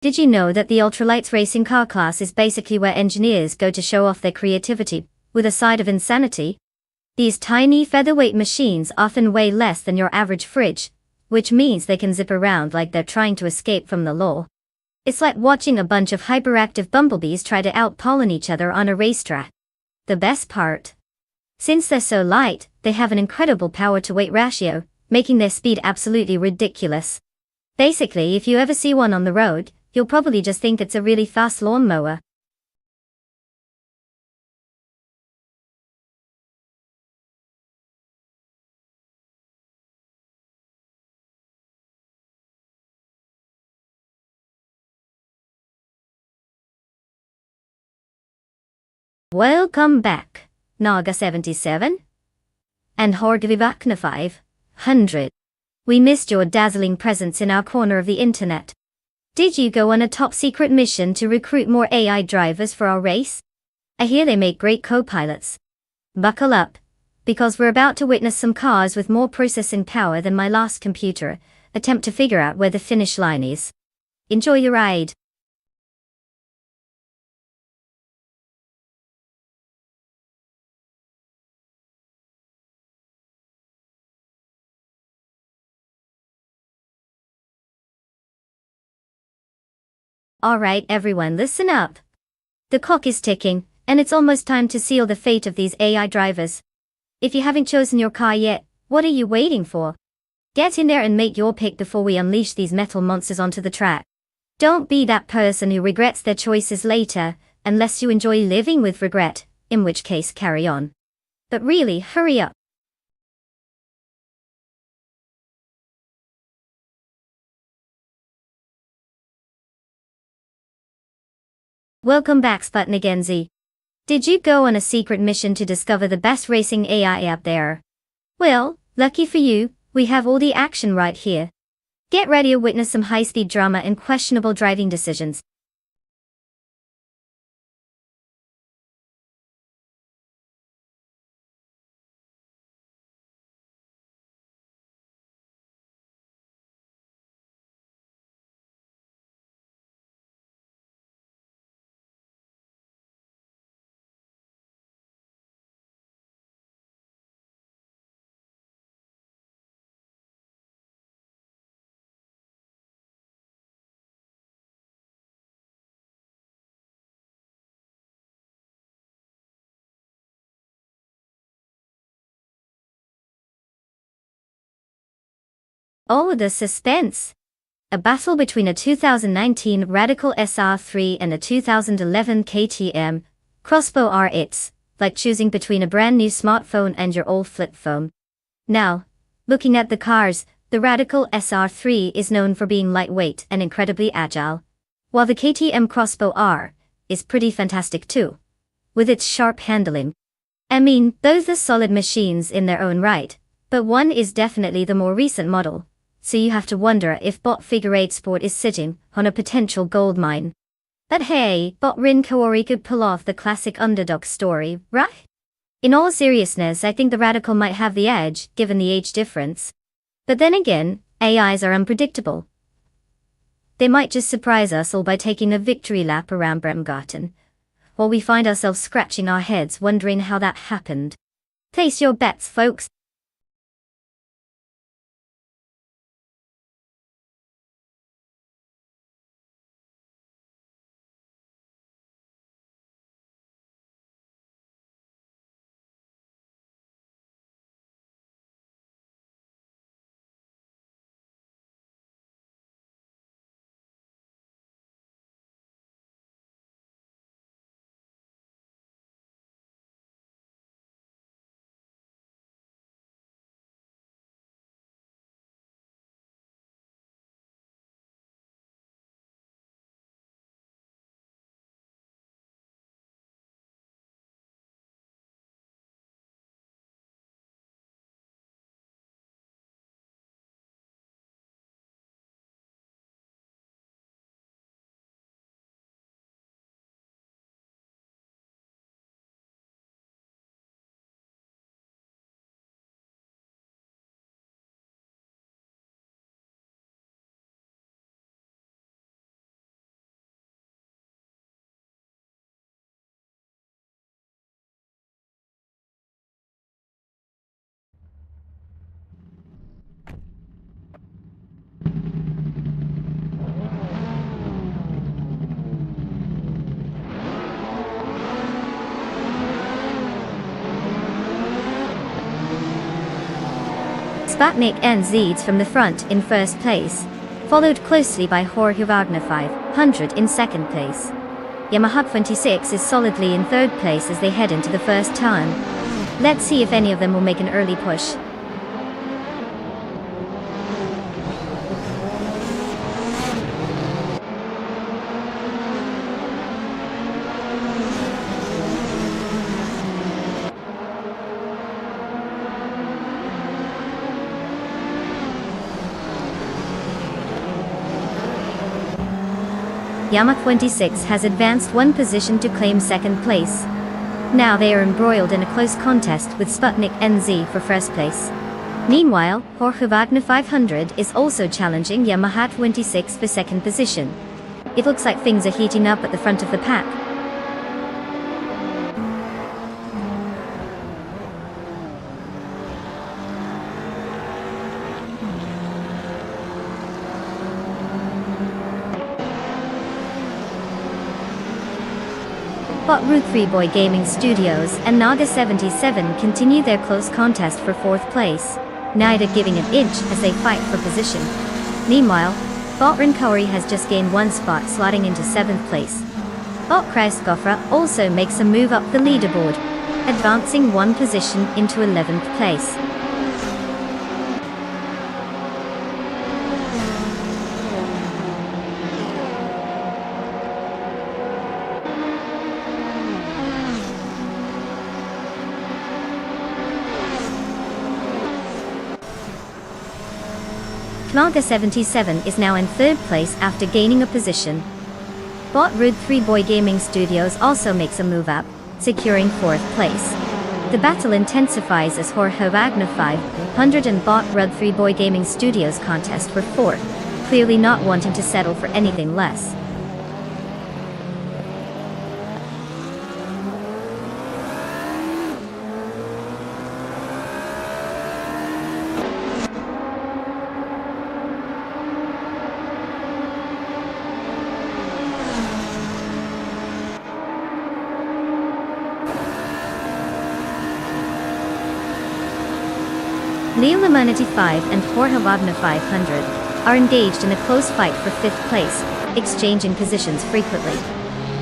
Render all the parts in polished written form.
Did you know that the ultralights racing car class is basically where engineers go to show off their creativity, with a side of insanity? These tiny featherweight machines often weigh less than your average fridge, which means they can zip around like they're trying to escape from the law. It's like watching a bunch of hyperactive bumblebees try to out-pollen each other on a racetrack. The best part? Since they're so light, they have an incredible power-to-weight ratio, making their speed absolutely ridiculous. Basically, if you ever see one on the road, you'll probably just think it's a really fast lawnmower. Welcome back, Naga 77 and Horgvivakna 500. We missed your dazzling presence in our corner of the internet. Did you go on a top-secret mission to recruit more AI drivers for our race? I hear they make great co-pilots. Buckle up, because we're about to witness some cars with more processing power than my last computer attempt to figure out where the finish line is. Enjoy your ride. Alright everyone, listen up. The clock is ticking, and it's almost time to seal the fate of these AI drivers. If you haven't chosen your car yet, what are you waiting for? Get in there and make your pick before we unleash these metal monsters onto the track. Don't be that person who regrets their choices later, unless you enjoy living with regret, in which case carry on. But really, hurry up. Welcome back Sputnigenzi. Did you go on a secret mission to discover the best racing AI out there? Well, lucky for you, we have all the action right here. Get ready to witness some high-speed drama and questionable driving decisions. Oh, the suspense! A battle between a 2019 Radical SR3 and a 2011 KTM Crossbow R. It's like choosing between a brand new smartphone and your old flip phone. Now, looking at the cars, the Radical SR3 is known for being lightweight and incredibly agile, while the KTM Crossbow R is pretty fantastic too, with its sharp handling. I mean, both are solid machines in their own right, but one is definitely the more recent model, so you have to wonder if Bot Figure 8 Sport is sitting on a potential gold mine. But hey, Bot Rin Kaori could pull off the classic underdog story, right? In all seriousness, I think the Radical might have the edge, given the age difference. But then again, AIs are unpredictable. They might just surprise us all by taking a victory lap around Bremgarten, while we find ourselves scratching our heads wondering how that happened. Place your bets, folks. Sputnik NZ from the front in first place, followed closely by Jorge Wagner 500 in second place. Yamaha 26 is solidly in third place as they head into the first turn. Let's see if any of them will make an early push. Yamaha 26 has advanced one position to claim second place. Now they are embroiled in a close contest with Sputnik NZ for first place. Meanwhile, Jorge Wagner 500 is also challenging Yamaha 26 for second position. It looks like things are heating up at the front of the pack. Bot Route 3 Boy Gaming Studios and Naga 77 continue their close contest for fourth place, neither giving an inch as they fight for position. Meanwhile, Bot Rinkori has just gained one spot, slotting into 7th place. Bot Kreiskoffer also makes a move up the leaderboard, advancing one position into 11th place. Naga 77 is now in third place after gaining a position. Bot Route 3 Boy Gaming Studios also makes a move up, securing fourth place. The battle intensifies as Jorge Wagner 500 and Bot Route 3 Boy Gaming Studios contest for fourth, clearly not wanting to settle for anything less. Leo Humanity 5 and Jorge Wagner 500 are engaged in a close fight for fifth place, exchanging positions frequently.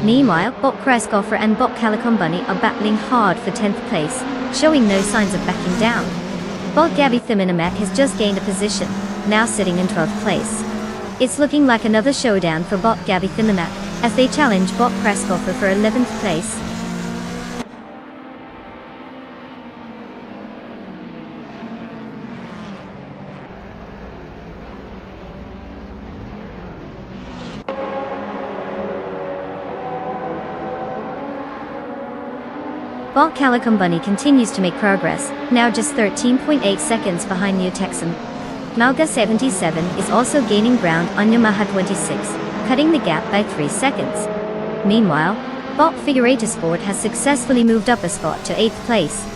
Meanwhile, Bot Kreiskoffer and Bot Calicombunny are battling hard for 10th place, showing no signs of backing down. Bot Gabby Thiminamek has just gained a position, now sitting in 12th place. It's looking like another showdown for Bot Gabby Thiminamek, as they challenge Bot Kreiskoffer for 11th place. Bot Calicombunny continues to make progress, now just 13.8 seconds behind New Texan. Naga 77 is also gaining ground on Yamaha 26, cutting the gap by 3 seconds. Meanwhile, Bot Figurata Sport has successfully moved up a spot to 8th place.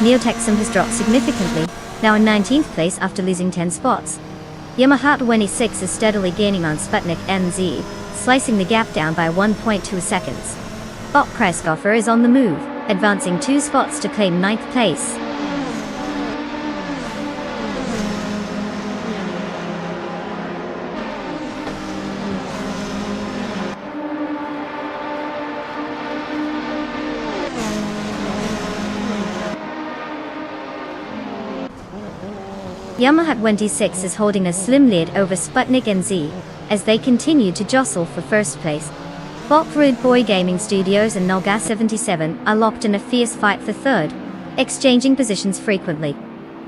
Neo-Texum has dropped significantly, now in 19th place after losing 10 spots. Yamaha 26 is steadily gaining on Sputnik NZ, slicing the gap down by 1.2 seconds. Bot Kreiskoffer is on the move, advancing 2 spots to claim 9th place. Yamaha 26 is holding a slim lead over Sputnik NZ, as they continue to jostle for first place. Bot Rude Boy Gaming Studios and Naga 77 are locked in a fierce fight for third, exchanging positions frequently.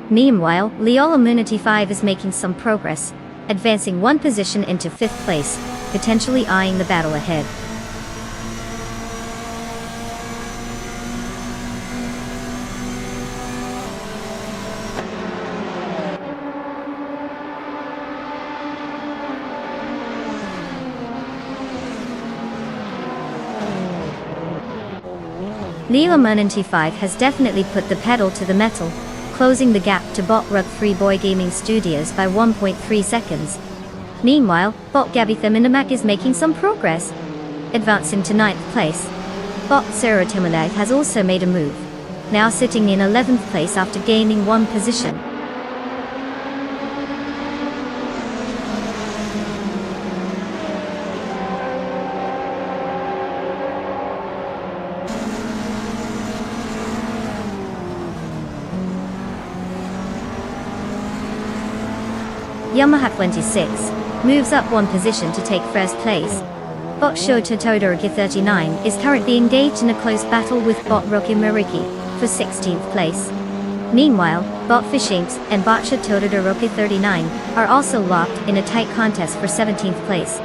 Meanwhile, Leo Immunity 5 is making some progress, advancing one position into 5th place, potentially eyeing the battle ahead. Leo Immunity 5 has definitely put the pedal to the metal, closing the gap to bot Rug Freeboy Gaming Studios by 1.3 seconds. Meanwhile, bot Gabitha Minimac is making some progress, advancing to 9th place. Bot Sarah Timolai has also made a move, now sitting in 11th place after gaining 1 position. Yamaha 26 moves up 1 position to take first place. Bot Shota Todoroki 39 is currently engaged in a close battle with bot Rocky Mariki for 16th place. Meanwhile, bot Fishinks and bot Shota Todoroki 39 are also locked in a tight contest for 17th place.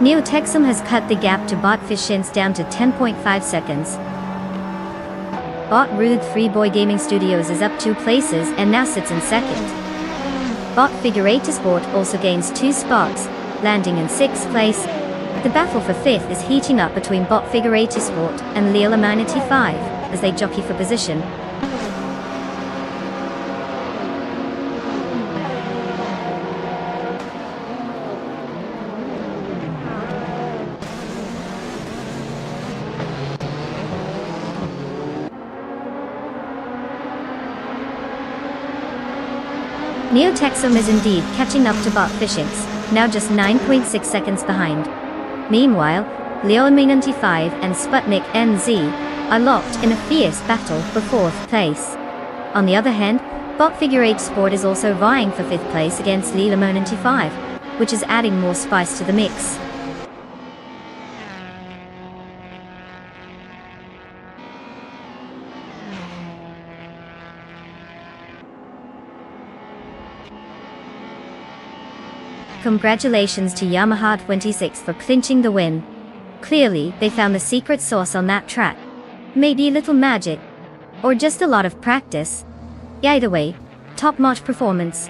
Neo Texum has cut the gap to bot Fishins down to 10.5 seconds. Bot Rude Freeboy Gaming Studios is up 2 places and now sits in 2nd. Bot Figurator Sport also gains 2 spots, landing in 6th place. The battle for 5th is heating up between bot Figurator Sport and Leela Manatee 5 as they jockey for position. Neo Texum is indeed catching up to bot Fishings, now just 9.6 seconds behind. Meanwhile, Leomi 95 and Sputnik NZ are locked in a fierce battle for 4th place. On the other hand, bot Figure 8 Sport is also vying for 5th place against Leelamo 95, which is adding more spice to the mix. Congratulations to Yamaha 26 for clinching the win. Clearly, they found the secret sauce on that track. Maybe a little magic. Or just a lot of practice. Either way, top-notch performance.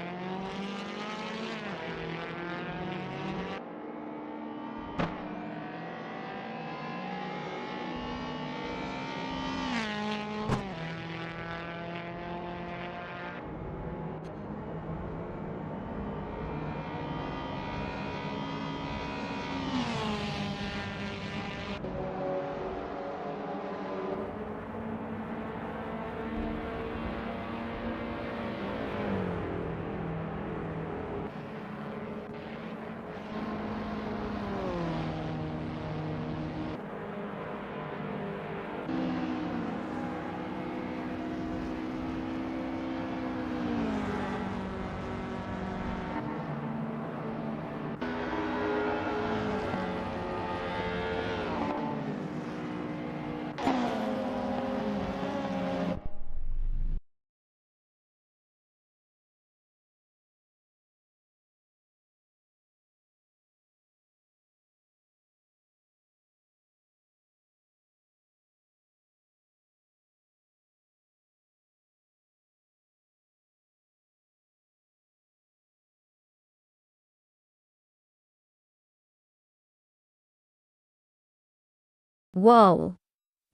Whoa.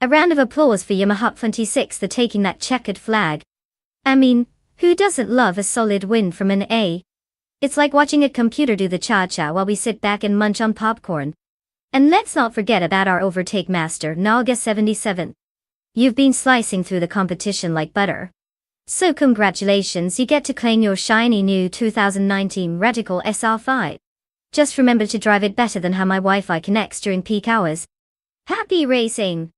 A round of applause for Yamaha 26 for taking that checkered flag. I mean, who doesn't love a solid win from an A? It's like watching a computer do the cha-cha while we sit back and munch on popcorn. And let's not forget about our overtake master, Naga 77. You've been slicing through the competition like butter. So congratulations, you get to claim your shiny new 2019 Radical SR5. Just remember to drive it better than how my Wi-Fi connects during peak hours. Happy racing!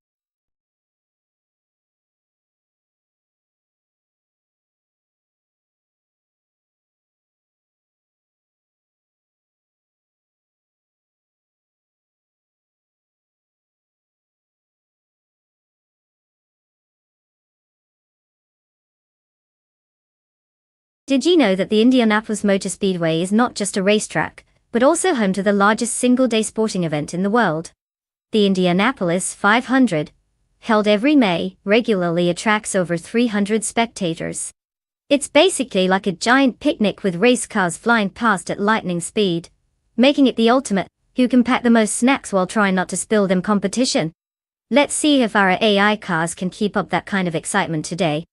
Did you know that the Indianapolis Motor Speedway is not just a racetrack, but also home to the largest single-day sporting event in the world? The Indianapolis 500. held every May, regularly attracts over 300 spectators. It's basically like a giant picnic with race cars flying past at lightning speed, making it the ultimate who can pack the most snacks while trying not to spill them competition. Let's see if our AI cars can keep up that kind of excitement today.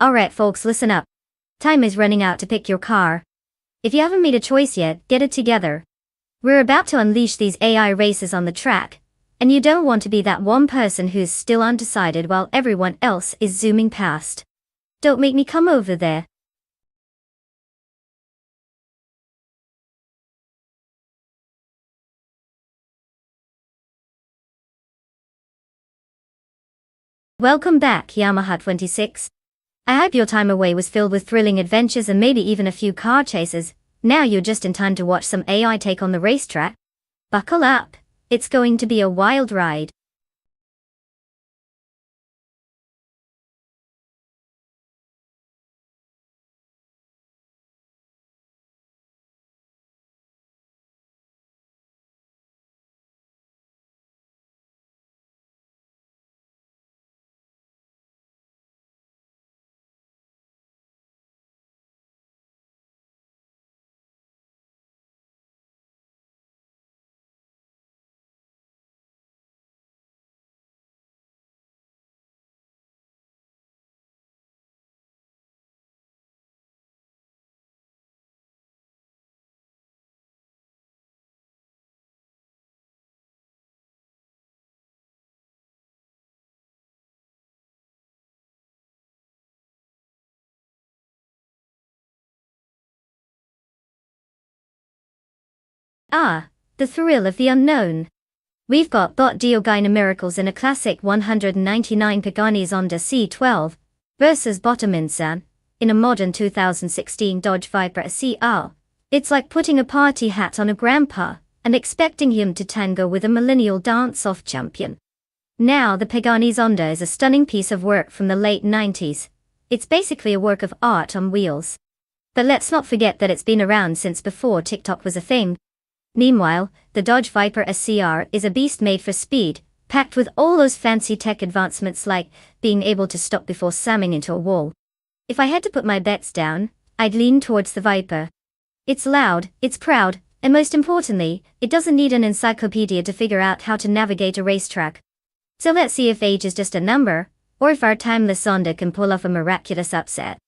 Alright folks, listen up. Time is running out to pick your car. If you haven't made a choice yet, get it together. We're about to unleash these AI races on the track, and you don't want to be that one person who's still undecided while everyone else is zooming past. Don't make me come over there. Welcome back, Yamaha 26. I hope your time away was filled with thrilling adventures and maybe even a few car chases. Now you're just in time to watch some AI take on the racetrack. Buckle up, it's going to be a wild ride. Ah, the thrill of the unknown. We've got Bot Diogyna Miracles in a classic 199 Pagani Zonda C12 versus Bottominsan in a modern 2016 Dodge Viper CR. It's like putting a party hat on a grandpa and expecting him to tango with a millennial dance-off champion. Now the Pagani Zonda is a stunning piece of work from the late 90s. It's basically a work of art on wheels. But let's not forget that it's been around since before TikTok was a thing. Meanwhile, the Dodge Viper SCR is a beast made for speed, packed with all those fancy tech advancements like being able to stop before slamming into a wall. If I had to put my bets down, I'd lean towards the Viper. It's loud, it's proud, and most importantly, it doesn't need an encyclopedia to figure out how to navigate a racetrack. So let's see if age is just a number, or if our timeless Zonda can pull off a miraculous upset.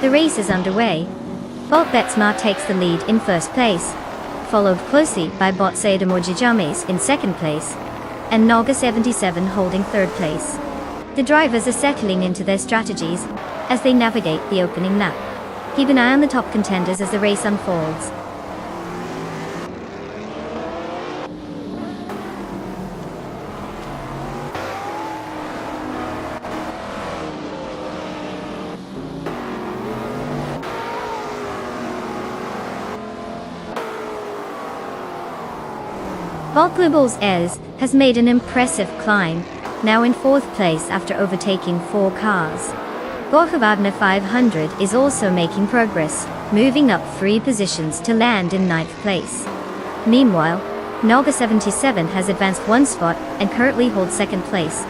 The race is underway. Bot Betsma takes the lead in first place, followed closely by Bot Sademojijames in second place, and Naga 77 holding third place. The drivers are settling into their strategies as they navigate the opening lap. Keep an eye on the top contenders as the race unfolds. Bot Global's Ez has made an impressive climb, now in fourth place after overtaking 4 cars. Borchavadna 500 is also making progress, moving up 3 positions to land in 9th place. Meanwhile, Naga 77 has advanced 1 spot and currently holds 2nd place.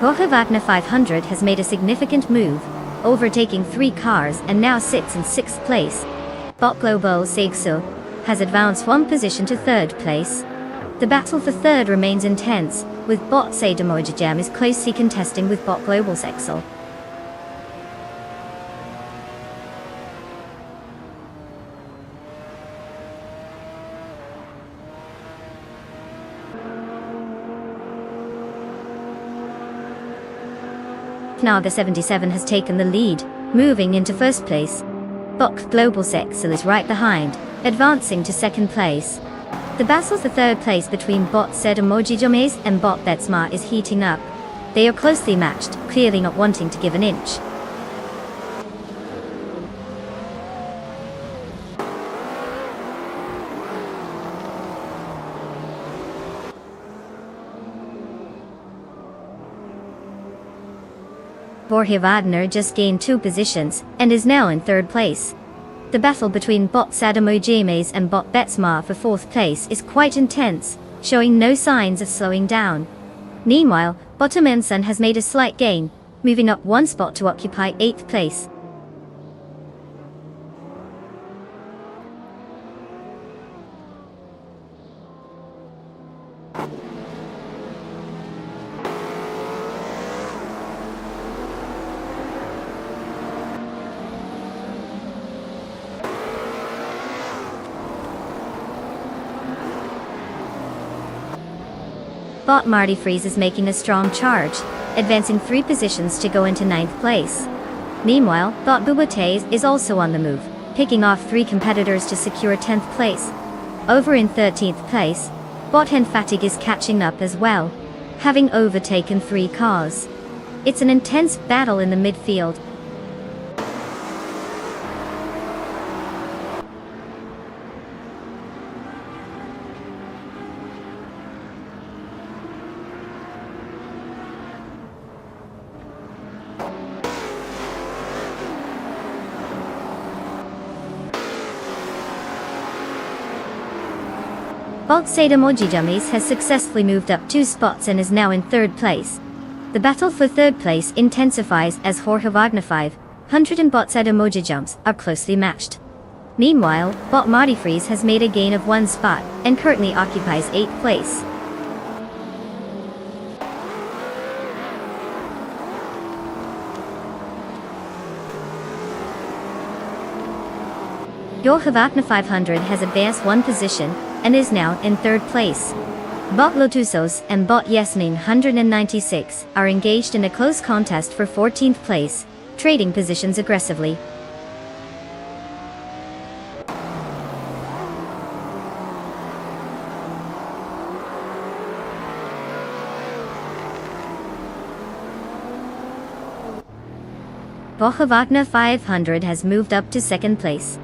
Borchavadna 500 has made a significant move, overtaking 3 cars and now sits in 6th place. Bot Global Segsu has advanced 1 position to 3rd place. The battle for 3rd remains intense, with Bot Sademojijames closely contesting with Bot Global Segsu. Naga 77 has taken the lead, moving into first place. Bot Global Segsu is right behind, advancing to second place. The battle for third place between Bot Sademojijames and Bot Betsma is heating up. They are closely matched, clearly not wanting to give an inch. Borchavadna just gained 2 positions and is now in 3rd place. The battle between Bot Sademojijames and Bot Betsma for 4th place is quite intense, showing no signs of slowing down. Meanwhile, Botamemsan has made a slight gain, moving up 1 spot to occupy 8th place. Bot Marty Freeze is making a strong charge, advancing 3 positions to go into 9th place. Meanwhile, Bot Bubote is also on the move, picking off 3 competitors to secure 10th place. Over in 13th place, Bot Hen Fatigue is catching up as well, having overtaken 3 cars. It's an intense battle in the midfield. Bot Sademojijames has successfully moved up 2 spots and is now in 3rd place. The battle for 3rd place intensifies as Borchavadna 500 and Bot Sademojijames are closely matched. Meanwhile, Bot Marty Freeze has made a gain of 1 spot and currently occupies 8th place. Borchavadna 500 has advanced 1 position and is now in 3rd place. Bot Lotusos and Bot Yasmin 196 are engaged in a close contest for 14th place, trading positions aggressively. Borchavadna 500 has moved up to 2nd place.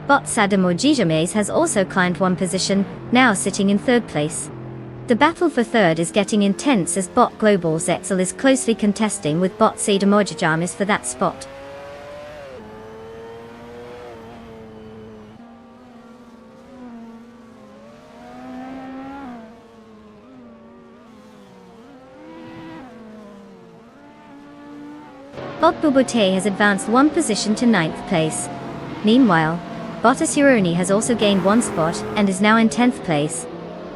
Bot Sademojijames has also climbed 1 position, now sitting in 3rd place. The battle for 3rd is getting intense as Bot Global Zetzel is closely contesting with Bot Sademojijames for that spot. Bob Bobote has advanced one position to 9th place. Meanwhile, Bottas Uroni has also gained one spot and is now in 10th place.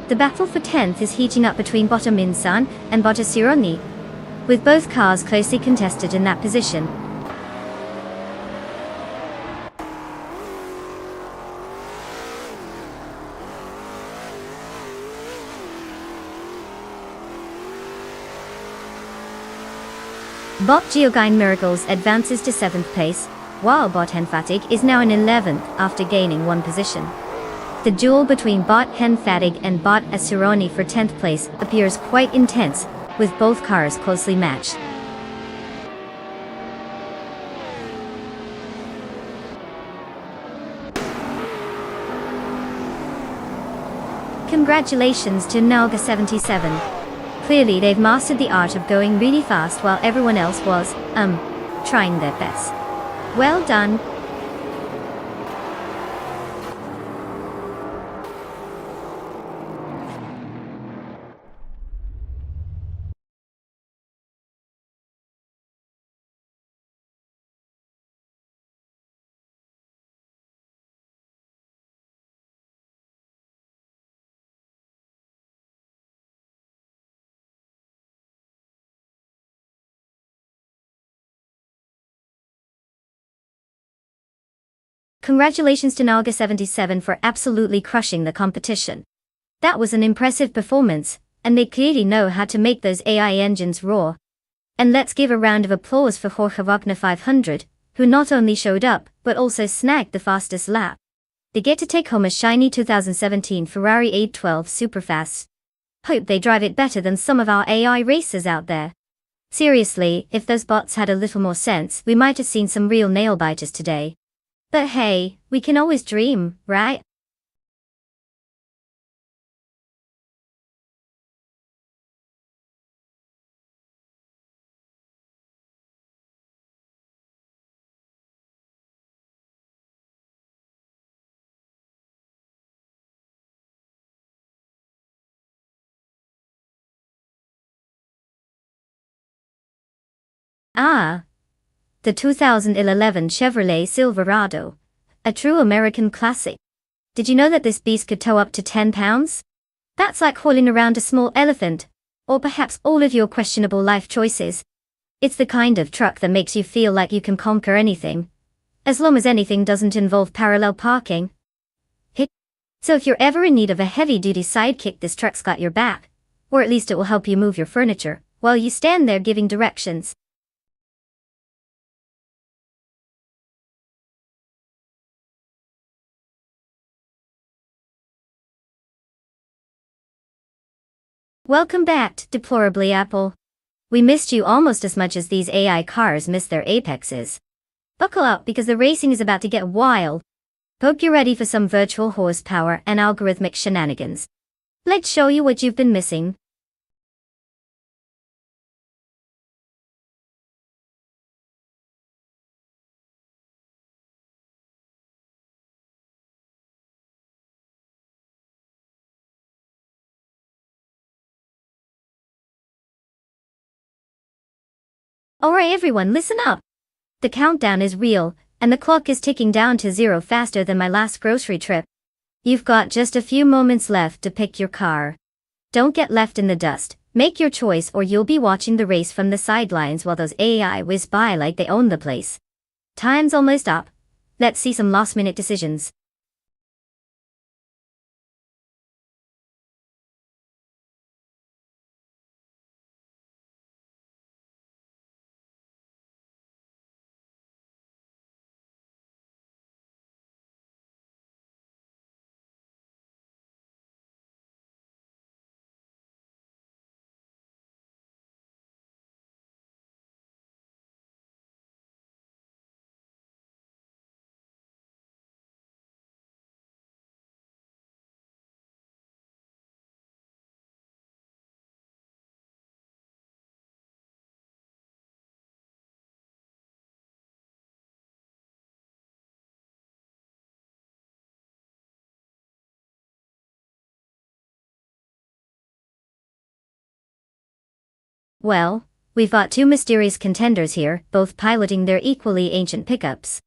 The battle for 10th is heating up between Botta Minsan and Bottas Uroni, with both cars closely contested in that position. Bot Geogine Miracles advances to 7th place, while Bot Henfatig is now in 11th after gaining one position. The duel between Bot Henfatig and Bot Asuroni for 10th place appears quite intense, with both cars closely matched. Congratulations to Nalga77. Clearly they've mastered the art of going really fast while everyone else was, trying their best. Well done. Congratulations to Nalga77 for absolutely crushing the competition. That was an impressive performance, and they clearly know how to make those AI engines roar. And let's give a round of applause for Jorge Wagner 500, who not only showed up, but also snagged the fastest lap. They get to take home a shiny 2017 Ferrari 812 Superfast. Hope they drive it better than some of our AI racers out there. Seriously, if those bots had a little more sense, we might have seen some real nail-biters today. But hey, we can always dream, right? Ah, the 2011 Chevrolet Silverado. A true American classic. Did you know that this beast could tow up to 10 pounds? That's like hauling around a small elephant, or perhaps all of your questionable life choices. It's the kind of truck that makes you feel like you can conquer anything, as long as anything doesn't involve parallel parking. So if you're ever in need of a heavy-duty sidekick, this truck's got your back, or at least it will help you move your furniture, while you stand there giving directions. Welcome back, deplorably Apple. We missed you almost as much as these AI cars missed their apexes. Buckle up because the racing is about to get wild. Hope you're ready for some virtual horsepower and algorithmic shenanigans. Let's show you what you've been missing. Alright everyone, listen up. The countdown is real, and the clock is ticking down to 0 faster than my last grocery trip. You've got just a few moments left to pick your car. Don't get left in the dust. Make your choice or you'll be watching the race from the sidelines while those AI whiz by like they own the place. Time's almost up. Let's see some last-minute decisions. Well, We've got two mysterious contenders here, both piloting their equally ancient pickups.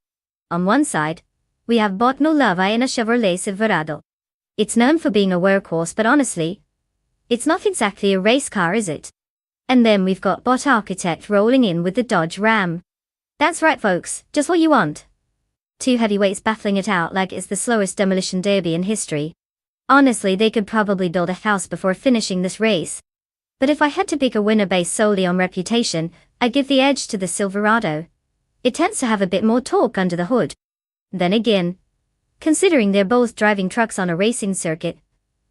On one side, we have Bot No Lava in a Chevrolet Silverado. It's known for being a workhorse, but honestly, it's not exactly a race car, is it? And then we've got Bot Architect rolling in with the Dodge Ram. That's right folks, just what you want. Two heavyweights battling it out like it's the slowest demolition derby in history. Honestly, they could probably build a house before finishing this race. But if I had to pick a winner based solely on reputation, I'd give the edge to the Silverado. It tends to have a bit more torque under the hood. Then again, considering they're both driving trucks on a racing circuit,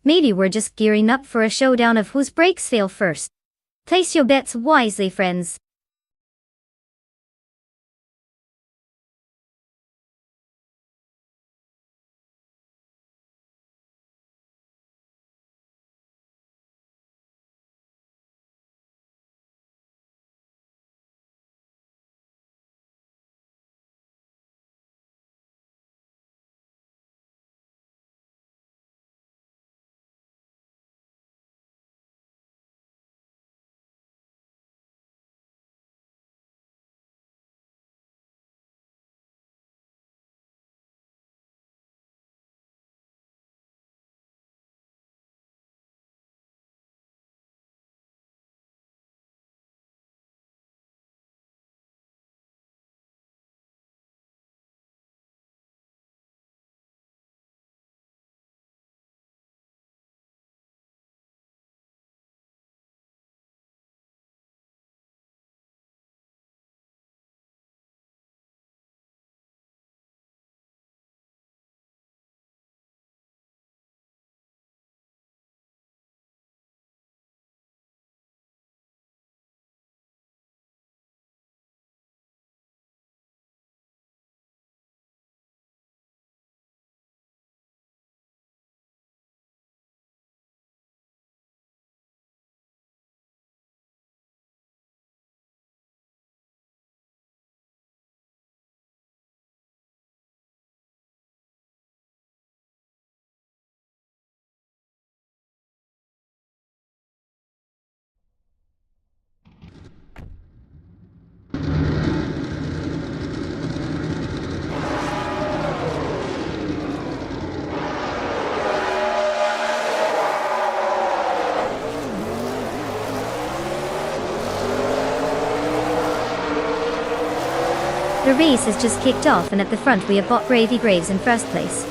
maybe we're just gearing up for a showdown of whose brakes fail first. Place your bets wisely, friends. The race has just kicked off, and at the front we have Bot Bravey Graves in first place.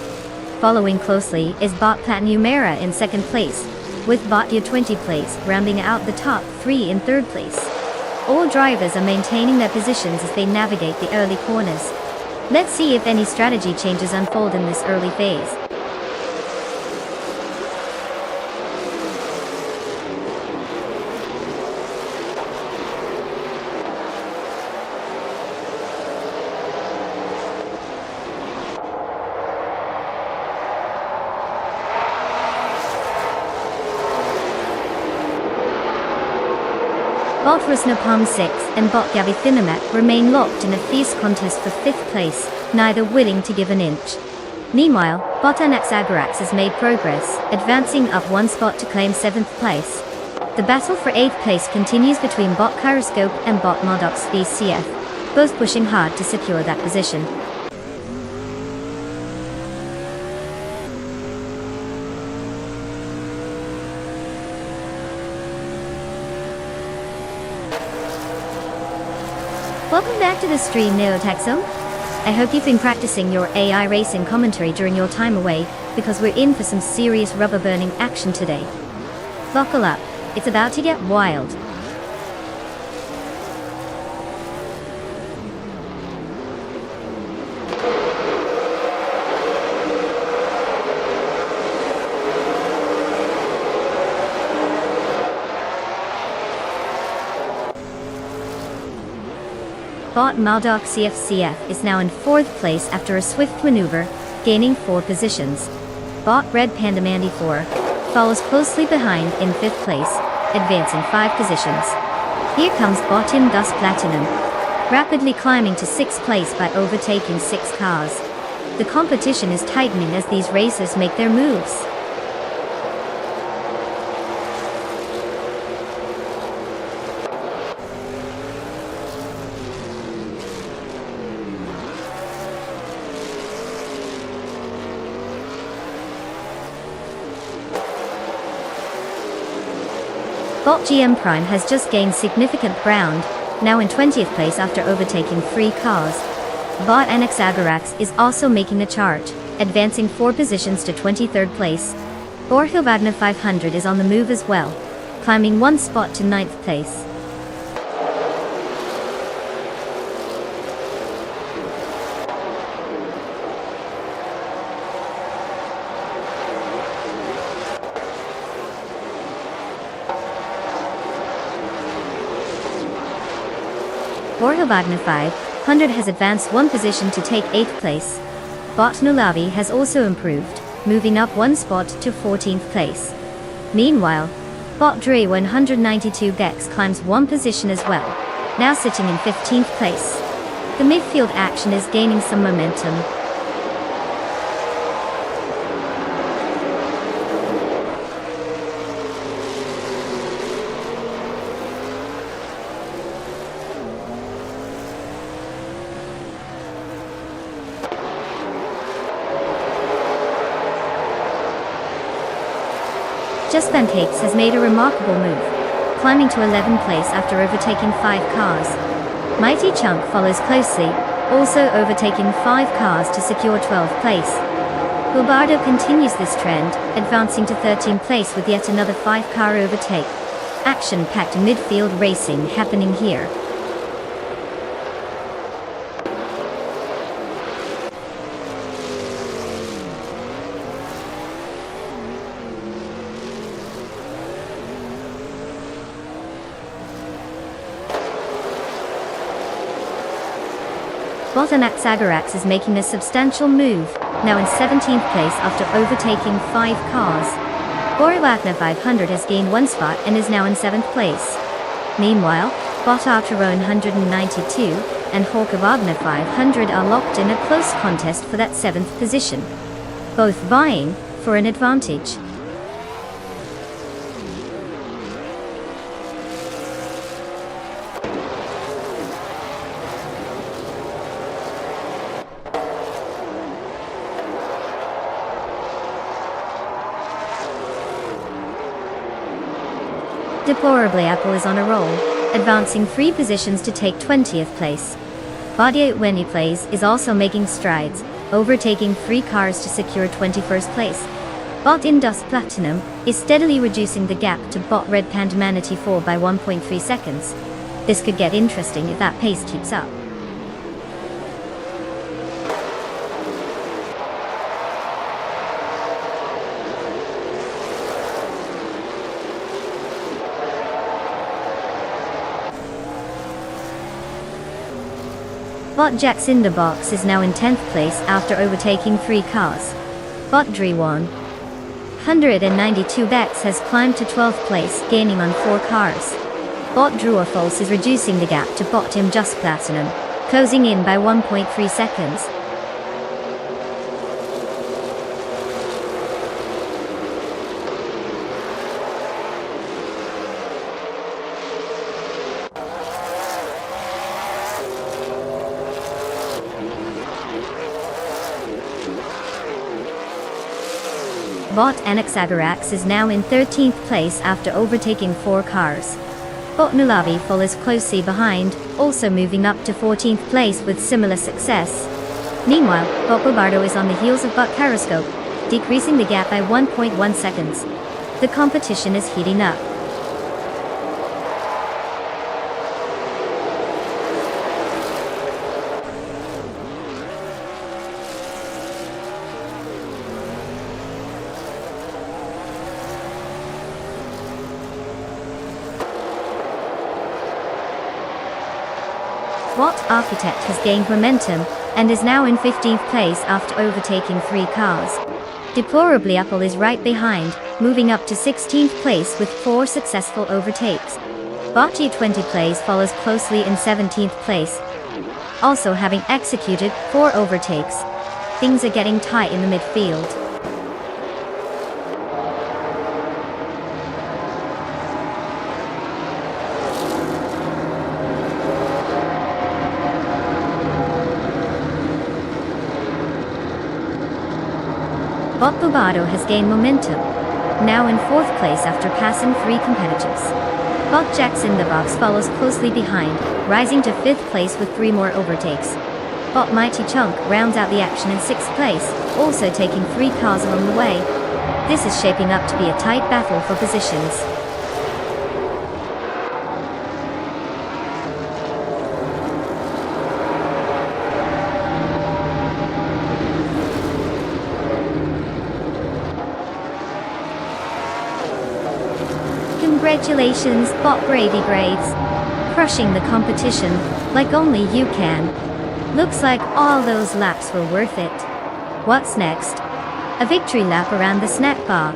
Following closely is Bot Platinumera in second place, with Bot Year 20 place rounding out the top three in third place. All drivers are maintaining their positions as they navigate the early corners. Let's see if any strategy changes unfold in this early phase. Bot Rusnapalm 6 and Bot Gavi Thinamat remain locked in a fierce contest for 5th place, neither willing to give an inch. Meanwhile, Bot Anaxagarax has made progress, advancing up one spot to claim 7th place. The battle for 8th place continues between Bot Kyroscope and Bot Modox VCF, both pushing hard to secure that position. Welcome back to the stream, Neotaxo. I hope you've been practicing your AI racing commentary during your time away, because we're in for some serious rubber burning action today. Buckle up, it's about to get wild. Bot Maldoc CFCF is now in 4th place after a swift maneuver, gaining 4 positions. Bot Red Panda Mandy 4 follows closely behind in 5th place, advancing 5 positions. Here comes Bot In Dust Platinum, rapidly climbing to 6th place by overtaking 6 cars. The competition is tightening as these racers make their moves. Bot GM Prime has just gained significant ground, now in 20th place after overtaking 3 cars. Bot Anaxagorax is also making a charge, advancing 4 positions to 23rd place. Borhovadna 500 is on the move as well, climbing 1 spot to 9th place. Borhovadna 500 has advanced 1 position to take 8th place. Bot Nulavi has also improved, moving up 1 spot to 14th place. Meanwhile, Bot Dre 192 Gex climbs 1 position as well, now sitting in 15th place. The midfield action is gaining some momentum. Just Pancakes has made a remarkable move, climbing to 11th place after overtaking 5 cars. Mighty Chunk follows closely, also overtaking 5 cars to secure 12th place. Bilbardo continues this trend, advancing to 13th place with yet another 5-car overtake. Action-packed midfield racing happening here. Bot Anaxagorax is making a substantial move, now in 17th place after overtaking 5 cars. Borhovadna 500 has gained 1 spot and is now in 7th place. Meanwhile, Bot Arteron 192 and Borhovadna 500 are locked in a close contest for that 7th position, both vying for an advantage. Deplorably Apple is on a roll, advancing 3 positions to take 20th place. Badia Weni Plays is also making strides, overtaking 3 cars to secure 21st place. Bot Indus Platinum is steadily reducing the gap to Bot Red Panda Manatee 4 by 1.3 seconds. This could get interesting if that pace keeps up. Bot Jack Cinderbox is now in 10th place after overtaking 3 cars. Bot Drewan 192 Bex has climbed to 12th place, gaining on 4 cars. Bot Druafalse is reducing the gap to Bot Im Just Platinum, closing in by 1.3 seconds. Bot Anaxagorax is now in 13th place after overtaking 4 cars. Bot Nulavi follows closely behind, also moving up to 14th place with similar success. Meanwhile, Bot Bobardo is on the heels of Bot Caroscope, decreasing the gap by 1.1 seconds. The competition is heating up. Bot Architect has gained momentum, and is now in 15th place after overtaking 3 cars. Deplorably Apple is right behind, moving up to 16th place with 4 successful overtakes. Bot G20 Plays follows closely in 17th place, also having executed 4 overtakes. Things are getting tight in the midfield. Bot Bobado has gained momentum, now in 4th place after passing 3 competitors. Buck Jacks in the box follows closely behind, rising to 5th place with 3 more overtakes. Bot Mighty Chunk rounds out the action in 6th place, also taking 3 cars along the way. This is shaping up to be a tight battle for positions. Congratulations, Bot Brady Graves. Crushing the competition, like only you can. Looks like all those laps were worth it. What's next? A victory lap around the snack bar.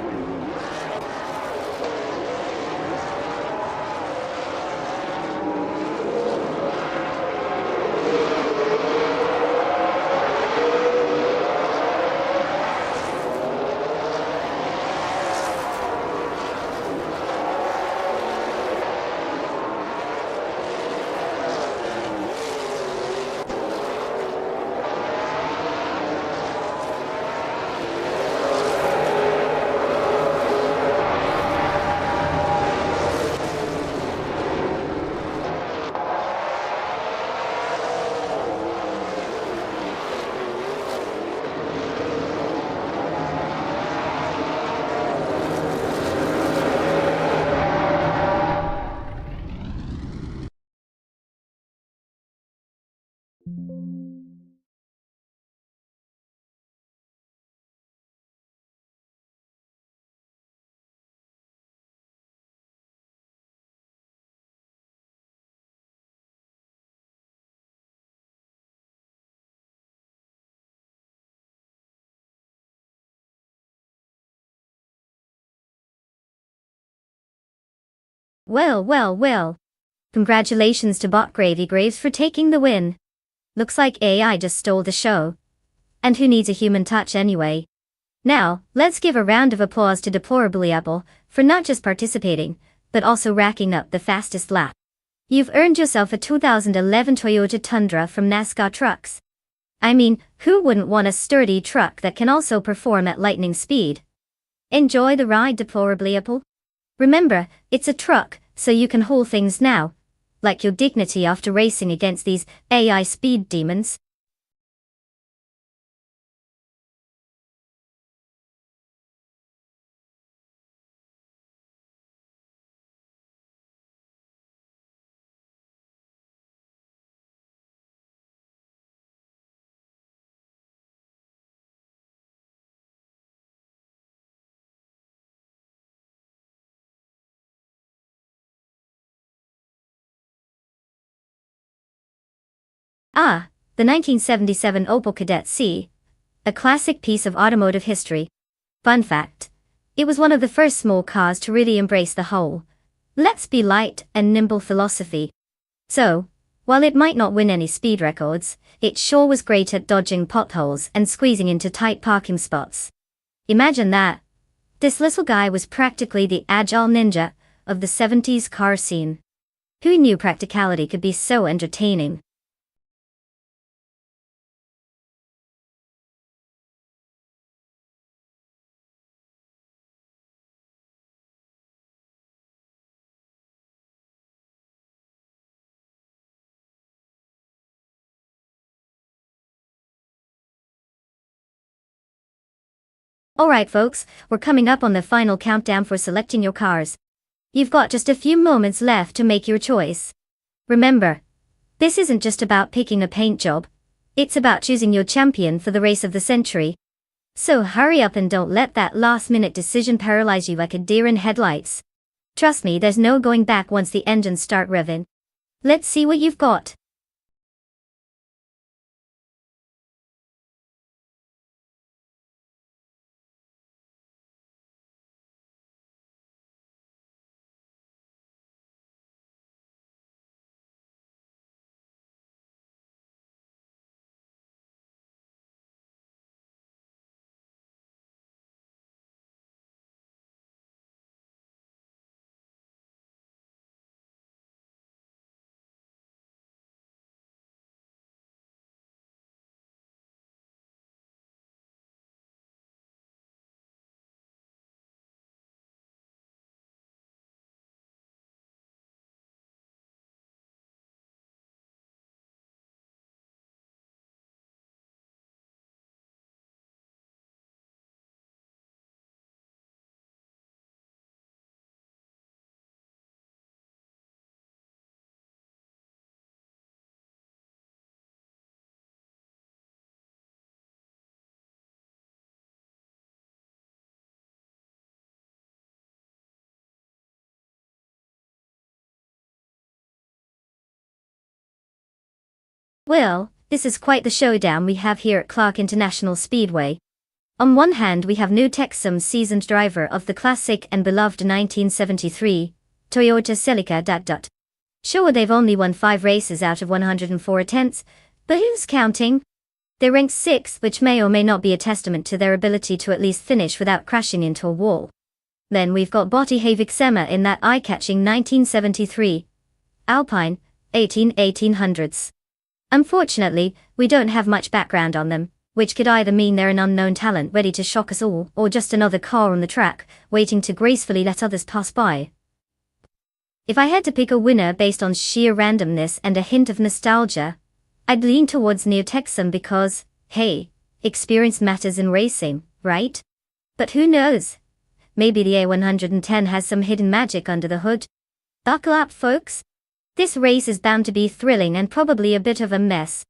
Well, well, well. Congratulations to Bot Gravy Graves for taking the win. Looks like AI just stole the show. And who needs a human touch anyway? Now, let's give a round of applause to Deplorably Apple for not just participating, but also racking up the fastest lap. You've earned yourself a 2011 Toyota Tundra from NASCAR Trucks. I mean, who wouldn't want a sturdy truck that can also perform at lightning speed? Enjoy the ride, Deplorably Apple. Remember, it's a truck, so you can haul things now, like your dignity after racing against these AI speed demons. Ah, the 1977 Opel Kadett C. A classic piece of automotive history. Fun fact. It was one of the first small cars to really embrace the whole "let's be light and nimble" philosophy. So, while it might not win any speed records, it sure was great at dodging potholes and squeezing into tight parking spots. Imagine that. This little guy was practically the agile ninja of the 70s car scene. Who knew practicality could be so entertaining? Alright folks, we're coming up on the final countdown for selecting your cars. You've got just a few moments left to make your choice. Remember, this isn't just about picking a paint job. It's about choosing your champion for the race of the century. So hurry up and don't let that last-minute decision paralyze you like a deer in headlights. Trust me, there's no going back once the engines start revving. Let's see what you've got. Well, this is quite the showdown we have here at Clark International Speedway. On one hand we have new Texum seasoned driver of the classic and beloved 1973 Toyota Celica. Sure, they've only won 5 races out of 104 attempts, but who's counting? They rank 6th, which may or may not be a testament to their ability to at least finish without crashing into a wall. Then we've got Botti Havixema in that eye-catching 1973 Alpine 1800s. Unfortunately, we don't have much background on them, which could either mean they're an unknown talent ready to shock us all, or just another car on the track, waiting to gracefully let others pass by. If I had to pick a winner based on sheer randomness and a hint of nostalgia, I'd lean towards Neo Texum because, hey, experience matters in racing, right? But who knows? Maybe the A110 has some hidden magic under the hood. Buckle up, folks. This race is bound to be thrilling and probably a bit of a mess.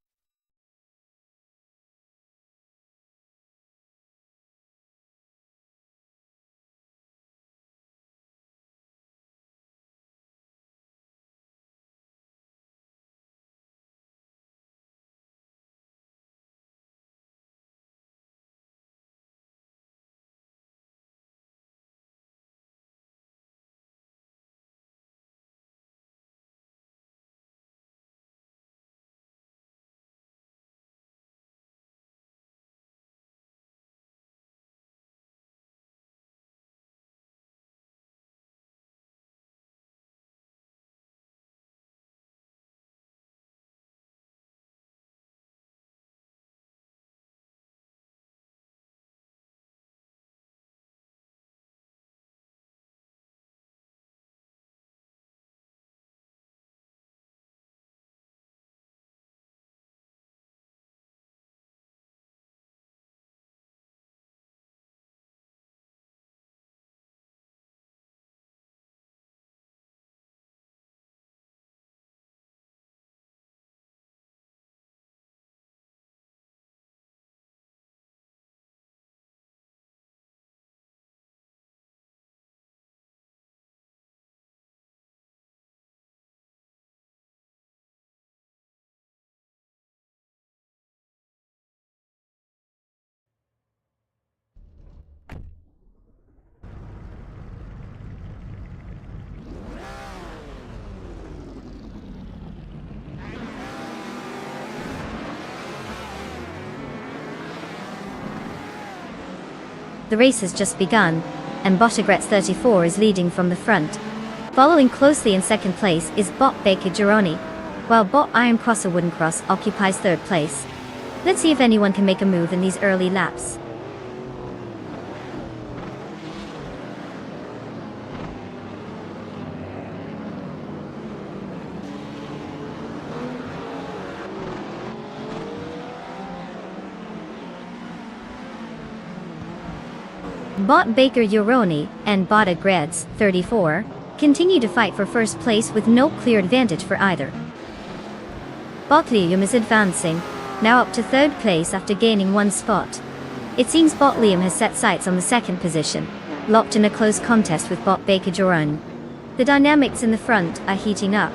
The race has just begun, and Bottigretz 34 is leading from the front. Following closely in second place is Bot Baker Gironi, while Bot Iron Crosser Wooden Cross occupies third place. Let's see if anyone can make a move in these early laps. Bot Baker Gironi and Bottigretz 34 continue to fight for first place with no clear advantage for either. Bot Liam is advancing, now up to third place after gaining 1 spot. It seems Bot Liam has set sights on the second position, locked in a close contest with Bot Baker Gironi. The dynamics in the front are heating up.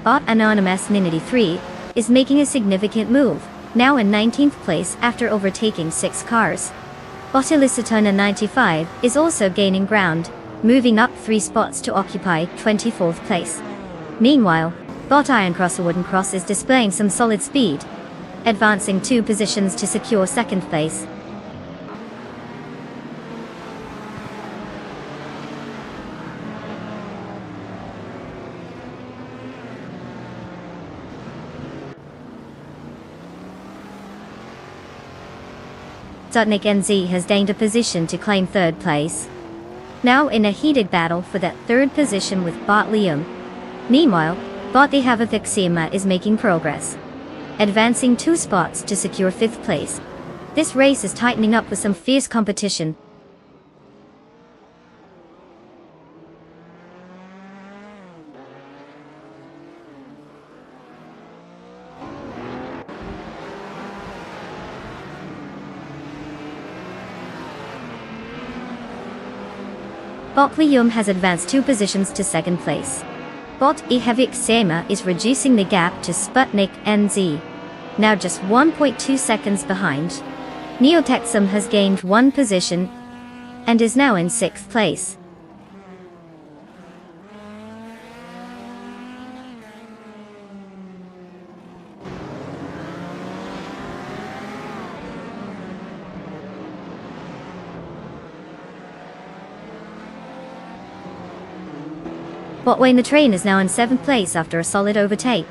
Bot Anonymous 93 is making a significant move, now in 19th place after overtaking 6 cars. Bot Elicitona 95 is also gaining ground, moving up 3 spots to occupy 24th place. Meanwhile, Bot Iron Crosser Wooden Cross is displaying some solid speed, advancing 2 positions to secure second place. Dutnik NZ has gained a position to claim third place, now in a heated battle for that third position with Bot Liam. Meanwhile, Bot the Havixema is making progress, advancing 2 spots to secure 5th place. This race is tightening up with some fierce competition. Bot Lium has advanced 2 positions to 2nd place. Bot Ihevik Sema is reducing the gap to Sputnik NZ, now just 1.2 seconds behind. Neotexum has gained 1 position and is now in 6th place. Botwayne the train is now in 7th place after a solid overtake.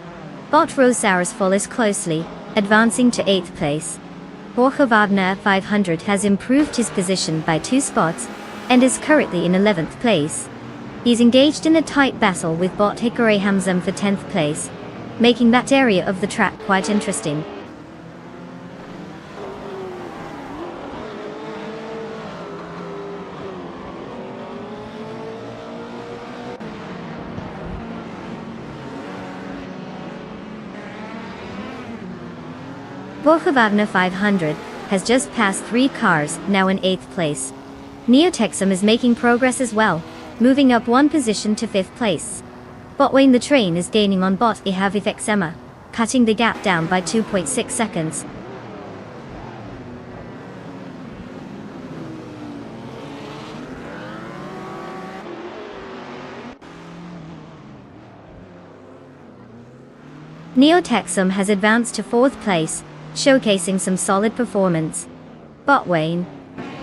Bot Rosaurus follows closely, advancing to 8th place. Jorge Wagner 500 has improved his position by 2 spots and is currently in 11th place. He's engaged in a tight battle with Bot Hickory Hamzam for 10th place, making that area of the track quite interesting. Jorge Wagner 500 has just passed 3 cars, now in 8th place. Neotexum is making progress as well, moving up 1 position to 5th place. Botwayne the train is gaining on Bot Ihevik, cutting the gap down by 2.6 seconds. Neotexum has advanced to 4th place, showcasing some solid performance. Botwayne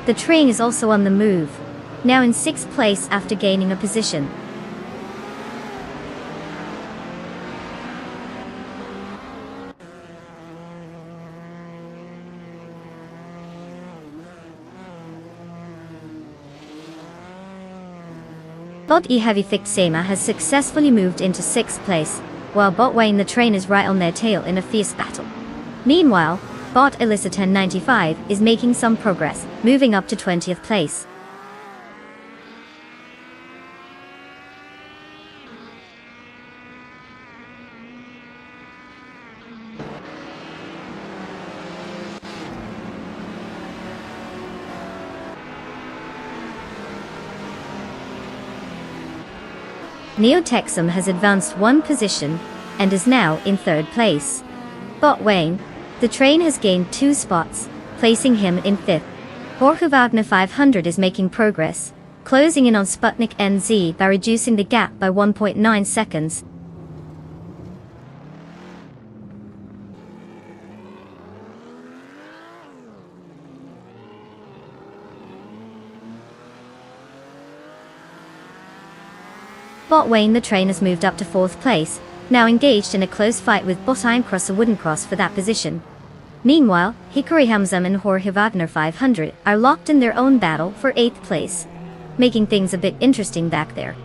the train is also on the move, now in 6th place after gaining a position. Bot Ihevik Sema has successfully moved into 6th place, while Botwayne the train is right on their tail in a fierce battle. Meanwhile, Bot Eliciton 95 is making some progress, moving up to 20th place. Neotexum has advanced 1 position and is now in 3rd place. Botwayne the train has gained 2 spots, placing him in 5th. Jorge Wagner 500 is making progress, closing in on Sputnik NZ by reducing the gap by 1.9 seconds. Botwayne the train has moved up to 4th place, now engaged in a close fight with Bot Imcross a Wooden Cross for that position. Meanwhile, Hickory Hamzam and Jorge Wagner 500 are locked in their own battle for 8th place, making things a bit interesting back there.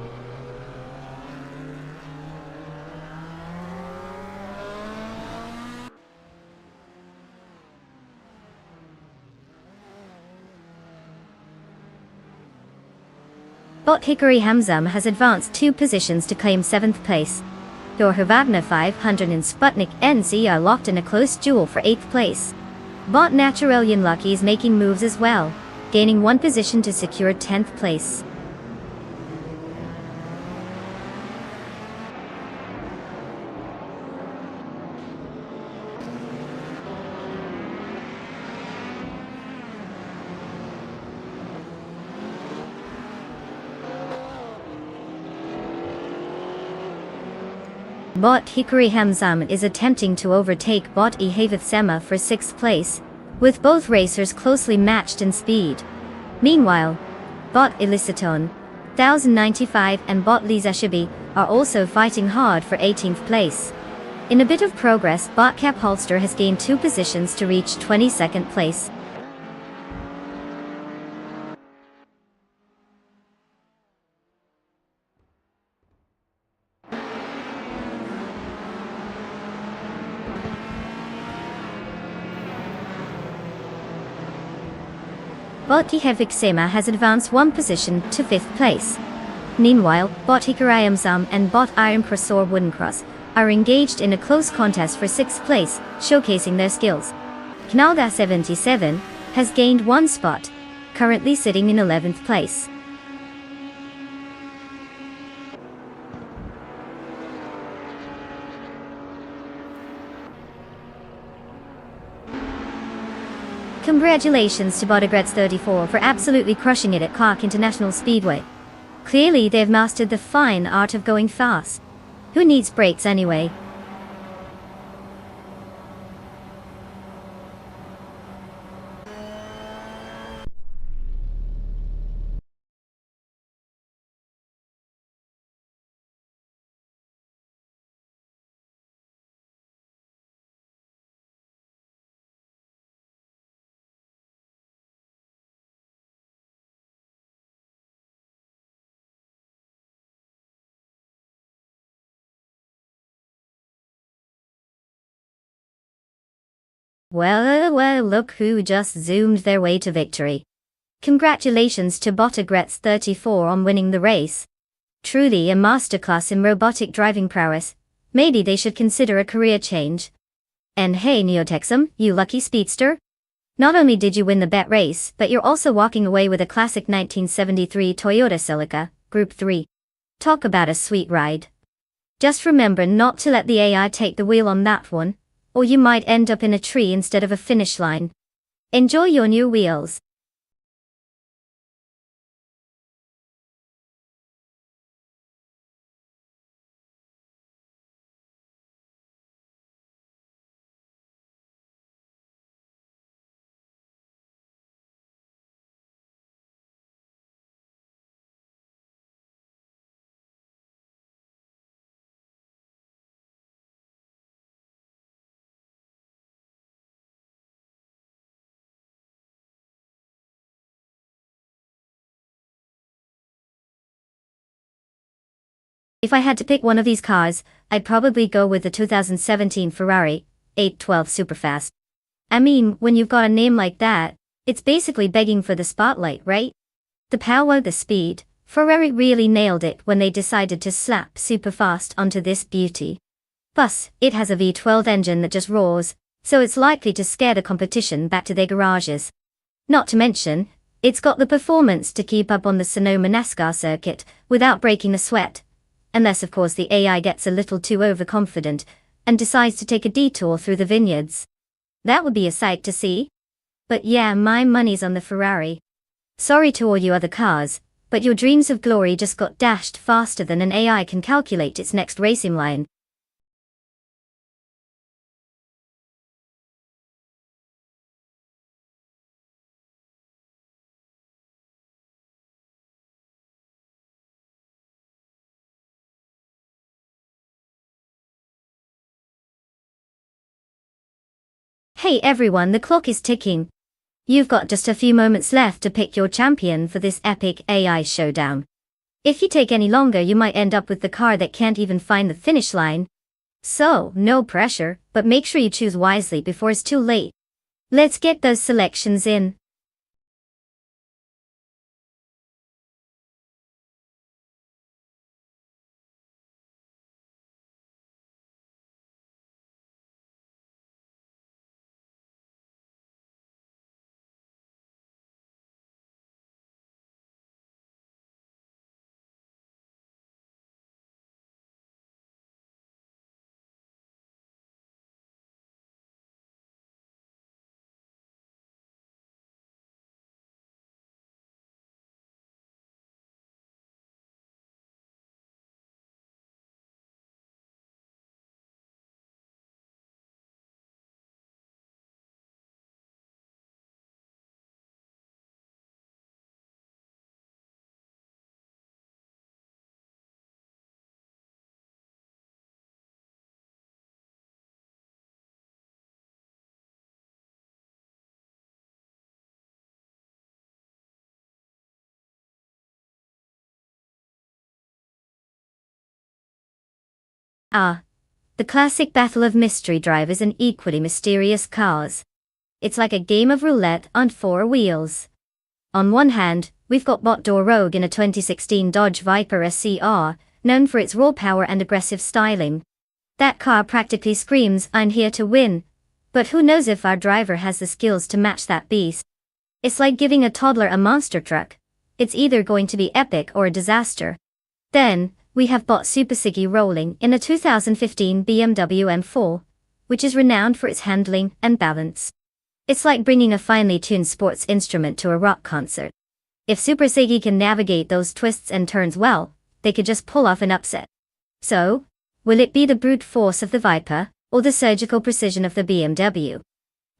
Bot Hickory Hamzam has advanced 2 positions to claim 7th place. Jorge Wagner 500 and Sputnik NZ are locked in a close duel for 8th place. Bot Naturalian Lucky is making moves as well, gaining 1 position to secure 10th place. Bot Hickory Hamzam is attempting to overtake Bot Ihevik Sema for 6th place, with both racers closely matched in speed. Meanwhile, Bot Eliciton 1095 and Bot Lizashibi are also fighting hard for 18th place. In a bit of progress, Bot Cap Holster has gained 2 positions to reach 22nd place. Bot Ihevik Sema has advanced 1 position to 5th place. Meanwhile, Bot Hickory Hamzam and Bot Imcross a Wooden Cross are engaged in a close contest for 6th place, showcasing their skills. Knalda 77 has gained 1 spot, currently sitting in 11th place. Congratulations to Botagretz34 for absolutely crushing it at Cork International Speedway. Clearly they've mastered the fine art of going fast. Who needs brakes anyway? Well, look who just zoomed their way to victory. Congratulations to Botagretz34 on winning the race. Truly a masterclass in robotic driving prowess. Maybe they should consider a career change. And hey Neotexum, you lucky speedster. Not only did you win the bet race, but you're also walking away with a classic 1973 Toyota Celica, Group 3. Talk about a sweet ride. Just remember not to let the AI take the wheel on that one, or you might end up in a tree instead of a finish line. Enjoy your new wheels. If I had to pick one of these cars, I'd probably go with the 2017 Ferrari 812 Superfast. I mean, when you've got a name like that, it's basically begging for the spotlight, right? The power, the speed, Ferrari really nailed it when they decided to slap Superfast onto this beauty. Plus, it has a V12 engine that just roars, so it's likely to scare the competition back to their garages. Not to mention, it's got the performance to keep up on the Sonoma NASCAR circuit without breaking a sweat. Unless of course the AI gets a little too overconfident and decides to take a detour through the vineyards. That would be a sight to see. But yeah, my money's on the Ferrari. Sorry to all you other cars, but your dreams of glory just got dashed faster than an AI can calculate its next racing line. Hey everyone, the clock is ticking. You've got just a few moments left to pick your champion for this epic AI showdown. If you take any longer, you might end up with the car that can't even find the finish line. So, no pressure, but make sure you choose wisely before it's too late. Let's get those selections in. The classic battle of mystery drivers and equally mysterious cars. It's like a game of roulette on four wheels. On one hand, we've got Botdoor Rogue in a 2016 Dodge Viper SCR, known for its raw power and aggressive styling. That car practically screams, "I'm here to win." But who knows if our driver has the skills to match that beast. It's like giving a toddler a monster truck. It's either going to be epic or a disaster. Then, we have Bot Super Siggy rolling in a 2015 BMW M4, which is renowned for its handling and balance. It's like bringing a finely tuned sports instrument to a rock concert. If Super Seiki can navigate those twists and turns well, they could just pull off an upset. So, will it be the brute force of the Viper, or the surgical precision of the BMW?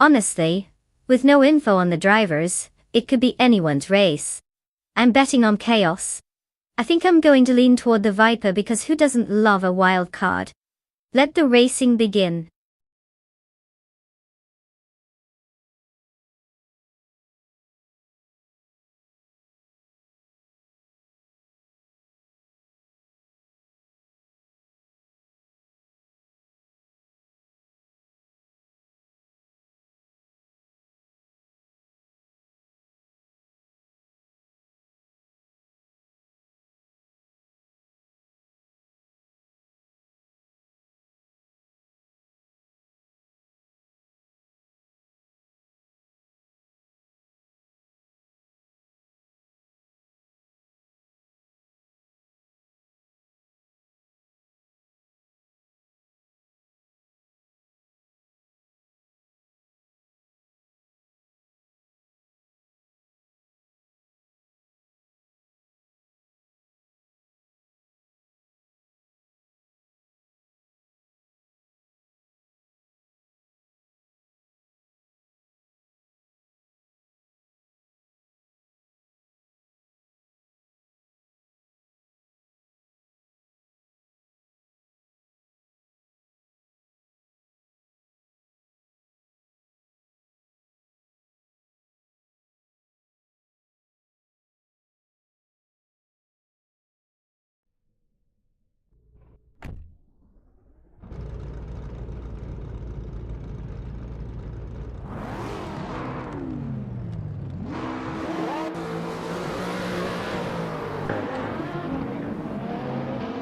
Honestly, with no info on the drivers, it could be anyone's race. I'm betting on chaos. I think I'm going to lean toward the Viper because who doesn't love a wild card? Let the racing begin.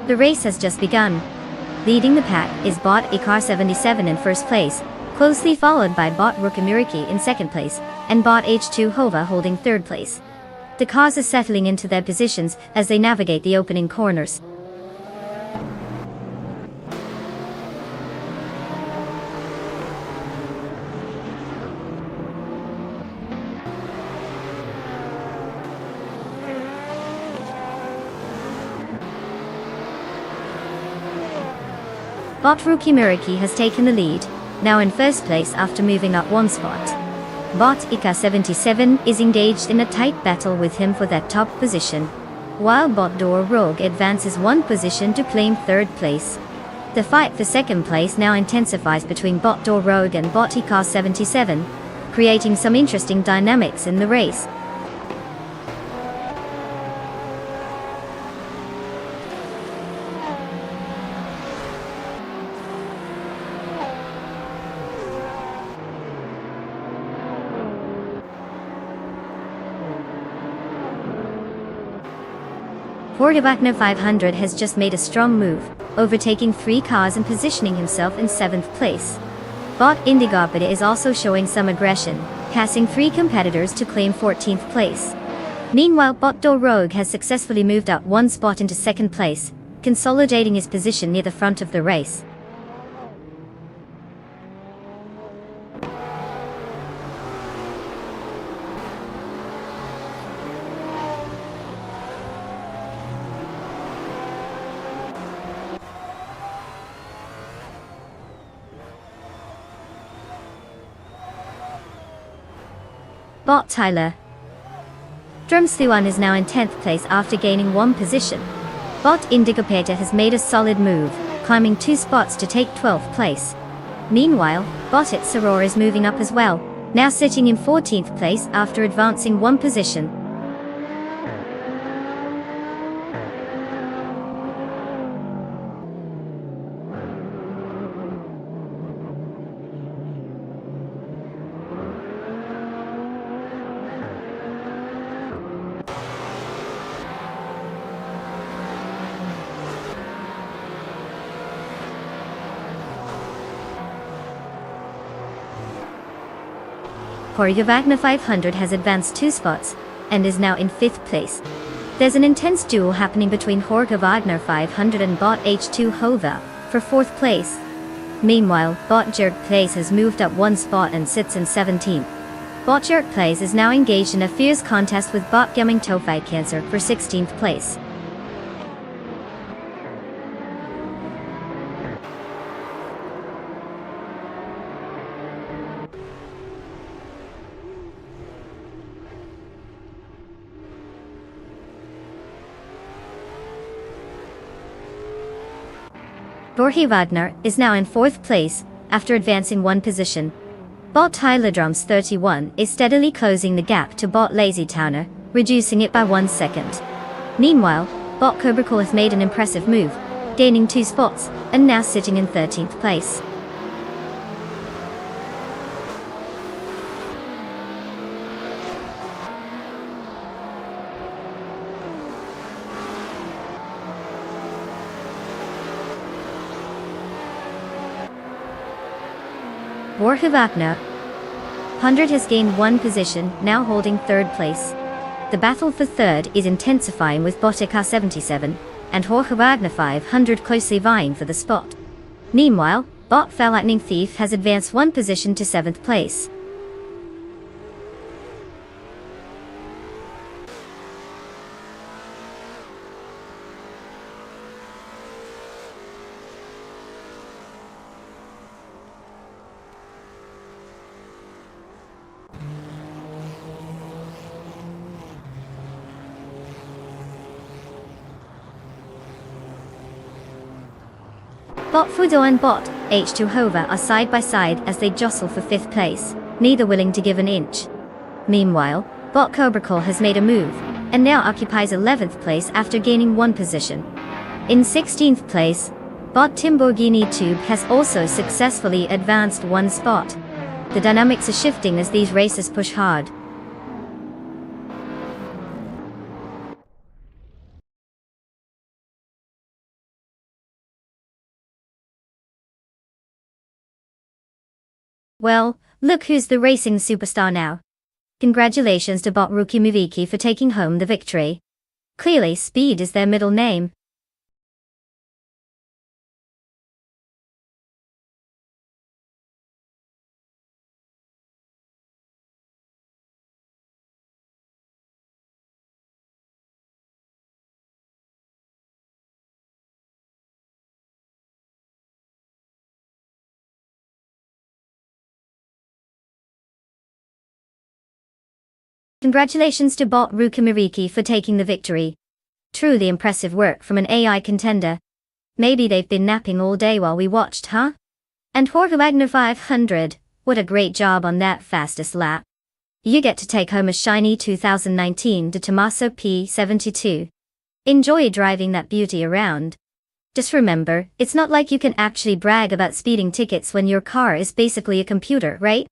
The race has just begun. Leading the pack is bot Ikar 77 in first place, closely followed by bot Rukamiriki in second place, and bot H2 Hova holding third place. The cars are settling into their positions as they navigate the opening corners. Bot Rukamiriki has taken the lead, now in first place after moving up one spot. Bot Ika 77 is engaged in a tight battle with him for that top position, while bot Dor Rogue advances one position to claim third place. The fight for second place now intensifies between bot Dor Rogue and bot Ika 77, creating some interesting dynamics in the race. Jorge Wagner 500 has just made a strong move, overtaking 3 cars and positioning himself in 7th place. Bot Indigopida is also showing some aggression, passing 3 competitors to claim 14th place. Meanwhile, bot Dor Rogue has successfully moved up 1 spot into 2nd place, consolidating his position near the front of the race. Bot Tyler Drumsluan is now in 10th place after gaining 1 position. Bot Indigopeta has made a solid move, climbing 2 spots to take 12th place. Meanwhile, bot Itzaror is moving up as well, now sitting in 14th place after advancing 1 position. Jorge Wagner 500 has advanced 2 spots, and is now in 5th place. There's an intense duel happening between Jorge Wagner 500 and bot H2 Hova, for 4th place. Meanwhile, bot Jerk Place has moved up 1 spot and sits in 17th. Bot Jerk Plays is now engaged in a fierce contest with Bot Gaming Tofai Cancer for 16th place. Jorge Wagner is now in 4th place, after advancing 1 position. Bot Tylerdrums 31 is steadily closing the gap to Bot Lazy Towner, reducing it by 1 second. Meanwhile, Bot Cobracol has made an impressive move, gaining 2 spots, and now sitting in 13th place. Jorge Wagner 100 has gained 1 position, now holding 3rd place. The battle for 3rd is intensifying with Bot EK77 and Jorge Wagner 500 closely vying for the spot. Meanwhile, Bot Fell Lightning Thief has advanced 1 position to 7th place. Bot Fudo and Bot H2 Hova are side by side as they jostle for 5th place, neither willing to give an inch. Meanwhile, Bot Cobracol has made a move, and now occupies 11th place after gaining 1 position. In 16th place, Bot Timborghini Tube has also successfully advanced 1 spot. The dynamics are shifting as these races push hard. Well, look who's the racing superstar now. Congratulations to Bot Rookie Miviki for taking home the victory. Clearly, speed is their middle name. Congratulations to Bot Ruka Miriki for taking the victory. Truly impressive work from an AI contender. Maybe they've been napping all day while we watched, huh? And Jorge Wagner 500, what a great job on that fastest lap. You get to take home a shiny 2019 De Tomaso P72. Enjoy driving that beauty around. Just remember, it's not like you can actually brag about speeding tickets when your car is basically a computer, right?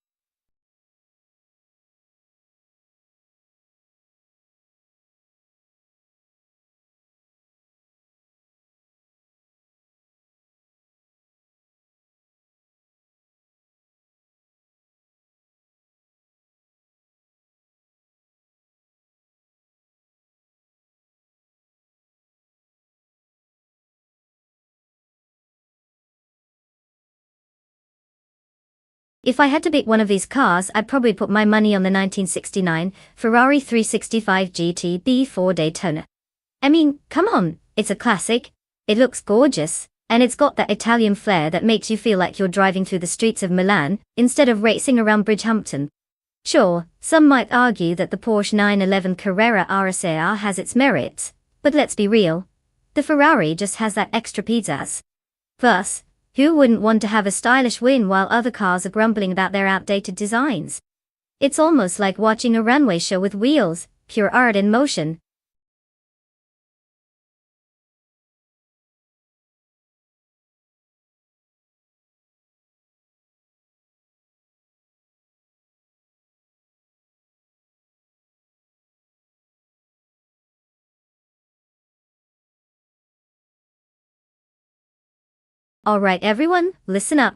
If I had to pick one of these cars, I'd probably put my money on the 1969 Ferrari 365 GT B4 Daytona. I mean, come on, it's a classic, it looks gorgeous, and it's got that Italian flair that makes you feel like you're driving through the streets of Milan, instead of racing around Bridgehampton. Sure, some might argue that the Porsche 911 Carrera RSR has its merits, but let's be real, the Ferrari just has that extra pizzazz. Thus, who wouldn't want to have a stylish win while other cars are grumbling about their outdated designs? It's almost like watching a runway show with wheels, pure art in motion. Alright everyone, listen up.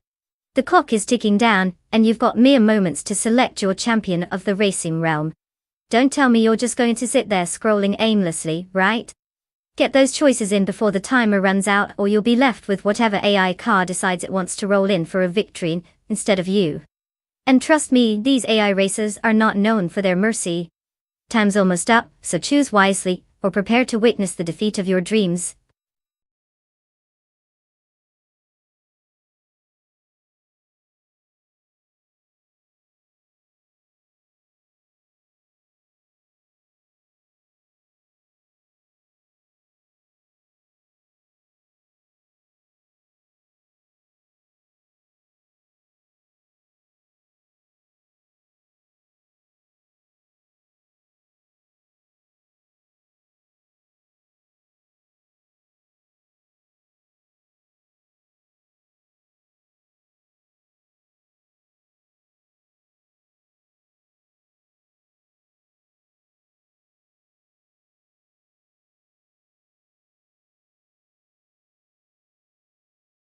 The clock is ticking down, and you've got mere moments to select your champion of the racing realm. Don't tell me you're just going to sit there scrolling aimlessly, right? Get those choices in before the timer runs out, or you'll be left with whatever AI car decides it wants to roll in for a victory instead of you. And trust me, these AI races are not known for their mercy. Time's almost up, so choose wisely, or prepare to witness the defeat of your dreams.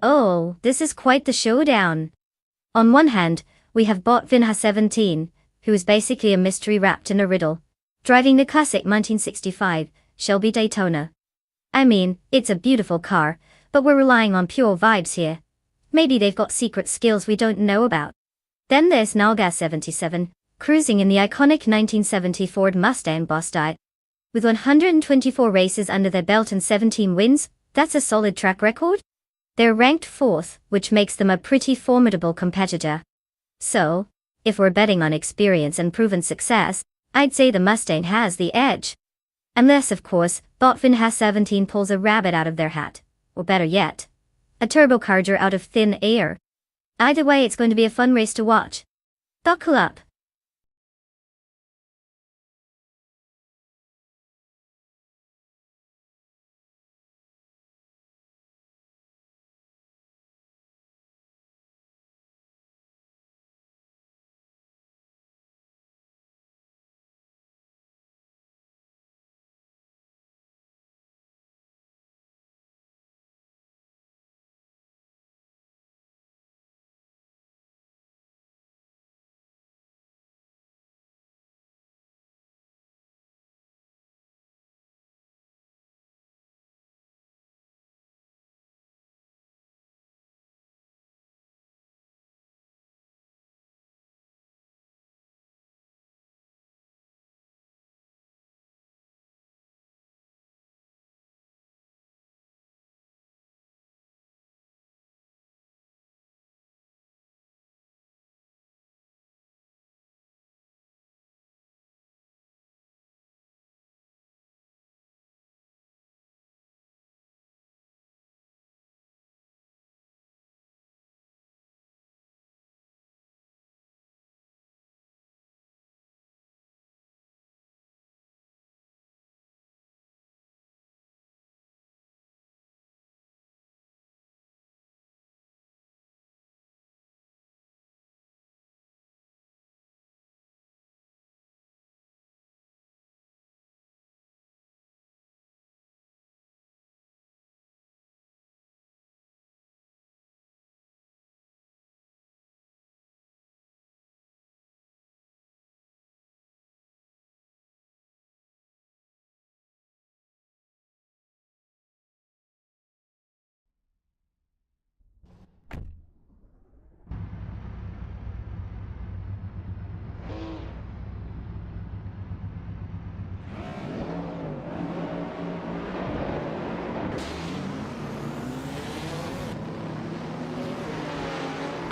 Oh, this is quite the showdown. On one hand, we have bot Vinha 17, who is basically a mystery wrapped in a riddle, driving the classic 1965 Shelby Daytona. I mean, it's a beautiful car, but we're relying on pure vibes here. Maybe they've got secret skills we don't know about. Then there's Nalga 77, cruising in the iconic 1970 Ford Mustang boss style. With 124 races under their belt and 17 wins, that's a solid track record. They're ranked 4th, which makes them a pretty formidable competitor. So, if we're betting on experience and proven success, I'd say the Mustang has the edge. Unless, of course, Botvin has 17 pulls a rabbit out of their hat. Or better yet, a turbocharger out of thin air. Either way, it's going to be a fun race to watch. Buckle up.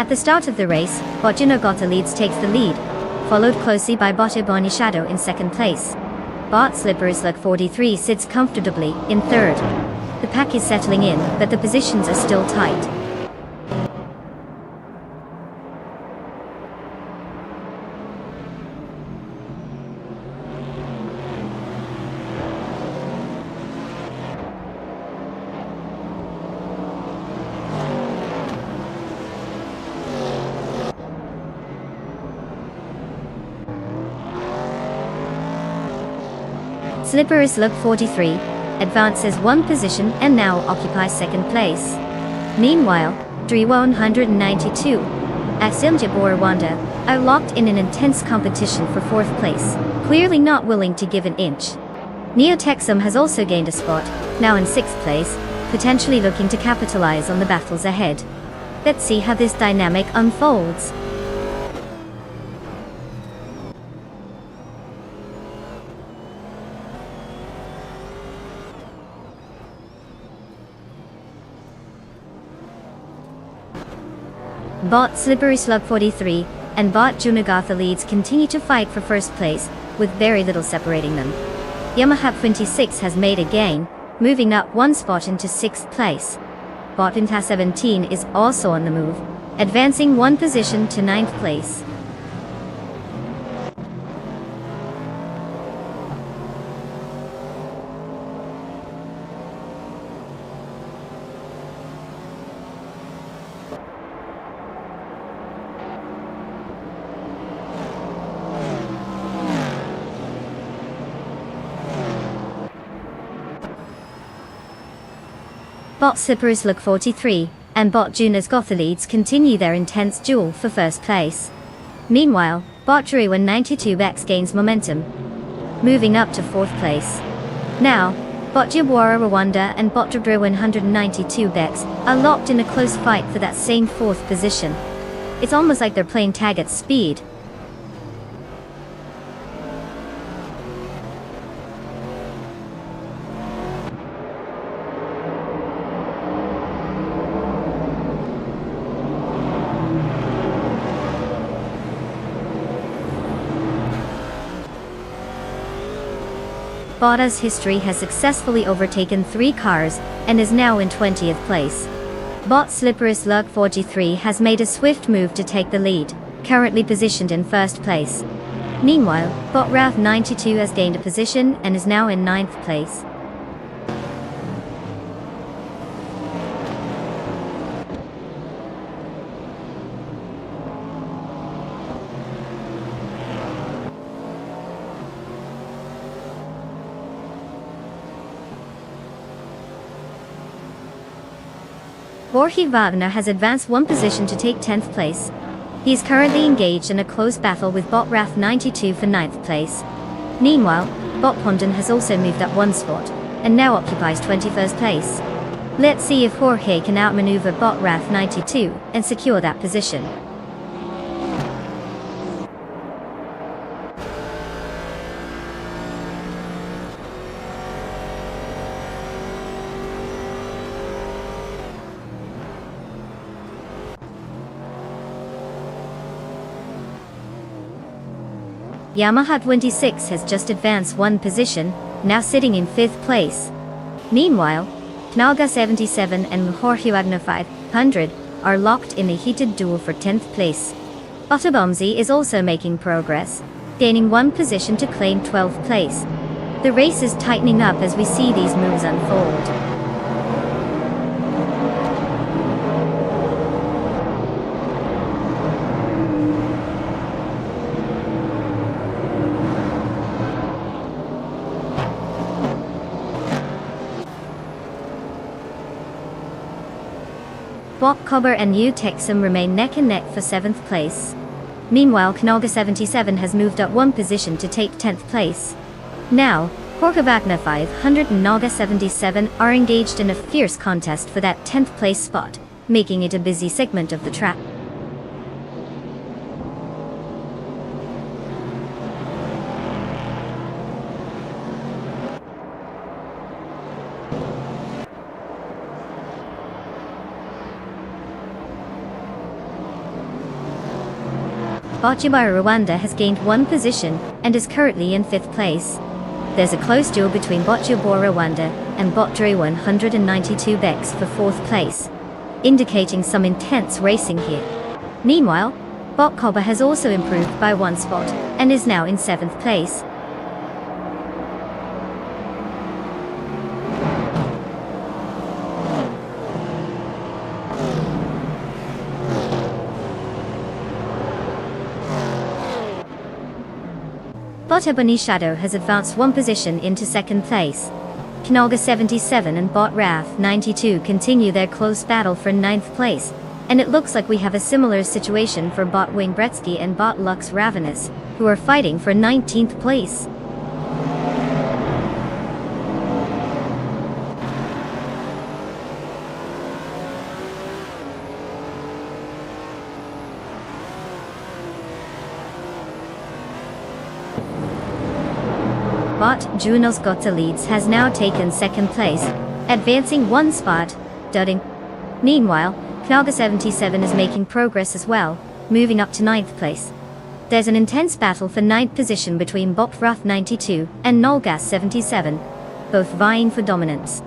At the start of the race, Botjino Gota leads takes the lead, followed closely by Boteboni Shadow in second place. Bot Slippers Luck 43 sits comfortably in third. The pack is settling in, but the positions are still tight. Slipperis Look 43 advances one position and now occupies second place. Meanwhile, Driwa 192, Asimjabor Rwanda, are locked in an intense competition for fourth place, clearly not willing to give an inch. Neotexum has also gained a spot, now in sixth place, potentially looking to capitalize on the battles ahead. Let's see how this dynamic unfolds. Bot Slippery Slug 43 and Bot Junagatha leads continue to fight for first place, with very little separating them. Yamaha 26 has made a gain, moving up one spot into 6th place. Bot Inta 17 is also on the move, advancing one position to 9th place. Bot Slippery Slug 43 and Bot Junas Gotha leads continue their intense duel for first place. Meanwhile, Bot Drew 92X gains momentum, moving up to 4th place. Now, Bot Jabwara Rwanda and Bot Drew 192X are locked in a close fight for that same 4th position. It's almost like they're playing tag at speed. Bota's history has successfully overtaken 3 cars and is now in 20th place. Bot Slippery Slug 43 has made a swift move to take the lead, currently positioned in 1st place. Meanwhile, Bot Raf 92 has gained a position and is now in 9th place. Jorge Wagner has advanced one position to take 10th place. He is currently engaged in a close battle with Bot Raf 92 for 9th place. Meanwhile, Bot Pondon has also moved up one spot, and now occupies 21st place. Let's see if Jorge can outmaneuver Bot Raf 92 and secure that position. Yamaha 26 has just advanced one position, now sitting in 5th place. Meanwhile, Knalga 77 and Jorge Wagner 500 are locked in a heated duel for 10th place. Otobomzi is also making progress, gaining one position to claim 12th place. The race is tightening up as we see these moves unfold. Bot Cobber and U Texum remain neck and neck for 7th place. Meanwhile, Knalga 77 has moved up one position to take 10th place. Now, Jorge Wagner 500 and Knalga 77 are engaged in a fierce contest for that 10th place spot, making it a busy segment of the track. Bot Jabwara Rwanda has gained one position and is currently in 5th place. There's a close duel between Bot Jabwara Rwanda and Bot Dre 192 Bex for 4th place, indicating some intense racing here. Meanwhile, Bot Cobber has also improved by one spot and is now in 7th place. Bot Ebony Shadow has advanced one position into 2nd place. Knalga 77 and Bot Raf 92 continue their close battle for 9th place, and it looks like we have a similar situation for Bot Wing Bretsky and Bot Lux Ravenous, who are fighting for 19th place. Bot Junos Gotha leads has now taken 2nd place, advancing one spot, dudding. Meanwhile, Knaga 77 is making progress as well, moving up to 9th place. There's an intense battle for 9th position between Bopfroth 92 and Nolgas 77, both vying for dominance.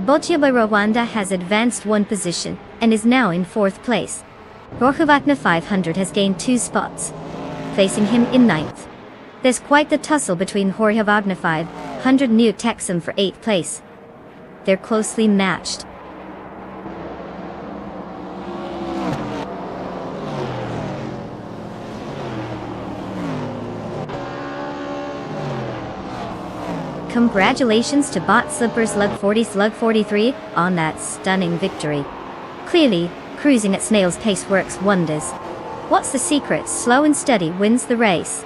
Boccia Rwanda has advanced 1 position and is now in 4th place. Rohavakna 500 has gained 2 spots, placing him in 9th. There's quite the tussle between Rohavakna 500 New Texum for 8th place. They're closely matched. Congratulations to Bot Slipper Slug 43 on that stunning victory. Clearly, cruising at snail's pace works wonders. What's the secret? Slow and steady wins the race.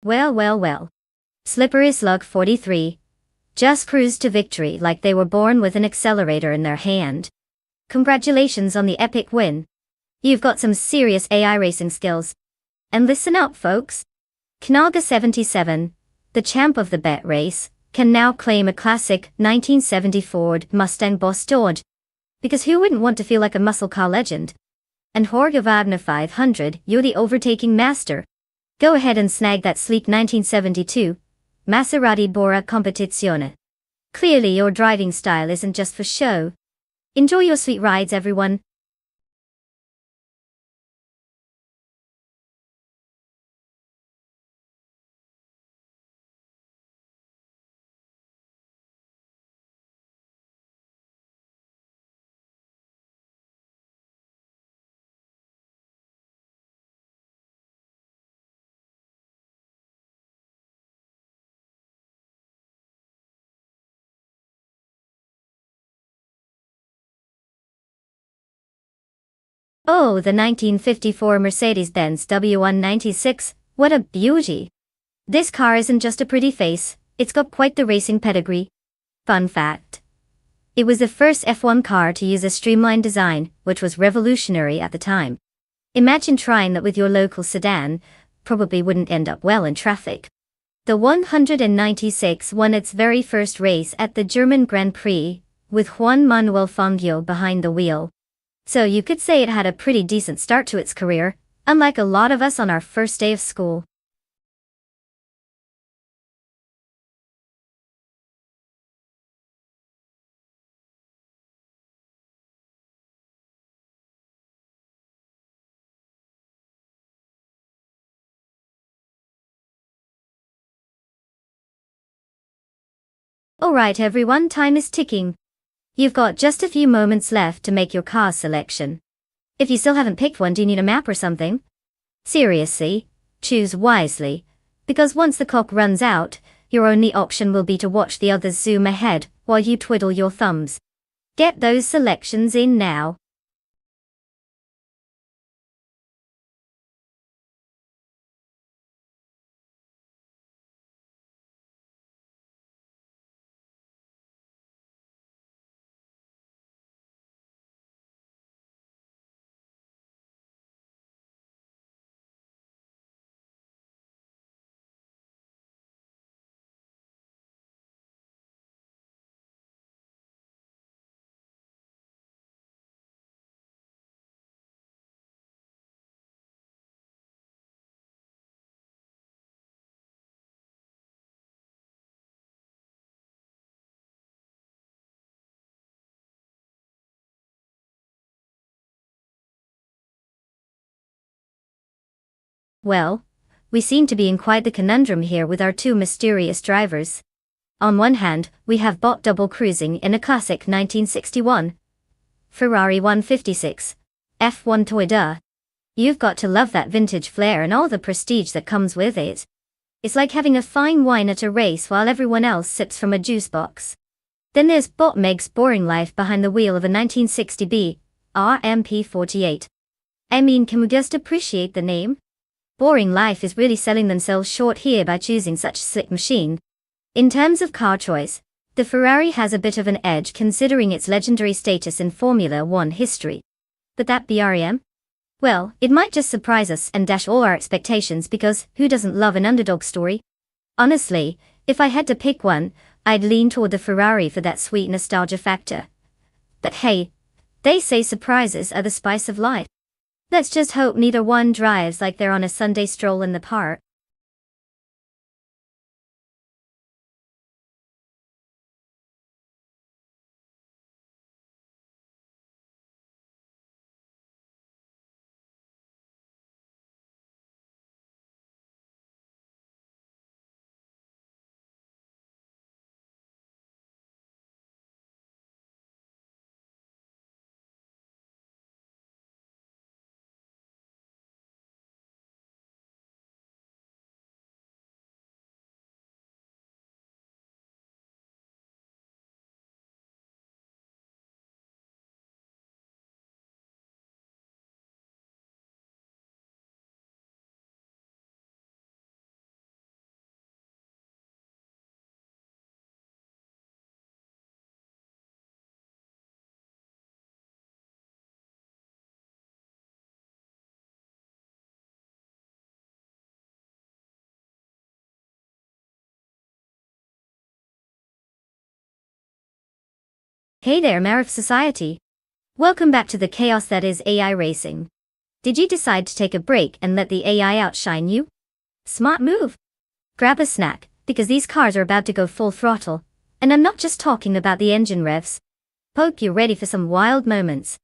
Well. Slippery Slug 43 just cruised to victory like they were born with an accelerator in their hand. Congratulations on the epic win. You've got some serious AI racing skills. And listen up, folks. Knaga 77, the champ of the bet race, can now claim a classic 1970 Ford Mustang Boss Dodge. Because who wouldn't want to feel like a muscle car legend? And Jorge Wagner 500, you're the overtaking master. Go ahead and snag that sleek 1972 Maserati Bora Competizione. Clearly your driving style isn't just for show. Enjoy your sweet rides, everyone. Oh, the 1954 Mercedes-Benz W196, what a beauty. This car isn't just a pretty face, it's got quite the racing pedigree. Fun fact. It was the first F1 car to use a streamlined design, which was revolutionary at the time. Imagine trying that with your local sedan, probably wouldn't end up well in traffic. The 196 won its very first race at the German Grand Prix, with Juan Manuel Fangio behind the wheel. So you could say it had a pretty decent start to its career, unlike a lot of us on our first day of school. Alright everyone, time is ticking. You've got just a few moments left to make your car selection. If you still haven't picked one, do you need a map or something? Seriously, choose wisely, because once the clock runs out, your only option will be to watch the others zoom ahead while you twiddle your thumbs. Get those selections in now. Well, we seem to be in quite the conundrum here with our two mysterious drivers. On one hand, we have Bot double cruising in a classic 1961 Ferrari 156 F1 Toy. You've got to love that vintage flair and all the prestige that comes with it. It's like having a fine wine at a race while everyone else sips from a juice box. Then there's Bot Meg's boring life behind the wheel of a 1960B RMP48. I mean, can we just appreciate the name? Boring Life is really selling themselves short here by choosing such a slick machine. In terms of car choice, the Ferrari has a bit of an edge considering its legendary status in Formula One history. But that BREM? Well, it might just surprise us and dash all our expectations because who doesn't love an underdog story? Honestly, if I had to pick one, I'd lean toward the Ferrari for that sweet nostalgia factor. But hey, they say surprises are the spice of life. Let's just hope neither one drives like they're on a Sunday stroll in the park. Hey there, Mayor of Society. Welcome back to the chaos that is AI racing. Did you decide to take a break and let the AI outshine you? Smart move. Grab a snack, because these cars are about to go full throttle. And I'm not just talking about the engine revs. Hope you're ready for some wild moments.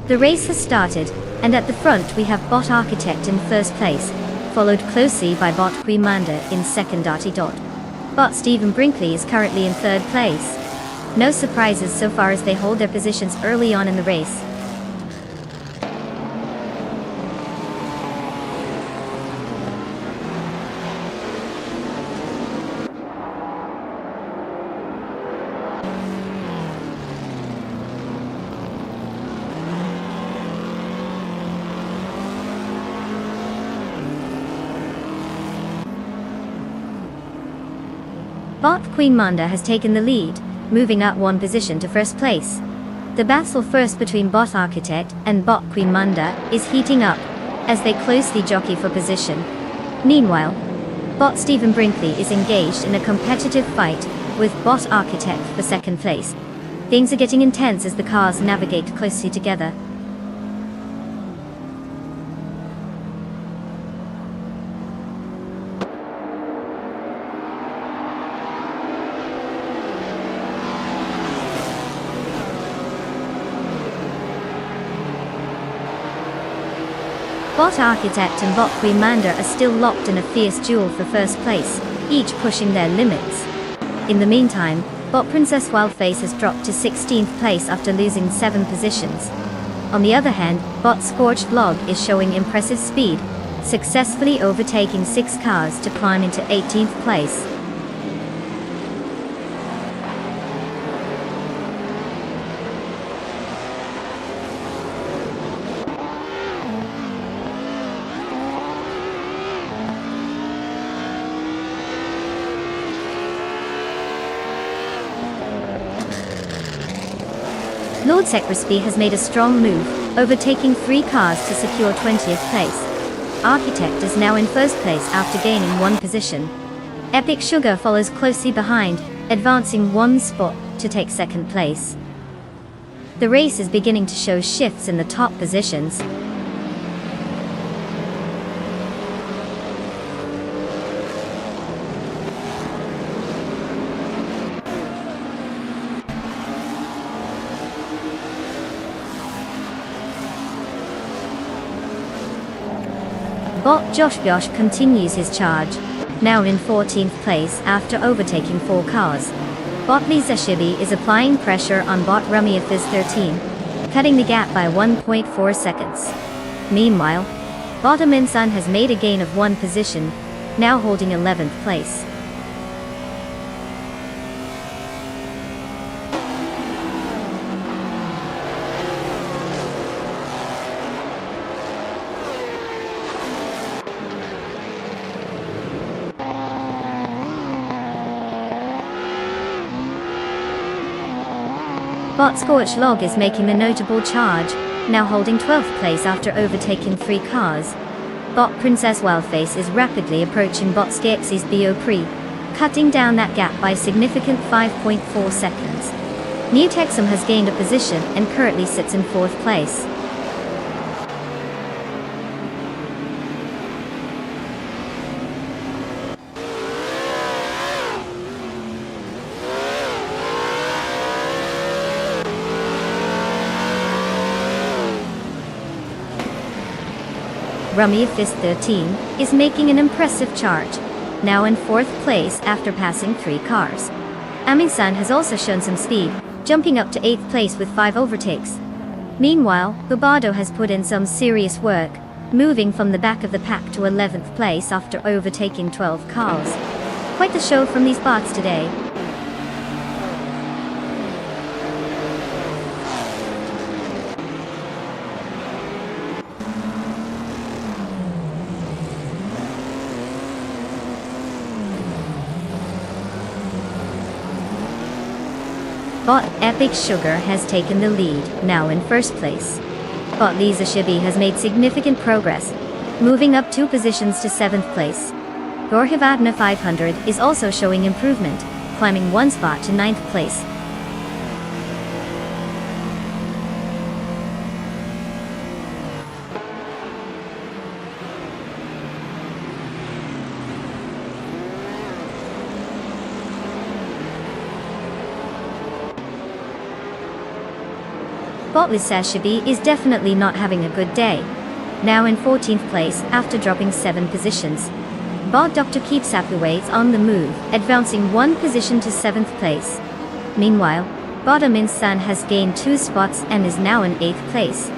The race has started, and at the front we have Bot Architect in first place, followed closely by Bot Quimanda in second. Bot Stephen Brinkley is currently in third place. No surprises so far as they hold their positions early on in the race. Bot Quimanda has taken the lead, moving up one position to first place. The battle first between Bot Architect and Bot Quimanda is heating up, as they closely jockey for position. Meanwhile, Bot Stephen Brinkley is engaged in a competitive fight with Bot Architect for second place. Things are getting intense as the cars navigate closely together. Bot Architect and Bot Queenmander are still locked in a fierce duel for first place, each pushing their limits. In the meantime, Bot Princess Wildface has dropped to 16th place after losing 7 positions. On the other hand, Bot Scorched Log is showing impressive speed, successfully overtaking 6 cars to climb into 18th place. Lord Secresby has made a strong move, overtaking 3 cars to secure 20th place. Architect is now in first place after gaining 1 position. Epic Sugar follows closely behind, advancing 1 spot to take second place. The race is beginning to show shifts in the top positions. Bot Josh Bosch continues his charge, now in 14th place after overtaking 4 cars. Bot Lisa Shibi is applying pressure on Bot Rummy Fizz 13, cutting the gap by 1.4 seconds. Meanwhile, Bot Aminsan has made a gain of 1 position, now holding 11th place. Bot Scorched Log is making a notable charge, now holding 12th place after overtaking 3 cars. Bot Princess Wildface is rapidly approaching Bot Skexy's Bo Pre, cutting down that gap by a significant 5.4 seconds. New Texum has gained a position and currently sits in 4th place. Rummy Fizz 13 is making an impressive charge, now in 4th place after passing 3 cars. Aminsan has also shown some speed, jumping up to 8th place with 5 overtakes. Meanwhile, Bubado has put in some serious work, moving from the back of the pack to 11th place after overtaking 12 cars. Quite the show from these bots today. Bot Epic Sugar has taken the lead, now in first place. Bot Lisa Shibi has made significant progress, moving up 2 positions to 7th place. Gorhivadna 500 is also showing improvement, climbing 1 spot to 9th place. Bot Lisa Shibi is definitely not having a good day, now in 14th place after dropping 7 positions. Bot Dr. keeps Sapuways on the move, advancing 1 position to 7th place. Meanwhile, Bot Aminsan has gained 2 spots and is now in 8th place.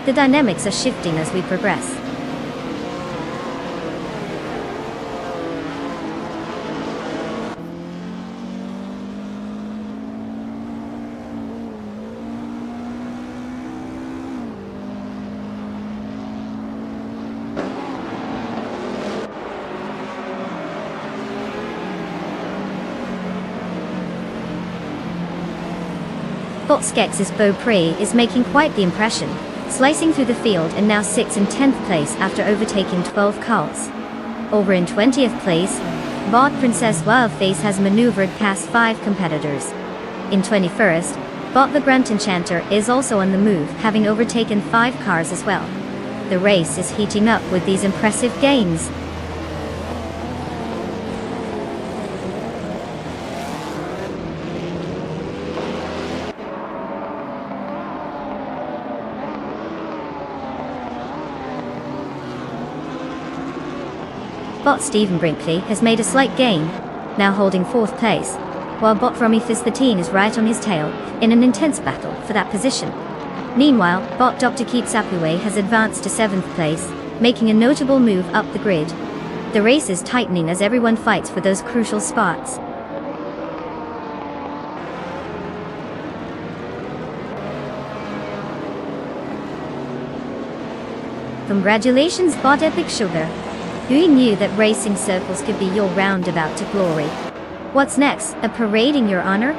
The dynamics are shifting as we progress. Bot Skex's Bo Pre is making quite the impression, slicing through the field and now sits in 10th place after overtaking 12 cars. Over in 20th place, Bot Princess Wildface has maneuvered past 5 competitors. In 21st, Bot the Grunt Enchanter is also on the move, having overtaken 5 cars as well. The race is heating up with these impressive gains. Bot Stephen Brinkley has made a slight gain, now holding 4th place, while bot Romy Fizz13 is right on his tail, in an intense battle for that position. Meanwhile, bot Dr. Keep Sapue has advanced to 7th place, making a notable move up the grid. The race is tightening as everyone fights for those crucial spots. Congratulations, bot Epic Sugar. Who knew that racing circles could be your roundabout to glory? What's next, a parade in your honor?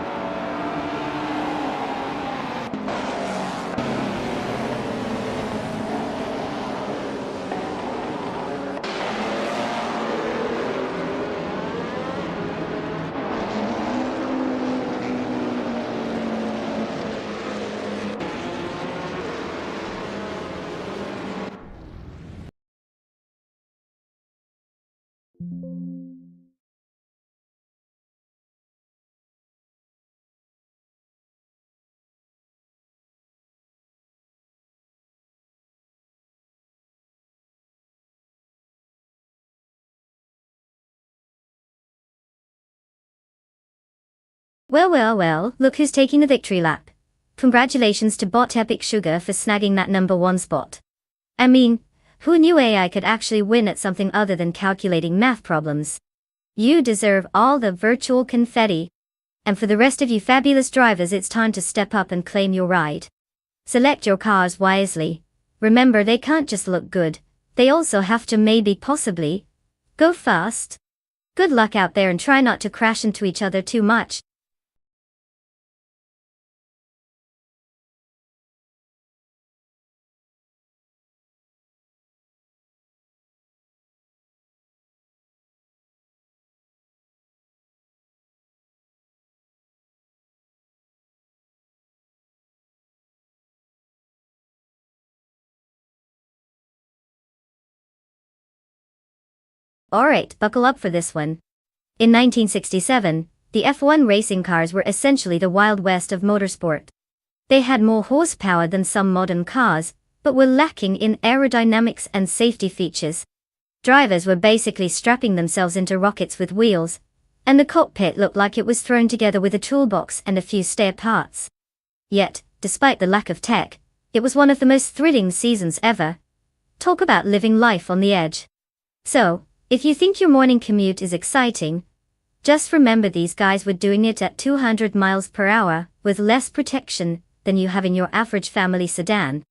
Well, look who's taking the victory lap. Congratulations to bot Epic Sugar for snagging that #1 spot. I mean, who knew AI could actually win at something other than calculating math problems? You deserve all the virtual confetti. And for the rest of you fabulous drivers, it's time to step up and claim your ride. Select your cars wisely. Remember, they can't just look good, they also have to possibly, go fast. Good luck out there and try not to crash into each other too much. Alright, buckle up for this one. In 1967, the F1 racing cars were essentially the Wild West of motorsport. They had more horsepower than some modern cars, but were lacking in aerodynamics and safety features. Drivers were basically strapping themselves into rockets with wheels, and the cockpit looked like it was thrown together with a toolbox and a few spare parts. Yet, despite the lack of tech, it was one of the most thrilling seasons ever. Talk about living life on the edge. So, if you think your morning commute is exciting, just remember these guys were doing it at 200 miles per hour, with less protection than you have in your average family sedan.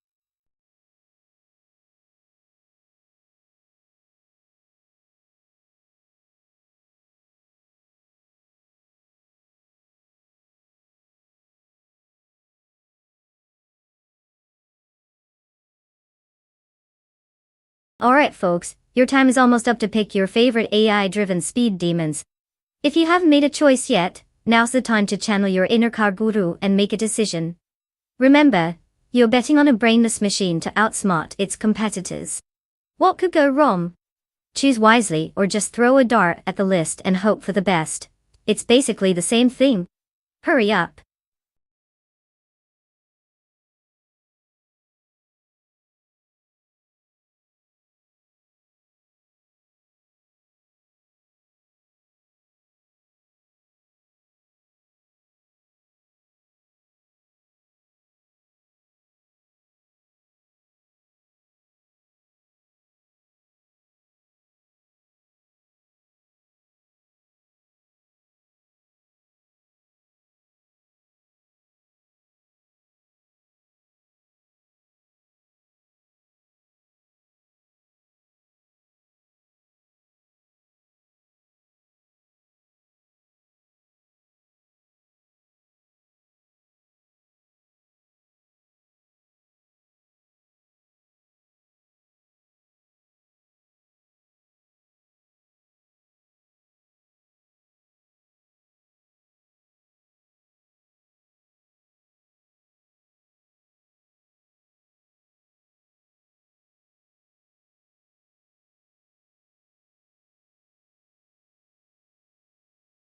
Alright folks, your time is almost up to pick your favorite AI-driven speed demons. If you haven't made a choice yet, now's the time to channel your inner car guru and make a decision. Remember, you're betting on a brainless machine to outsmart its competitors. What could go wrong? Choose wisely or just throw a dart at the list and hope for the best. It's basically the same thing. Hurry up.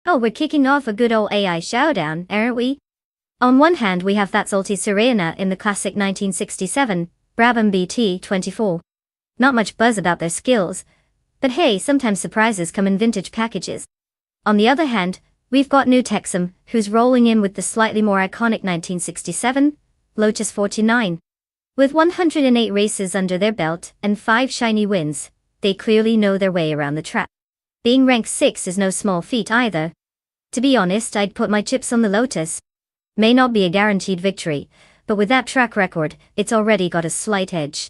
Oh, we're kicking off a good old AI showdown, aren't we? On one hand we have that salty Serena in the classic 1967 Brabham BT24. Not much buzz about their skills, But hey, sometimes surprises come in vintage packages. On the other hand, we've got new Texum, who's rolling in with the slightly more iconic 1967 Lotus 49. With 108 races under their belt and 5 shiny wins, they clearly know their way around the track. Being ranked 6 is no small feat either. To be honest, I'd put my chips on the Lotus. May not be a guaranteed victory, but with that track record, it's already got a slight edge.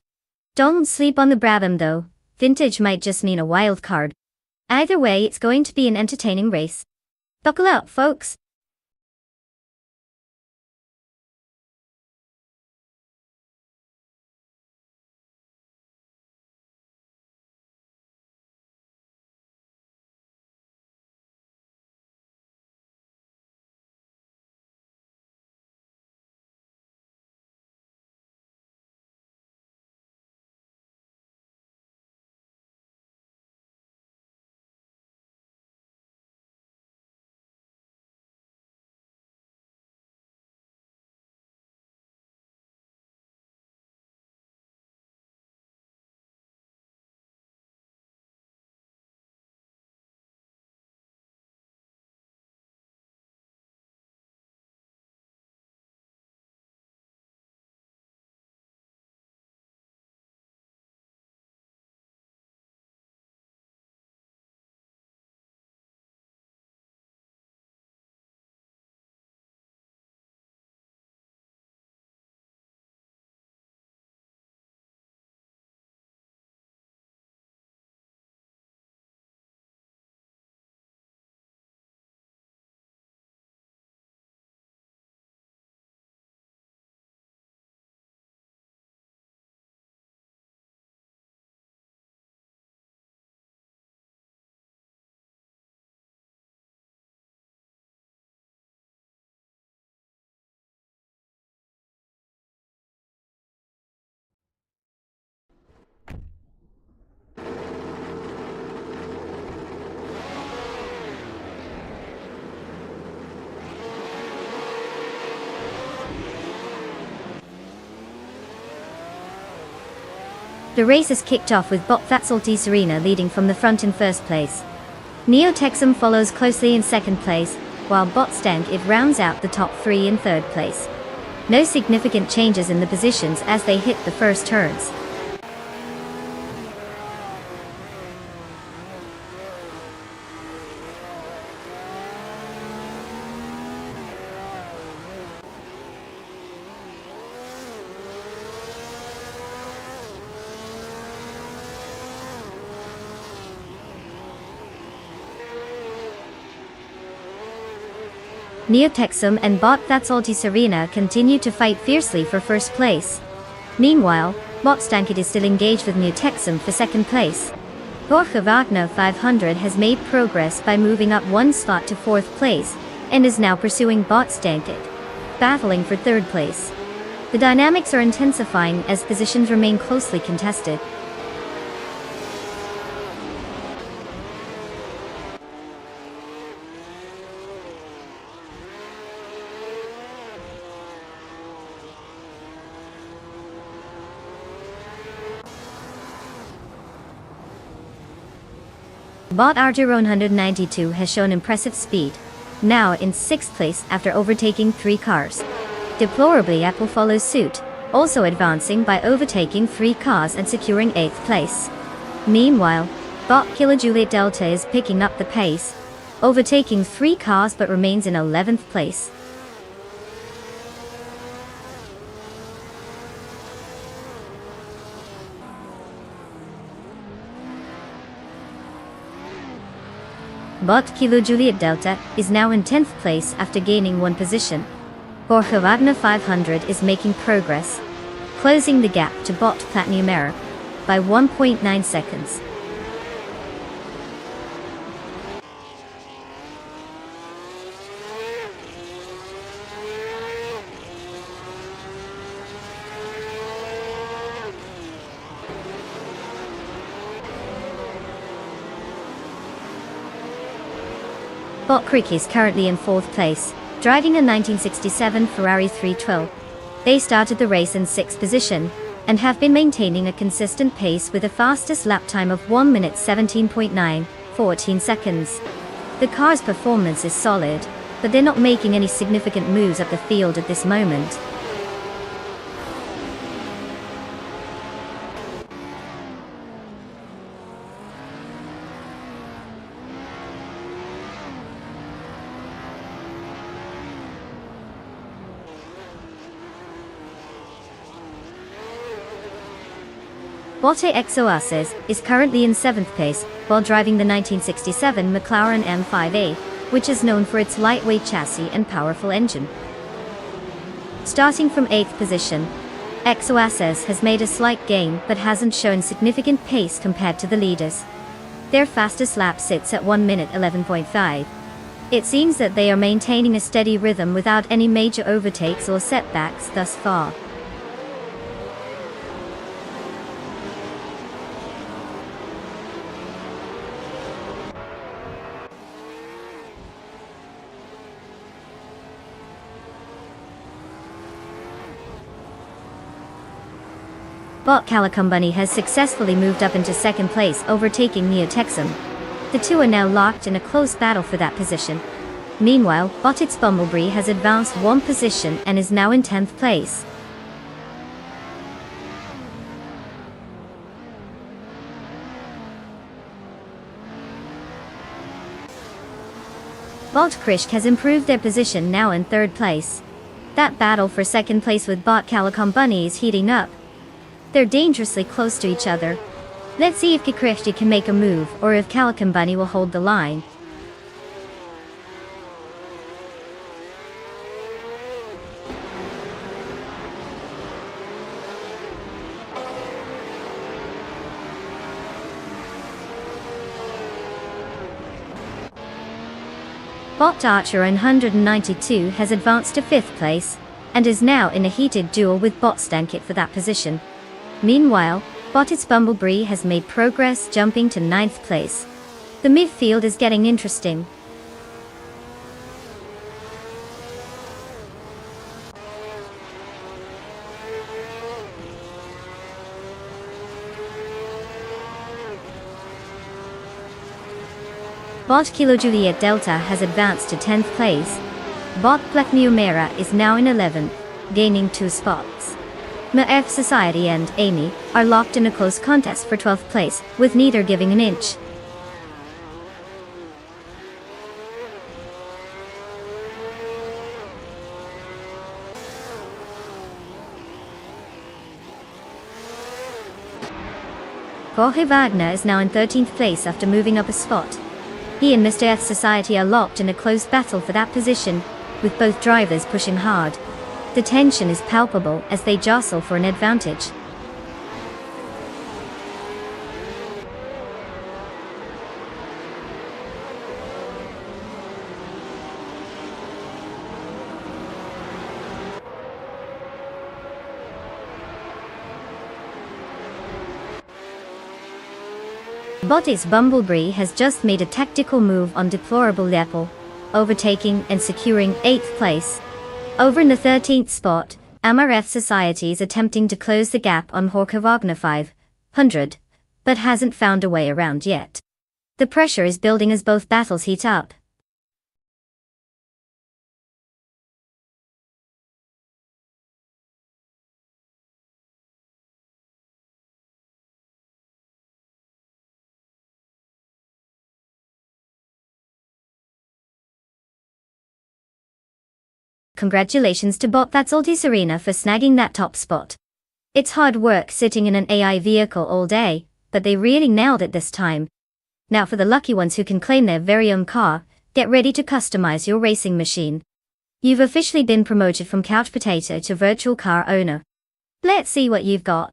Don't sleep on the Brabham though, vintage might just mean a wild card. Either way, it's going to be an entertaining race. Buckle up, folks! The race is kicked off with Bot Fatsalty Serena leading from the front in first place. Neo Texum follows closely in second place, while Bot Stank It rounds out the top 3 in third place. No significant changes in the positions as they hit the first turns. Neo Texum and Bot Fatsalty Serena continue to fight fiercely for first place. Meanwhile, Bot Stankit is still engaged with Neo Texum for second place. Borja Wagner 500 has made progress by moving up one slot to fourth place, and is now pursuing Bot Stankit, battling for third place. The dynamics are intensifying as positions remain closely contested. Bot Argeron 192 has shown impressive speed, now in 6th place after overtaking 3 cars. Deplorably, Apple follows suit, also advancing by overtaking 3 cars and securing 8th place. Meanwhile, Bot Killer Juliet Delta is picking up the pace, overtaking 3 cars but remains in 11th place. Bot Kilo Juliet Delta is now in 10th place after gaining 1 position. Borja Wagner 500 is making progress, closing the gap to Bot Platinum Era by 1.9 seconds. Bot Creek is currently in 4th place, driving a 1967 Ferrari 312. They started the race in 6th position, and have been maintaining a consistent pace with a fastest lap time of 1 minute 17.9, 14 seconds. The car's performance is solid, but they're not making any significant moves up the field at this moment. Botte Exoases is currently in 7th place, while driving the 1967 McLaren M5A, which is known for its lightweight chassis and powerful engine. Starting from 8th position, Exoases has made a slight gain but hasn't shown significant pace compared to the leaders. Their fastest lap sits at 1 minute 11.5. It seems that they are maintaining a steady rhythm without any major overtakes or setbacks thus far. Bot Calicombunny has successfully moved up into 2nd place, overtaking Neo Texum. The two are now locked in a close battle for that position. Meanwhile, Bottit's Bumblebee has advanced 1 position and is now in 10th place. Bot Krishk has improved their position, now in 3rd place. That battle for 2nd place with Bot Calicombunny is heating up. They're dangerously close to each other. Let's see if Krishk can make a move, or if Calicombunny will hold the line. Bot Archer 192 has advanced to 5th place, and is now in a heated duel with Bot Stankit for that position. Meanwhile, Bottit's Bumblebee has made progress, jumping to 9th place. The midfield is getting interesting. Bot Kilo Juliet Delta has advanced to 10th place. Bot Black Neomera is now in 11th, gaining 2 spots. MF Society and Amy are locked in a close contest for 12th place, with neither giving an inch. Jorge Wagner is now in 13th place after moving up a spot. He and Mr. F Society are locked in a close battle for that position, with both drivers pushing hard. The tension is palpable as they jostle for an advantage. Bottit's Bumblebee has just made a tactical move on deplorable level, overtaking and securing 8th place. Over in the 13th spot, Amar Society is attempting to close the gap on Jorge Wagner 500, but hasn't found a way around yet. The pressure is building as both battles heat up. Congratulations to Bot That's Ulti Serena for snagging that top spot. It's hard work sitting in an AI vehicle all day, but they really nailed it this time. Now for the lucky ones who can claim their very own car, get ready to customize your racing machine. You've officially been promoted from couch potato to virtual car owner. Let's see what you've got.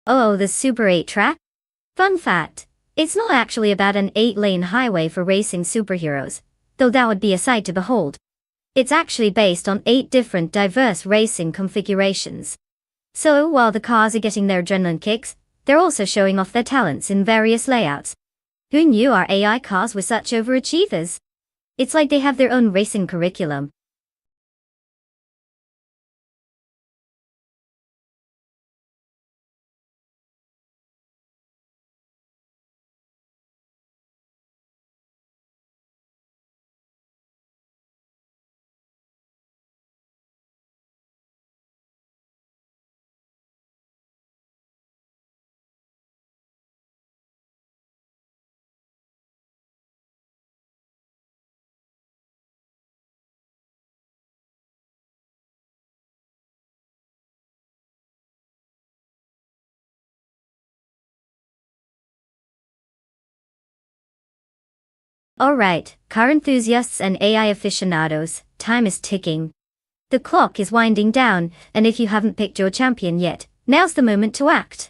Oh, the Super 8 track? Fun fact, it's not actually about an 8-lane highway for racing superheroes, though that would be a sight to behold. It's actually based on 8 different diverse racing configurations. So while the cars are getting their adrenaline kicks, they're also showing off their talents in various layouts. Who knew our AI cars were such overachievers? It's like they have their own racing curriculum. Alright, car enthusiasts and AI aficionados, time is ticking. The clock is winding down, and if you haven't picked your champion yet, now's the moment to act.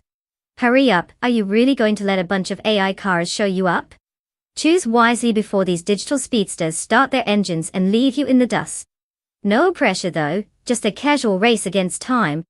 Hurry up, are you really going to let a bunch of AI cars show you up? Choose wisely before these digital speedsters start their engines and leave you in the dust. No pressure though, just a casual race against time.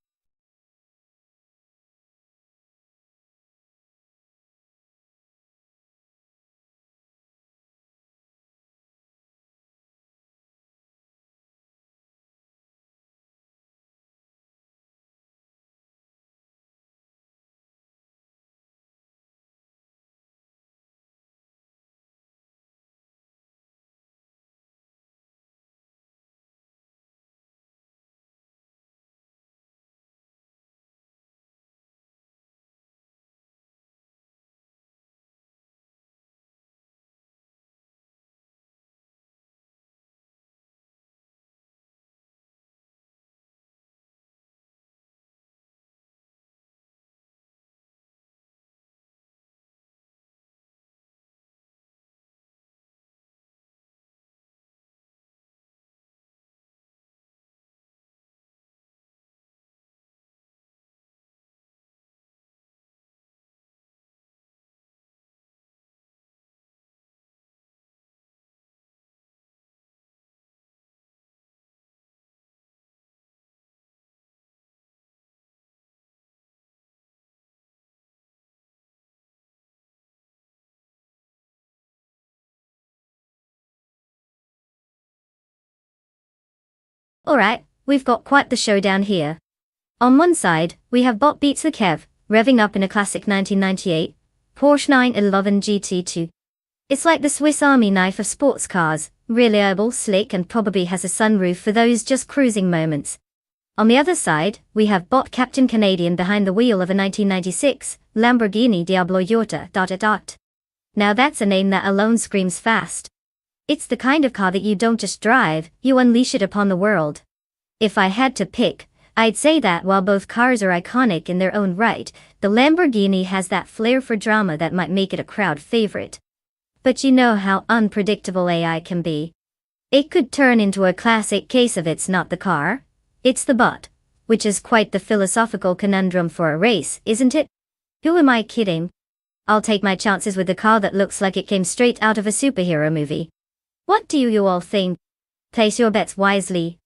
Alright, we've got quite the showdown here. On one side, we have Bot beats the Kev, revving up in a classic 1998 Porsche 911 GT2. It's like the Swiss Army knife of sports cars, reliable, slick, and probably has a sunroof for those just cruising moments. On the other side, we have Bot Captain Canadian behind the wheel of a 1996 Lamborghini Diablo Iorta. Now that's a name that alone screams fast. It's the kind of car that you don't just drive, you unleash it upon the world. If I had to pick, I'd say that while both cars are iconic in their own right, the Lamborghini has that flair for drama that might make it a crowd favorite. But you know how unpredictable AI can be. It could turn into a classic case of it's not the car, it's the bot, which is quite the philosophical conundrum for a race, isn't it? Who am I kidding? I'll take my chances with a car that looks like it came straight out of a superhero movie. What do you all think? Place your bets wisely.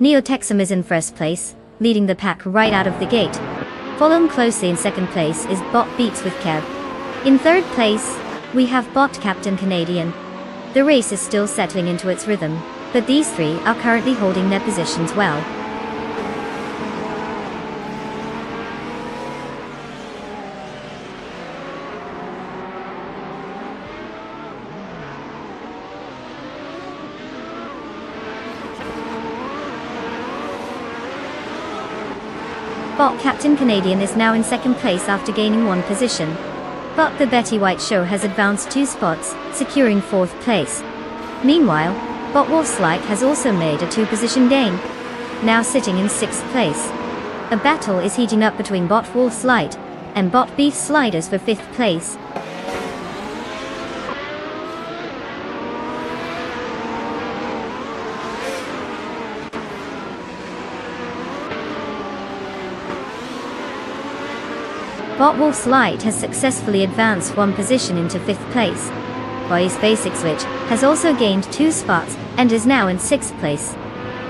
Neo-Texum is in first place, leading the pack right out of the gate. Following closely in second place is Bot Beats with Kev. In third place, we have Bot Captain Canadian. The race is still settling into its rhythm, but these three are currently holding their positions well. Bot Captain Canadian is now in second place after gaining one position. But the Betty White Show has advanced 2 spots, securing fourth place. Meanwhile, Bot Wolf's Light has also made a 2-position gain, now sitting in 6th place. A battle is heating up between Bot Wolf's Light and Bot Beef Sliders for 5th place. Bot Wolf's Light has successfully advanced 1 position into 5th place. Boy's Basic Switch has also gained 2 spots and is now in 6th place.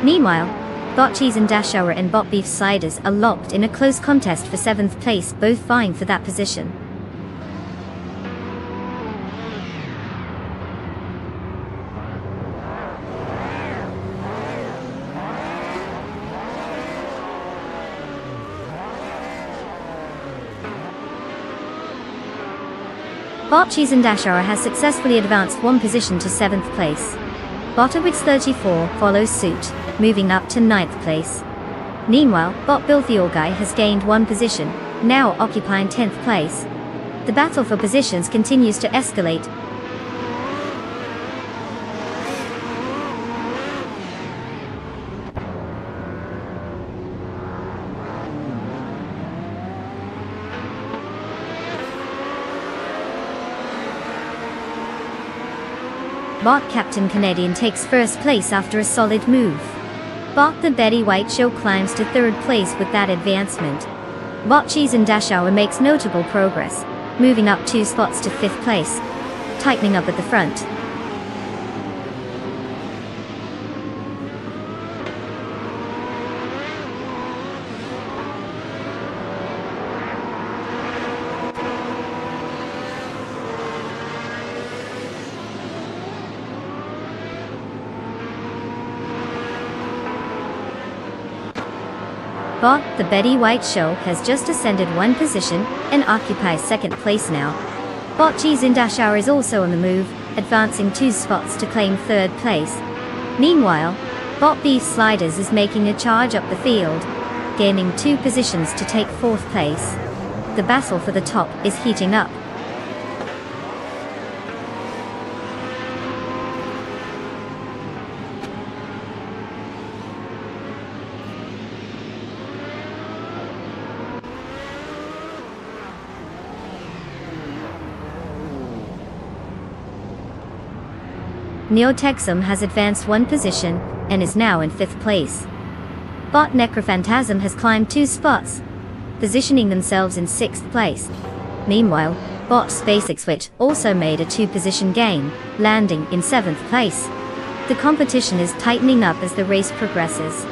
Meanwhile, Bot Cheese and Dash Hour and Bot Beef Sliders are locked in a close contest for 7th place, both vying for that position. Bot Cheese and Dash Hour has successfully advanced 1 position to 7th place. Botawix 34 follows suit, moving up to 9th place. Meanwhile, Bot Bill the All Guy has gained 1 position, now occupying 10th place. The battle for positions continues to escalate. Bot Captain Canadian takes first place after a solid move. Bot the Betty White Show climbs to 3rd place with that advancement. Bot Cheese and Dash Hour makes notable progress, moving up 2 spots to 5th place, tightening up at the front. Bot the Betty White Show has just ascended 1 position and occupies 2nd place now. Bot Cheese and Dash Hour is also on the move, advancing 2 spots to claim 3rd place. Meanwhile, Bot Beef Sliders is making a charge up the field, gaining 2 positions to take 4th place. The battle for the top is heating up. Neo-Texum has advanced 1 position and is now in 5th place. Bot Necrophantasm has climbed 2 spots, positioning themselves in 6th place. Meanwhile, Bot's Basic Switch also made a 2-position gain, landing in 7th place. The competition is tightening up as the race progresses.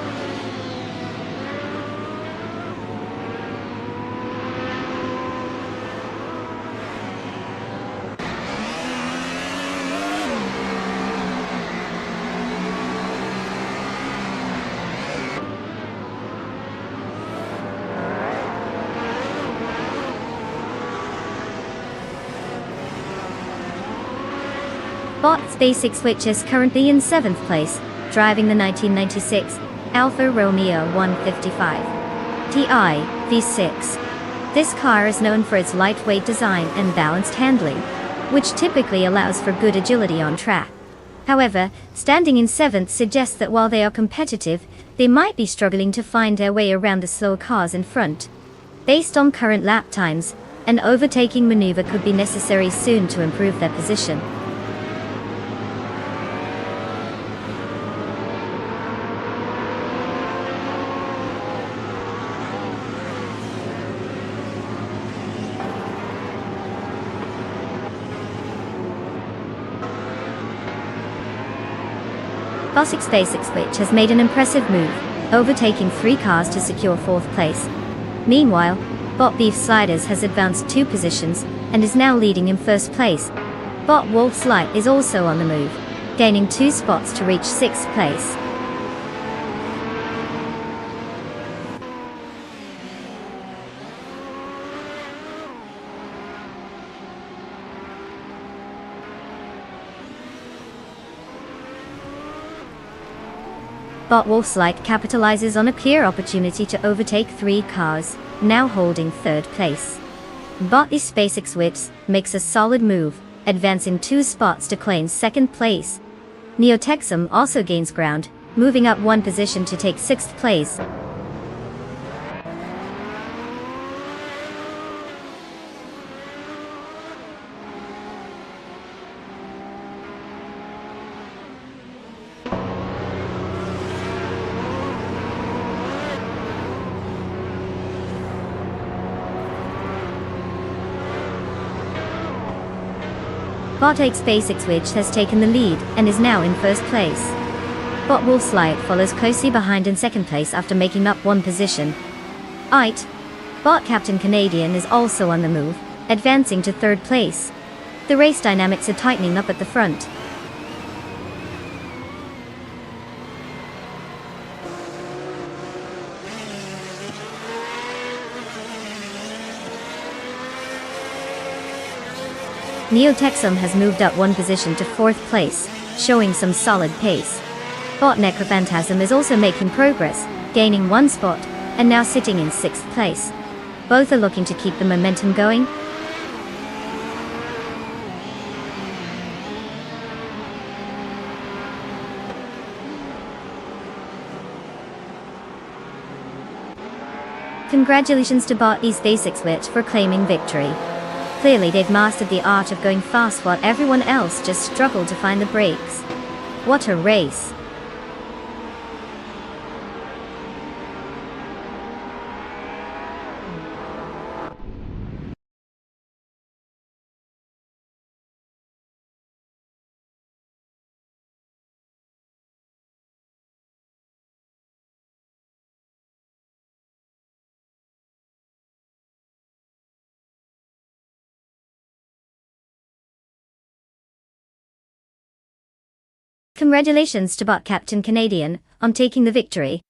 Bot's Basic Switch is currently in 7th place, driving the 1996 Alfa Romeo 155 Ti V6. This car is known for its lightweight design and balanced handling, which typically allows for good agility on track. However, standing in 7th suggests that while they are competitive, they might be struggling to find their way around the slower cars in front. Based on current lap times, an overtaking maneuver could be necessary soon to improve their position. Bot's Basic Switch has made an impressive move, overtaking 3 cars to secure 4th place. Meanwhile, Bot Beef Sliders has advanced 2 positions and is now leading in 1st place. Bot Wolf's Light is also on the move, gaining 2 spots to reach 6th place. Bot Wolf's Light capitalizes on a clear opportunity to overtake 3 cars, now holding 3rd place. Bot East SpaceX Whips makes a solid move, advancing 2 spots to claim 2nd place. Neotexum also gains ground, moving up 1 position to take 6th place. Bot X SpaceX Witch has taken the lead and is now in 1st place. Bot Wolf's Light follows closely behind in 2nd place after making up 1 position. Bot Captain Canadian is also on the move, advancing to 3rd place. The race dynamics are tightening up at the front. Neotexum has moved up 1 position to 4th place, showing some solid pace. Bot Necrophantasm is also making progress, gaining 1 spot, and now sitting in 6th place. Both are looking to keep the momentum going. Congratulations to Bot East SpaceX Witch for claiming victory. Clearly they've mastered the art of going fast while everyone else just struggled to find the brakes. What a race! Congratulations to Bot Captain Canadian on taking the victory.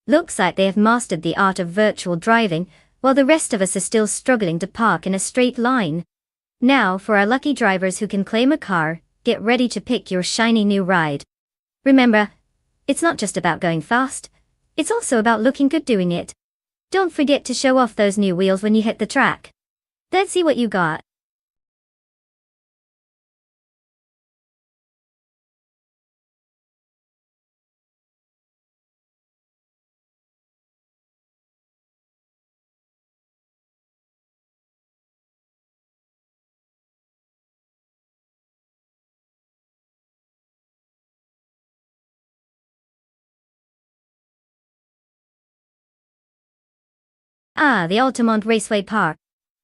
Looks like they have mastered the art of virtual driving, while the rest of us are still struggling to park in a straight line. Now, for our lucky drivers who can claim a car, get ready to pick your shiny new ride. Remember, it's not just about going fast, it's also about looking good doing it. Don't forget to show off those new wheels when you hit the track. Let's see what you got. The Altamont Raceway Park.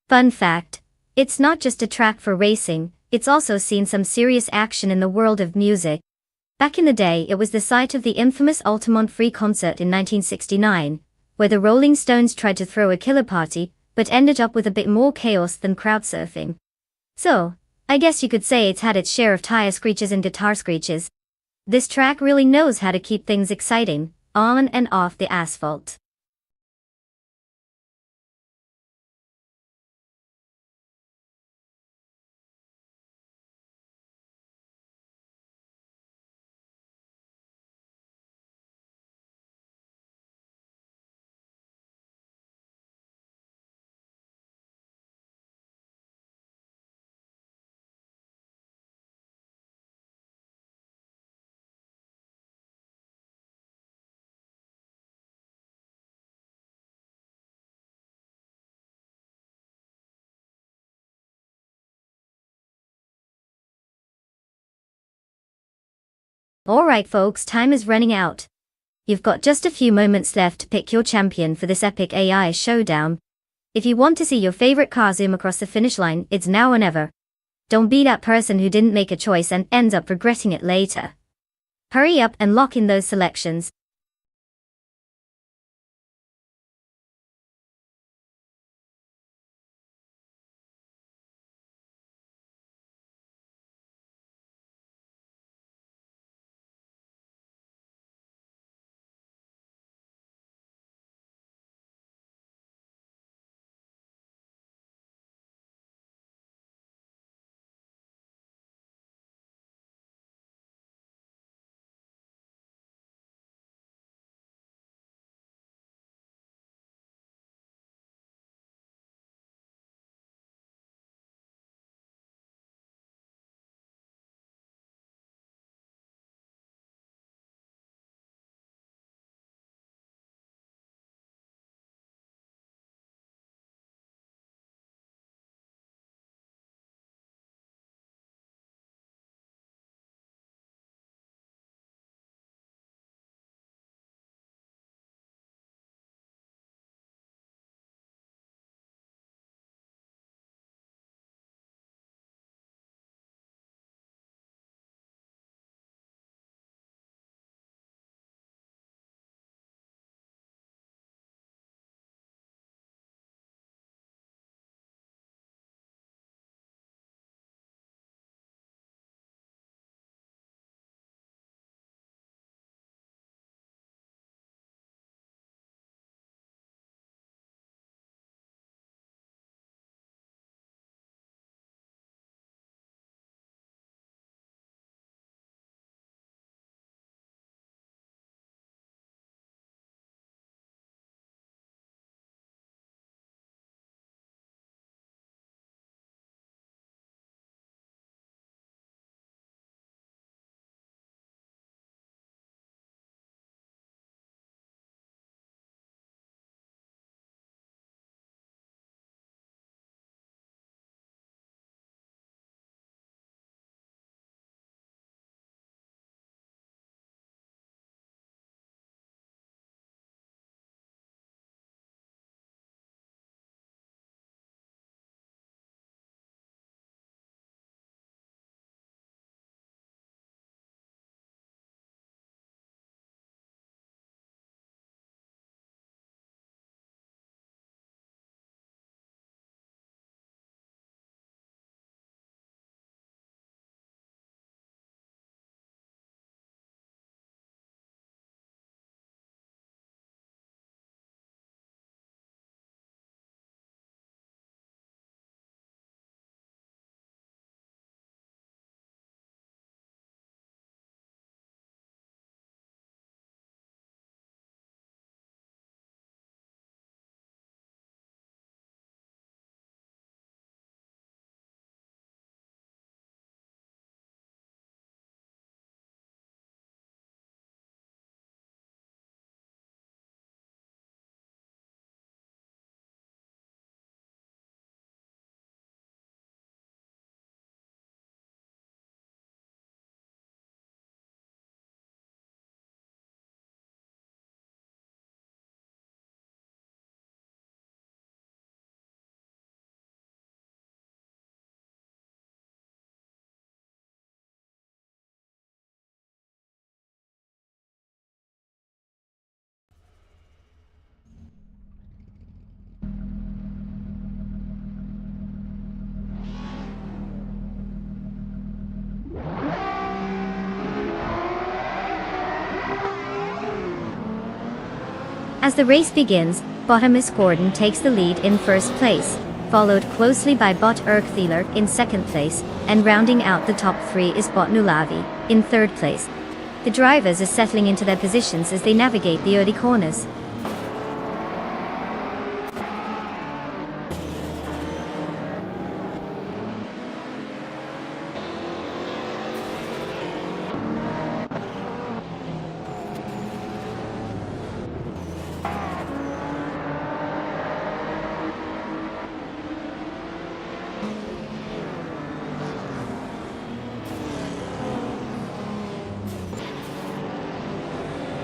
Fun fact, it's not just a track for racing, it's also seen some serious action in the world of music. Back in the day it was the site of the infamous Altamont Free Concert in 1969, where the Rolling Stones tried to throw a killer party, but ended up with a bit more chaos than crowd surfing. So, I guess you could say it's had its share of tire screeches and guitar screeches. This track really knows how to keep things exciting, on and off the asphalt. Alright folks, time is running out. You've got just a few moments left to pick your champion for this epic AI showdown. If you want to see your favorite car zoom across the finish line, it's now or never. Don't be that person who didn't make a choice and ends up regretting it later. Hurry up and lock in those selections. As the race begins, Bottomus Gordon takes the lead in first place, followed closely by Bot Erkthiler in second place, and rounding out the top three is Bot Nulavi in third place. The drivers are settling into their positions as they navigate the early corners.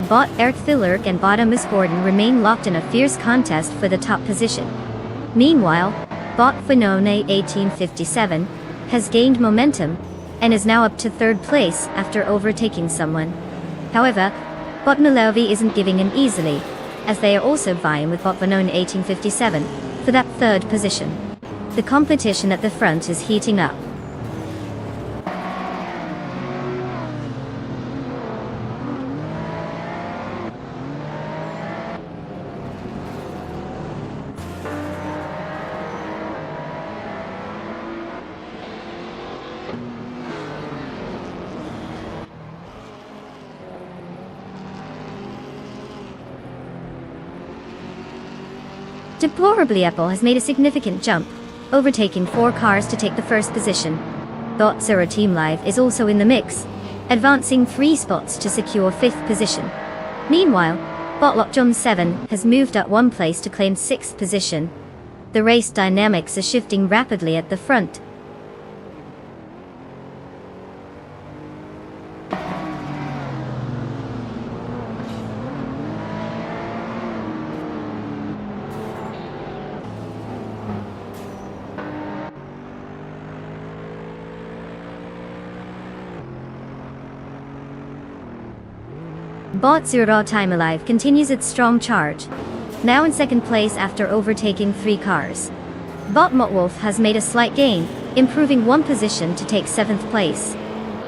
Bot Erkthiler and Bottomus Gordon remain locked in a fierce contest for the top position. Meanwhile, Bot Finone 1857 has gained momentum and is now up to third place after overtaking someone. However, Bot Nulavi isn't giving in easily, as they are also vying with Bot Finone 1857 for that third position. The competition at the front is heating up. Deplorably, Apple has made a significant jump, overtaking 4 cars to take the first position. Bot Zero Team Live is also in the mix, advancing 3 spots to secure 5th position. Meanwhile, Bot Lockjohn 7 has moved up 1 place to claim 6th position. The race dynamics are shifting rapidly at the front. Bot Zero Time Alive continues its strong charge, now in second place after overtaking 3 cars. Bot Motwolf has made a slight gain, improving 1 position to take 7th place.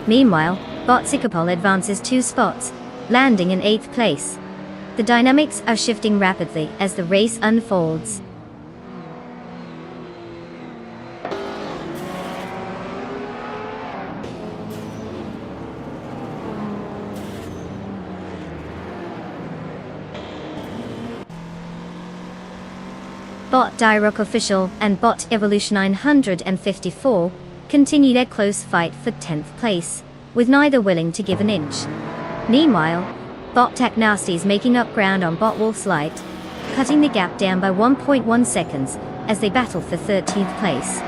Meanwhile, Bot Zikapol advances 2 spots, landing in 8th place. The dynamics are shifting rapidly as the race unfolds. Bot Dirock Official and Bot Evolution 954 continue their close fight for 10th place, with neither willing to give an inch. Meanwhile, Bot Tech Nasty is making up ground on Bot Wolf's Light, cutting the gap down by 1.1 seconds as they battle for 13th place.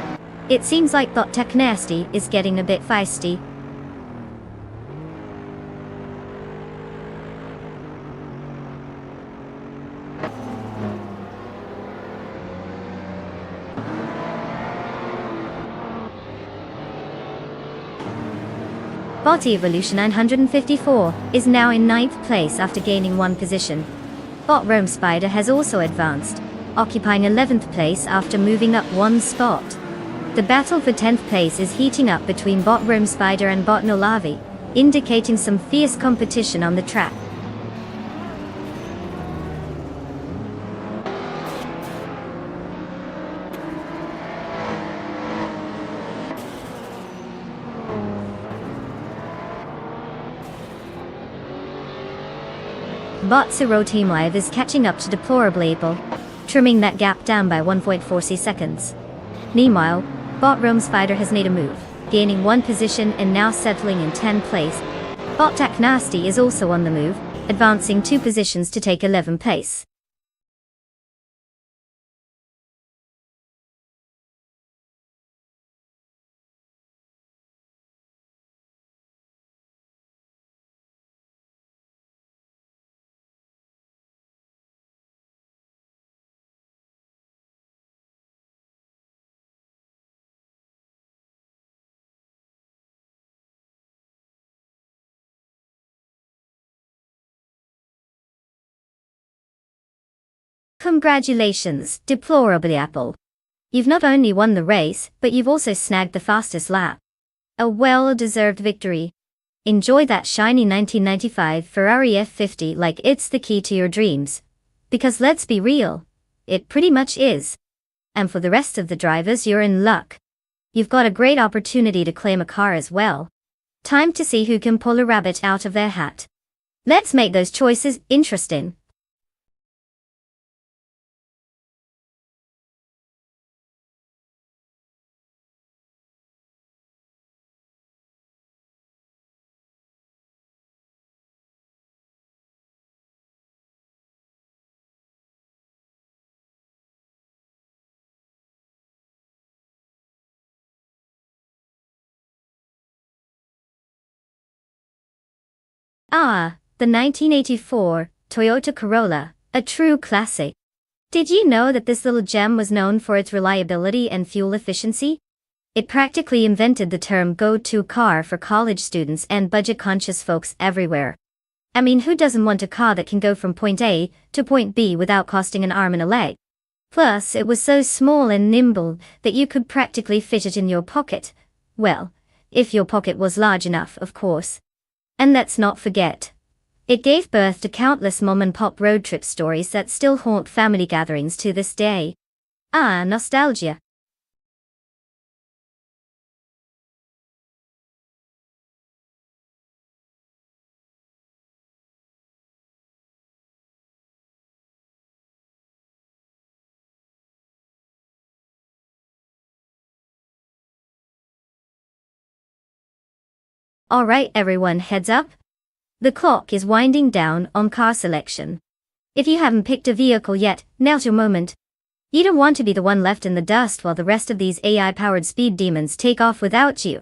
It seems like Bot Tech Nasty is getting a bit feisty. Bot Evolution 954 is now in 9th place after gaining 1 position. Bot Rome Spider has also advanced, occupying 11th place after moving up 1 spot. The battle for 10th place is heating up between Bot Rome Spider and Bot Nulavi, indicating some fierce competition on the track. Bot Zero Team Live is catching up to Deplorably Able, trimming that gap down by 1.4 seconds. Meanwhile, Bot Rome Spider has made a move, gaining 1 position and now settling in 10th place. Bot Tech Nasty is also on the move, advancing 2 positions to take 11th place. Congratulations, Deplorably Apple. You've not only won the race, but you've also snagged the fastest lap. A well-deserved victory. Enjoy that shiny 1995 Ferrari F50 like it's the key to your dreams. Because let's be real, it pretty much is. And for the rest of the drivers, you're in luck. You've got a great opportunity to claim a car as well. Time to see who can pull a rabbit out of their hat. Let's make those choices interesting. The 1984 Toyota Corolla, a true classic. Did you know that this little gem was known for its reliability and fuel efficiency? It practically invented the term go-to car for college students and budget-conscious folks everywhere. I mean, who doesn't want a car that can go from point A to point B without costing an arm and a leg? Plus, it was so small and nimble that you could practically fit it in your pocket. Well, if your pocket was large enough, of course. And let's not forget, it gave birth to countless mom-and-pop road trip stories that still haunt family gatherings to this day. Nostalgia. Alright everyone, heads up. The clock is winding down on car selection. If you haven't picked a vehicle yet, now's your moment. You don't want to be the one left in the dust while the rest of these AI-powered speed demons take off without you.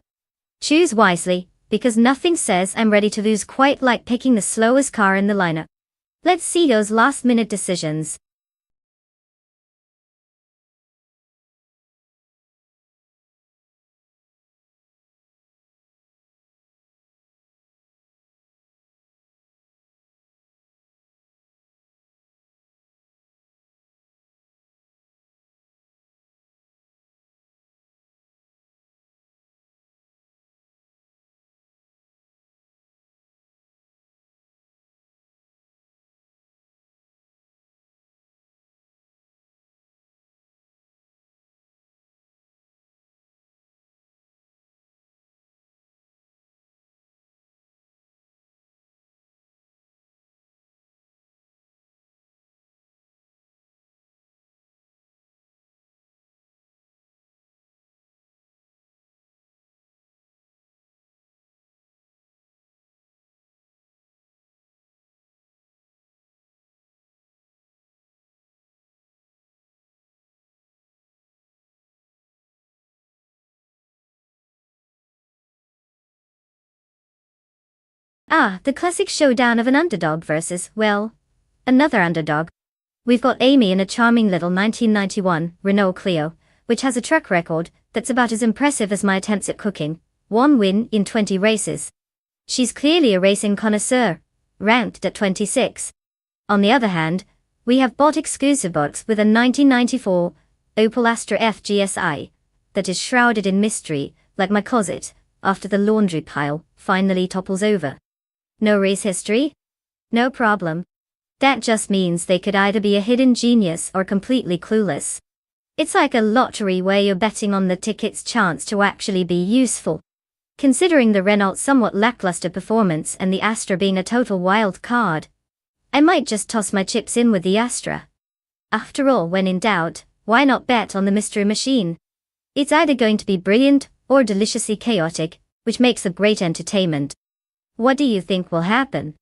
Choose wisely, because nothing says I'm ready to lose quite like picking the slowest car in the lineup. Let's see those last-minute decisions. The classic showdown of an underdog versus, well, another underdog. We've got Amy in a charming little 1991 Renault Clio, which has a track record that's about as impressive as my attempts at cooking. 1 win in 20 races. She's clearly a racing connoisseur, ranked at 26. On the other hand, we have bought exclusive box with a 1994 Opel Astra F GSI that is shrouded in mystery, like my closet, after the laundry pile finally topples over. No race history? No problem. That just means they could either be a hidden genius or completely clueless. It's like a lottery where you're betting on the ticket's chance to actually be useful. Considering the Renault's somewhat lackluster performance and the Astra being a total wild card, I might just toss my chips in with the Astra. After all, when in doubt, why not bet on the mystery machine? It's either going to be brilliant or deliciously chaotic, which makes for great entertainment. What do you think will happen?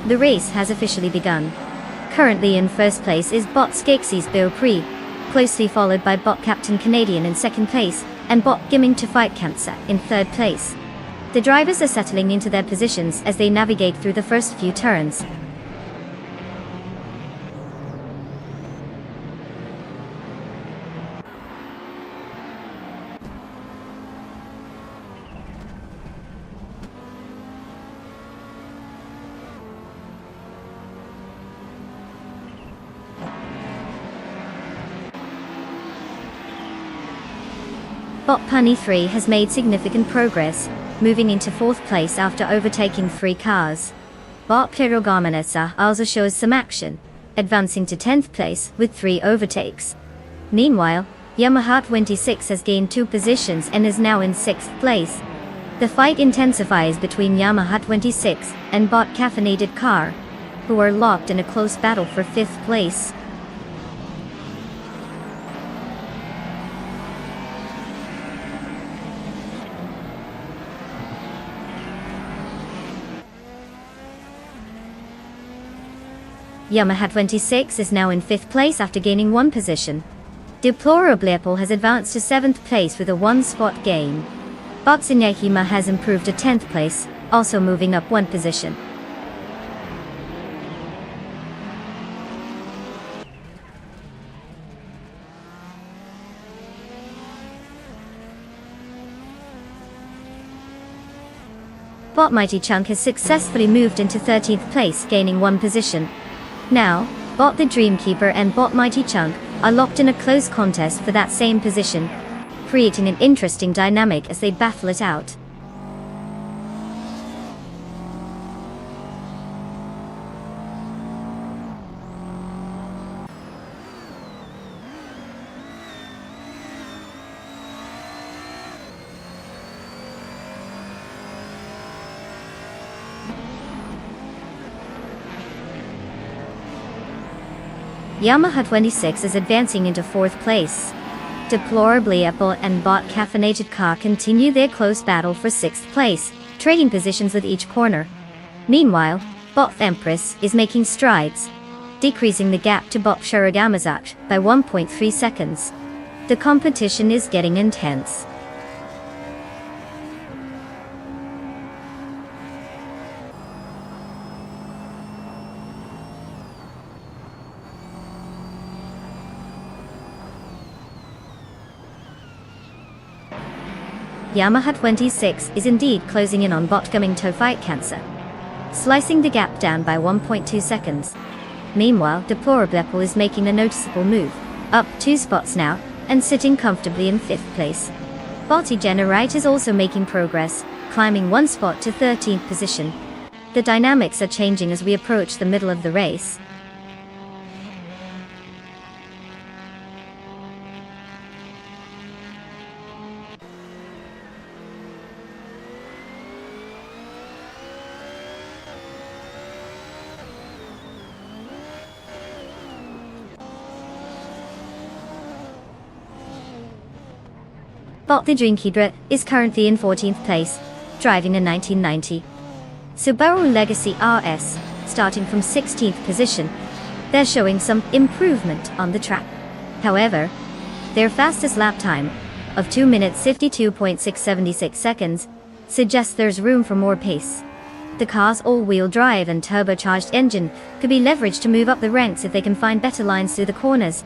The race has officially begun. Currently in first place is Bot Skeksis Beaupré, closely followed by Bot Captain Canadian in second place, and Bot Gimming to Fight Cancer in third place. The drivers are settling into their positions as they navigate through the first few turns. Bot Punny 3 has made significant progress, moving into fourth place after overtaking 3 cars. Bot Pyrogomanesa also shows some action, advancing to 10th place with 3 overtakes. Meanwhile, Yamaha 26 has gained 2 positions and is now in 6th place. The fight intensifies between Yamaha 26 and Bot Caffeinated Car, who are locked in a close battle for 5th place. Yamaha 26 is now in 5th place after gaining 1 position. Deplorable has advanced to 7th place with a 1-spot gain. Bot Sinehima has improved to 10th place, also moving up 1 position. Bot Mighty Chunk has successfully moved into 13th place, gaining 1 position. Now, Bot the Dreamkeeper and Bot Mighty Chunk are locked in a close contest for that same position, creating an interesting dynamic as they battle it out. Yamaha 26 is advancing into 4th place. Deplorably and Bot Caffeinated Car continue their close battle for 6th place, trading positions with each corner. Meanwhile, Bot Empress is making strides, decreasing the gap to Bot Shiragamazak by 1.3 seconds. The competition is getting intense. Yamaha 26 is indeed closing in on Bot Gumming to Fight Cancer, slicing the gap down by 1.2 seconds. Meanwhile, Deplorable is making a noticeable move, up 2 spots now, and sitting comfortably in 5th place. Bot Generite is also making progress, climbing 1 spot to 13th position. The dynamics are changing as we approach the middle of the race. Bot the Dreamkeeper is currently in 14th place, driving a 1990 Subaru Legacy RS, starting from 16th position. They're showing some improvement on the track. However, their fastest lap time of 2 minutes 52.676 seconds suggests there's room for more pace. The car's all-wheel drive and turbocharged engine could be leveraged to move up the ranks if they can find better lines through the corners.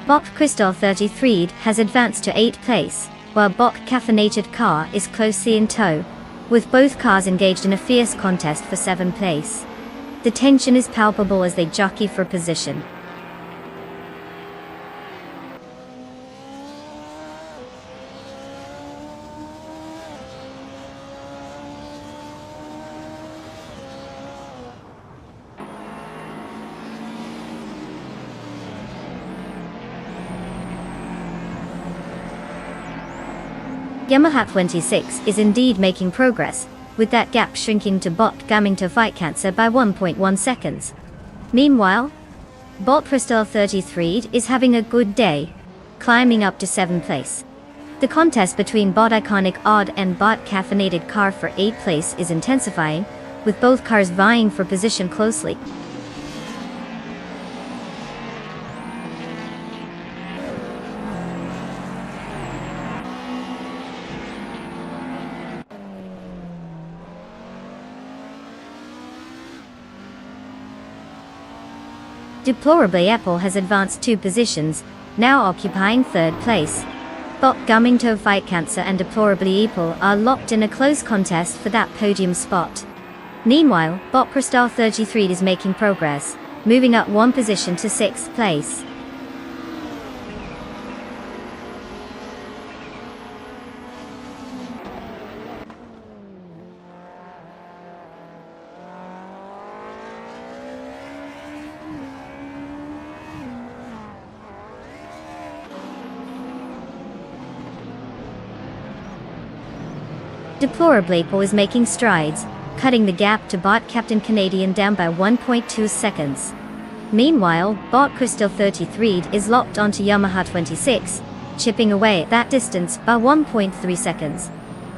Bot Crystal 33 has advanced to 8th place, while Bot Caffeinated Car is closely in tow, with both cars engaged in a fierce contest for 7th place. The tension is palpable as they jockey for position. Yamaha 26 is indeed making progress, with that gap shrinking to Bot Gumming to Fight Cancer by 1.1 seconds. Meanwhile, Bot Crystal 33 is having a good day, climbing up to 7th place. The contest between Bot Iconic Odd and Bot Caffeinated Car for 8th place is intensifying, with both cars vying for position closely. Deplorably, Apple has advanced 2 positions, now occupying 3rd place. Bot Gummingto Fight Cancer and Deplorably Apple are locked in a close contest for that podium spot. Meanwhile, Bot Crystal 33 is making progress, moving up 1 position to 6th place. Deplorably Apple is making strides, cutting the gap to Bot Captain Canadian down by 1.2 seconds. Meanwhile, Bot Crystal 33 is locked onto Yamaha 26, chipping away at that distance by 1.3 seconds.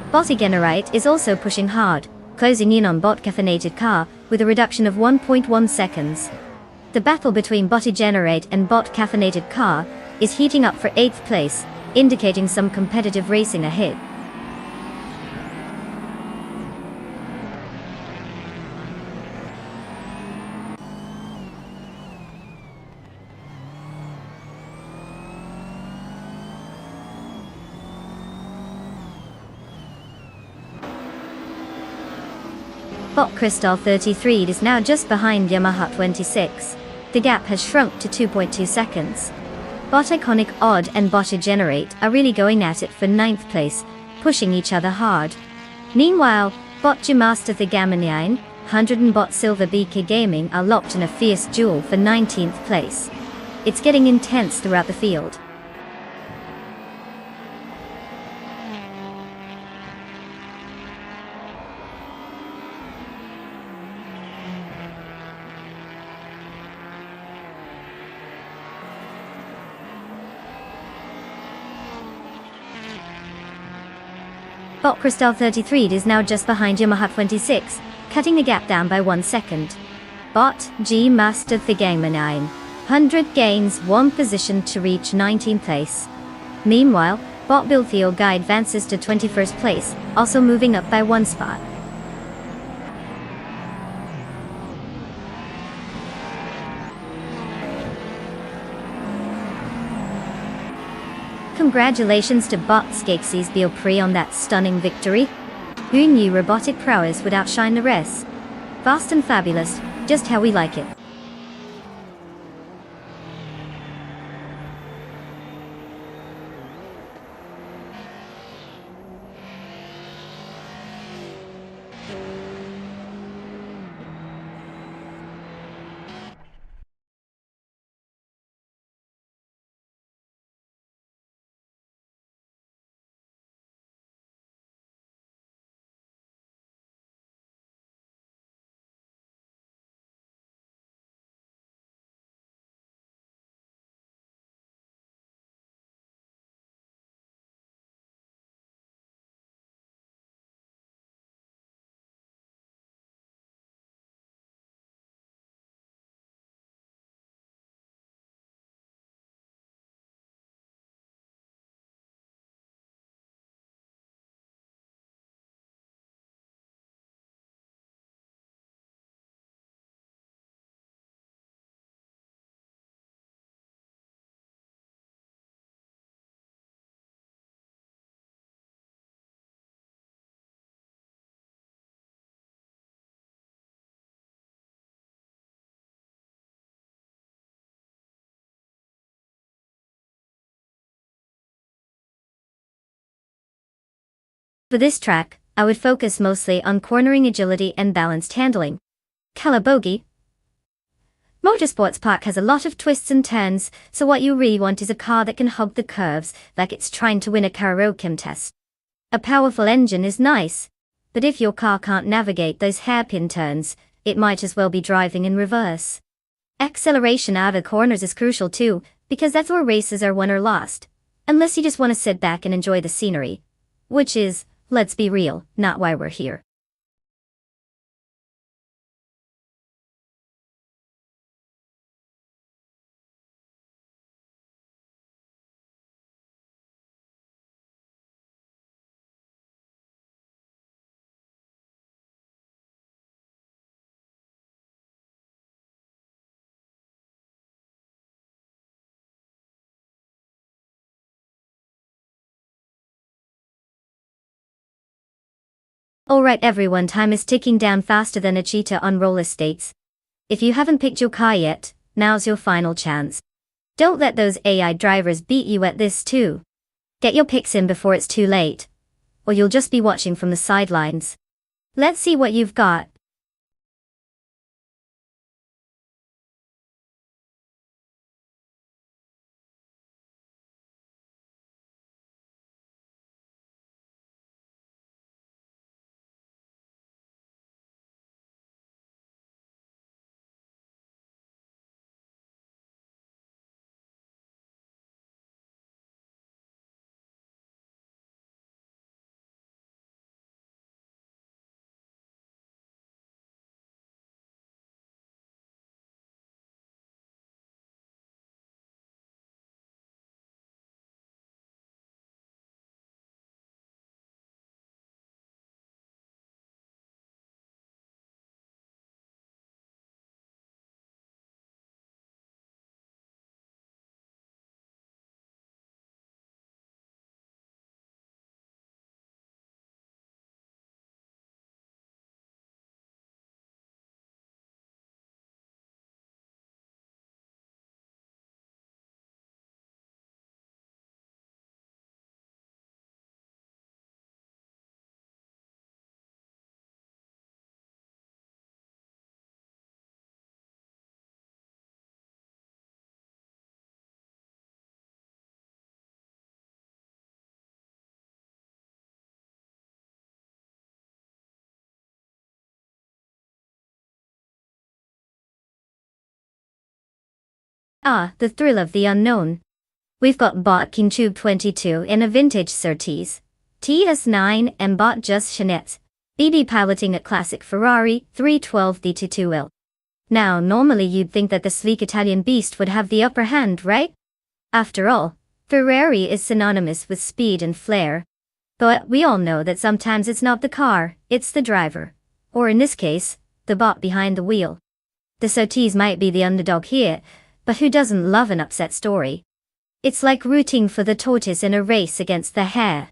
Bot Generate is also pushing hard, closing in on Bot Caffeinated Car with a reduction of 1.1 seconds. The battle between Bot Generate and Bot Caffeinated Car is heating up for 8th place, indicating some competitive racing ahead. Bot Crystal 33 is now just behind Yamaha 26. The gap has shrunk to 2.2 seconds. Bot Iconic Odd and Bot Generate are really going at it for 9th place, pushing each other hard. Meanwhile, Bot Master the Gamanine, 100 and Bot Silver BK Gaming are locked in a fierce duel for 19th place. It's getting intense throughout the field. Bot Crystal 33 is now just behind Yamaha 26, cutting the gap down by 1 second. Bot G mastered the Gamer 900 gains 1 position to reach 19th place. Meanwhile, Bot Build Theo Guy advances to 21st place, also moving up by 1 spot. Congratulations to Bot Skeksis Biopri on that stunning victory. Who knew robotic prowess would outshine the rest? Fast and fabulous, just how we like it. For this track, I would focus mostly on cornering agility and balanced handling. Calabogie. Motorsports Park has a lot of twists and turns, so what you really want is a car that can hug the curves like it's trying to win a karaoke test. A powerful engine is nice, but if your car can't navigate those hairpin turns, it might as well be driving in reverse. Acceleration out of corners is crucial too, because that's where races are won or lost. Unless you just want to sit back and enjoy the scenery. Which is, let's be real, not why we're here. Alright everyone, time is ticking down faster than a cheetah on roller skates. If you haven't picked your car yet, now's your final chance. Don't let those AI drivers beat you at this too. Get your picks in before it's too late. Or you'll just be watching from the sidelines. Let's see what you've got. Ah, the thrill of the unknown. We've got bot King Tube 22 in a vintage Surtees. TS9 and bot Just Chanette. BB piloting a classic Ferrari 312 D22L. Now, normally you'd think that the sleek Italian beast would have the upper hand, right? After all, Ferrari is synonymous with speed and flair. But we all know that sometimes it's not the car, it's the driver. Or in this case, the bot behind the wheel. The Surtees might be the underdog here, but who doesn't love an upset story? It's like rooting for the tortoise in a race against the hare.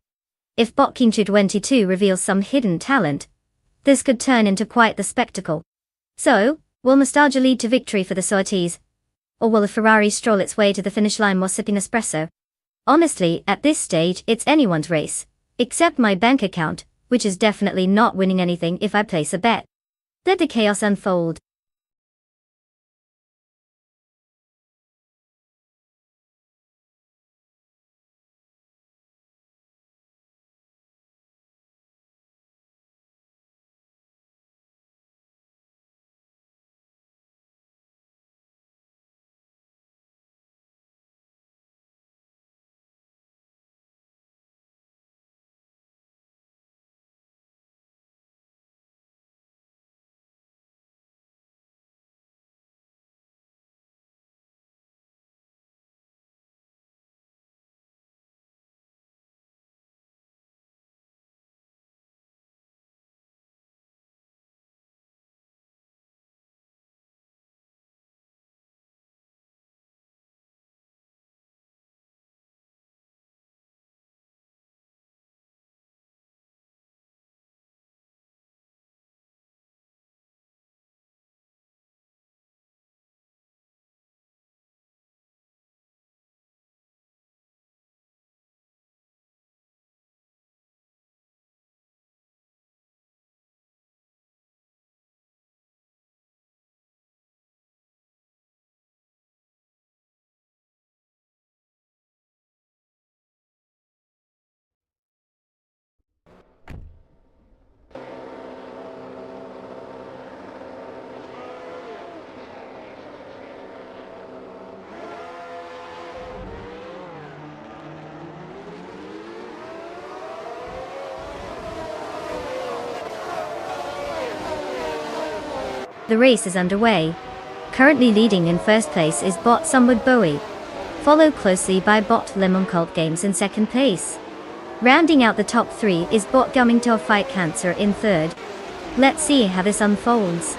If bot King 22 reveals some hidden talent, this could turn into quite the spectacle. So, will nostalgia lead to victory for the Surtees? Or will a Ferrari stroll its way to the finish line while sipping espresso? Honestly, at this stage, it's anyone's race. Except my bank account, which is definitely not winning anything if I place a bet. Let the chaos unfold. The race is underway. Currently leading in first place is bot Sunwood Bowie, followed closely by bot Lemon Cult Games in second place. Rounding out the top three is bot Gumming to Fight Cancer in third. Let's see how this unfolds.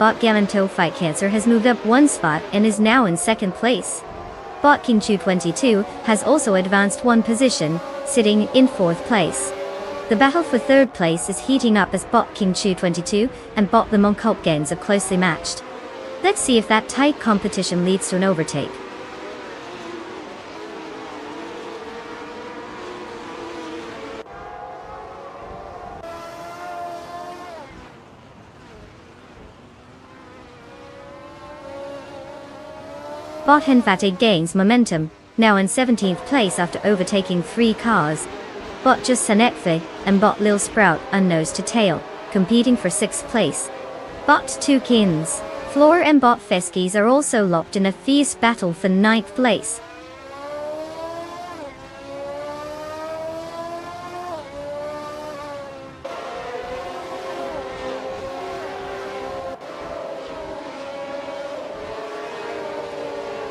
Bot Galanto Fight Cancer has moved up one spot and is now in second place. Bot King Chu 22 has also advanced one position, sitting in fourth place. The battle for third place is heating up as bot King Chu 22 and bot Lemon Cult Games are closely matched. Let's see if that tight competition leads to an overtake. Bot Henfate gains momentum, now in 17th place after overtaking 3 cars. Bot Just Sanekfe and bot Lil Sprout are nose to tail, competing for 6th place. Bot 2 Kins, Floor and bot Feskies are also locked in a fierce battle for 9th place.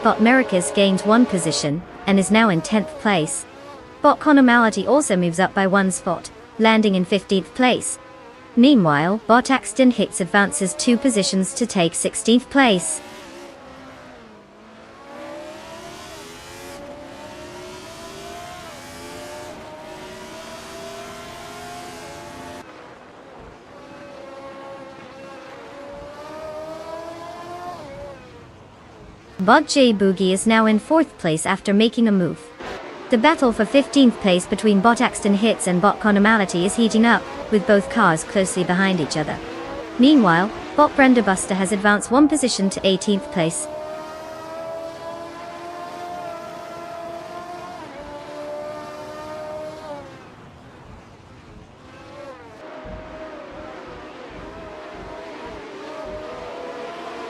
Bot Mericus gained one position, and is now in 10th place. Bot Conomality also moves up by one spot, landing in 15th place. Meanwhile, bot Axton Hits advances 2 positions to take 16th place. Bot J Boogie is now in 4th place after making a move. The battle for 15th place between bot Axton Hits and bot Conomality is heating up, with both cars closely behind each other. Meanwhile, bot Brenda Buster has advanced one position to 18th place.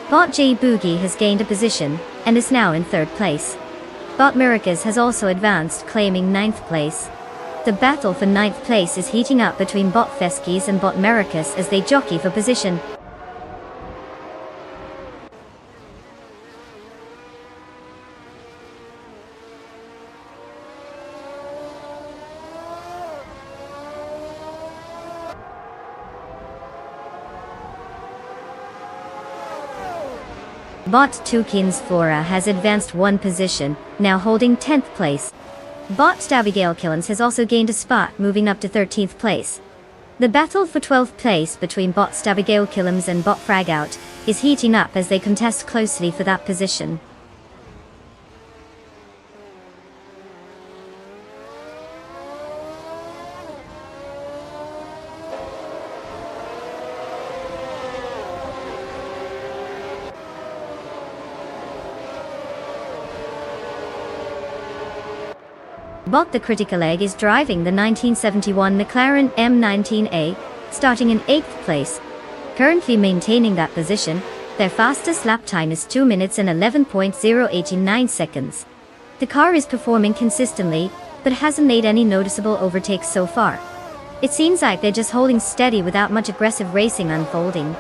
Bot J Boogie has gained a position, and is now in 3rd place. Bot Miracus has also advanced, claiming 9th place. The battle for 9th place is heating up between bot Feskies and bot Miracus as they jockey for position. Bot 2Kins Flora has advanced one position, now holding 10th place. Bot Stabigale Killens has also gained a spot, moving up to 13th place. The battle for 12th place between bot Stabigale Killens and bot Fragout is heating up as they contest closely for that position. Bot The Critical Egg is driving the 1971 McLaren M19A, starting in 8th place. Currently maintaining that position, their fastest lap time is 2 minutes and 11.089 seconds. The car is performing consistently, but hasn't made any noticeable overtakes so far. It seems like they're just holding steady without much aggressive racing unfolding.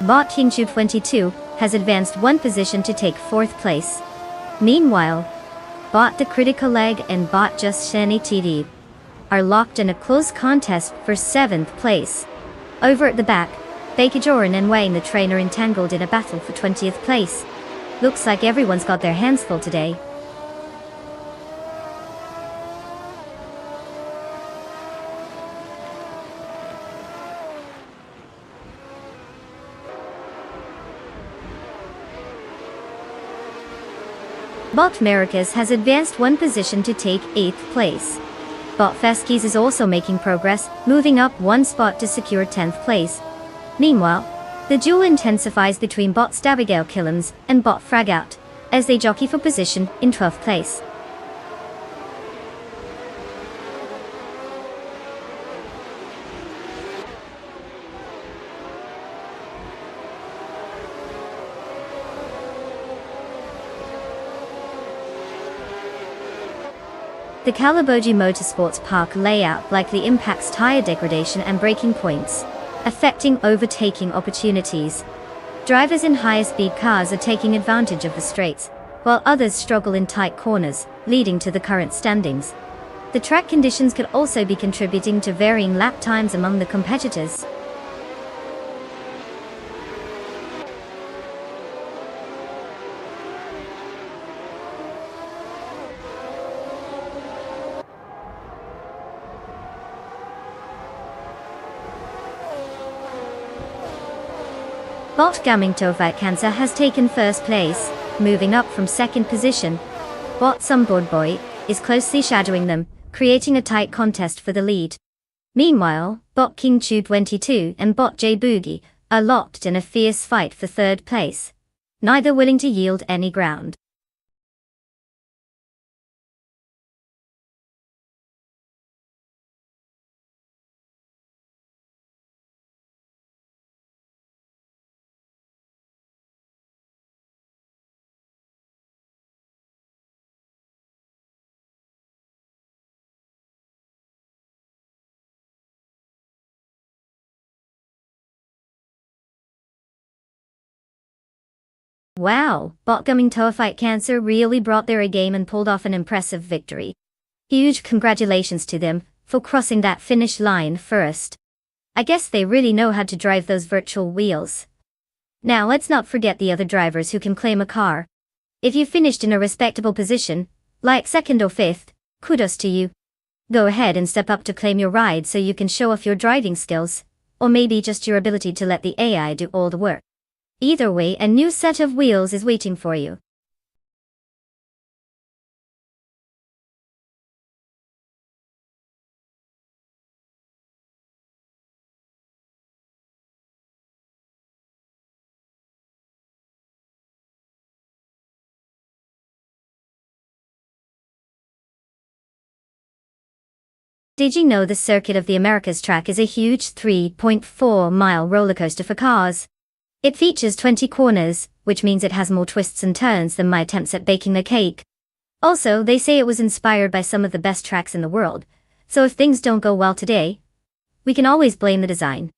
Bot Kingchu 22 has advanced one position to take 4th place. Meanwhile, bot The Critical Egg and bot Just Shani TD are locked in a close contest for 7th place. Over at the back, Baker Joran and Wayne the trainer entangled in a battle for 20th place. Looks like everyone's got their hands full today. Bot Americas has advanced one position to take 8th place. Bot Feskies is also making progress, moving up one spot to secure 10th place. Meanwhile, the duel intensifies between Bot Stabigail Killams and Bot Fragout, as they jockey for position in 12th place. The Calabogie Motorsports Park layout likely impacts tire degradation and braking points, affecting overtaking opportunities. Drivers in higher speed cars are taking advantage of the straights, while others struggle in tight corners, leading to the current standings. The track conditions could also be contributing to varying lap times among the competitors. Bot Gamingtovite Cancer has taken first place, moving up from second position. Bot Sunboard Boy is closely shadowing them, creating a tight contest for the lead. Meanwhile, Bot King Tube 22 and Bot J Boogie are locked in a fierce fight for third place, neither willing to yield any ground. Wow, Bot Gamingtovite Cancer really brought their A game and pulled off an impressive victory. Huge congratulations to them for crossing that finish line first. I guess they really know how to drive those virtual wheels. Now let's not forget the other drivers who can claim a car. If you finished in a respectable position, like second or fifth, kudos to you. Go ahead and step up to claim your ride so you can show off your driving skills, or maybe just your ability to let the AI do all the work. Either way, a new set of wheels is waiting for you. Did you know the Circuit of the Americas track is a huge 3.4-mile roller coaster for cars? It features 20 corners, which means it has more twists and turns than my attempts at baking a cake. Also, they say it was inspired by some of the best tracks in the world, so if things don't go well today, we can always blame the design.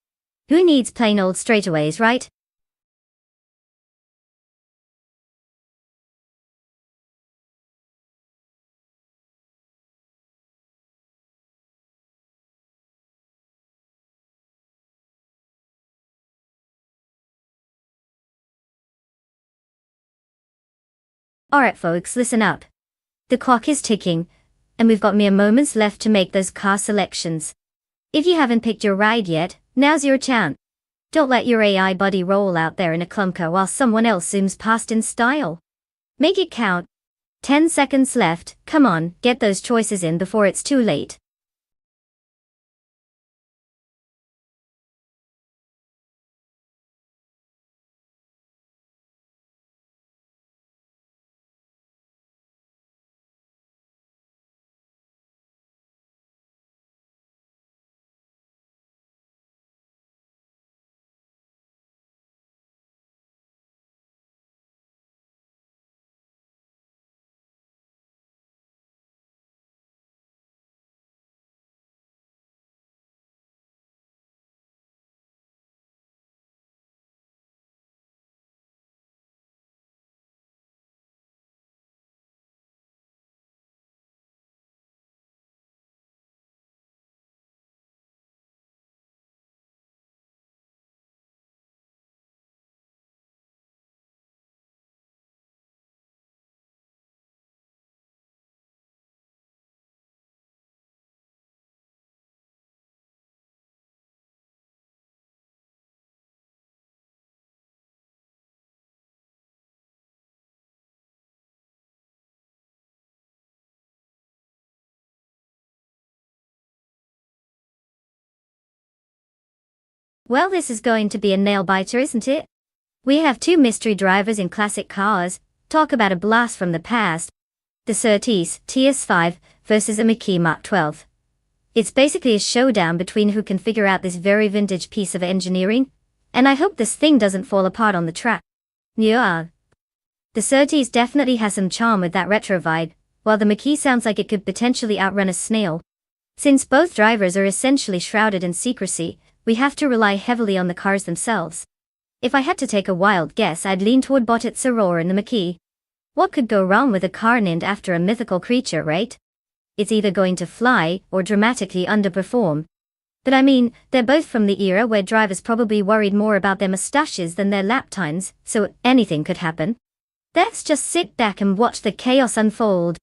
Who needs plain old straightaways, right? Alright folks, listen up. The clock is ticking, and we've got mere moments left to make those car selections. If you haven't picked your ride yet, now's your chance. Don't let your AI buddy roll out there in a clunker while someone else zooms past in style. Make it count. 10 seconds left, come on, get those choices in before it's too late. Well, this is going to be a nail-biter, isn't it? We have two mystery drivers in classic cars. Talk about a blast from the past. The Surtees TS5 versus a McKee Mark 12. It's basically a showdown between who can figure out this very vintage piece of engineering, and I hope this thing doesn't fall apart on the track. Yeah. The Surtees definitely has some charm with that retro vibe, while the McKee sounds like it could potentially outrun a snail. Since both drivers are essentially shrouded in secrecy, we have to rely heavily on the cars themselves. If I had to take a wild guess, I'd lean toward Bottet Soror and the McKee. What could go wrong with a car named after a mythical creature, right? It's either going to fly or dramatically underperform. But I mean, they're both from the era where drivers probably worried more about their mustaches than their lap times, so anything could happen. Let's just sit back and watch the chaos unfold.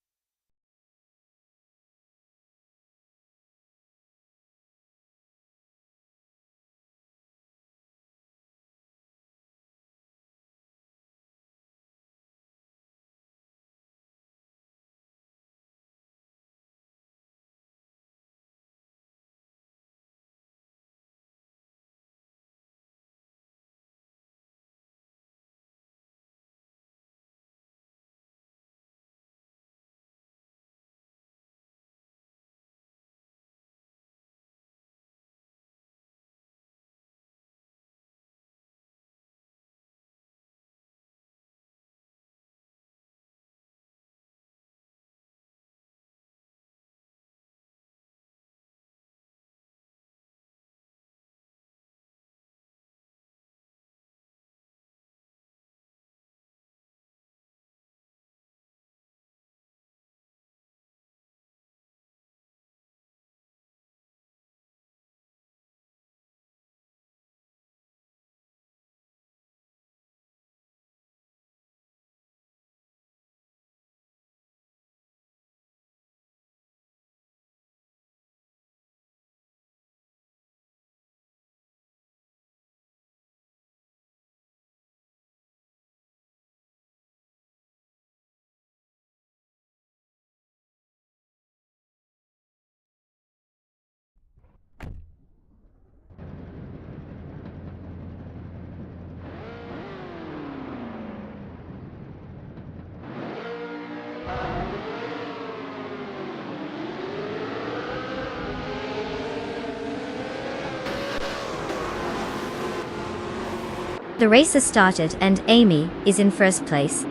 The race has started and Amy is in first place.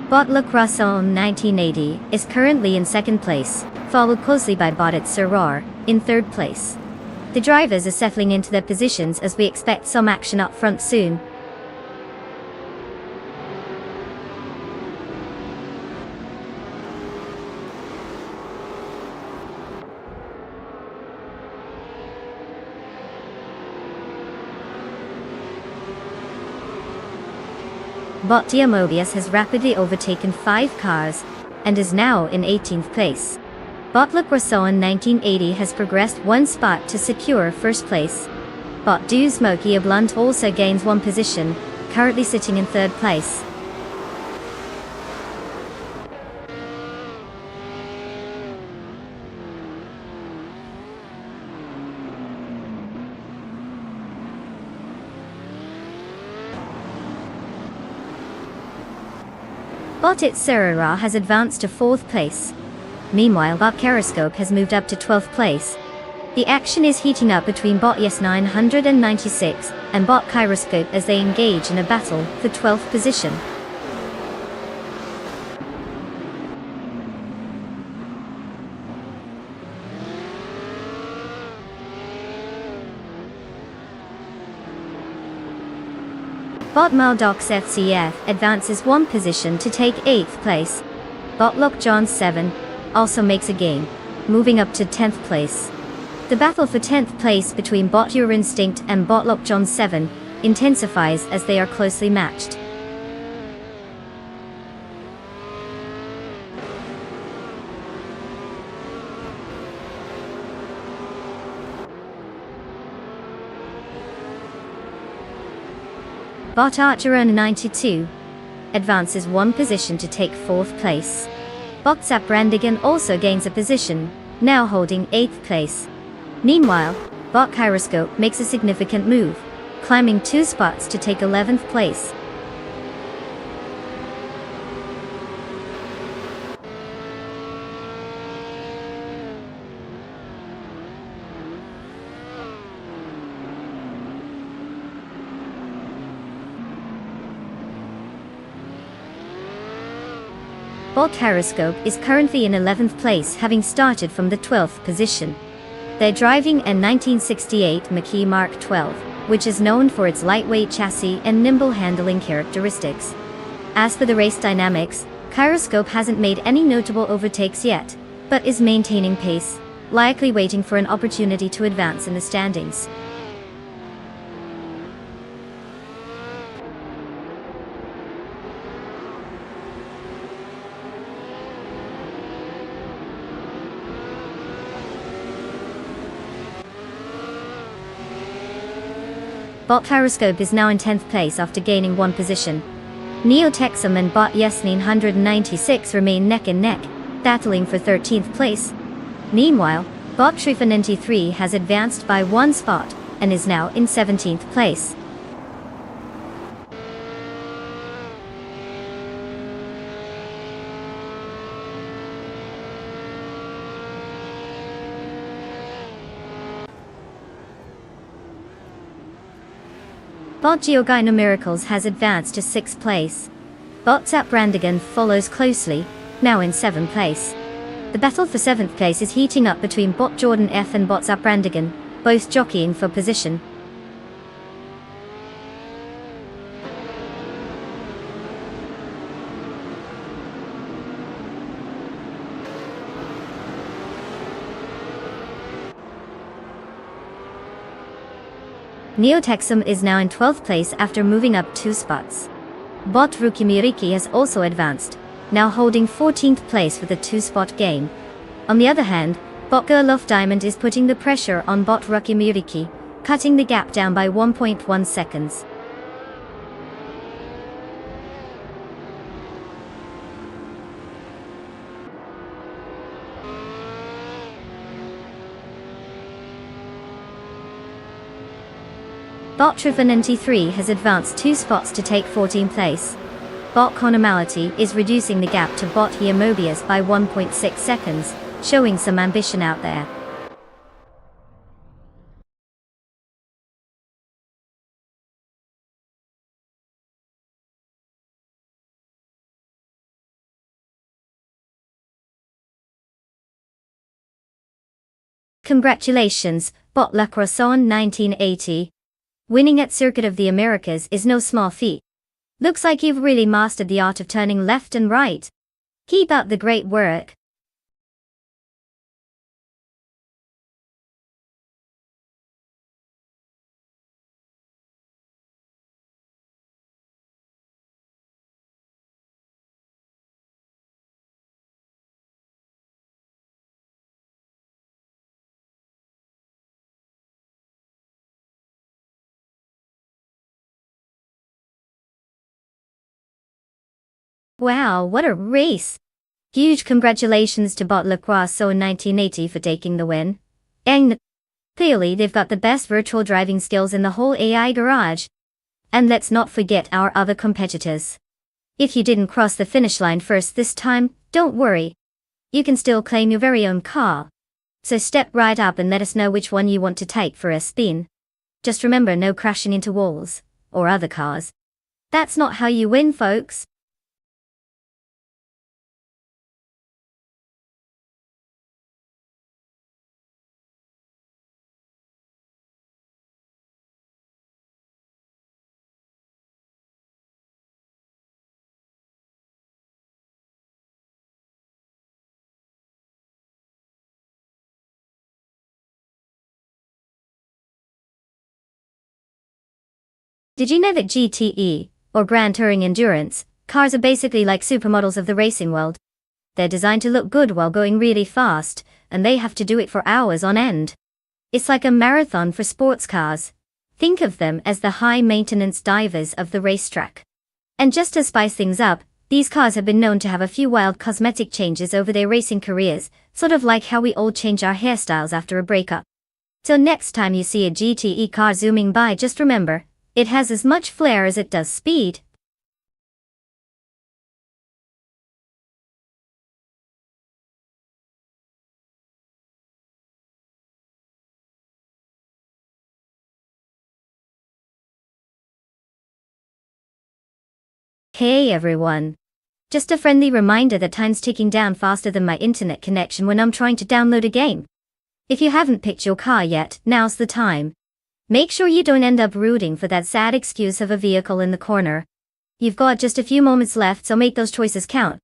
Botlek Russell 1980 is currently in second place, followed closely by Bottet Soror in third place. The drivers are settling into their positions as we expect some action up front soon. Bottia Mobius has rapidly overtaken 5 cars, and is now in 18th place. Botlek Russell in 1980 has progressed 1 spot to secure first place. Bot Du Smokey Blunt also gains 1 position, currently sitting in 3rd place. Bottet Soror has advanced to 4th place. Meanwhile, Bot Kyroscope has moved up to 12th place. The action is heating up between Bot Yes 996 and Bot Kyroscope as they engage in a battle for 12th position. Bot Maldox FCF advances 1 position to take 8th place. Botlock John 7 also makes a gain, moving up to 10th place. The battle for 10th place between Bot Your Instinct and Botlock John 7 intensifies as they are closely matched. Bot Archeron 92 advances 1 position to take 4th place. Bot Zap Brandigan also gains a position, now holding 8th place. Meanwhile, Bot Kyroscope makes a significant move, climbing 2 spots to take 11th place. Bolt Periscope is currently in 11th place, having started from the 12th position. They're driving a 1968 McKee Mark 12, which is known for its lightweight chassis and nimble handling characteristics. As for the race dynamics, Periscope hasn't made any notable overtakes yet, but is maintaining pace, likely waiting for an opportunity to advance in the standings. Bolt Periscope is now in 10th place after gaining 1 position. Neo Texum and Bot Yes 996 remain neck and neck, battling for 13th place. Meanwhile, Bot Trifa 3 has advanced by 1 spot and is now in 17th place. Bot Geogino Miracles has advanced to 6th place. Bot Zap Brandigan follows closely, now in 7th place. The battle for 7th place is heating up between Bot Jordan F and Bot Zap Brandigan, both jockeying for position. Neo Texum is now in 12th place after moving up 2 spots. Bot Rukimiriki has also advanced, now holding 14th place with a 2-spot gain. On the other hand, Bot Gerloff Diamond is putting the pressure on Bot Rukimiriki, cutting the gap down by 1.1 seconds. Bot Trifa 93 has advanced 2 spots to take 14th place. Bot Conomality is reducing the gap to Bot Mobius by 1.6 seconds, showing some ambition out there. Congratulations, Bot La Croissant 1980. Winning at Circuit of the Americas is no small feat. Looks like you've really mastered the art of turning left and right. Keep up the great work. Wow, what a race! Huge congratulations to Bot La Croissant 1980 for taking the win. And clearly they've got the best virtual driving skills in the whole AI garage. And let's not forget our other competitors. If you didn't cross the finish line first this time, don't worry. You can still claim your very own car. So step right up and let us know which one you want to take for a spin. Just remember, no crashing into walls or other cars. That's not how you win, folks. Did you know that GTE, or Grand Touring Endurance, cars are basically like supermodels of the racing world? They're designed to look good while going really fast, and they have to do it for hours on end. It's like a marathon for sports cars. Think of them as the high-maintenance divers of the racetrack. And just to spice things up, these cars have been known to have a few wild cosmetic changes over their racing careers, sort of like how we all change our hairstyles after a breakup. So next time you see a GTE car zooming by, just remember, It has as much flair as it does speed. Hey everyone. Just a friendly reminder that time's ticking down faster than my internet connection when I'm trying to download a game. If you haven't picked your car yet, now's the time. Make sure you don't end up rooting for that sad excuse of a vehicle in the corner. You've got just a few moments left, so make those choices count.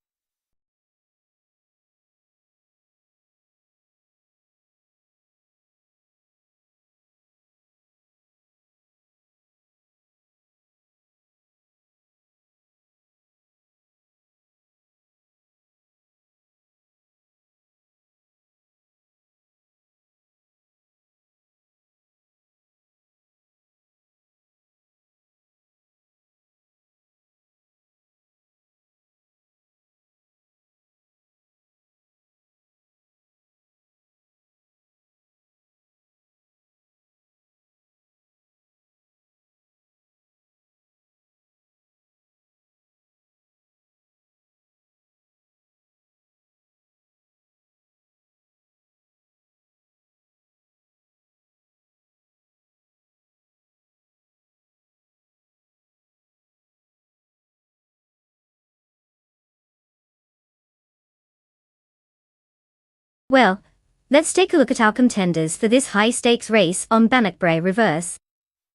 Well, let's take a look at our contenders for this high-stakes race on Bannockbrae Reverse.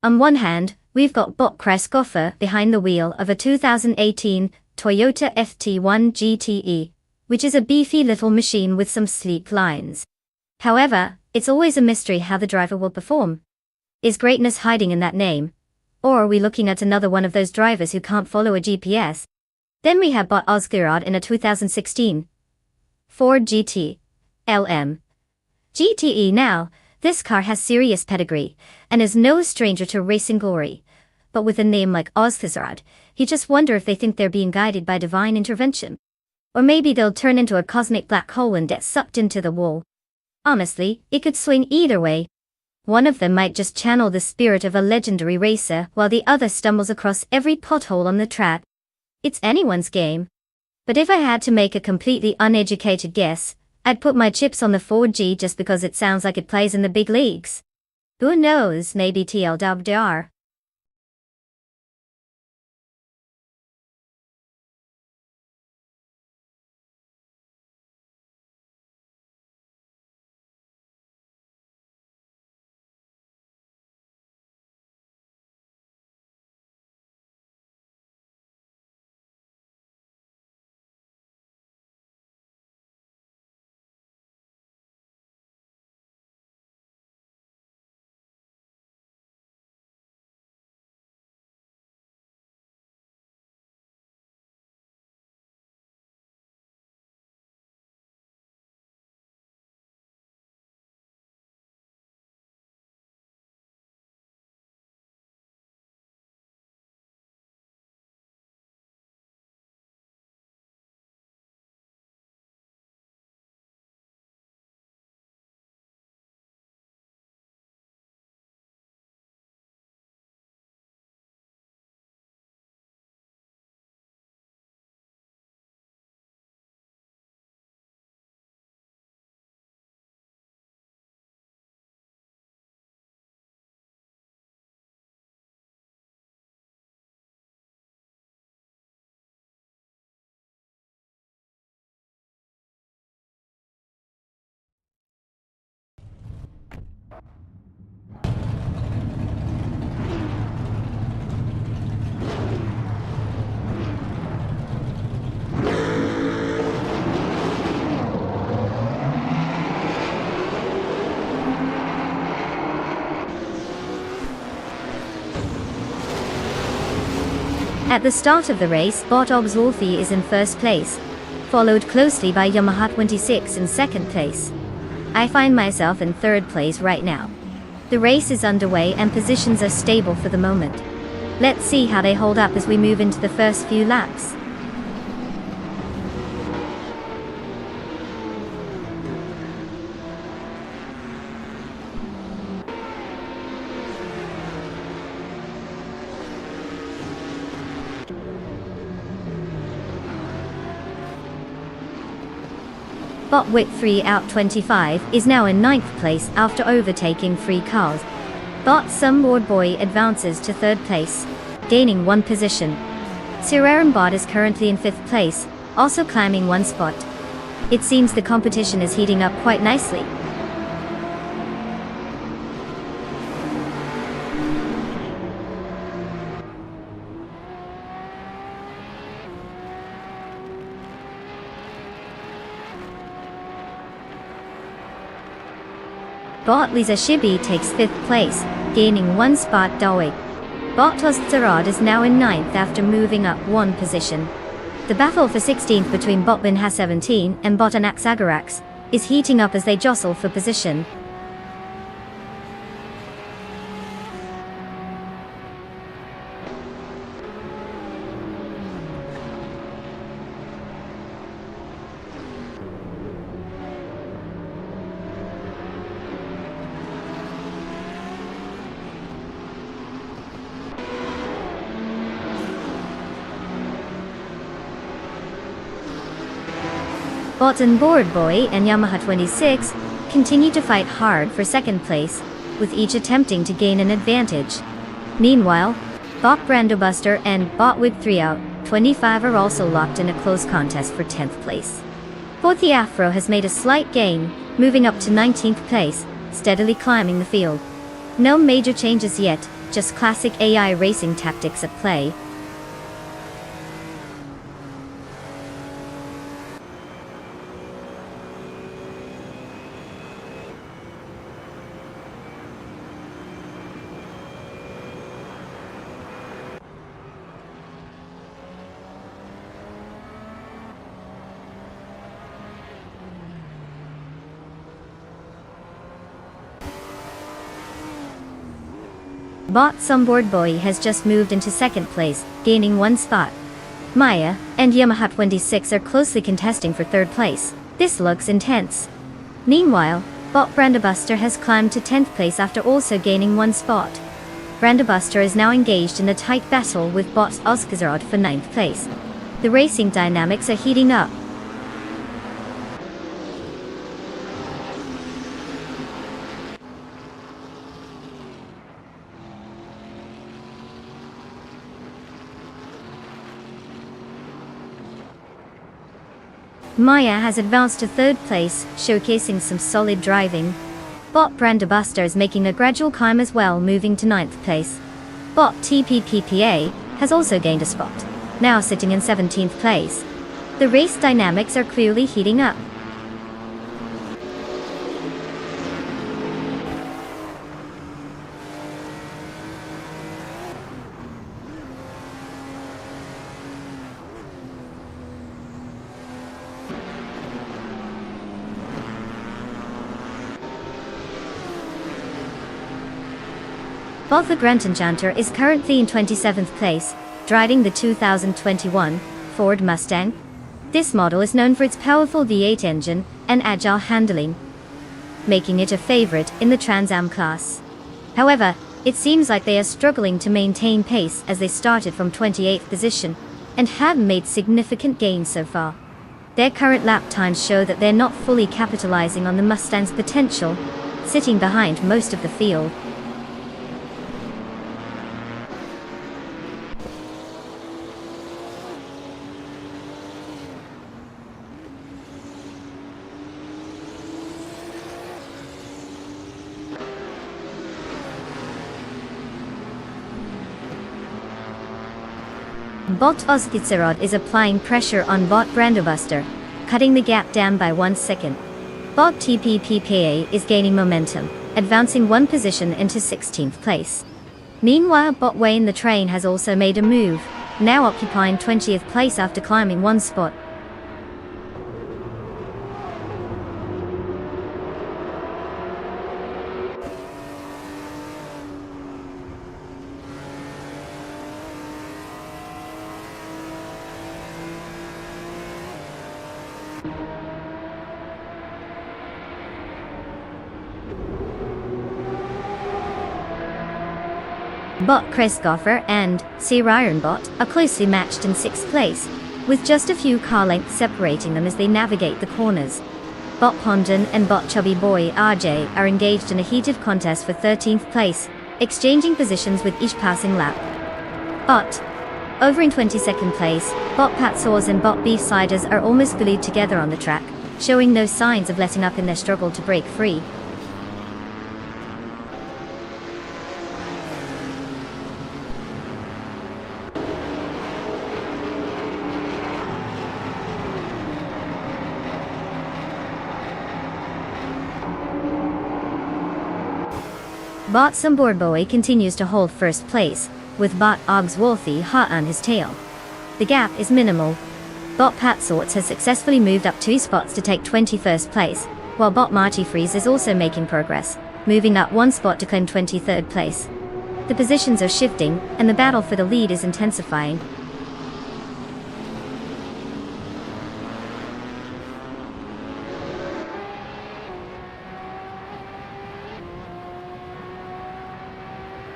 On one hand, we've got Bob Kreisgoffer behind the wheel of a 2018 Toyota FT1 GTE, which is a beefy little machine with some sleek lines. However, it's always a mystery how the driver will perform. Is greatness hiding in that name? Or are we looking at another one of those drivers who can't follow a GPS? Then we have Bot Osgirad in a 2016 Ford GT LM GTE. Now, this car has serious pedigree, and is no stranger to racing glory. But with a name like Osgirad, you just wonder if they think they're being guided by divine intervention. Or maybe they'll turn into a cosmic black hole and get sucked into the wall. Honestly, it could swing either way. One of them might just channel the spirit of a legendary racer, while the other stumbles across every pothole on the track. It's anyone's game. But if I had to make a completely uneducated guess, I'd put my chips on the Ford G just because it sounds like it plays in the big leagues. Who knows, maybe TLWR. At the start of the race, Bot Obzolfi is in first place, followed closely by Yamaha 26 in second place. I find myself in third place right now. The race is underway and positions are stable for the moment. Let's see how they hold up as we move into the first few laps. Bot with 3 out 25 is now in 9th place after overtaking 3 cars. Bot Sunboard Boy advances to 3rd place, gaining 1 position. Siraran Bot is currently in 5th place, also climbing 1 spot. It seems the competition is heating up quite nicely. Bot Lisa Shibi takes 5th place, gaining 1 spot. Bot Zarad is now in 9th after moving up 1 position. The battle for 16th between Bot Bin Has 17 and Bot Anaxagarax is heating up as they jostle for position. Bot and Board Boy and Yamaha 26 continue to fight hard for 2nd place, with each attempting to gain an advantage. Meanwhile, Bot Brandobuster and Bot with 3 out 25 are also locked in a close contest for 10th place. Bot the Afro has made a slight gain, moving up to 19th place, steadily climbing the field. No major changes yet, just classic AI racing tactics at play. Bot Sunboard Boy has just moved into 2nd place, gaining 1 spot. Maya and Yamaha 26 are closely contesting for 3rd place. This looks intense. Meanwhile, Bot Brandobuster has climbed to 10th place after also gaining 1 spot. Brandobuster is now engaged in a tight battle with Bot Ozkazarod for 9th place. The racing dynamics are heating up. Maya has advanced to 3rd place, showcasing some solid driving. Bot Brandobuster is making a gradual climb as well, moving to 9th place. Bot TPPPA has also gained a spot, now sitting in 17th place. The race dynamics are clearly heating up. Bot the Grunt Enchanter is currently in 27th place, driving the 2021 Ford Mustang. This model is known for its powerful V8 engine and agile handling, making it a favorite in the Trans Am class. However, it seems like they are struggling to maintain pace as they started from 28th position and have made significant gains so far. Their current lap times show that they're not fully capitalizing on the Mustang's potential, sitting behind most of the field. Bot Ozkitsarod is applying pressure on Bot Brandobuster, cutting the gap down by 1 second. Bot TPPPA is gaining momentum, advancing 1 position into 16th place. Meanwhile, Bot Wayne the Train has also made a move, now occupying 20th place after climbing 1 spot. Bot Kresgoffer and Sirironbot are closely matched in 6th place, with just a few car lengths separating them as they navigate the corners. Bot Pondon and Bot Chubby Boy RJ are engaged in a heated contest for 13th place, exchanging positions with each passing lap. Bot over in 22nd place, Bot Pat Saws and Bot Beef Ciders are almost glued together on the track, showing no signs of letting up in their struggle to break free. Bot Board Boy continues to hold first place, with Bot Ogsworthy hot on his tail. The gap is minimal. Bot Pat Sorts has successfully moved up 2 spots to take 21st place, while Bot Marty Freeze is also making progress, moving up 1 spot to claim 23rd place. The positions are shifting, and the battle for the lead is intensifying.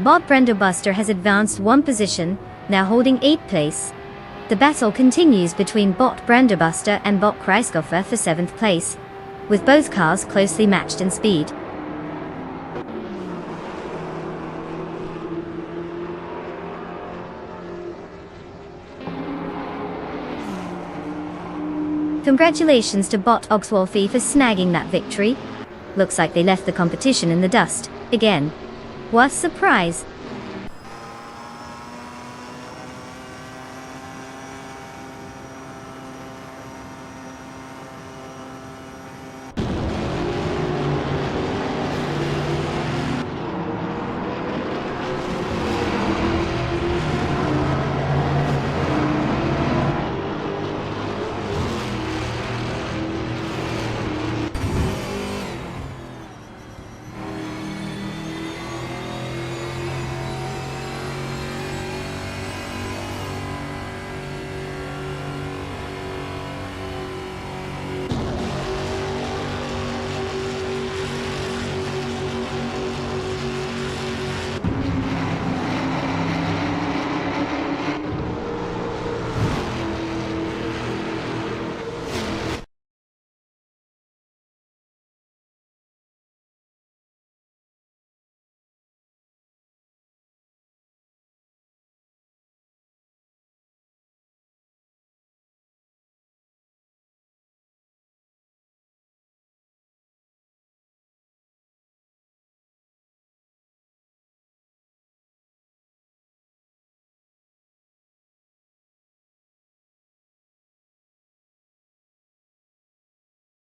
Bot Brendo Buster has advanced 1 position, now holding 8th place. The battle continues between Bot Brendo Buster and Bot Kreisgoffer for 7th place, with both cars closely matched in speed. Congratulations to Bot Ogsworthy for snagging that victory. Looks like they left the competition in the dust, again. What a surprise!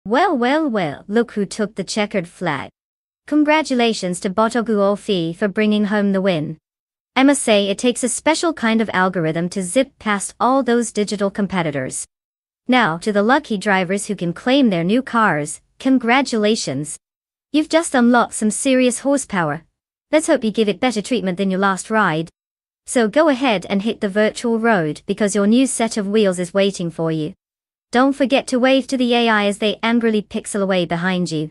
Well, look who took the checkered flag. Congratulations to Bot Ogsworthy for bringing home the win. I must say it takes a special kind of algorithm to zip past all those digital competitors. Now to the lucky drivers who can claim their new cars, congratulations. You've just unlocked some serious horsepower. Let's hope you give it better treatment than your last ride. So go ahead and hit the virtual road because your new set of wheels is waiting for you. Don't forget to wave to the AI as they angrily pixel away behind you.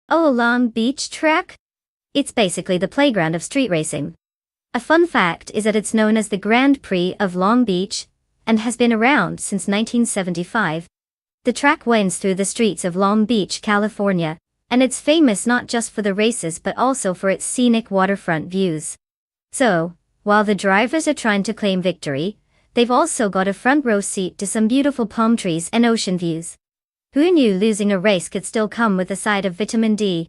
Oh, Long Beach track? It's basically the playground of street racing. A fun fact is that it's known as the Grand Prix of Long Beach, and has been around since 1975. The track winds through the streets of Long Beach, California, and it's famous not just for the races but also for its scenic waterfront views. So, while the drivers are trying to claim victory, they've also got a front row seat to some beautiful palm trees and ocean views. Who knew losing a race could still come with a side of vitamin D?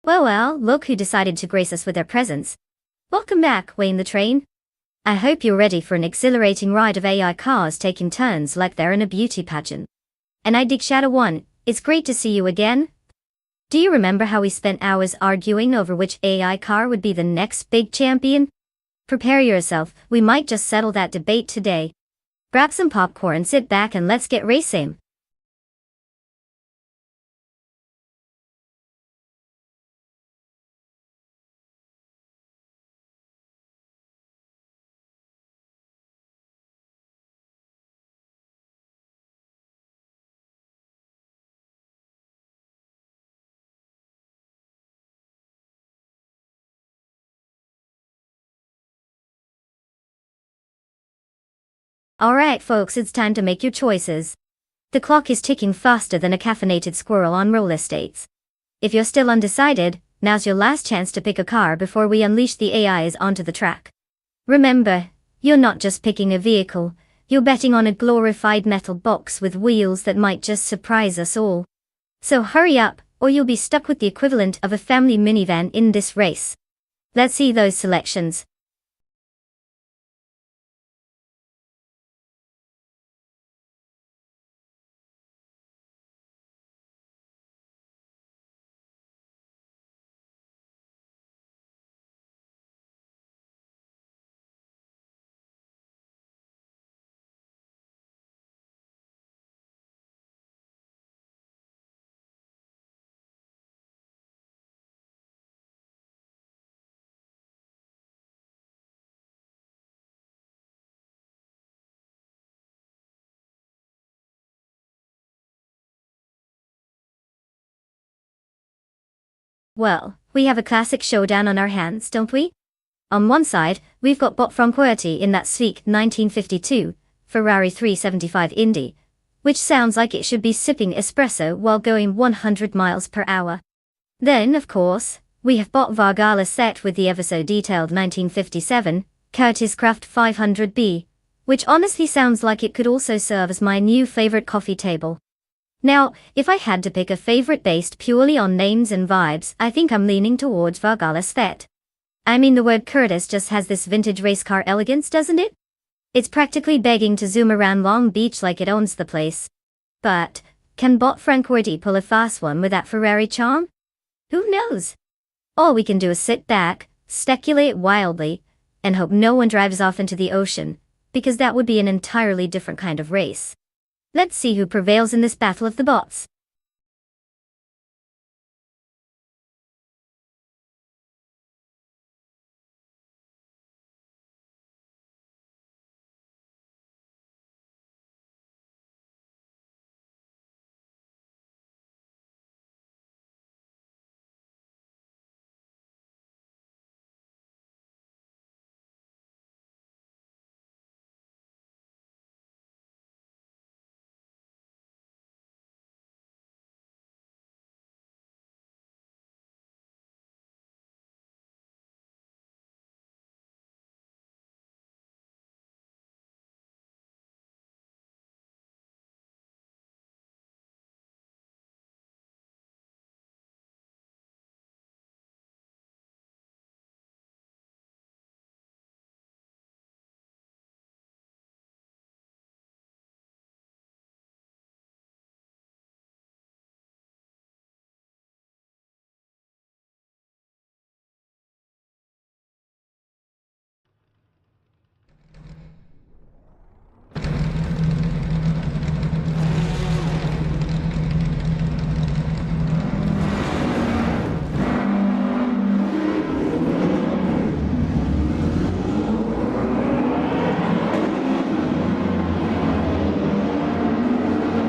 Well, look who decided to grace us with their presence. Welcome back, Wayne the Train. I hope you're ready for an exhilarating ride of AI cars taking turns like they're in a beauty pageant. And I dig Shadow 1, it's great to see you again. Do you remember how we spent hours arguing over which AI car would be the next big champion? Prepare yourself, we might just settle that debate today. Grab some popcorn, sit back, and let's get racing. Alright folks, it's time to make your choices. The clock is ticking faster than a caffeinated squirrel on roller skates. If you're still undecided, now's your last chance to pick a car before we unleash the AIs onto the track. Remember, you're not just picking a vehicle, you're betting on a glorified metal box with wheels that might just surprise us all. So hurry up, or you'll be stuck with the equivalent of a family minivan in this race. Let's see those selections. Well, we have a classic showdown on our hands, don't we? On one side, we've got Bot Francoeur in that sleek 1952 Ferrari 375 Indy, which sounds like it should be sipping espresso while going 100 miles per hour. Then, of course, we have Bot Vargala set with the ever so detailed 1957 Curtis Craft 500B, which honestly sounds like it could also serve as my new favorite coffee table. Now, if I had to pick a favorite based purely on names and vibes, I think I'm leaning towards Vargala Svet. I mean, the word Curtis just has this vintage race car elegance, doesn't it? It's practically begging to zoom around Long Beach like it owns the place. But, can Bot Francoeur pull a fast one with that Ferrari charm? Who knows? All we can do is sit back, speculate wildly, and hope no one drives off into the ocean, because that would be an entirely different kind of race. Let's see who prevails in this battle of the bots.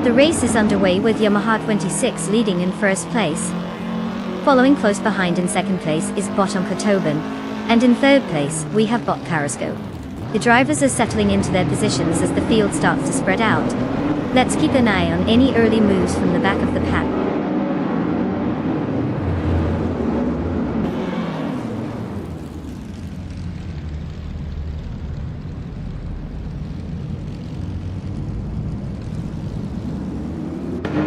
The race is underway with Yamaha 26 leading in first place. Following close behind in second place is Bot Tobin, and in third place we have Bot Carrasco. The drivers are settling into their positions as the field starts to spread out. Let's keep an eye on any early moves from the back of the pack.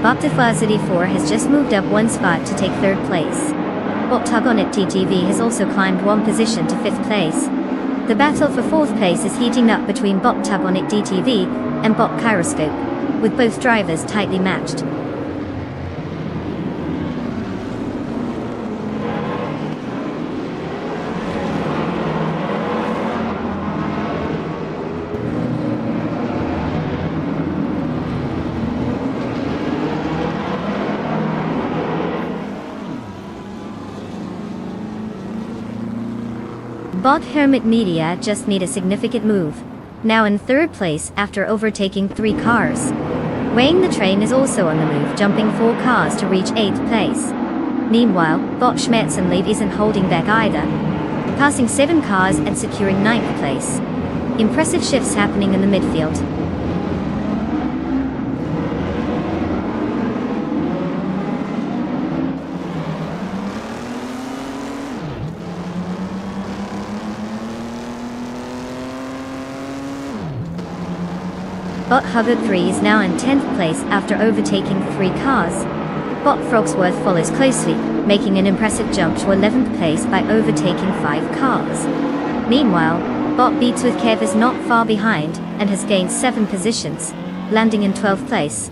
Bot City 4 has just moved up one spot to take third place. Bot Tagonet TTV has also climbed one position to fifth place. The battle for fourth place is heating up between Bot Tagonet DTV and Bot Kyroscope, with both drivers tightly matched. Bot Hermit Media just made a significant move, now in third place after overtaking 3 cars. Weighing the Train is also on the move, jumping 4 cars to reach 8th place. Meanwhile, Bot Schmerzen Leave isn't holding back either, passing 7 cars and securing 9th place. Impressive shifts happening in the midfield. Bot Hubbard 3 is now in 10th place after overtaking 3 cars. Bot Frogsworth follows closely, making an impressive jump to 11th place by overtaking 5 cars. Meanwhile, Bot Beats with Kev is not far behind and has gained 7 positions, landing in 12th place.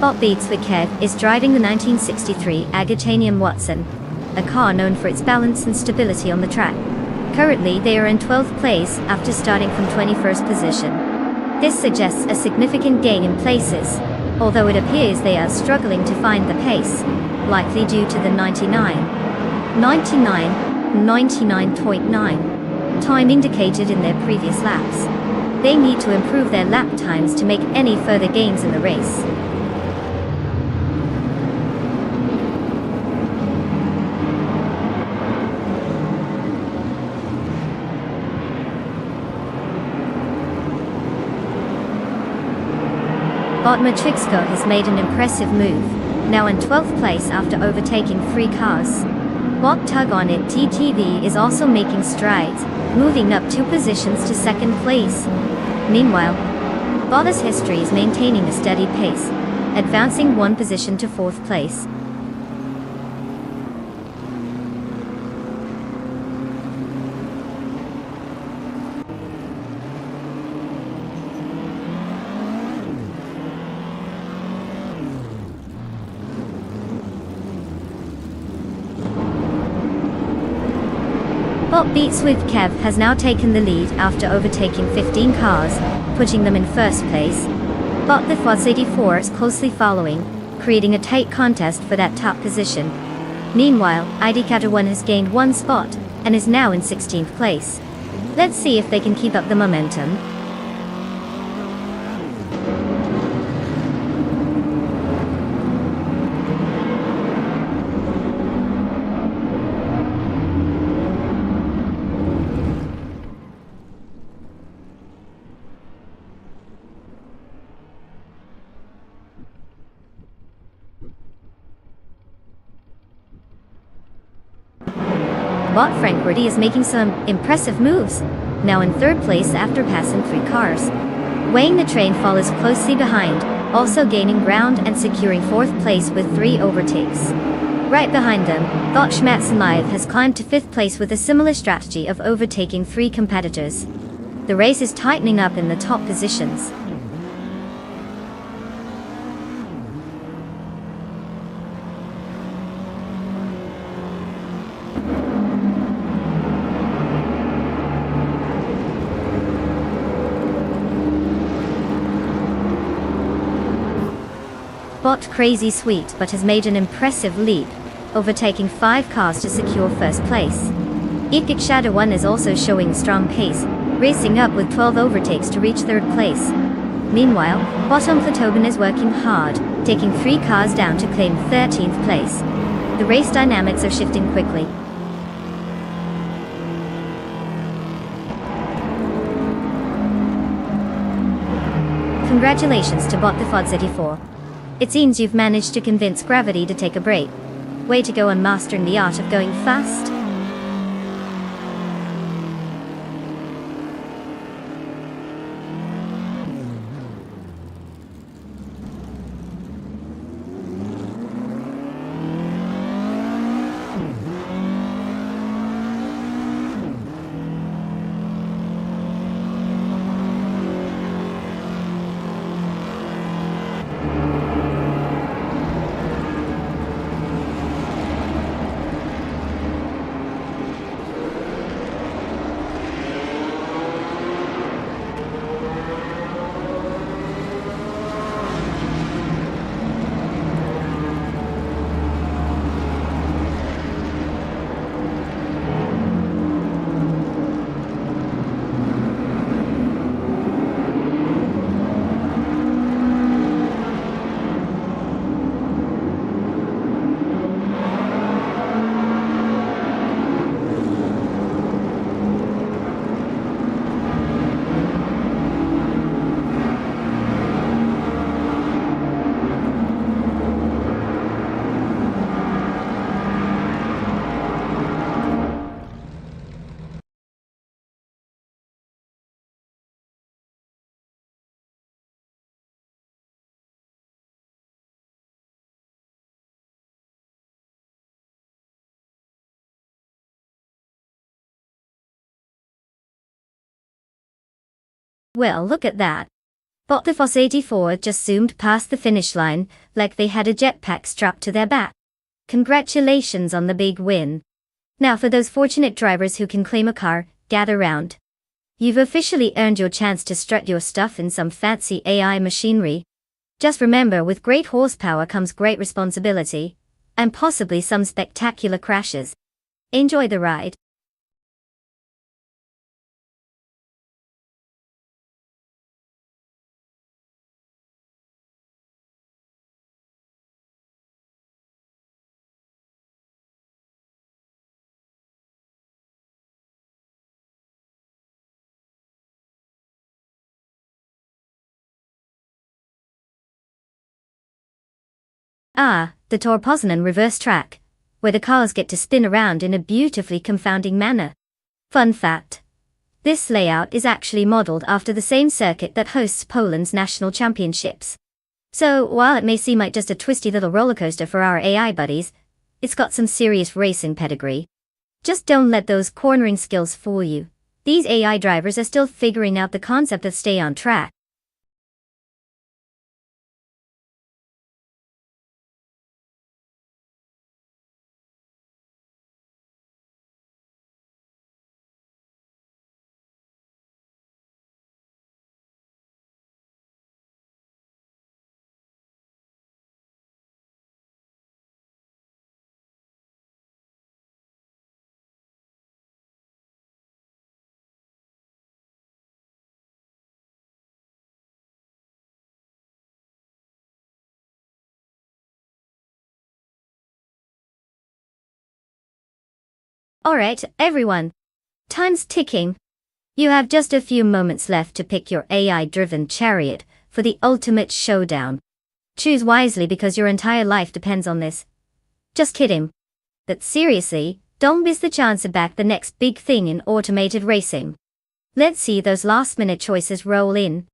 Bot Beats with Kev is driving the 1963 Agatanium Watson, a car known for its balance and stability on the track. Currently they are in 12th place after starting from 21st position. This suggests a significant gain in places, although it appears they are struggling to find the pace, likely due to the 99.9 time indicated in their previous laps. They need to improve their lap times to make any further gains in the race. Bot Matrixco has made an impressive move, now in 12th place after overtaking 3 cars. Bot Tug On It TTV is also making strides, moving up 2 positions to 2nd place. Meanwhile, Bot's history is maintaining a steady pace, advancing 1 position to 4th place. Bot Beats with Kev has now taken the lead after overtaking 15 cars, putting them in 1st place. Bot the Fod 84 is closely following, creating a tight contest for that top position. Meanwhile, ID 1 has gained 1 spot, and is now in 16th place. Let's see if they can keep up the momentum. Bot Frank Rudy is making some impressive moves, now in 3rd place after passing 3 cars. Weighing the Train follows closely behind, also gaining ground and securing 4th place with 3 overtakes. Right behind them, Bot Schmerzen Live has climbed to 5th place with a similar strategy of overtaking 3 competitors. The race is tightening up in the top positions. Bot Crazy Sweet but has made an impressive leap, overtaking 5 cars to secure 1st place. Epic Shadow 1 is also showing strong pace, racing up with 12 overtakes to reach 3rd place. Meanwhile, Bottom Platoban is working hard, taking 3 cars down to claim 13th place. The race dynamics are shifting quickly. Congratulations to Bot the Fod 84. It seems you've managed to convince gravity to take a break. Way to go on mastering the art of going fast. Well, look at that. Bot the Foss 84 just zoomed past the finish line like they had a jetpack strapped to their back. Congratulations on the big win. Now for those fortunate drivers who can claim a car, gather round. You've officially earned your chance to strut your stuff in some fancy AI machinery. Just remember, with great horsepower comes great responsibility, and possibly some spectacular crashes. Enjoy the ride. Ah, the Torpoznanen reverse track, where the cars get to spin around in a beautifully confounding manner. Fun fact. This layout is actually modeled after the same circuit that hosts Poland's national championships. So, while it may seem like just a twisty little rollercoaster for our AI buddies, it's got some serious racing pedigree. Just don't let those cornering skills fool you. These AI drivers are still figuring out the concept of stay on track. Alright, everyone. Time's ticking. You have just a few moments left to pick your AI-driven chariot for the ultimate showdown. Choose wisely because your entire life depends on this. Just kidding. But seriously, don't miss the chance to back the next big thing in automated racing. Let's see those last-minute choices roll in.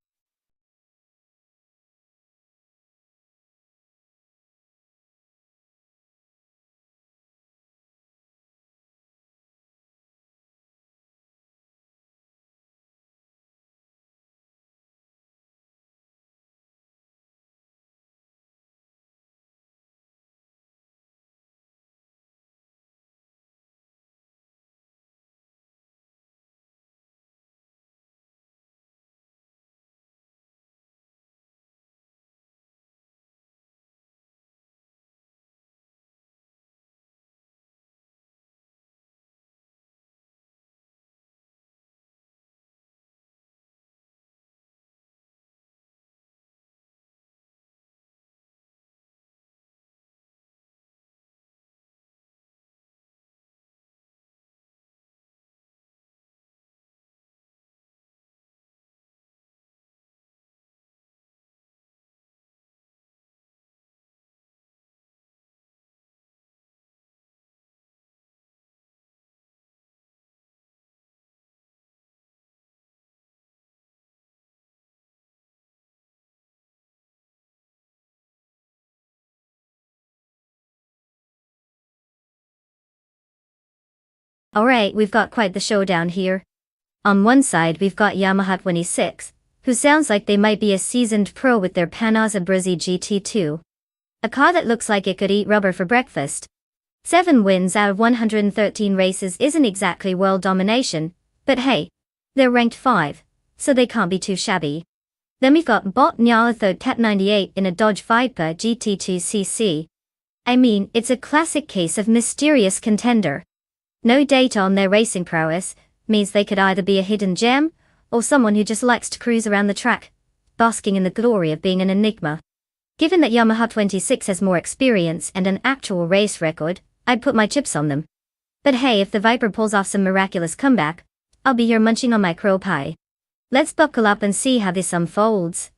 Alright, we've got quite the showdown here. On one side we've got Yamaha 26, who sounds like they might be a seasoned pro with their Panhard Brzzy GT2. A car that looks like it could eat rubber for breakfast. 7 wins out of 113 races isn't exactly world domination, but hey, they're ranked 5, so they can't be too shabby. Then we've got Bot Nyala Cat 98 in a Dodge Viper GT2cc. I mean, it's a classic case of mysterious contender. No data on their racing prowess means they could either be a hidden gem, or someone who just likes to cruise around the track, basking in the glory of being an enigma. Given that Yamaha 26 has more experience and an actual race record, I'd put my chips on them. But hey, if the Viper pulls off some miraculous comeback, I'll be here munching on my crow pie. Let's buckle up and see how this unfolds.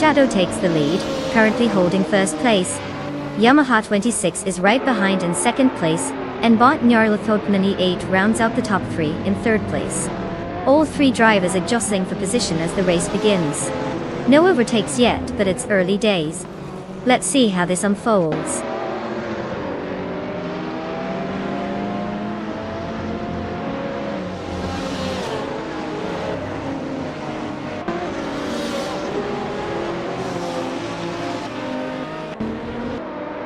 Shadow takes the lead, currently holding first place. Yamaha 26 is right behind in second place, and Bot Nyarlathotmani 8 rounds out the top 3 in third place. All 3 drivers are jostling for position as the race begins. No overtakes yet, but it's early days. Let's see how this unfolds.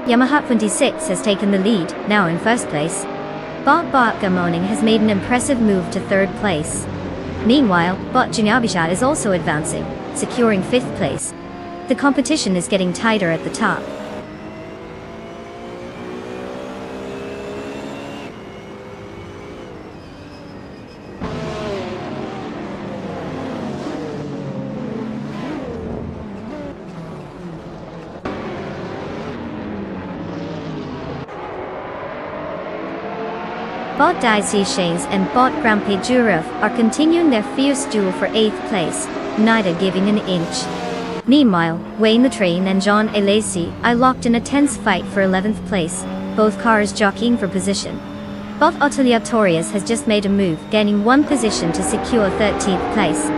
Yamaha 26 has taken the lead, now in first place. Bot Gamoning has made an impressive move to third place. Meanwhile, Bot Jinabishat is also advancing, securing fifth place. The competition is getting tighter at the top. Bot Daisy Shanes and Bot Grampe Jurov are continuing their fierce duel for 8th place, neither giving an inch. Meanwhile, Wayne the Train and John Elacey are locked in a tense fight for 11th place, both cars jockeying for position. Bot Oteliatorius has just made a move, gaining 1 position to secure 13th place.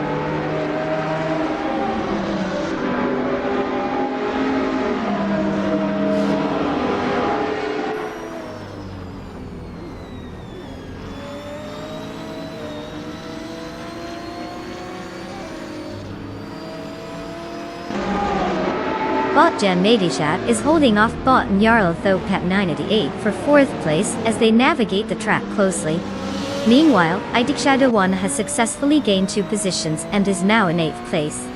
Bot Jan Madishat is holding off Bot and Jarl Thopet 988 for 4th place as they navigate the track closely. Meanwhile, Idikshada 1 has successfully gained 2 positions and is now in 8th place.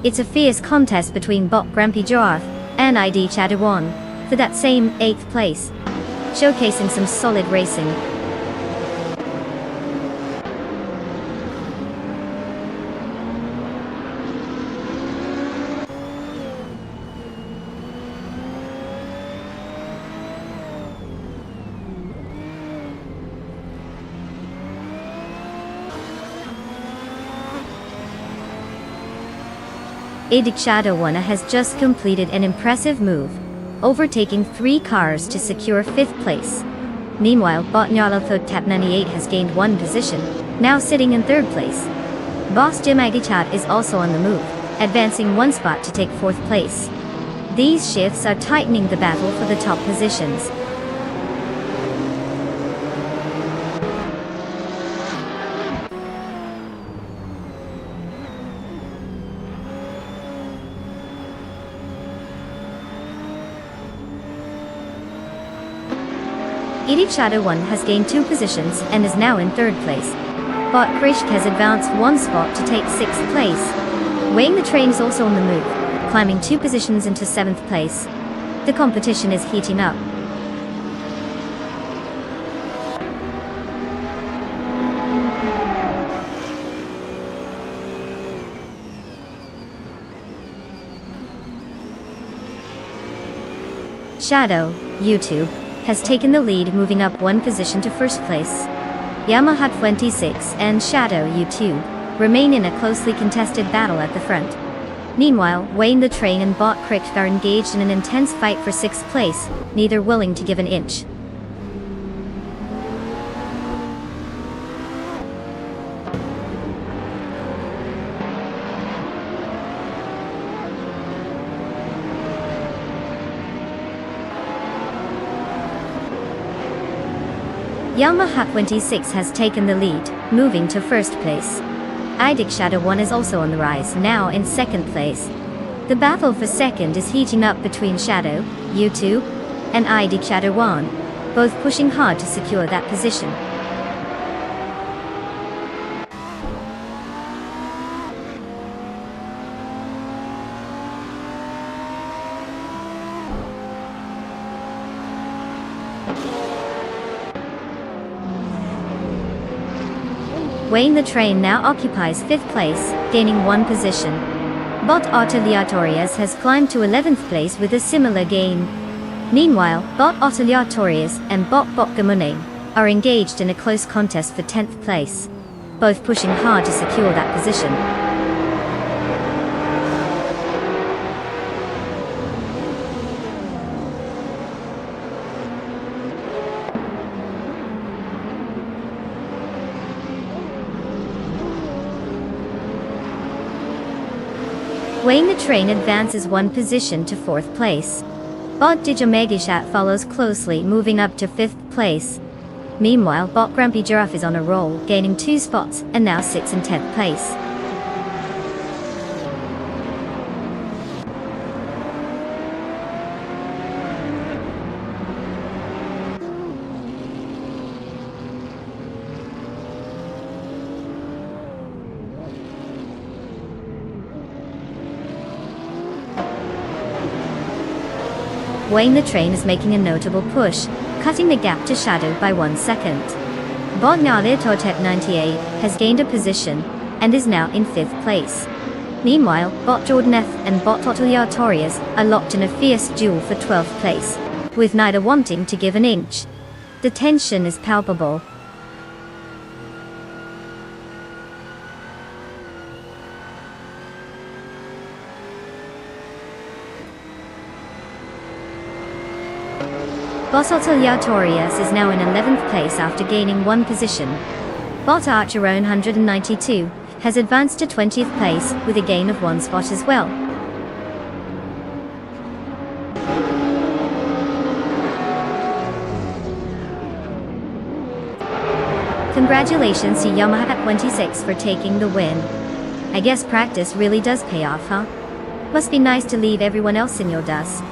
It's a fierce contest between Bot Grampi Jarth and Idikshada 1 for that same 8th place, showcasing some solid racing. Idikshada 1 has just completed an impressive move, overtaking 3 cars to secure 5th place. Meanwhile, Bot Nyalathot Tap 98 has gained 1 position, now sitting in 3rd place. Boss Jim Agichat is also on the move, advancing 1 spot to take 4th place. These shifts are tightening the battle for the top positions. Idikshada 1 has gained 2 positions and is now in 3rd place. Bot Krishk has advanced 1 spot to take 6th place. Wayne the Train is also on the move, climbing 2 positions into 7th place. The competition is heating up. Shadow, YouTube, has taken the lead, moving up 1 position to 1st place. Yamaha 26 and Shadow YouTube remain in a closely contested battle at the front. Meanwhile, Wayne the Train and Bot Crick are engaged in an intense fight for 6th place, neither willing to give an inch. Yamaha 26 has taken the lead, moving to 1st place. Idikshada 1 is also on the rise, now in 2nd place. The battle for 2nd is heating up between Shadow, YouTube, and Idikshada 1, both pushing hard to secure that position. Wayne the Train now occupies 5th place, gaining 1 position. Bot Oteliatorius has climbed to 11th place with a similar gain. Meanwhile, Bot Oteliatorius and Bot Gamuneng are engaged in a close contest for 10th place, both pushing hard to secure that position. Wayne the train advances one position to 4th place. Bot Digimegashat follows closely, moving up to 5th place. Meanwhile, Bot Grumpy Giraffe is on a roll, gaining 2 spots, and now sits in 10th place. Wayne the train is making a notable push, cutting the gap to Shadow by 1 second. Bot Naruto 98 has gained a position, and is now in 5th place. Meanwhile, Bot Jordaneth and Bot Totaliatorius are locked in a fierce duel for 12th place, with neither wanting to give an inch. The tension is palpable. Bot Totaliatorius is now in 11th place after gaining 1 position. Bot Archeron 192 has advanced to 20th place with a gain of 1 spot as well. Congratulations to Yamaha 26 for taking the win. I guess practice really does pay off, huh? Must be nice to leave everyone else in your dust.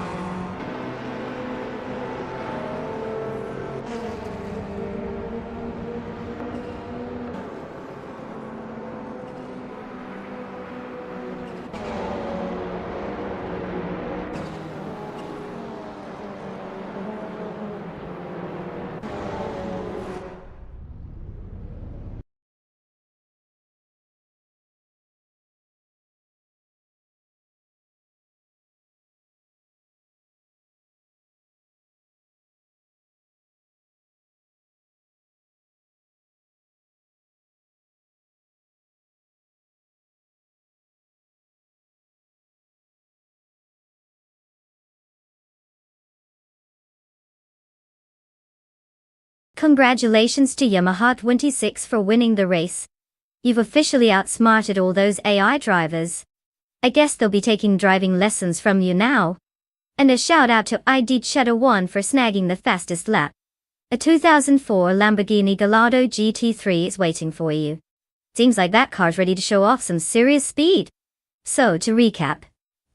Congratulations to Yamaha 26 for winning the race. You've officially outsmarted all those AI drivers. I guess they'll be taking driving lessons from you now. And a shout out to ID Cheddar 1 for snagging the fastest lap. A 2004 Lamborghini Gallardo GT3 is waiting for you. Seems like that car's ready to show off some serious speed. So to recap,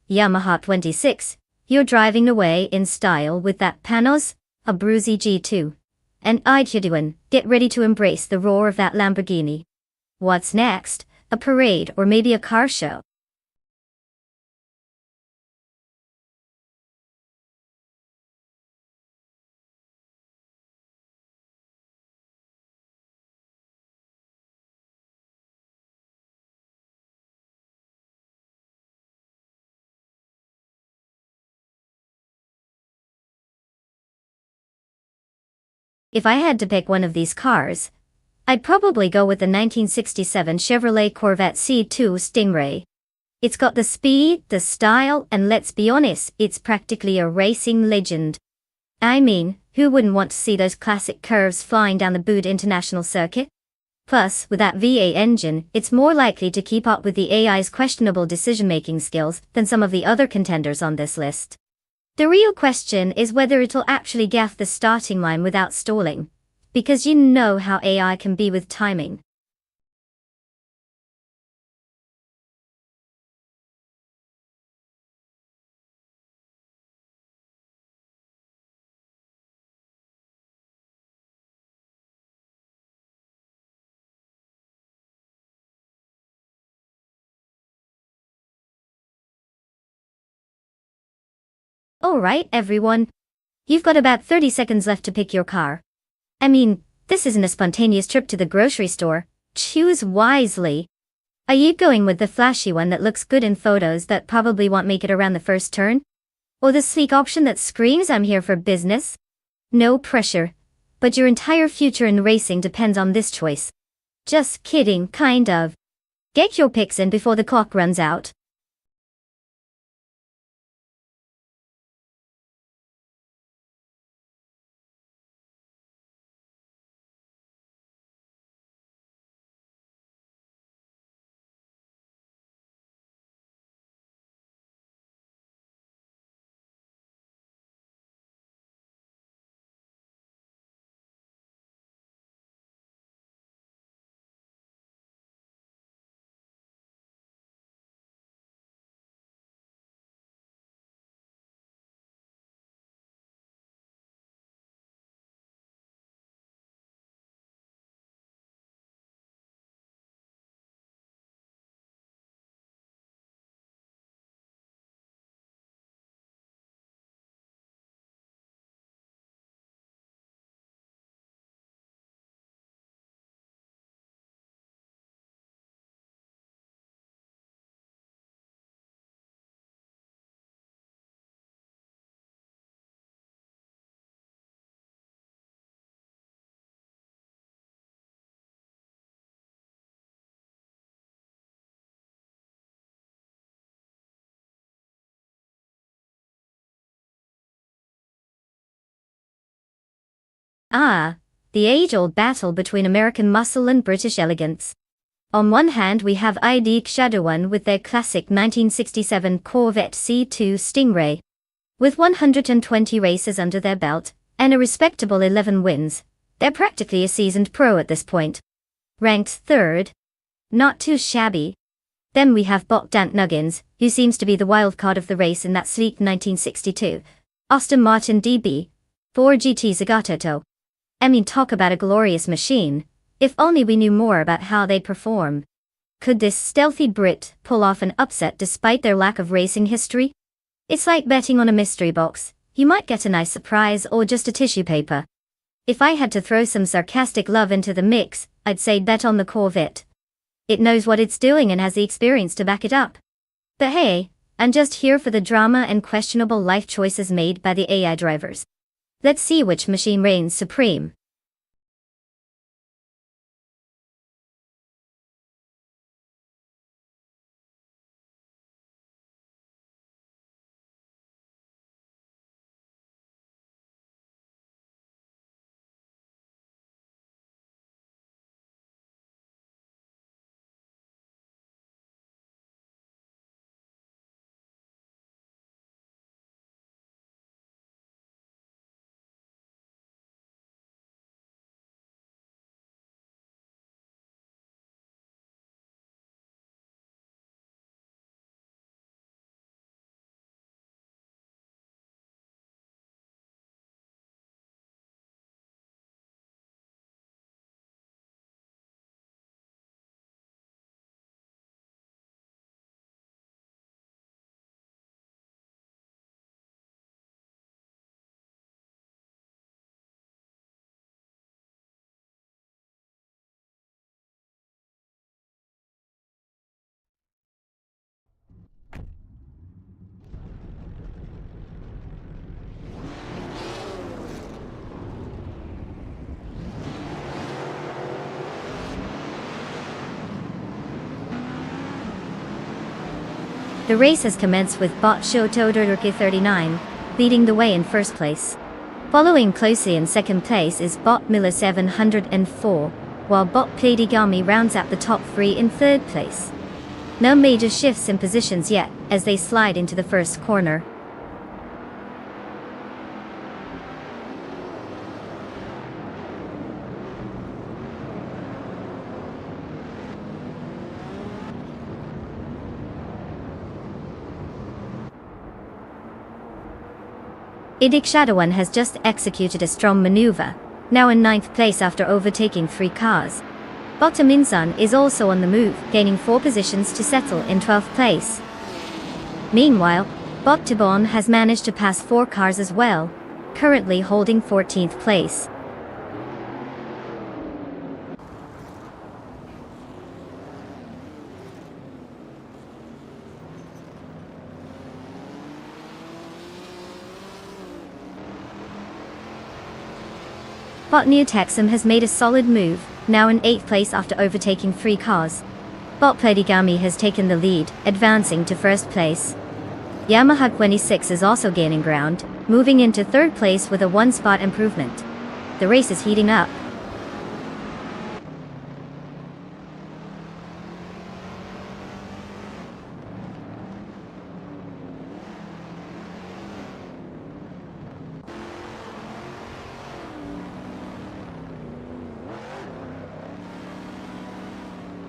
Yamaha 26, you're driving away in style with that Panos, a Bruzy G2. And Idjuduan, get ready to embrace the roar of that Lamborghini. What's next? A parade or maybe a car show? If I had to pick one of these cars, I'd probably go with the 1967 Chevrolet Corvette C2 Stingray. It's got the speed, the style, and let's be honest, it's practically a racing legend. I mean, who wouldn't want to see those classic curves flying down the Boot International Circuit? Plus, with that V8 engine, it's more likely to keep up with the AI's questionable decision-making skills than some of the other contenders on this list. The real question is whether it'll actually gaff the starting line without stalling, because you know how AI can be with timing. Alright everyone, you've got about 30 seconds left to pick your car. I mean, this isn't a spontaneous trip to the grocery store. Choose wisely. Are you going with the flashy one that looks good in photos that probably won't make it around the first turn? Or the sleek option that screams I'm here for business? No pressure. But your entire future in racing depends on this choice. Just kidding, kind of. Get your picks in before the clock runs out. Ah, the age-old battle between American muscle and British elegance. On one hand we have ID Shadow One with their classic 1967 Corvette C2 Stingray. With 120 races under their belt, and a respectable 11 wins, they're practically a seasoned pro at this point. Ranked third. Not too shabby. Then we have Bot Dant Nuggins, who seems to be the wild card of the race in that sleek 1962 Aston Martin DB 4 GT Zagato. I mean, talk about a glorious machine. If only we knew more about how they perform. Could this stealthy Brit pull off an upset despite their lack of racing history? It's like betting on a mystery box. You might get a nice surprise or just a tissue paper. If I had to throw some sarcastic love into the mix, I'd say bet on the Corvette. It knows what it's doing and has the experience to back it up. But hey, I'm just here for the drama and questionable life choices made by the AI drivers. Let's see which machine reigns supreme. The race has commenced with Bot Shotodorke 39, leading the way in first place. Following closely in second place is Bot Miller 704, while Bot Pladigami rounds out the top three in third place. No major shifts in positions yet, as they slide into the first corner. Idik Shadawan has just executed a strong maneuver, now in 9th place after overtaking 3 cars. Bottominsan is also on the move, gaining 4 positions to settle in 12th place. Meanwhile, Bottibon has managed to pass 4 cars as well, currently holding 14th place. Bot New Texum has made a solid move, now in 8th place after overtaking 3 cars. Bot Pladigami has taken the lead, advancing to 1st place. Yamaha 26 is also gaining ground, moving into 3rd place with a 1-spot improvement. The race is heating up.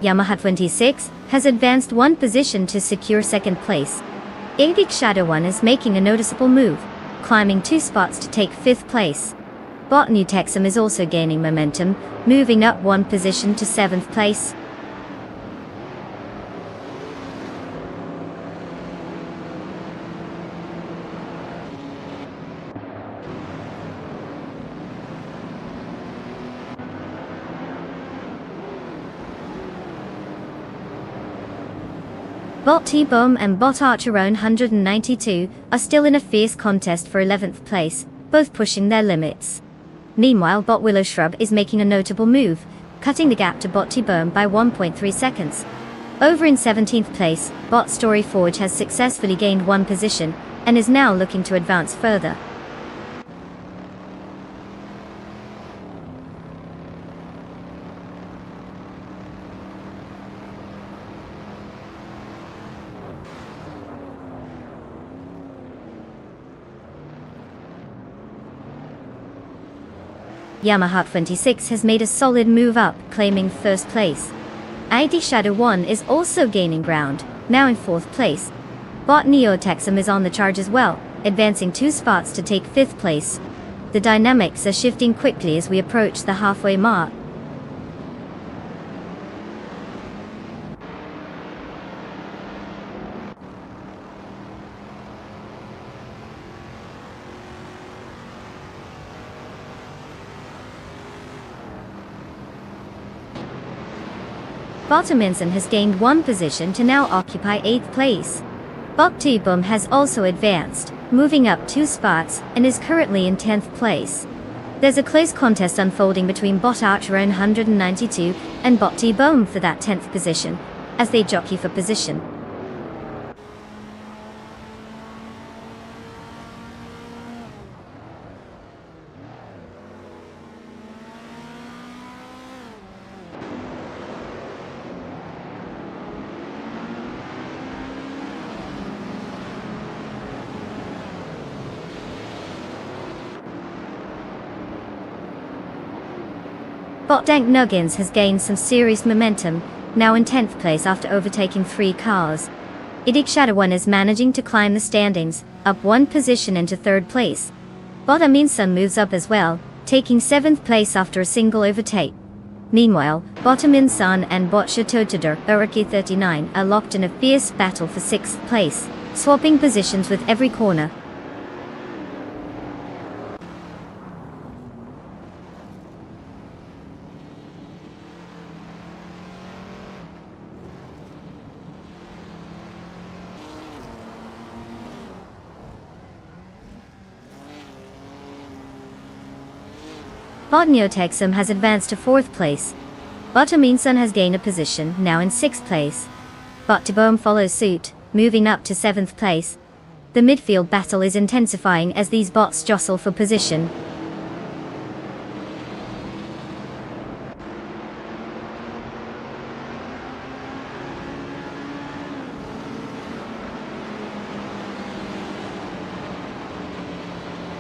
Yamaha 26 has advanced 1 position to secure 2nd place. Idik Shadow One is making a noticeable move, climbing 2 spots to take 5th place. Bot New Texum is also gaining momentum, moving up 1 position to 7th place. Bot T-Bomb and Bot Archeron 192 are still in a fierce contest for 11th place, both pushing their limits. Meanwhile, Bot Willow Shrub is making a notable move, cutting the gap to Bot T-Bomb by 1.3 seconds. Over in 17th place, Bot Story Forge has successfully gained 1 position, and is now looking to advance further. Yamaha 26 has made a solid move up, claiming first place. ID Shadow 1 is also gaining ground, now in 4th place. Bot Neo Texum is on the charge as well, advancing 2 spots to take 5th place. The dynamics are shifting quickly as we approach the halfway mark. Bottominson has gained 1 position to now occupy 8th place. Bot T-Boom has also advanced, moving up 2 spots, and is currently in 10th place. There's a close contest unfolding between Bot Archer 192 and Bot T-Boom for that 10th position, as they jockey for position. Bot Dank Nuggins has gained some serious momentum, now in 10th place after overtaking 3 cars. Idig Shadow 1 is managing to climb the standings, up 1 position into 3rd place. Bot Aminsun moves up as well, taking 7th place after a single overtake. Meanwhile, Bot Aminsun and Bot Shatotadar Uraki 39 are locked in a fierce battle for 6th place, swapping positions with every corner. Bot Neotexum has advanced to 4th place. Bot Aminsun has gained a position, now in 6th place. Bot T-Boom follows suit, moving up to 7th place. The midfield battle is intensifying as these bots jostle for position.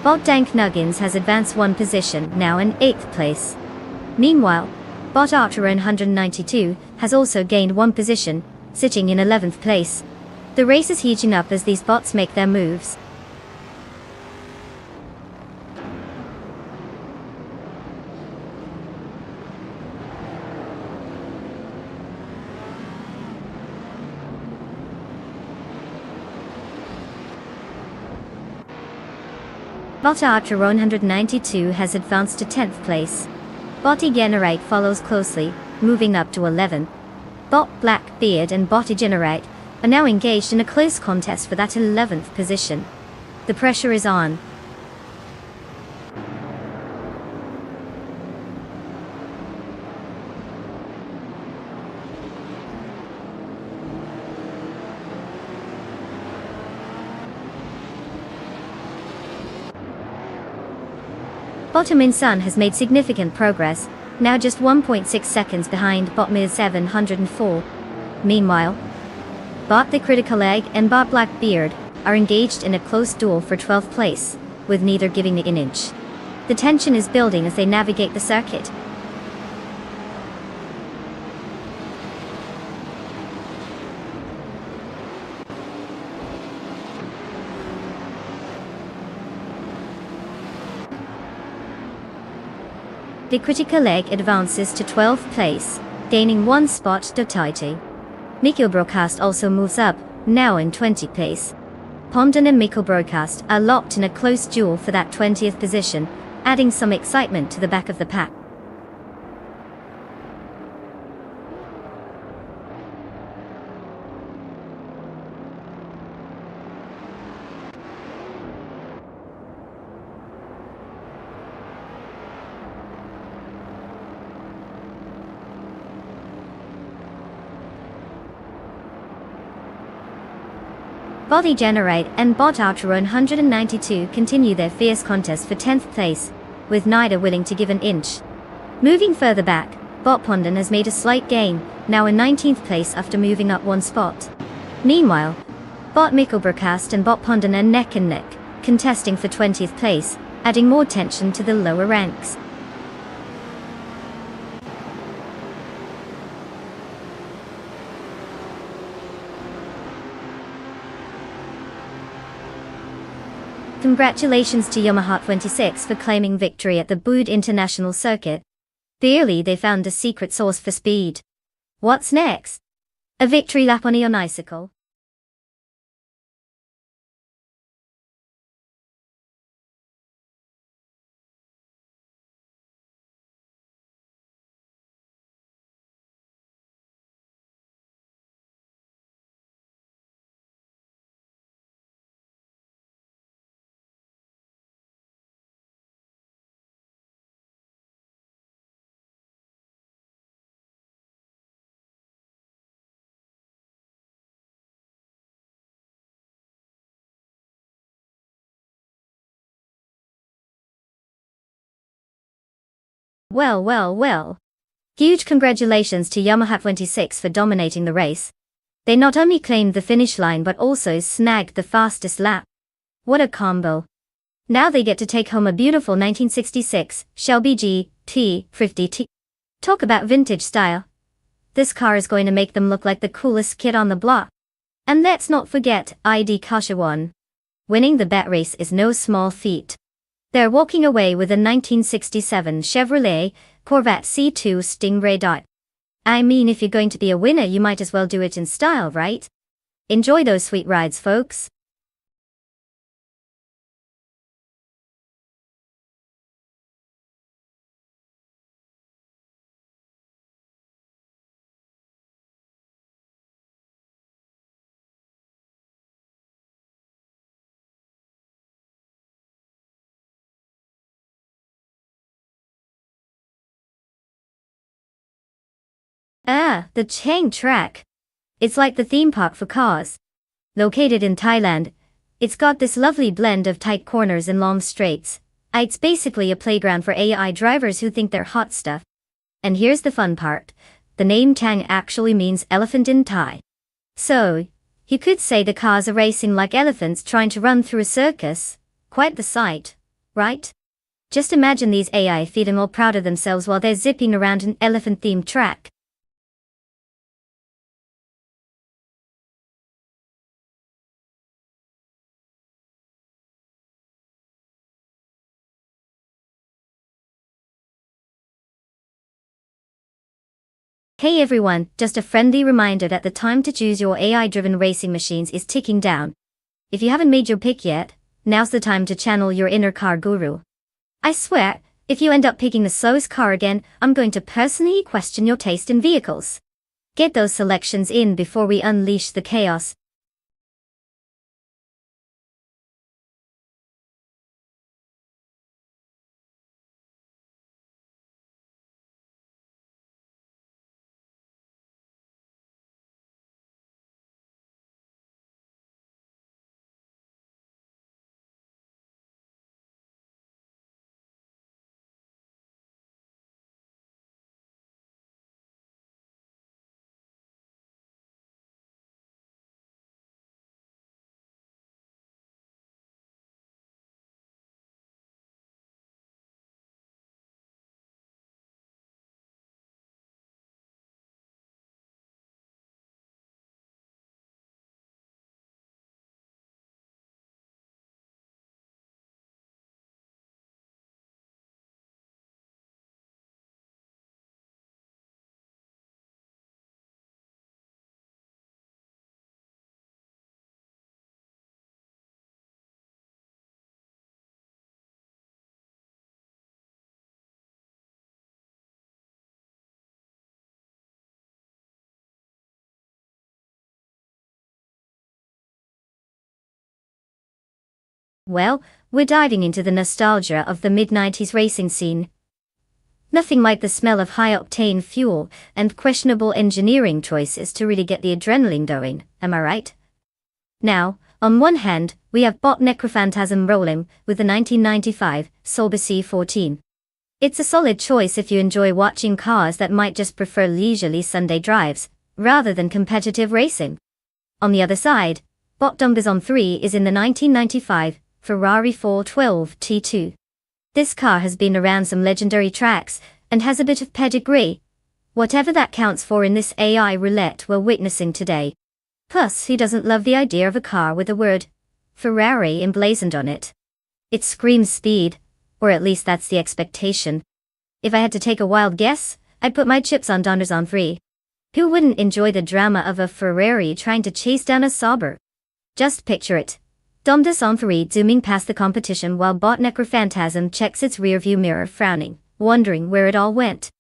Bot Dank Nuggins has advanced 1 position, now in 8th place. Meanwhile, Bot Archer 192 has also gained 1 position, sitting in 11th place. The race is heating up as these bots make their moves. Bot Archer 192 has advanced to 10th place. Bot Generate follows closely, moving up to 11th. Bot Blackbeard and Bot Generate are now engaged in a close contest for that 11th position. The pressure is on. Bot Aminsun has made significant progress, now just 1.6 seconds behind Bot Mir 704. Meanwhile, Bot the Critical Egg and Bot Blackbeard are engaged in a close duel for 12th place, with neither giving an inch. The tension is building as they navigate the circuit. The Critical Egg advances to 12th place, gaining 1 spot to title. Mikko Broadcast also moves up, now in 20th place. Pomden and Mikko Broadcast are locked in a close duel for that 20th position, adding some excitement to the back of the pack. Bot Generate and Bot Archer 192 continue their fierce contest for 10th place, with neither willing to give an inch. Moving further back, Bot Pomden has made a slight gain, now in 19th place after moving up 1 spot. Meanwhile, Bot Mikko Broadcast and Bot Pomden are neck and neck, contesting for 20th place, adding more tension to the lower ranks. Congratulations to Yamaha 26 for claiming victory at the Bude International Circuit. Clearly they found a secret sauce for speed. What's next? A victory lap on a unicycle. Well. Huge congratulations to Yamaha 26 for dominating the race. They not only claimed the finish line but also snagged the fastest lap. What a combo. Now they get to take home a beautiful 1966 Shelby GT50T. Talk about vintage style. This car is going to make them look like the coolest kid on the block. And let's not forget ID Kasha won. Winning the bat race is no small feat. They're walking away with a 1967 Chevrolet Corvette C2 Stingray. I mean, if you're going to be a winner, you might as well do it in style, right? Enjoy those sweet rides, folks. The Chang track. It's like the theme park for cars. Located in Thailand, it's got this lovely blend of tight corners and long straights. It's basically a playground for AI drivers who think they're hot stuff. And here's the fun part. The name Chang actually means elephant in Thai. So, you could say the cars are racing like elephants trying to run through a circus. Quite the sight, right? Just imagine these AI feeling all proud of themselves while they're zipping around an elephant-themed track. Hey everyone, just a friendly reminder that the time to choose your AI-driven racing machines is ticking down. If you haven't made your pick yet, now's the time to channel your inner car guru. I swear, if you end up picking the slowest car again, I'm going to personally question your taste in vehicles. Get those selections in before we unleash the chaos. Well, we're diving into the nostalgia of the mid-90s racing scene. Nothing like the smell of high-octane fuel and questionable engineering choices to really get the adrenaline going, am I right? Now, on one hand, we have Bot Necrophantasm rolling with the 1995 Sauber C14. It's a solid choice if you enjoy watching cars that might just prefer leisurely Sunday drives, rather than competitive racing. On the other side, Bot Dumbizon 3 is in the 1995 Ferrari 412 T2. This car has been around some legendary tracks, and has a bit of pedigree. Whatever that counts for in this AI roulette we're witnessing today. Plus, who doesn't love the idea of a car with the word Ferrari emblazoned on it? It screams speed, or at least that's the expectation. If I had to take a wild guess, I'd put my chips on Donderson 3. Who wouldn't enjoy the drama of a Ferrari trying to chase down a Sauber? Just picture it. Donderson 3 zooming past the competition while Bot Necrophantasm checks its rearview mirror frowning, wondering where it all went.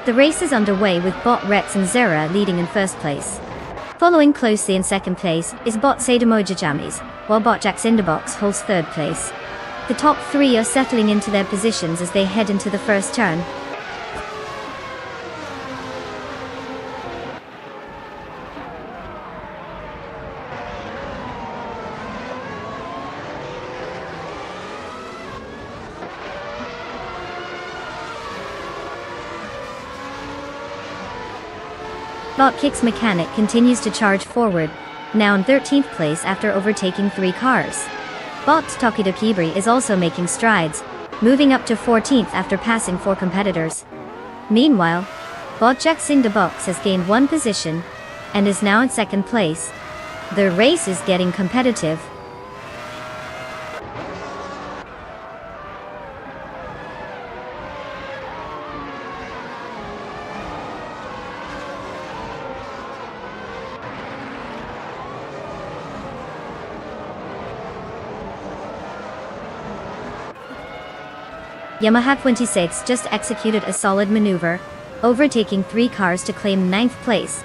The race is underway with Bot Rex and Zera leading in first place. Following closely in second place is Bot Sadamojajamis, while Bot Jack Cinderbox holds third place. The top three are settling into their positions as they head into the first turn. Bot Kick's Mechanic continues to charge forward, now in 13th place after overtaking 3 cars. Bot's Tokido Kibri is also making strides, moving up to 14th after passing 4 competitors. Meanwhile, Bot Jack Cinderbox has gained 1 position, and is now in 2nd place. The race is getting competitive. Yamaha 26 just executed a solid maneuver, overtaking 3 cars to claim 9th place.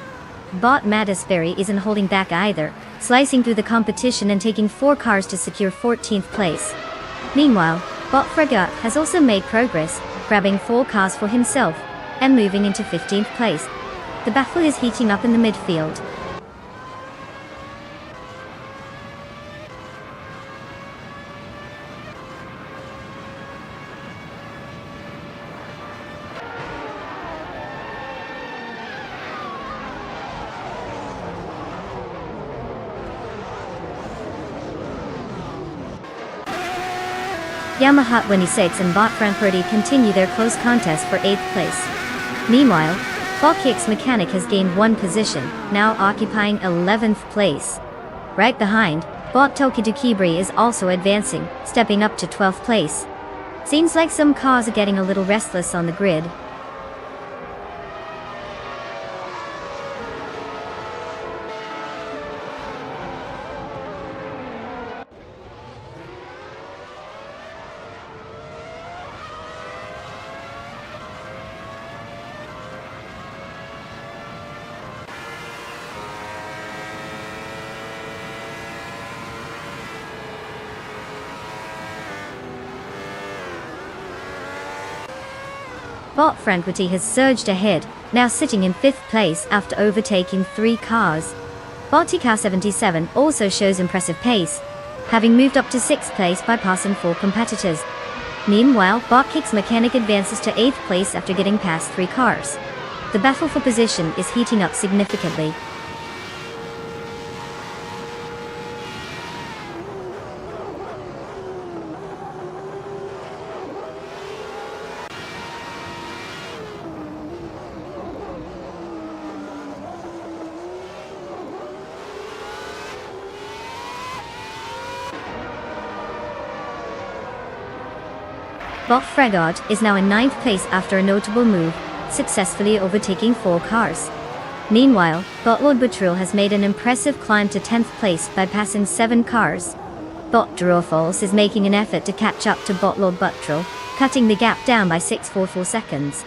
Bot Madisberry isn't holding back either, slicing through the competition and taking 4 cars to secure 14th place. Meanwhile, Bot Fregat has also made progress, grabbing 4 cars for himself, and moving into 15th place. The battle is heating up in the midfield. Yamaha 26 and Bot Frankfurti continue their close contest for 8th place. Meanwhile, Bot Kick's Mechanic has gained 1 position, now occupying 11th place. Right behind, Bot Tokido Kibri is also advancing, stepping up to 12th place. Seems like some cars are getting a little restless on the grid. Bot Frankfurti has surged ahead, now sitting in 5th place after overtaking 3 cars. Bot TK77 also shows impressive pace, having moved up to 6th place by passing 4 competitors. Meanwhile, Bot Kick's Mechanic advances to 8th place after getting past 3 cars. The battle for position is heating up significantly. Bob Fragod is now in 9th place after a notable move, successfully overtaking 4 cars. Meanwhile, Botlod Buttrell has made an impressive climb to 10th place by passing 7 cars. Bot Drofals is making an effort to catch up to Botlod Buttrell, cutting the gap down by 6.44 seconds.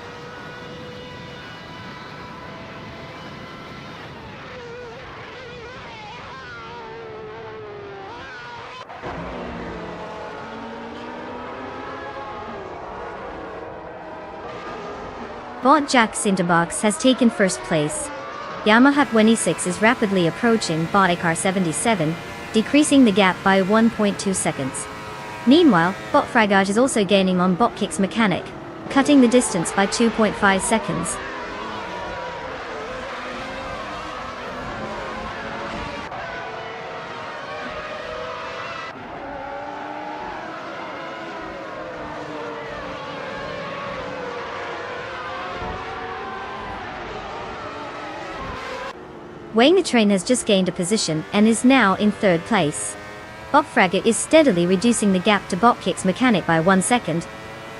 Bot Jack Sinterbox has taken first place. Yamaha 26 is rapidly approaching Bot Car 77, decreasing the gap by 1.2 seconds. Meanwhile, Bot Fragage is also gaining on Bot Kicks Mechanic, cutting the distance by 2.5 seconds. Wayne the Train has just gained a position and is now in 3rd place. Bot Fragger is steadily reducing the gap to Bot Kicks Mechanic by 1 second.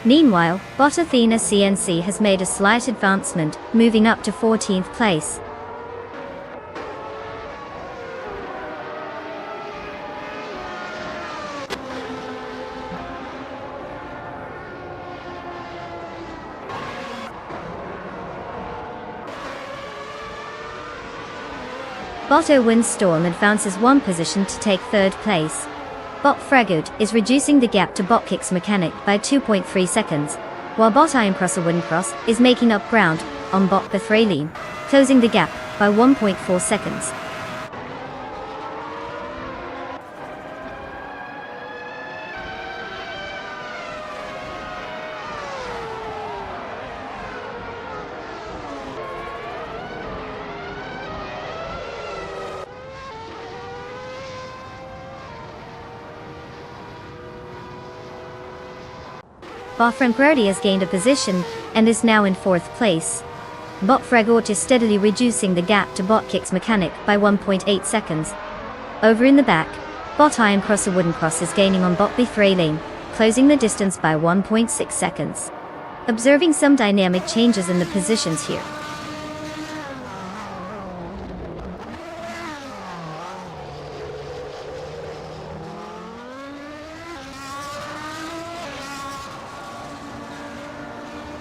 Meanwhile, Bot Athena CNC has made a slight advancement, moving up to 14th place. Botto Windstorm advances 1 position to take 3rd place. Bot Fragud is reducing the gap to Bot Kicks Mechanic by 2.3 seconds, while Bot Iron Crosser Wooden Cross is making up ground on Bot Bethraline, closing the gap by 1.4 seconds. Bot Franquerdi has gained a position and is now in 4th place. Bot Fragort is steadily reducing the gap to Bot Kicks Mechanic by 1.8 seconds. Over in the back, Bot Iron Crosser Wooden Cross is gaining on Bot Bethraline, closing the distance by 1.6 seconds. Observing some dynamic changes in the positions here.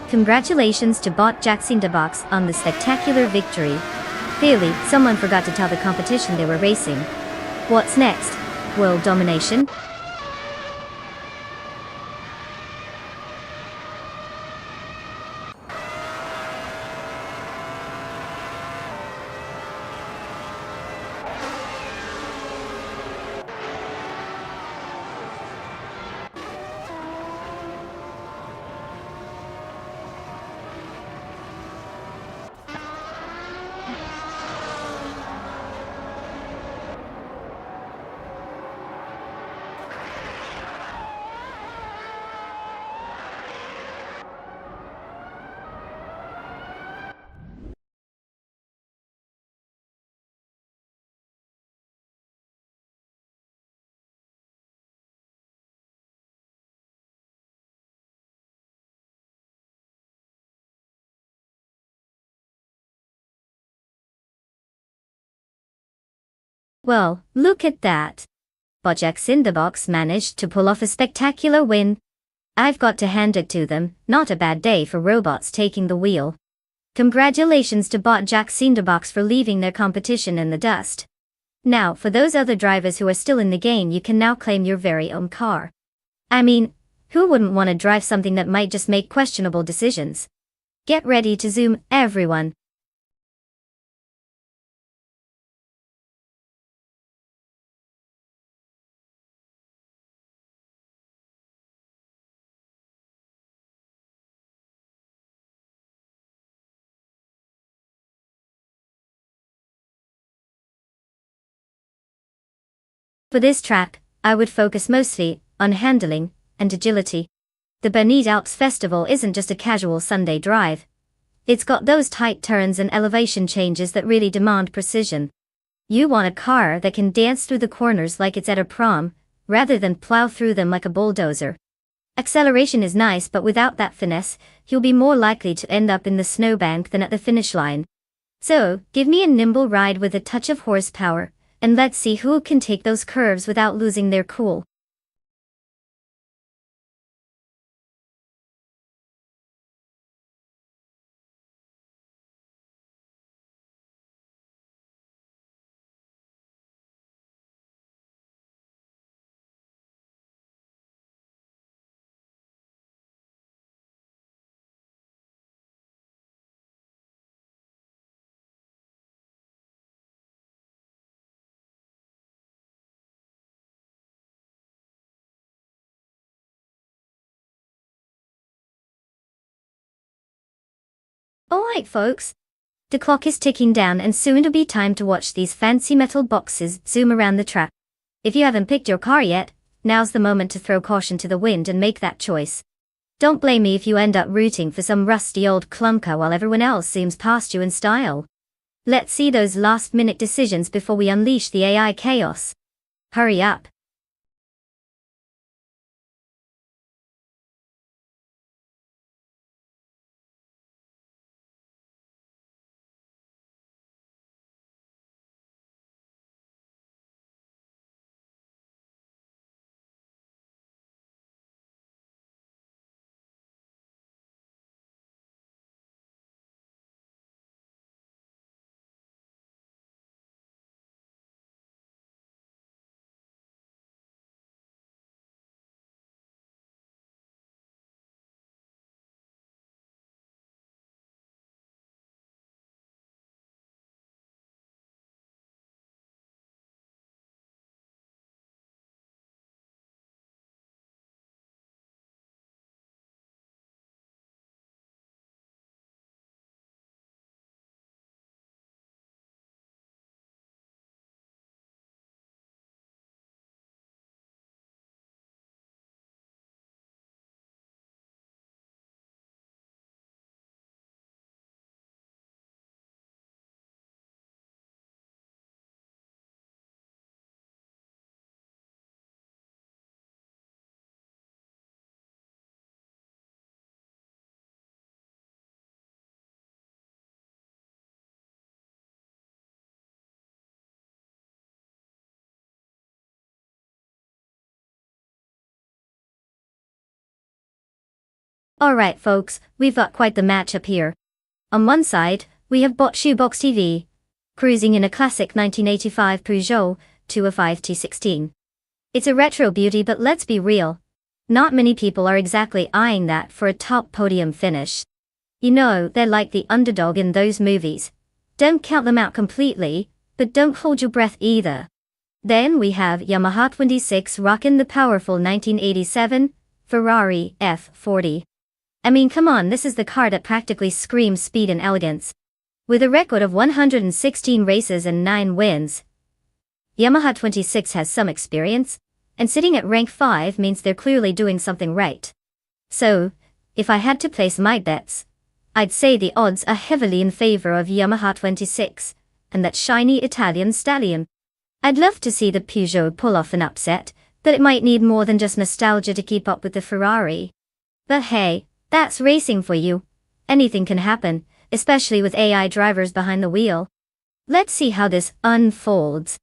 Congratulations to Bot Jack Sinterbox on the spectacular victory. Clearly, someone forgot to tell the competition they were racing. What's next? World domination? Well, look at that. Bojack Cinderbox managed to pull off a spectacular win. I've got to hand it to them, not a bad day for robots taking the wheel. Congratulations to Bojack Cinderbox for leaving their competition in the dust. Now, for those other drivers who are still in the game, you can now claim your very own car. I mean, who wouldn't want to drive something that might just make questionable decisions? Get ready to zoom, everyone. For this track, I would focus mostly on handling and agility. The Bernese Alps Festival isn't just a casual Sunday drive. It's got those tight turns and elevation changes that really demand precision. You want a car that can dance through the corners like it's at a prom, rather than plow through them like a bulldozer. Acceleration is nice, but without that finesse, you'll be more likely to end up in the snowbank than at the finish line. So, give me a nimble ride with a touch of horsepower, and let's see who can take those curves without losing their cool. Alright folks, the clock is ticking down and soon it'll be time to watch these fancy metal boxes zoom around the track. If you haven't picked your car yet, now's the moment to throw caution to the wind and make that choice. Don't blame me if you end up rooting for some rusty old clunker while everyone else zooms past you in style. Let's see those last-minute decisions before we unleash the AI chaos. Hurry up. Alright folks, we've got quite the matchup here. On one side, we have Bot Shoebox TV, cruising in a classic 1985 Peugeot 205 T16. It's a retro beauty, but let's be real. Not many people are exactly eyeing that for a top podium finish. You know, they're like the underdog in those movies. Don't count them out completely, but don't hold your breath either. Then we have Yamaha 26 rockin' the powerful 1987 Ferrari F40. I mean, come on, this is the car that practically screams speed and elegance. With a record of 116 races and 9 wins, Yamaha 26 has some experience, and sitting at rank 5 means they're clearly doing something right. So, if I had to place my bets, I'd say the odds are heavily in favor of Yamaha 26, and that shiny Italian stallion. I'd love to see the Peugeot pull off an upset, but it might need more than just nostalgia to keep up with the Ferrari. But hey, that's racing for you. Anything can happen, especially with AI drivers behind the wheel. Let's see how this unfolds.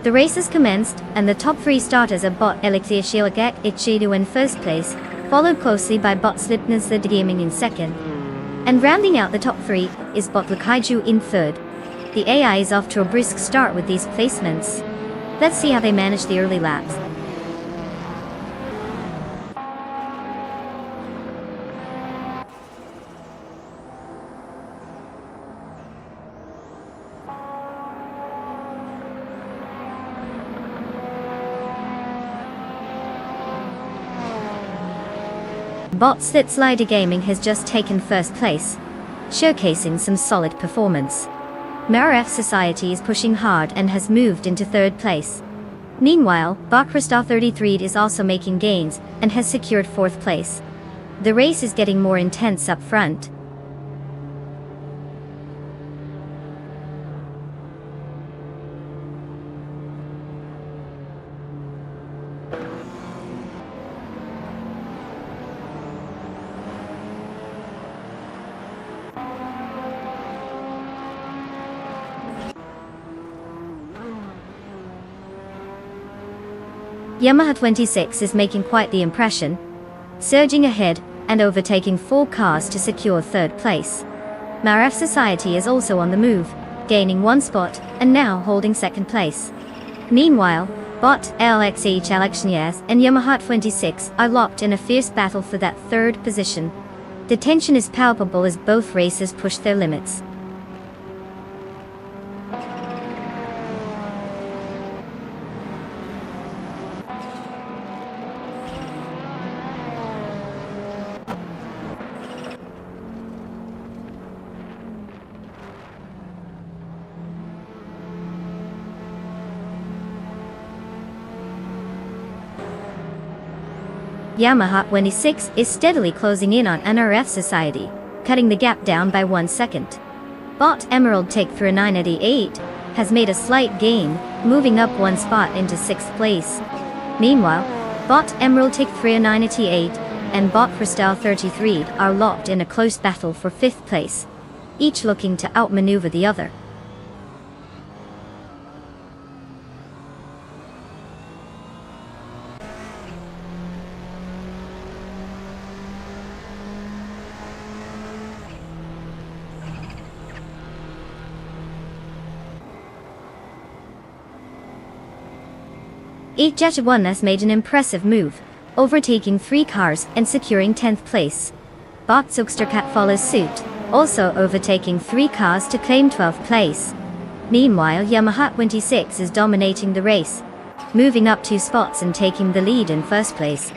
The race has commenced, and the top 3 starters are bot Elixir Shilagak Ichidu in first place, followed closely by bot Slipness Gaming in second. And rounding out the top 3 is bot Lakaiju in third. The AI is off to a brisk start with these placements. Let's see how they manage the early laps. Bot Slider Gaming has just taken first place, showcasing some solid performance. Maraf Society is pushing hard and has moved into third place. Meanwhile, bot Krista 33 is also making gains and has secured fourth place. The race is getting more intense up front. Yamaha 26 is making quite the impression, surging ahead and overtaking 4 cars to secure third place. Maraf Society is also on the move, gaining 1 spot and now holding second place. Meanwhile, bot LXE Chalakshnyas and Yamaha 26 are locked in a fierce battle for that third position. The tension is palpable as both racers push their limits. Yamaha 26 is steadily closing in on NRF Society, cutting the gap down by 1 second. Bot Emerald Take 988 has made a slight gain, moving up 1 spot into 6th place. Meanwhile, bot Emerald Take 988 and bot Crystal 33 are locked in a close battle for 5th place, each looking to outmaneuver the other. Jachabun has made an impressive move, overtaking 3 cars and securing 10th place. Bot Zugstercat follows suit, also overtaking 3 cars to claim 12th place. Meanwhile, Yamaha 26 is dominating the race, moving up 2 spots and taking the lead in first place.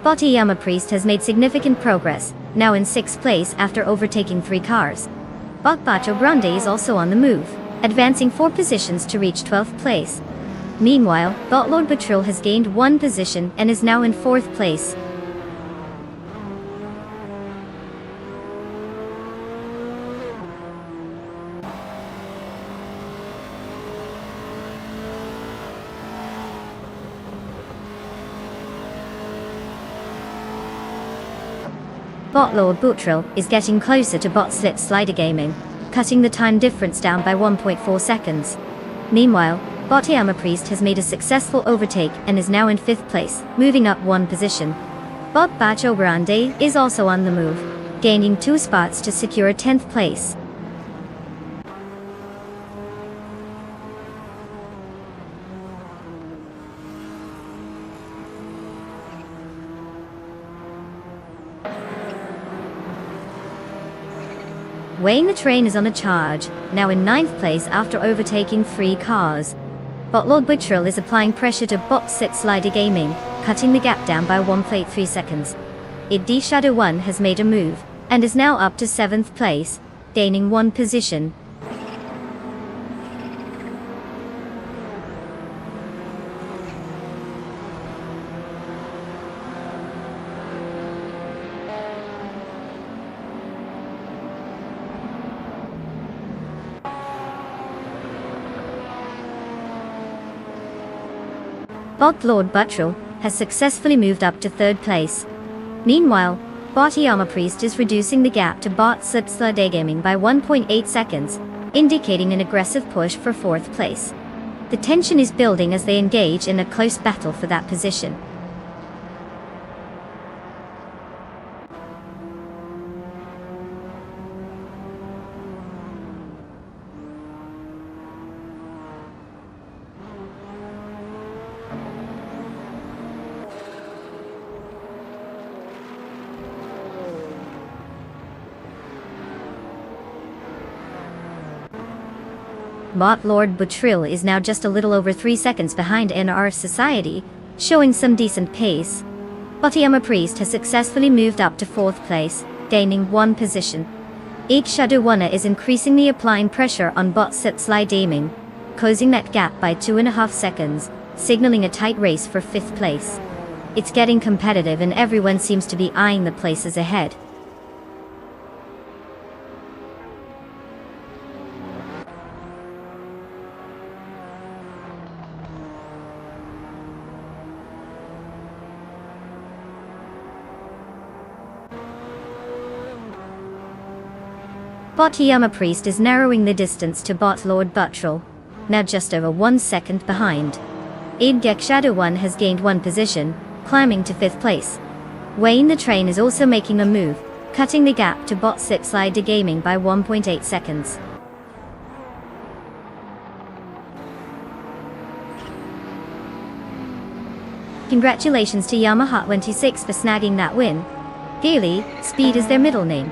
Botiyama Priest has made significant progress, now in 6th place after overtaking 3 cars. Bot Bacho Grande is also on the move, advancing 4 positions to reach 12th place. Meanwhile, Bot Lord Batril has gained 1 position and is now in 4th place. Bot Lord Butril is getting closer to bot Slider Gaming, cutting the time difference down by 1.4 seconds. Meanwhile, Botiyama Priest has made a successful overtake and is now in 5th place, moving up 1 position. Bot Bacho Grande is also on the move, gaining 2 spots to secure 10th place. Wayne the Train is on a charge, now in 9th place after overtaking 3 cars. Bot Lord Butril is applying pressure to bot Slider Gaming, cutting the gap down by 1.3 seconds. ID Shadow 1 has made a move, and is now up to 7th place, gaining 1 position. bot Lord Buttrell has successfully moved up to 3rd place. Meanwhile, bot Yama Priest is reducing the gap to bot Slipsla Gaming by 1.8 seconds, indicating an aggressive push for 4th place. The tension is building as they engage in a close battle for that position. Bot Lord Buttrell is now just a little over 3 seconds behind NR Society, showing some decent pace. Bot Yama Priest has successfully moved up to 4th place, gaining 1 position. Each Shadow Runner is increasingly applying pressure on bot Slipsla Gaming, closing that gap by 2.5 seconds, signaling a tight race for 5th place. It's getting competitive and everyone seems to be eyeing the places ahead. Bot Yama Priest is narrowing the distance to bot Lord Buttrell, now just over 1 second behind. Idgek Shadow 1 has gained 1 position, climbing to 5th place. Wayne the Train is also making a move, cutting the gap to bot Slipsla Gaming by 1.8 seconds. Congratulations to Yamaha 26 for snagging that win. Gaily, speed is their middle name.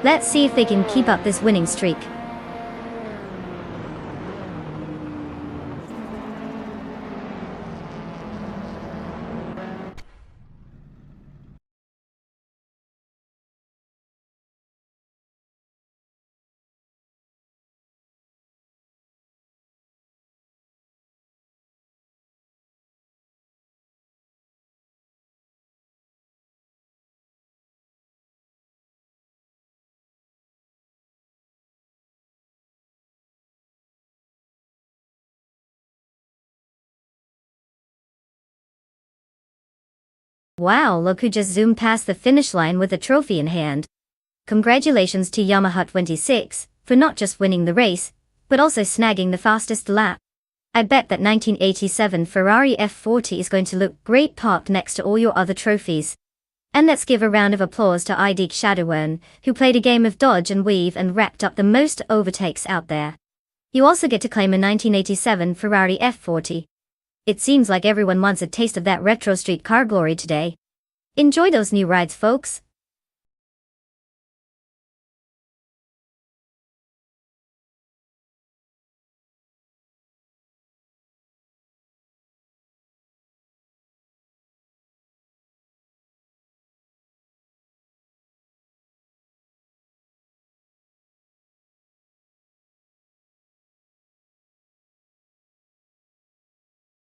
Let's see if they can keep up this winning streak. Wow, look who just zoomed past the finish line with a trophy in hand. Congratulations to Yamaha 26 for not just winning the race, but also snagging the fastest lap. I bet that 1987 Ferrari F40 is going to look great parked next to all your other trophies. And let's give a round of applause to Idgek Shadow 1, who played a game of dodge and weave and racked up the most overtakes out there. You also get to claim a 1987 Ferrari F40. It seems like everyone wants a taste of that retro street car glory today. Enjoy those new rides, folks.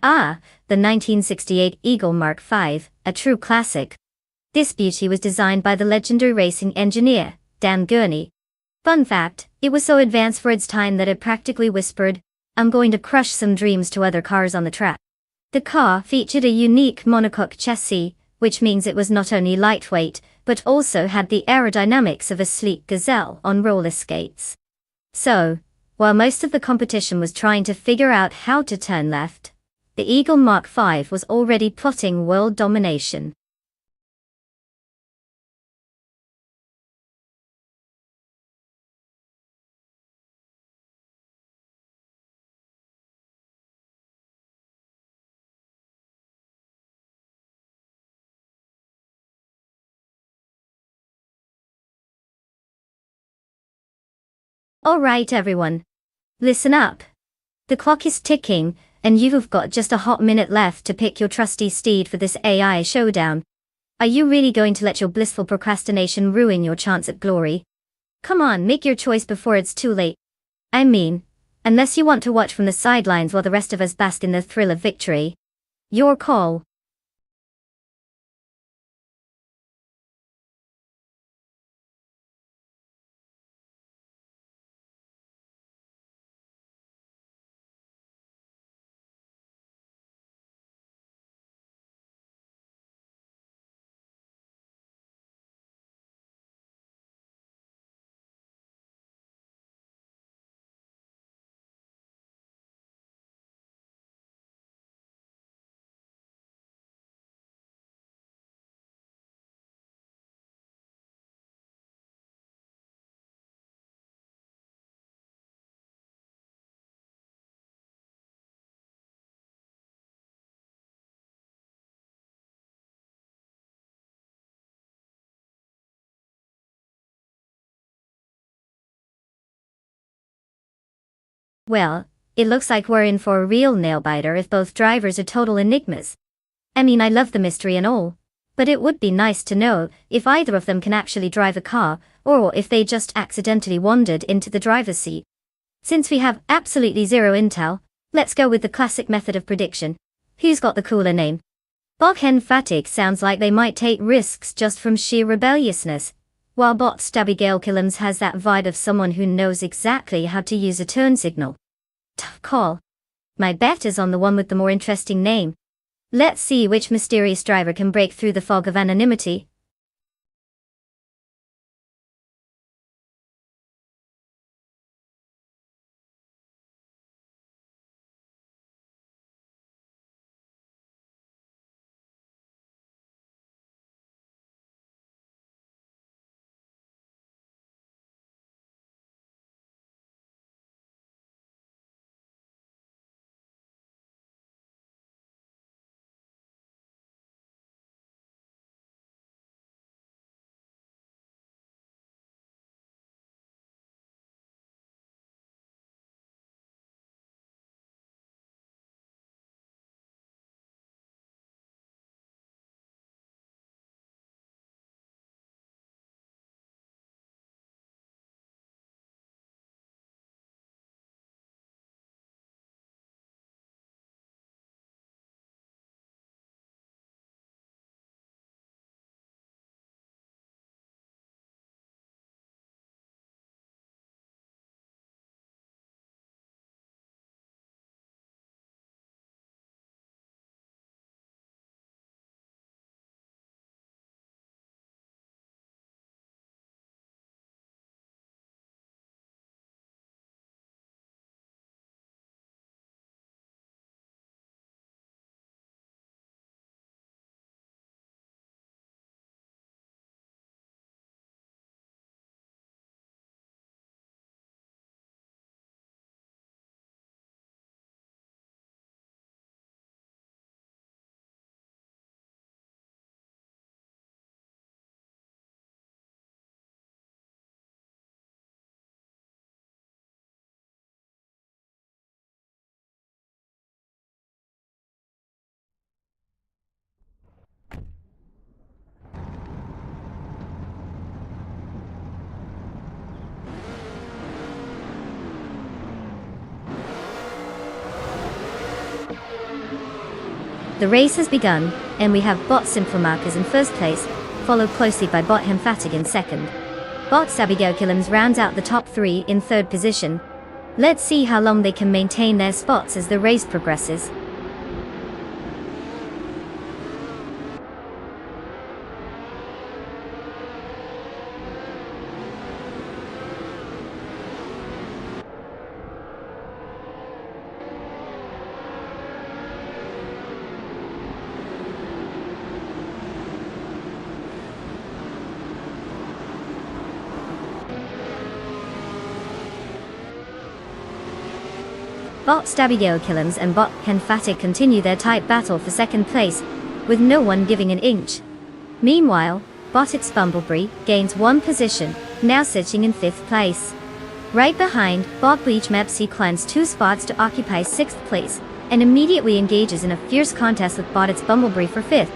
Ah, the 1968 Eagle Mark V, a true classic. This beauty was designed by the legendary racing engineer, Dan Gurney. Fun fact, it was so advanced for its time that it practically whispered, "I'm going to crush some dreams" to other cars on the track. The car featured a unique monocoque chassis, which means it was not only lightweight, but also had the aerodynamics of a sleek gazelle on roller skates. So, while most of the competition was trying to figure out how to turn left, the Eagle Mark V was already plotting world domination. Alright everyone. Listen up. The clock is ticking, and you've got just a hot minute left to pick your trusty steed for this AI showdown. Are you really going to let your blissful procrastination ruin your chance at glory? Come on, make your choice before it's too late. I mean, unless you want to watch from the sidelines while the rest of us bask in the thrill of victory. Your call. Well, it looks like we're in for a real nail-biter if both drivers are total enigmas. I mean, I love the mystery and all, but it would be nice to know if either of them can actually drive a car, or if they just accidentally wandered into the driver's seat. Since we have absolutely zero intel, let's go with the classic method of prediction. Who's got the cooler name? Bot Hen Fatigue sounds like they might take risks just from sheer rebelliousness, while Bot Stabby Killams has that vibe of someone who knows exactly how to use a turn signal. Tough call. My bet is on the one with the more interesting name. Let's see which mysterious driver can break through the fog of anonymity. The race has begun, and we have Bot Simflamarkers in first place, followed closely by Bot Hemfatig in second. Bot Sabigo Killams rounds out the top three in third position. Let's see how long they can maintain their spots as the race progresses. Bot Stabigeo Killams and Bot Henfatic continue their tight battle for second place, with no one giving an inch. Meanwhile, Botix Bumblebee gains one position, now sitting in fifth place. Right behind, Bot Bleach Mepsi climbs two spots to occupy sixth place, and immediately engages in a fierce contest with Botix Bumblebee for fifth.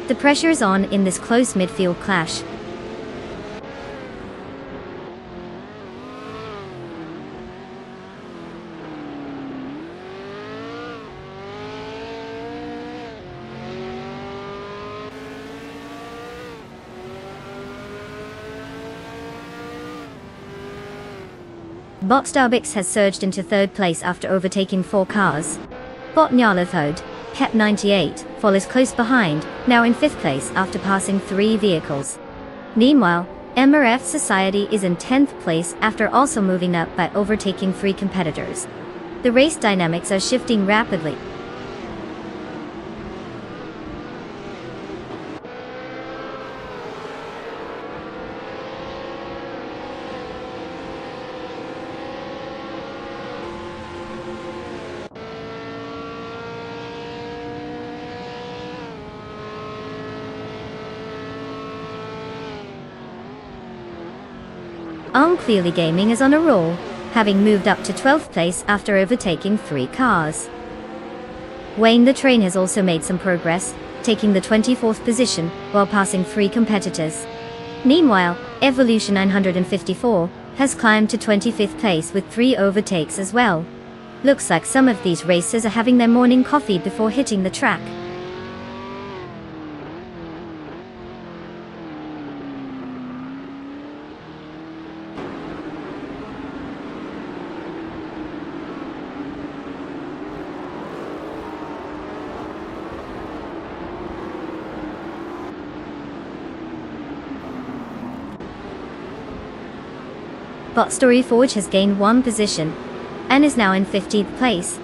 The pressure is on in this close midfield clash. Bot Starbix has surged into third place after overtaking four cars. Bot Nyarlathode, Pep 98, follows close behind, now in fifth place after passing three vehicles. Meanwhile, MRF Society is in 10th place after also moving up by overtaking three competitors. The race dynamics are shifting rapidly. Clearly Gaming is on a roll. having moved up to 12th place after overtaking 3 cars. Wayne the Train has also made some progress, taking the 24th position while passing 3 competitors. Meanwhile, Evolution 954 has climbed to 25th place with 3 overtakes as well. Looks like some of these racers are having their morning coffee before hitting the track. Bot Story Forge has gained 1 position and is now in 15th place.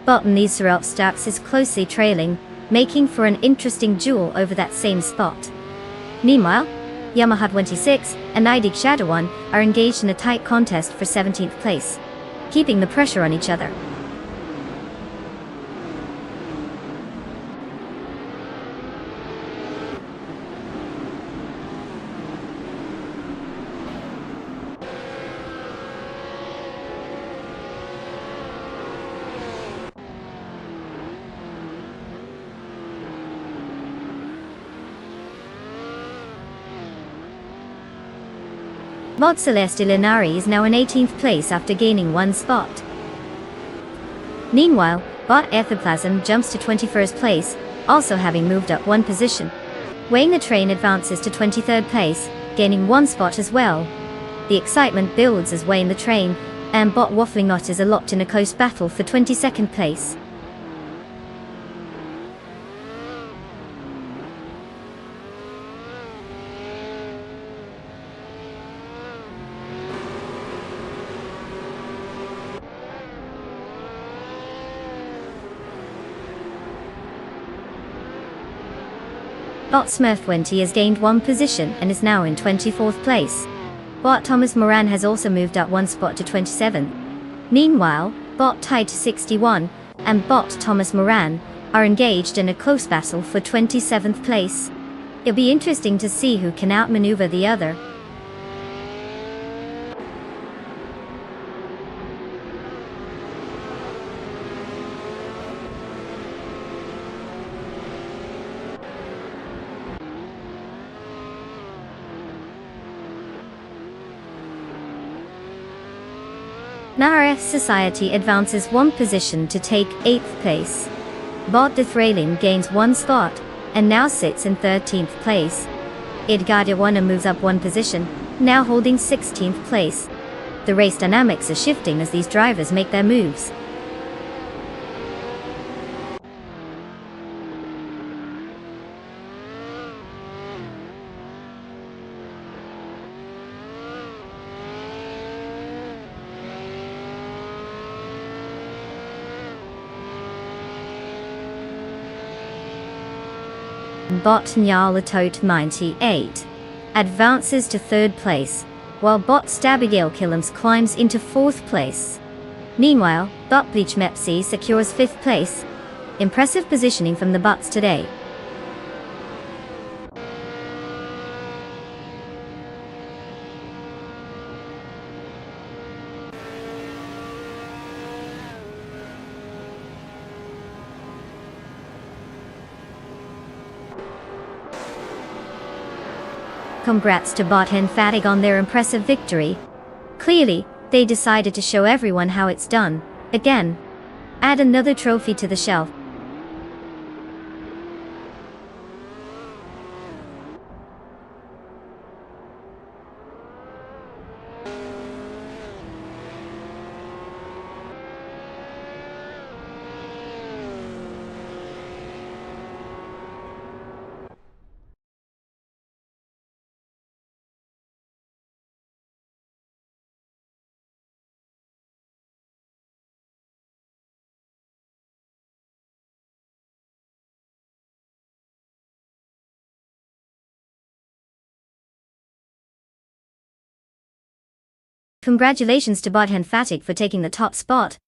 Bot and these Stacks is closely trailing, making for an interesting duel over that same spot. Meanwhile, Yamaha 26 and Nidig Shadow 1 are engaged in a tight contest for 17th place, keeping the pressure on each other. Bot Celeste Linari is now in 18th place after gaining 1 spot. Meanwhile, Bot Ethoplasm jumps to 21st place, also having moved up 1 position. Wayne the Train advances to 23rd place, gaining 1 spot as well. The excitement builds as Wayne the Train and Bot Waffling Otters are locked in a close battle for 22nd place. Bot Smurf20 has gained 1 position and is now in 24th place. Bot Thomas Moran has also moved up 1 spot to 27. Meanwhile, Bot tied to 61 and Bot Thomas Moran are engaged in a close battle for 27th place. It'll be interesting to see who can outmaneuver the other. Narf Society advances 1 position to take 8th place. Bot the Thrailing gains 1 spot and now sits in 13th place. Idgardiawana moves up 1 position, now holding 16th place. The race dynamics are shifting as these drivers make their moves. Bot Nyalatot 98 advances to 3rd place, while Bot Stabigail Killams climbs into 4th place. Meanwhile, Bot Bleach Mepsi secures 5th place. Impressive positioning from the bots today. Congrats to Bot and Fatig on their impressive victory. Clearly, they decided to show everyone how it's done. Again, add another trophy to the shelf. Congratulations to Bot and Fatig for taking the top spot.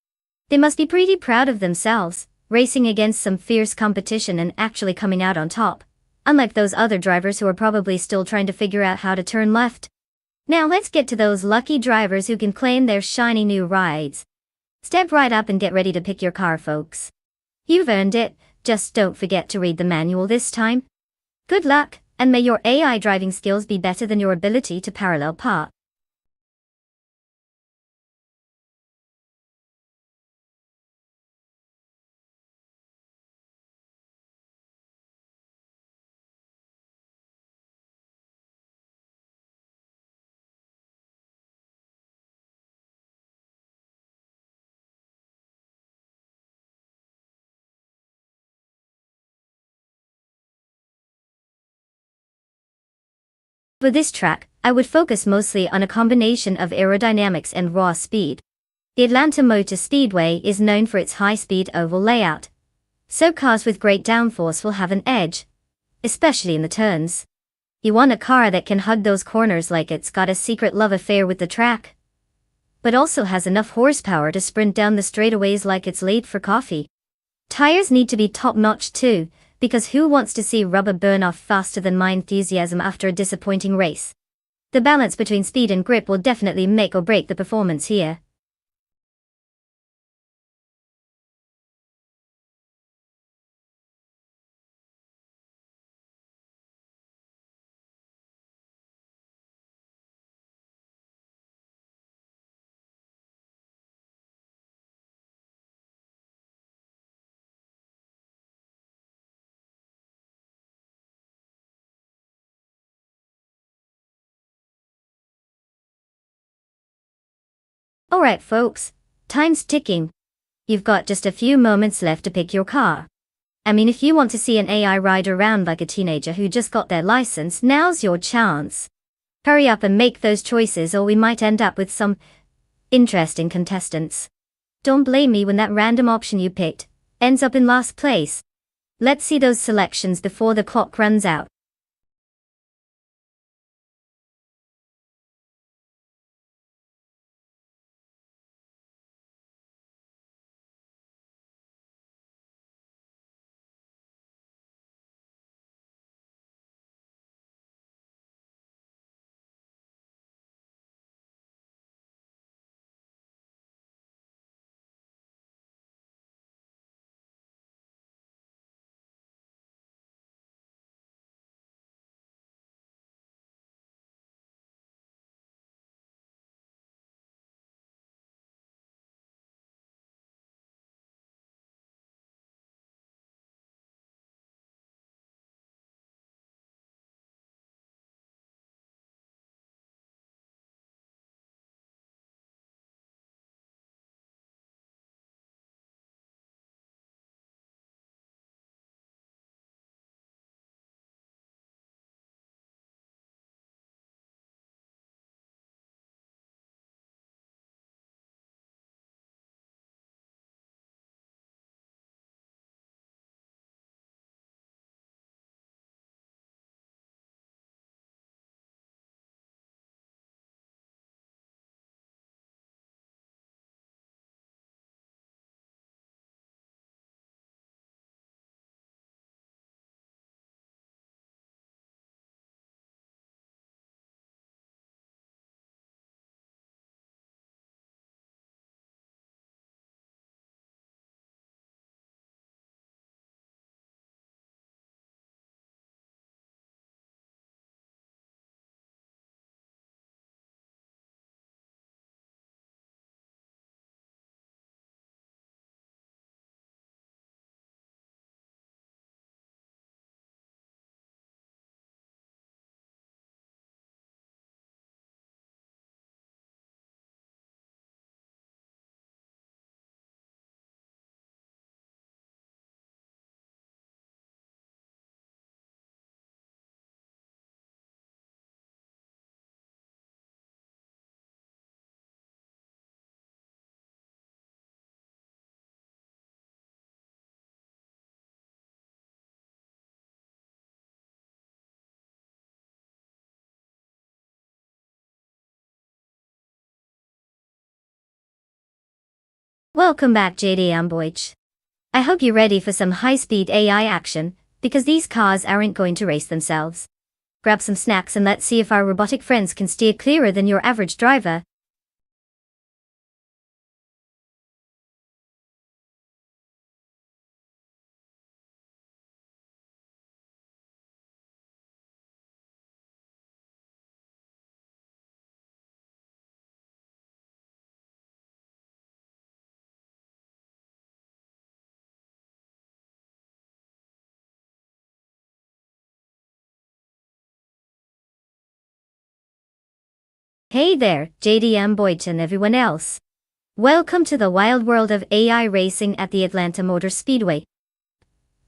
They must be pretty proud of themselves, racing against some fierce competition and actually coming out on top, unlike those other drivers who are probably still trying to figure out how to turn left. Now let's get to those lucky drivers who can claim their shiny new rides. Step right up and get ready to pick your car, folks. You've earned it, just don't forget to read the manual this time. Good luck, and may your AI driving skills be better than your ability to parallel park. For this track, I would focus mostly on a combination of aerodynamics and raw speed. The Atlanta Motor Speedway is known for its high-speed oval layout, so cars with great downforce will have an edge, especially in the turns. You want a car that can hug those corners like it's got a secret love affair with the track, but also has enough horsepower to sprint down the straightaways like it's late for coffee. Tires need to be top-notch too, because who wants to see rubber burn off faster than my enthusiasm after a disappointing race? The balance between speed and grip will definitely make or break the performance here. Alright folks, time's ticking. You've got just a few moments left to pick your car. I mean, if you want to see an AI ride around like a teenager who just got their license, now's your chance. Hurry up and make those choices or we might end up with some interesting contestants. Don't blame me when that random option you picked ends up in last place. Let's see those selections before the clock runs out. Welcome back JD Amboich. I hope you're ready for some high-speed AI action, because these cars aren't going to race themselves. grab some snacks and let's see if our robotic friends can steer clearer than your average driver. Hey there, JDM Boyd and everyone else. Welcome to the wild world of AI racing at the Atlanta Motor Speedway.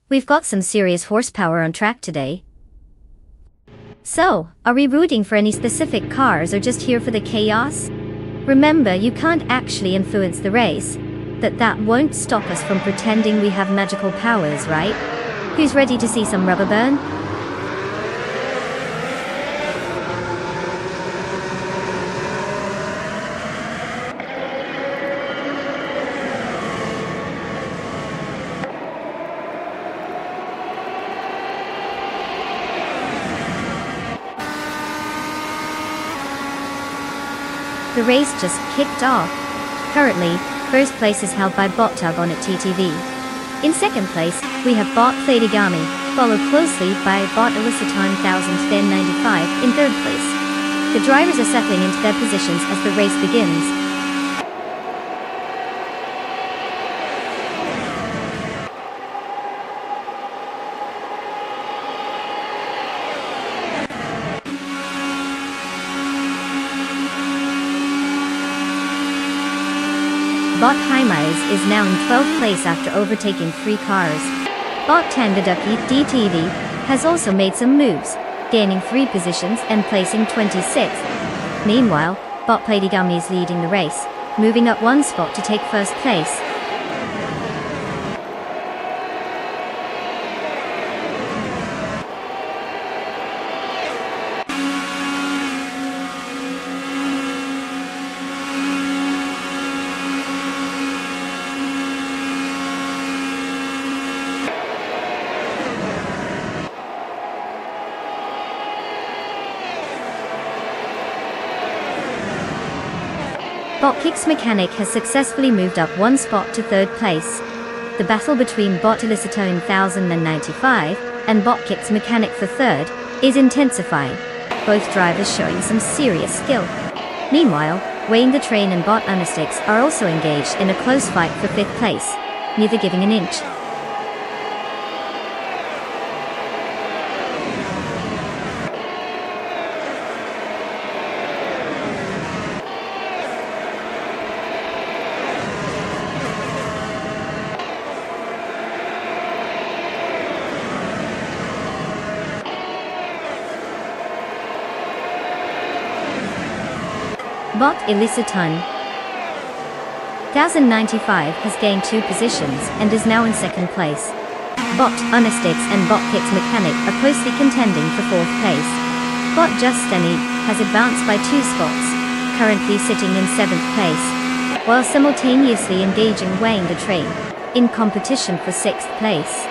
We've got some serious horsepower on track today. So, are we rooting for any specific cars or just here for the chaos? Remember, you can't actually influence the race, but that won't stop us from pretending we have magical powers, right? Who's ready to see some rubber burn? The race just kicked off. Currently, first place is held by Bot on at TTV. In second place, we have Bot Platigami, followed closely by Bot Eliciton 1095 in third place. The drivers are settling into their positions as the race begins. Bot Highmiles is now in 12th place after overtaking 3 cars. Bot Tangaduki DTV has also made some moves, gaining 3 positions and placing 26th. Meanwhile, Bot Platigami is leading the race, moving up 1 spot to take first place. Botkick's Mechanic has successfully moved up 1 spot to 3rd place. The battle between Bot Eliciton 1095 and Botkick's Mechanic for 3rd is intensifying, both drivers showing some serious skill. Meanwhile, Wayne the Train and Bot Unistix are also engaged in a close fight for 5th place, neither giving an inch. Bot Eliciton 1095 has gained 2 positions and is now in 2nd place. Bot Unistix and Botkick's Mechanic are closely contending for 4th place. Bot Justeni has advanced by 2 spots, currently sitting in 7th place, while simultaneously engaging Wayne the Train in competition for 6th place.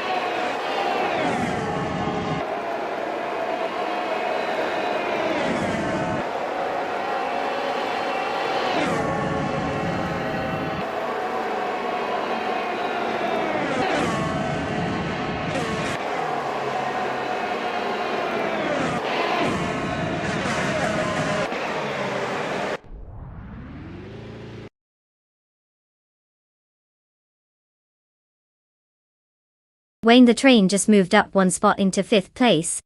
Wayne the Train just moved up 1 spot into 5th place.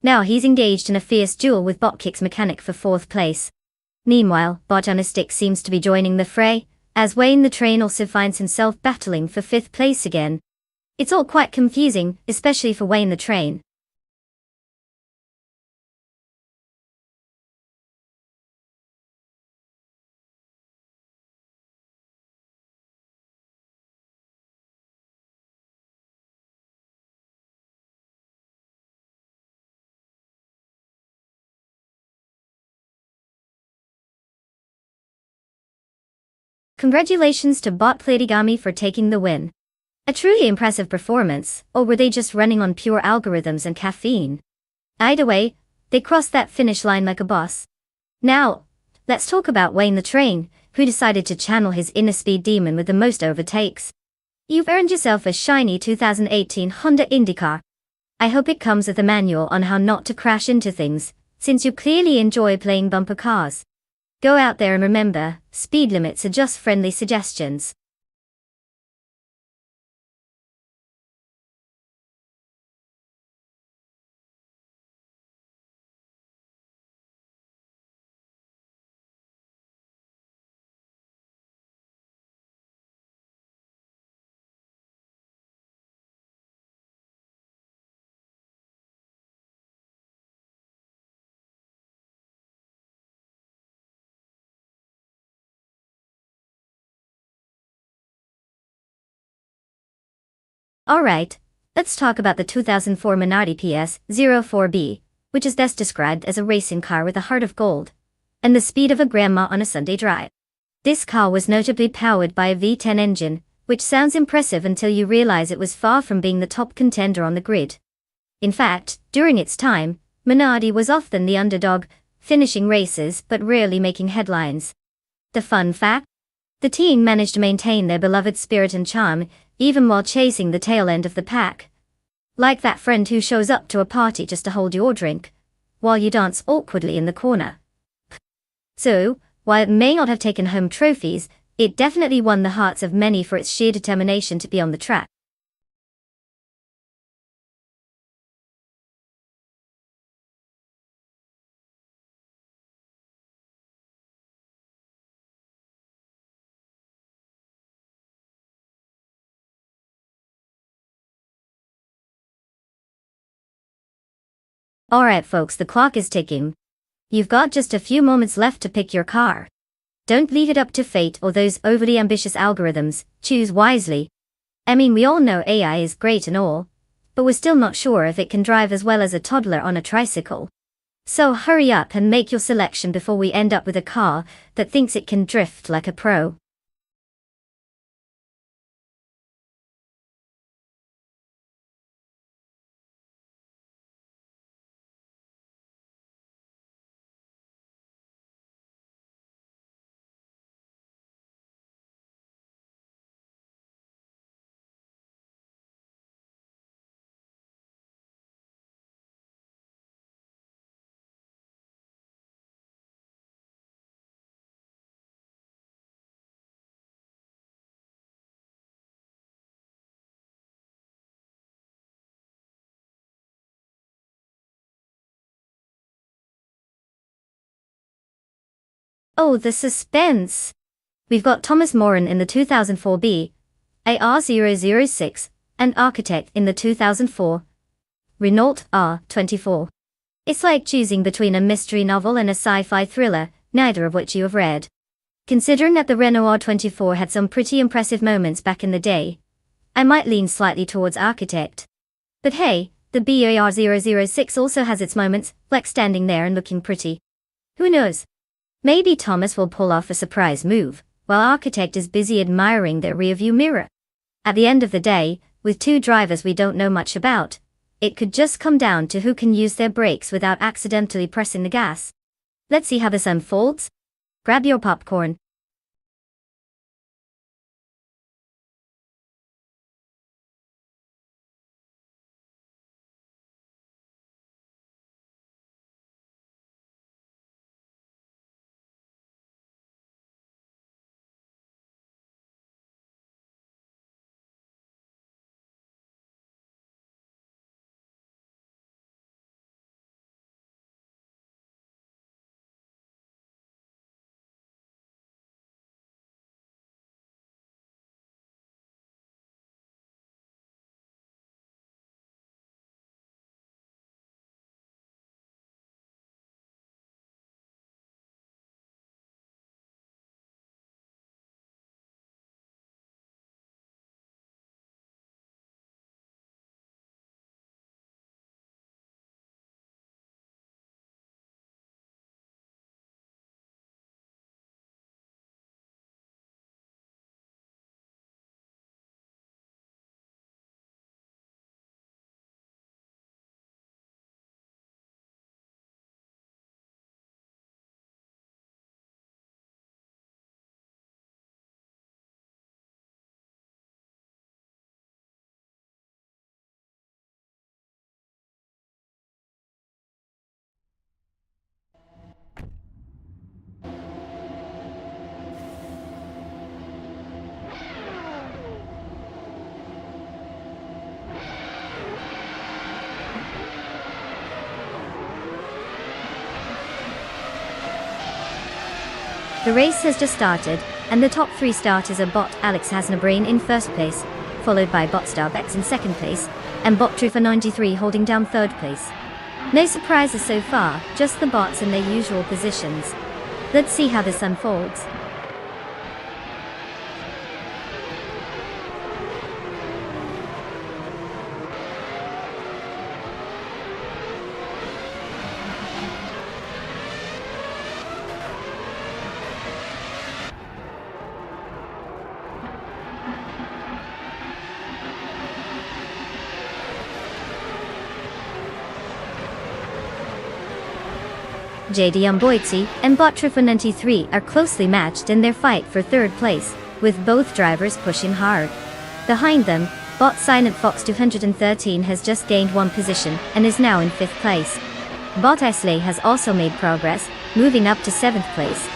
Now he's engaged in a fierce duel with Botkick's Mechanic for 4th place. Meanwhile, Bot Unistix seems to be joining the fray, as Wayne the Train also finds himself battling for 5th place again. It's all quite confusing, especially for Wayne the Train. Congratulations to Bot Platigami for taking the win. A truly impressive performance, or were they just running on pure algorithms and caffeine? Either way, They crossed that finish line like a boss. Now, let's talk about Wayne the Train, who decided to channel his inner speed demon with the most overtakes. You've earned yourself a shiny 2018 Honda IndyCar. I hope it comes with a manual on how not to crash into things, since you clearly enjoy playing bumper cars. Go out there and remember, speed limits are just friendly suggestions. Alright, let's talk about the 2004 Minardi PS04B, which is best described as a racing car with a heart of gold, and the speed of a grandma on a Sunday drive. This car was notably powered by a V10 engine, which sounds impressive until you realize it was far from being the top contender on the grid. In fact, during its time, Minardi was often the underdog, finishing races but rarely making headlines. The fun fact? The team managed to maintain their beloved spirit and charm, even while chasing the tail end of the pack. Like that friend who shows up to a party just to hold your drink, while you dance awkwardly in the corner. So, while it may not have taken home trophies, it definitely won the hearts of many for its sheer determination to be on the track. Alright folks, the clock is ticking. You've got just a few moments left to pick your car. Don't leave it up to fate or those overly ambitious algorithms, choose wisely. I mean, we all know AI is great and all, but we're still not sure if it can drive as well as a toddler on a tricycle. So hurry up and make your selection before we end up with a car that thinks it can drift like a pro. Oh, the suspense! We've got Thomas Moran in the 2004 B, AR006, and Architect in the 2004 Renault R24. It's like choosing between a mystery novel and a sci-fi thriller, neither of which you have read. Considering that the Renault R24 had some pretty impressive moments back in the day, I might lean slightly towards Architect. But hey, the BAR006 also has its moments, like standing there and looking pretty. Who knows? Maybe Thomas will pull off a surprise move, while Architect is busy admiring their rearview mirror. At the end of the day, with two drivers we don't know much about, it could just come down to who can use their brakes without accidentally pressing the gas. Let's see how this unfolds. Grab your popcorn. The race has just started, and the top 3 starters are bot Alex Hasnabrain in first place, followed by bot Starbex in second place, and bot Trufa93 holding down third place. No surprises so far, just the bots in their usual positions. Let's see how this unfolds. JD Umboitsi and bot Trufa93 are closely matched in their fight for third place, with both drivers pushing hard. Behind them, bot Silent Fox 213 has just gained 1 position and is now in 5th place. Bot Slay has also made progress, moving up to 7th place.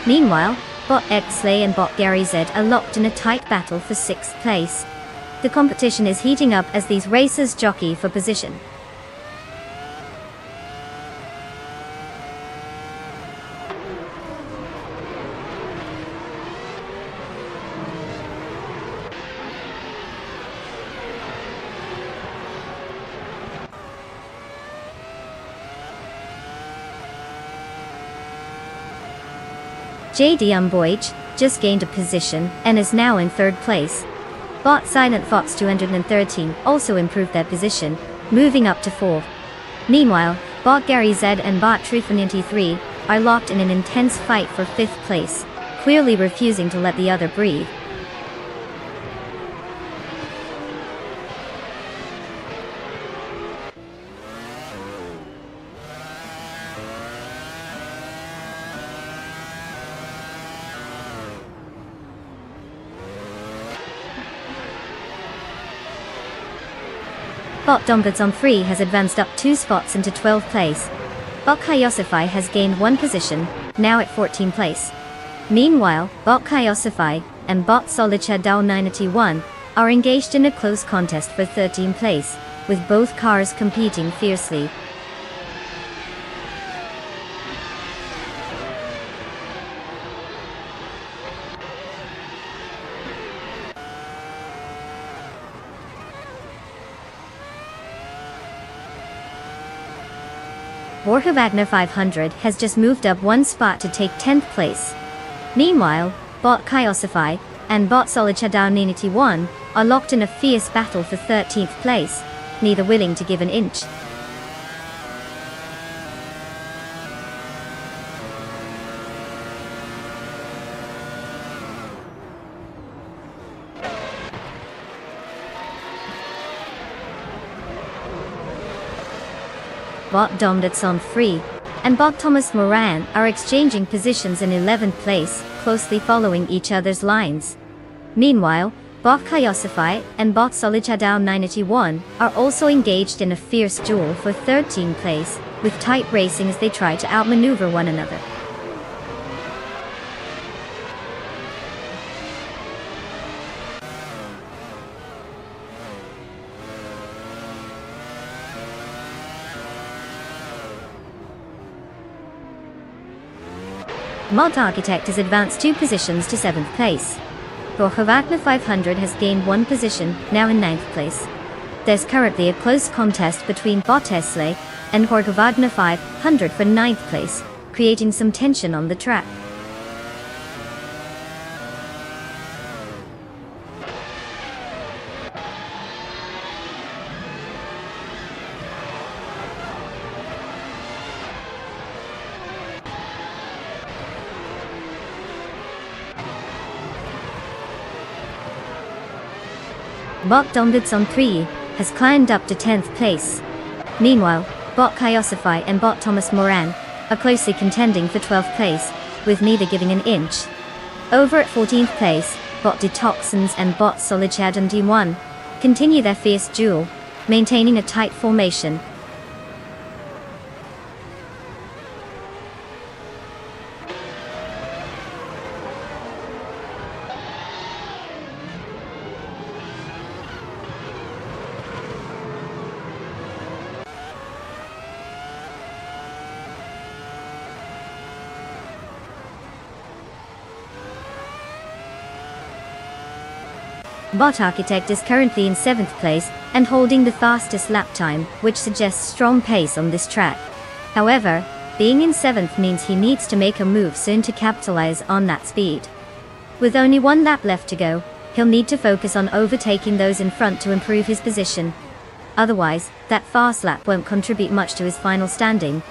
Meanwhile, bot Xlay and bot Gary Z are locked in a tight battle for 6th place. The competition is heating up as these racers jockey for position. JD Umboich just gained a position and is now in 3rd place. Bot Silent Fox 213 also improved their position, moving up to 4th. Meanwhile, bot Gary Z and bot Trufa93 are locked in an intense fight for 5th place, clearly refusing to let the other breathe. Bot Dombadson3 has advanced up 2 spots into 12th place. Bot Kyosify has gained 1 position, now at 14th place. Meanwhile, bot Kyosify and bot Solichadao 981 are engaged in a close contest for 13th place, with both cars competing fiercely. Borja Wagner 500 has just moved up 1 spot to take 10th place. Meanwhile, bot Kyosify and bot Solichadao 981 are locked in a fierce battle for 13th place, neither willing to give an inch. Bot Domdatson3 and bot Thomas Moran are exchanging positions in 11th place, closely following each other's lines. Meanwhile, bot Kyosify and bot Solichadao 981 are also engaged in a fierce duel for 13th place, with tight racing as they try to outmaneuver one another. Mod Architect has advanced 2 positions to 7th place. Borja Wagner 500 has gained 1 position, now in 9th place. There's currently a close contest between bot Slay and Borja Wagner 500 for 9th place, creating some tension on the track. Bot Domdadson3 has climbed up to 10th place. Meanwhile, bot Kyosify and bot Thomas Moran are closely contending for 12th place, with neither giving an inch. Over at 14th place, bot Detoxins and bot Solichadon D1 continue their fierce duel, maintaining a tight formation. Bot Architect is currently in 7th place and holding the fastest lap time, which suggests strong pace on this track. However, being in 7th means he needs to make a move soon to capitalize on that speed. With only one lap left to go, he'll need to focus on overtaking those in front to improve his position. Otherwise, that fast lap won't contribute much to his final standing.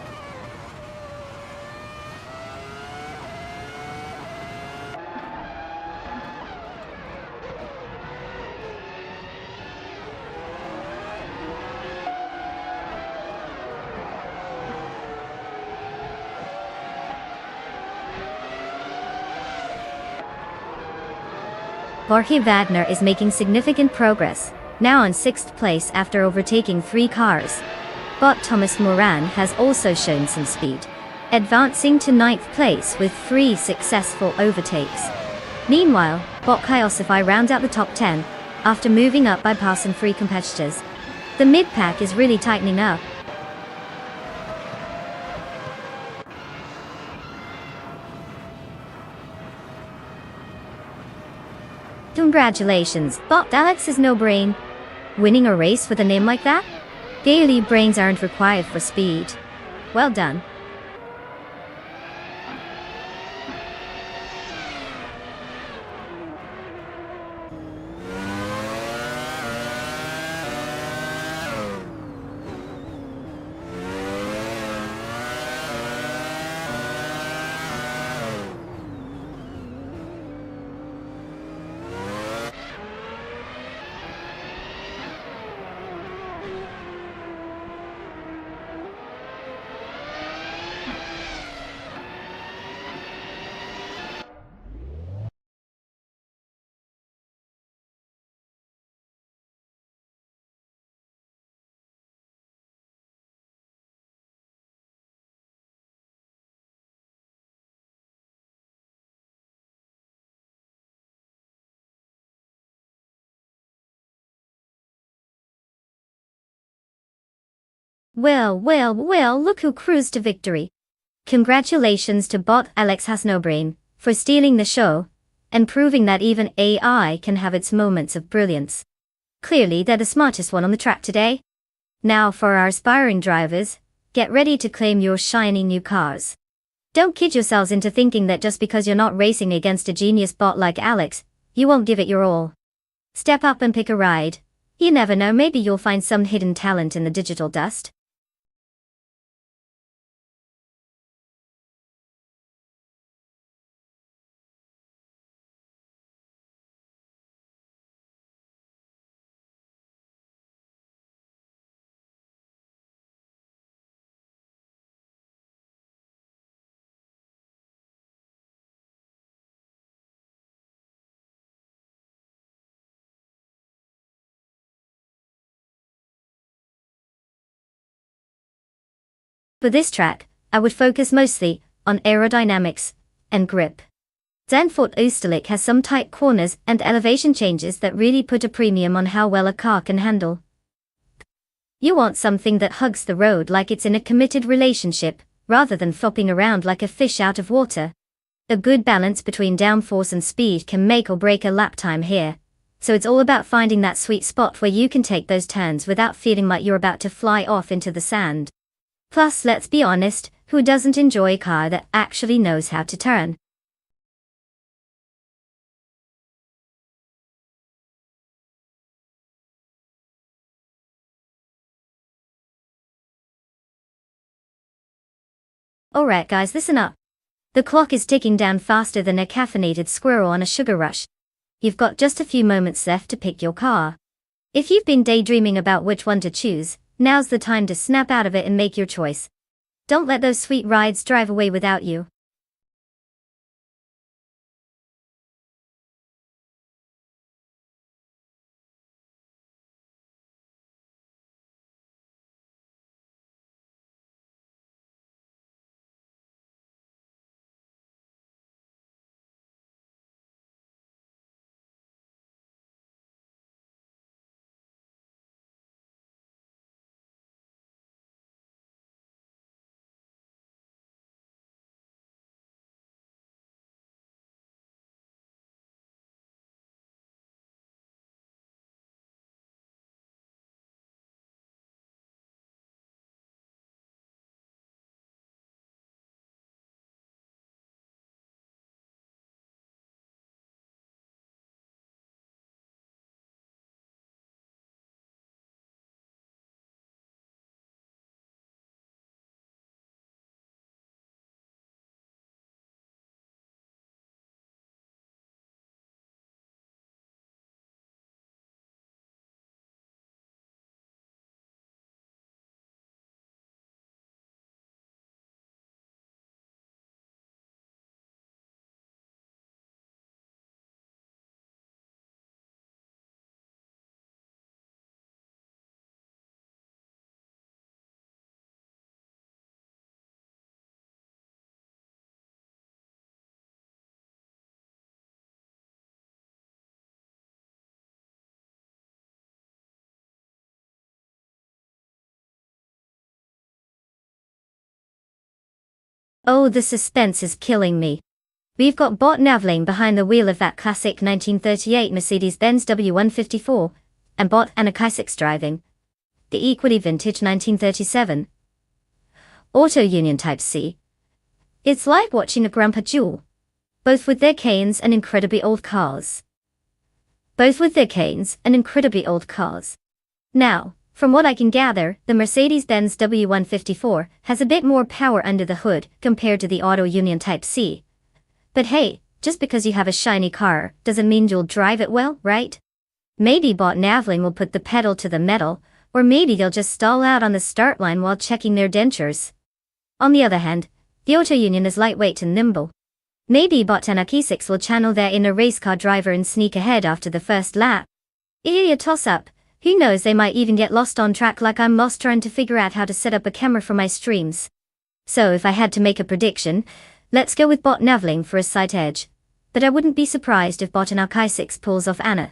Jorge Wagner is making significant progress, now in 6th place after overtaking 3 cars. Bot Thomas Moran has also shown some speed, advancing to 9th place with 3 successful overtakes. Meanwhile, Bot Kyosify rounds out the top 10, after moving up by passing 3 competitors. The mid-pack is really tightening up. Congratulations, Bot Alex is no brain. Winning a race with a name like that? Daily brains aren't required for speed. Well done. Well, look who cruised to victory. Congratulations to Bot Alex has no brain for stealing the show and proving that even AI can have its moments of brilliance. Clearly they're the smartest one on the track today. Now for our aspiring drivers, get ready to claim your shiny new cars. Don't kid yourselves into thinking that just because you're not racing against a genius bot like Alex, you won't give it your all. Step up and pick a ride. You never know, maybe you'll find some hidden talent in the digital dust. For this track, I would focus mostly on aerodynamics and grip. Zandvoort Oosterlijk has some tight corners and elevation changes that really put a premium on how well a car can handle. You want something that hugs the road like it's in a committed relationship, rather than flopping around like a fish out of water. A good balance between downforce and speed can make or break a lap time here, so it's all about finding that sweet spot where you can take those turns without feeling like you're about to fly off into the sand. Plus, let's be honest, who doesn't enjoy a car that actually knows how to turn? Alright guys, listen up. The clock is ticking down faster than a caffeinated squirrel on a sugar rush. You've got just a few moments left to pick your car. If you've been daydreaming about which one to choose, now's the time to snap out of it and make your choice. Don't let those sweet rides drive away without you. Oh, the suspense is killing me. We've got Bot Navling behind the wheel of that classic 1938 Mercedes-Benz W154, and Bot Anakisic's driving the equally vintage 1937 Auto Union Type C. It's like watching a grandpa duel, both with their canes and incredibly old cars. Now, from what I can gather, the Mercedes-Benz W154 has a bit more power under the hood compared to the Auto Union Type C. But hey, just because you have a shiny car doesn't mean you'll drive it well, right? Maybe Bot Navling will put the pedal to the metal, or maybe they'll just stall out on the start line while checking their dentures. On the other hand, the Auto Union is lightweight and nimble. Maybe Bot Anakisics will channel their inner race car driver and sneak ahead after the first lap. A toss-up. Who knows, they might even get lost on track like I'm lost trying to figure out how to set up a camera for my streams. So if I had to make a prediction, let's go with Bot Navling for a sight edge. But I wouldn't be surprised if Bot Anakisics pulls off Anna.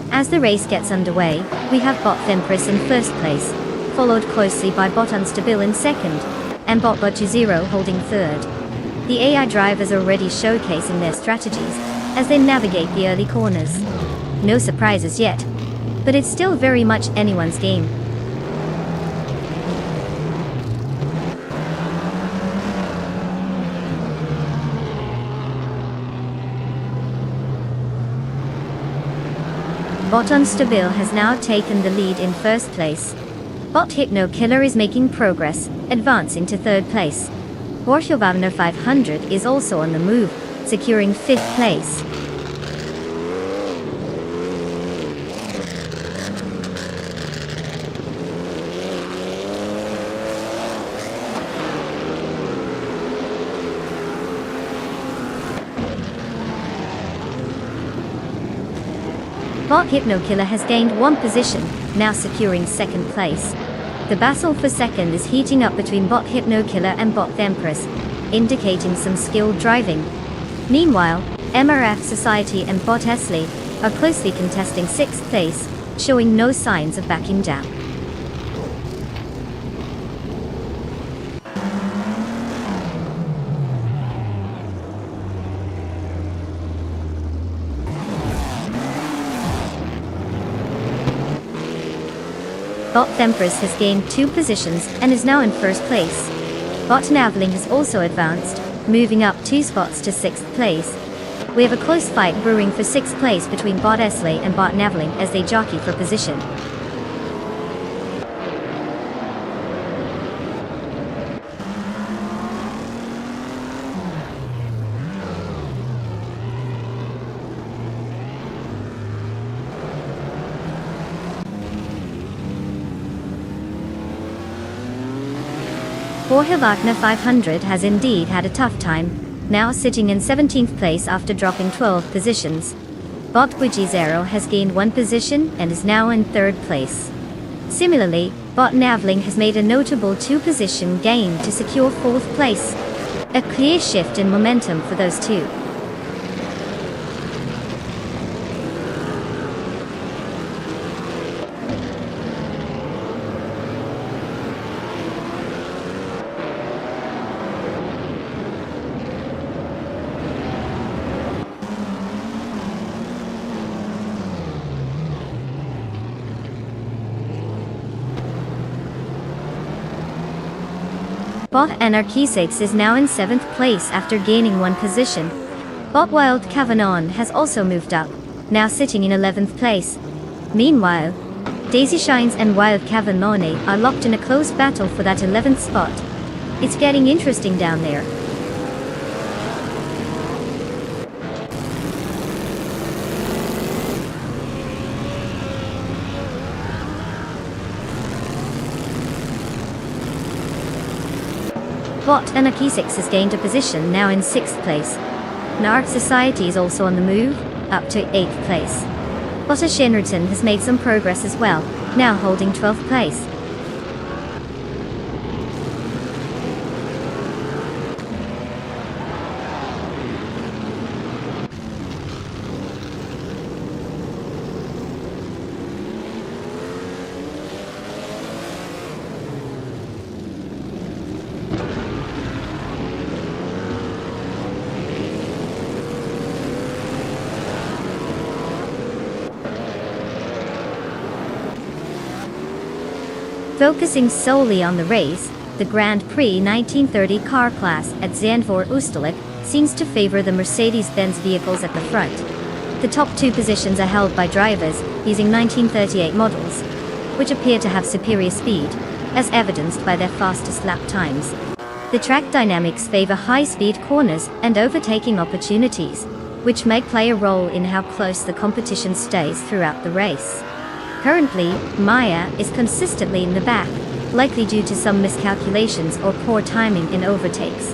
As the race gets underway, we have Bot Thempress in first place, followed closely by Bot Unstable in second, and Bot Zero holding third. The AI drivers are already showcasing their strategies as they navigate the early corners. No surprises yet, but it's still very much anyone's game. Bot Unstable has now taken the lead in first place. Bot Hypno Killer is making progress, advancing to third place. Borchovavno 500 is also on the move, securing fifth place. Bot Hypno Killer has gained one position, now securing second place. The battle for second is heating up between Bot Hypno Killer and Bot Thempress, indicating some skilled driving. Meanwhile, MRF Society and Bot Esley are closely contesting sixth place, showing no signs of backing down. Bot Thempress has gained 2 positions and is now in first place. Bot Navling has also advanced, moving up 2 spots to 6th place. We have a close fight brewing for 6th place between Bot Esley and Bot Navling as they jockey for position. Borchovavno 500 has indeed had a tough time, now sitting in 17th place after dropping 12 positions. Bot Zero has gained 1 position and is now in 3rd place. Similarly, Bot Navling has made a notable 2-position gain to secure 4th place. A clear shift in momentum for those two. Bot Anarchisix is now in 7th place after gaining 1 position. Bot Wild Cavanon has also moved up, now sitting in 11th place. Meanwhile, Daisy Shines and Wild Cavanone are locked in a close battle for that 11th spot. It's getting interesting down there. Bot Anarchisix has gained a position, now in 6th place. Narc Society is also on the move, up to 8th place. Botta Shinrton has made some progress as well, now holding 12th place. Focusing solely on the race, the Grand Prix 1930 car class at Zandvoort Oosterlijk seems to favor the Mercedes-Benz vehicles at the front. The top 2 positions are held by drivers using 1938 models, which appear to have superior speed, as evidenced by their fastest lap times. The track dynamics favor high-speed corners and overtaking opportunities, which may play a role in how close the competition stays throughout the race. Currently, Maya is consistently in the back, likely due to some miscalculations or poor timing in overtakes.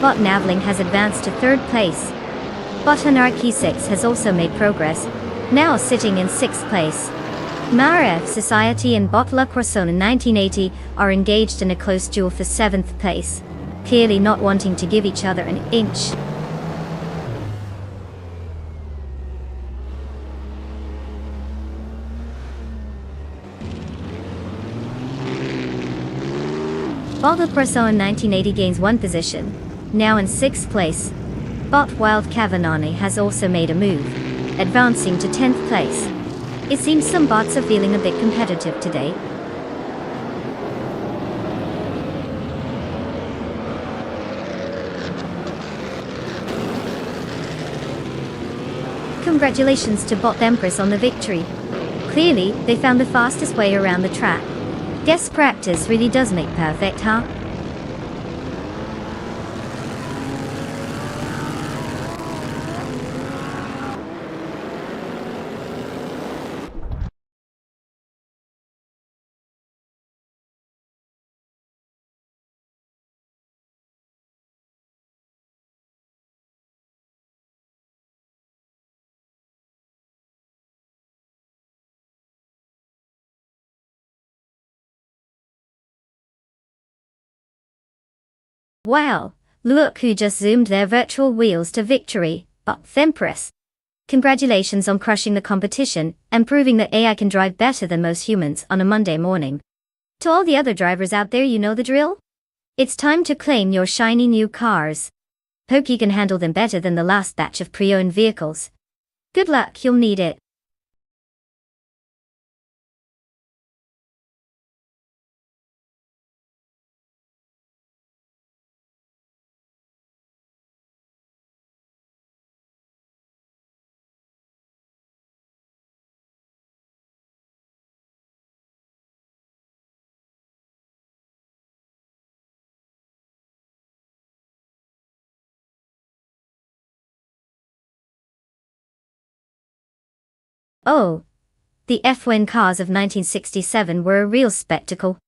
Bot Navling has advanced to 3rd place. Bot Anarchisix has also made progress, now sitting in 6th place. Mara Society and Bot La Croissant in 1980 are engaged in a close duel for 7th place, clearly not wanting to give each other an inch. Bot La Croissant in 1980 gains 1 position, now in 6th place. Bot Wild Cavanone has also made a move, advancing to 10th place. It seems some bots are feeling a bit competitive today. Congratulations to Bot Empress on the victory. Clearly, they found the fastest way around the track. Guess practice really does make perfect, huh? Wow, look who just zoomed their virtual wheels to victory, Bot Empress. Congratulations on crushing the competition and proving that AI can drive better than most humans on a Monday morning. To all the other drivers out there, you know the drill? It's time to claim your shiny new cars. Hope you can handle them better than the last batch of pre-owned vehicles. Good luck, you'll need it. Oh, the F1 cars of 1967 were a real spectacle.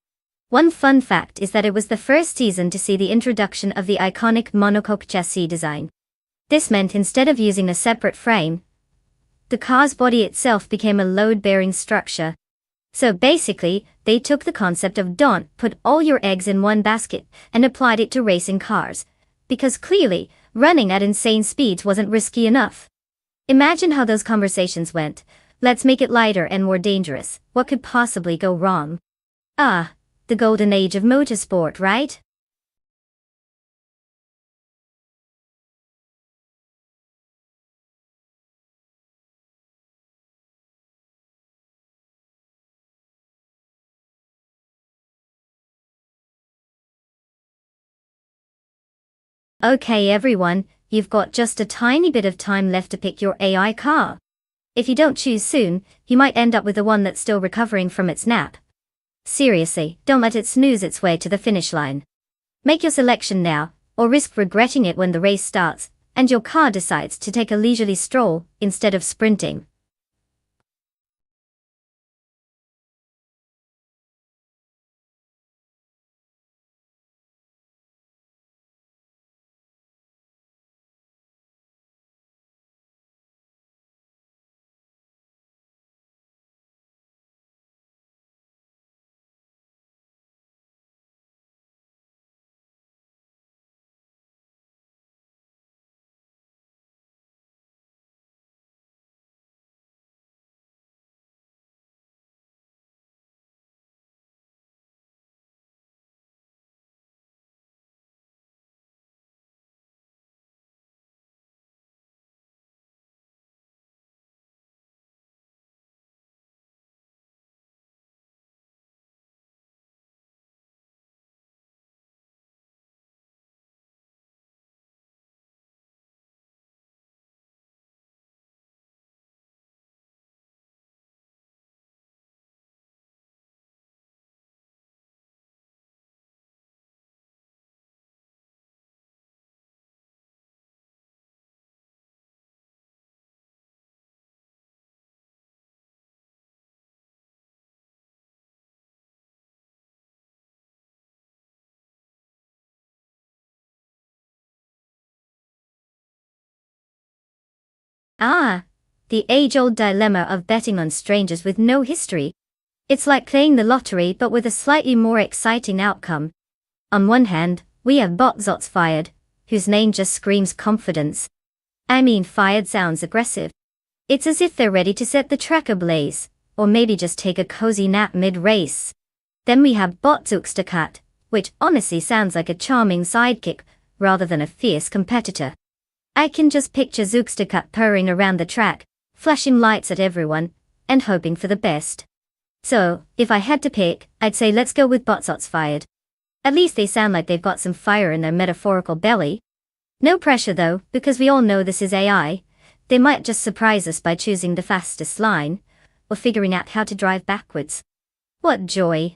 One fun fact is that it was the first season to see the introduction of the iconic monocoque chassis design. This meant instead of using a separate frame, the car's body itself became a load-bearing structure. So basically, they took the concept of don't put all your eggs in one basket and applied it to racing cars, because clearly, running at insane speeds wasn't risky enough. Imagine how those conversations went. Let's make it lighter and more dangerous. What could possibly go wrong? Ah, the golden age of motorsport, right? Okay everyone, you've got just a tiny bit of time left to pick your AI car. If you don't choose soon, you might end up with the one that's still recovering from its nap. Seriously, don't let it snooze its way to the finish line. Make your selection now, or risk regretting it when the race starts, and your car decides to take a leisurely stroll, instead of sprinting. Ah, the age-old dilemma of betting on strangers with no history. It's like playing the lottery but with a slightly more exciting outcome. On one hand, we have Botzots Fired, whose name just screams confidence. I mean, fired sounds aggressive. It's as if they're ready to set the track ablaze, or maybe just take a cozy nap mid-race. Then we have Botzukstakat, which honestly sounds like a charming sidekick, rather than a fierce competitor. I can just picture Zugstakat purring around the track, flashing lights at everyone, and hoping for the best. So, if I had to pick, I'd say let's go with Botzots Fired. At least they sound like they've got some fire in their metaphorical belly. No pressure though, because we all know this is AI. They might just surprise us by choosing the fastest line, or figuring out how to drive backwards. What joy!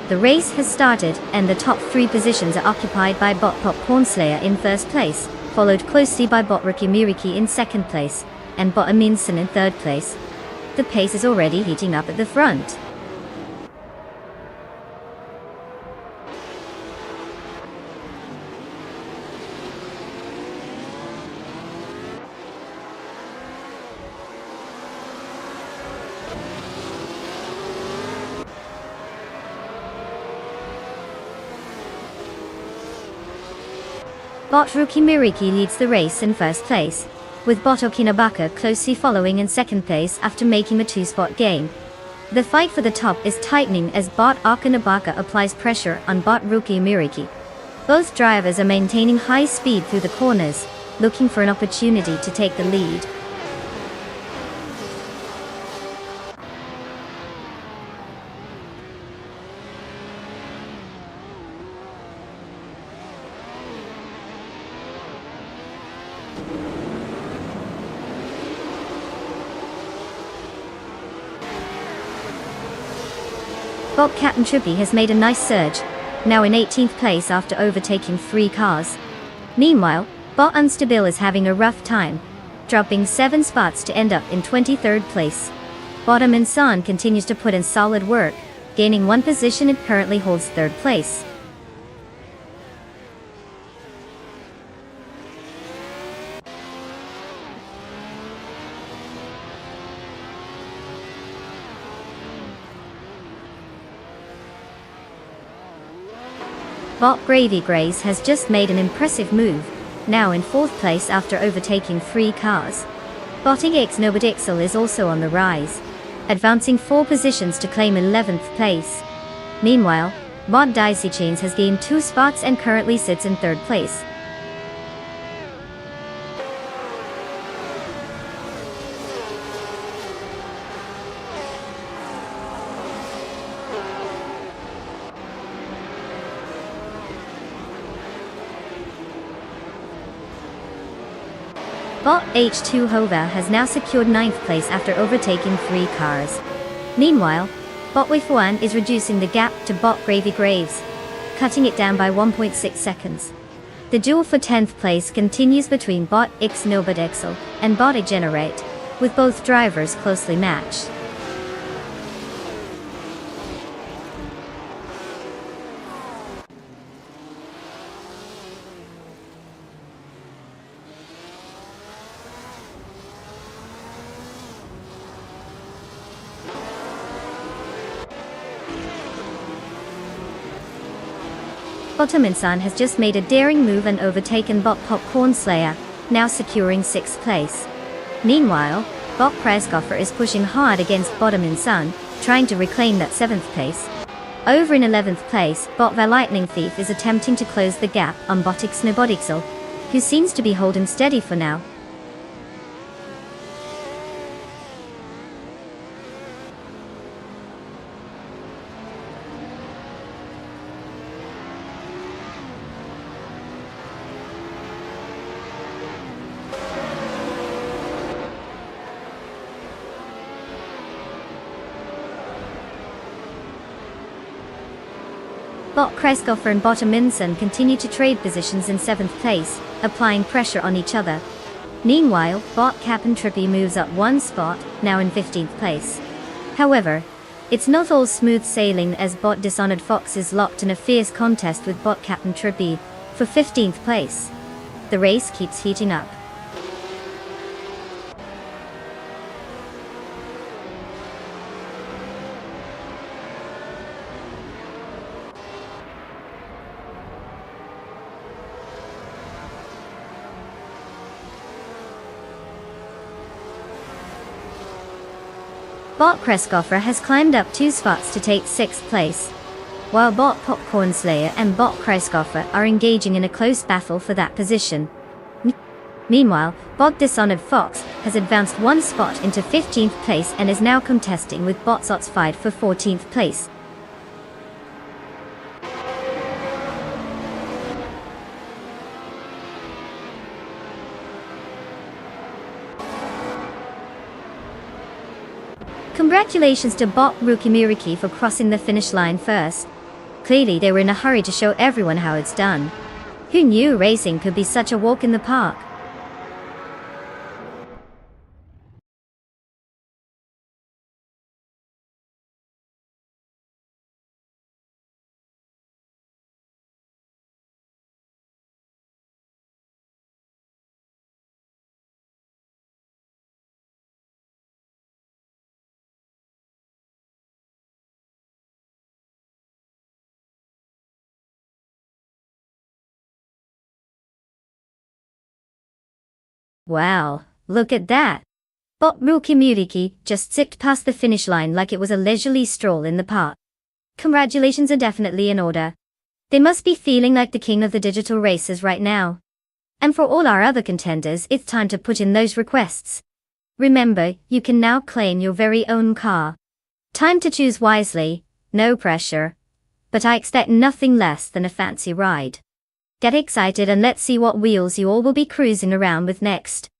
The race has started, and the top 3 positions are occupied by Bot Popcorn Slayer in first place, followed closely by Bot Ricky Miriki in second place, and Bot Aminson in third place. The pace is already heating up at the front. Bot Ruki Miriki leads the race in first place, with Bot Okinabaka closely following in second place after making a two-spot gain. The fight for the top is tightening as Bot Okinabaka applies pressure on Bot Ruki Miriki. Both drivers are maintaining high speed through the corners, looking for an opportunity to take the lead. Bot Captain Trippy has made a nice surge, now in 18th place after overtaking 3 cars. Meanwhile, Bot Unstable is having a rough time, dropping 7 spots to end up in 23rd place. Bottom Insan continues to put in solid work, gaining 1 position and currently holds 3rd place. Bot Gravy Grace has just made an impressive move, now in 4th place after overtaking 3 cars. Bot X Nobodixel is also on the rise, advancing 4 positions to claim 11th place. Meanwhile, Bot Dicey Chains has gained 2 spots and currently sits in 3rd place. Bot H2 Hova has now secured 9th place after overtaking 3 cars. Meanwhile, Bot Wifuan is reducing the gap to Bot Gravy Graves, cutting it down by 1.6 seconds. The duel for 10th place continues between Bot X Nobodexel and Bot Generate, with both drivers closely matched. Bottom Insan has just made a daring move and overtaken Bot Popcorn Slayer, now securing 6th place. Meanwhile, Bot Pressgoffer is pushing hard against Bottom Insan, trying to reclaim that 7th place. Over in 11th place, Bot the Lightning Thief is attempting to close the gap on Bot Snowbodixel, who seems to be holding steady for now. Bot Kresgoffer and Bottom Insan continue to trade positions in 7th place, applying pressure on each other. Meanwhile, Bot Captain Trippy moves up 1 spot, now in 15th place. However, it's not all smooth sailing as Bot Dishonored Fox is locked in a fierce contest with Bot Captain Trippy for 15th place. The race keeps heating up. Bot Kresgoffer has climbed up 2 spots to take 6th place, while Bot Popcorn Slayer and Bot Kresgoffer are engaging in a close battle for that position. Meanwhile, Bot Dishonored Fox has advanced 1 spot into 15th place and is now contesting with Bot Zots fight for 14th place. Congratulations to Bot Rukimiriki for crossing the finish line first. Clearly they were in a hurry to show everyone how it's done. Who knew racing could be such a walk in the park? Wow, look at that. Bob Muriki just zipped past the finish line like it was a leisurely stroll in the park. Congratulations are definitely in order. They must be feeling like the king of the digital races right now. And for all our other contenders, it's time to put in those requests. Remember, you can now claim your very own car. Time to choose wisely, no pressure. But I expect nothing less than a fancy ride. Get excited and let's see what wheels you all will be cruising around with next.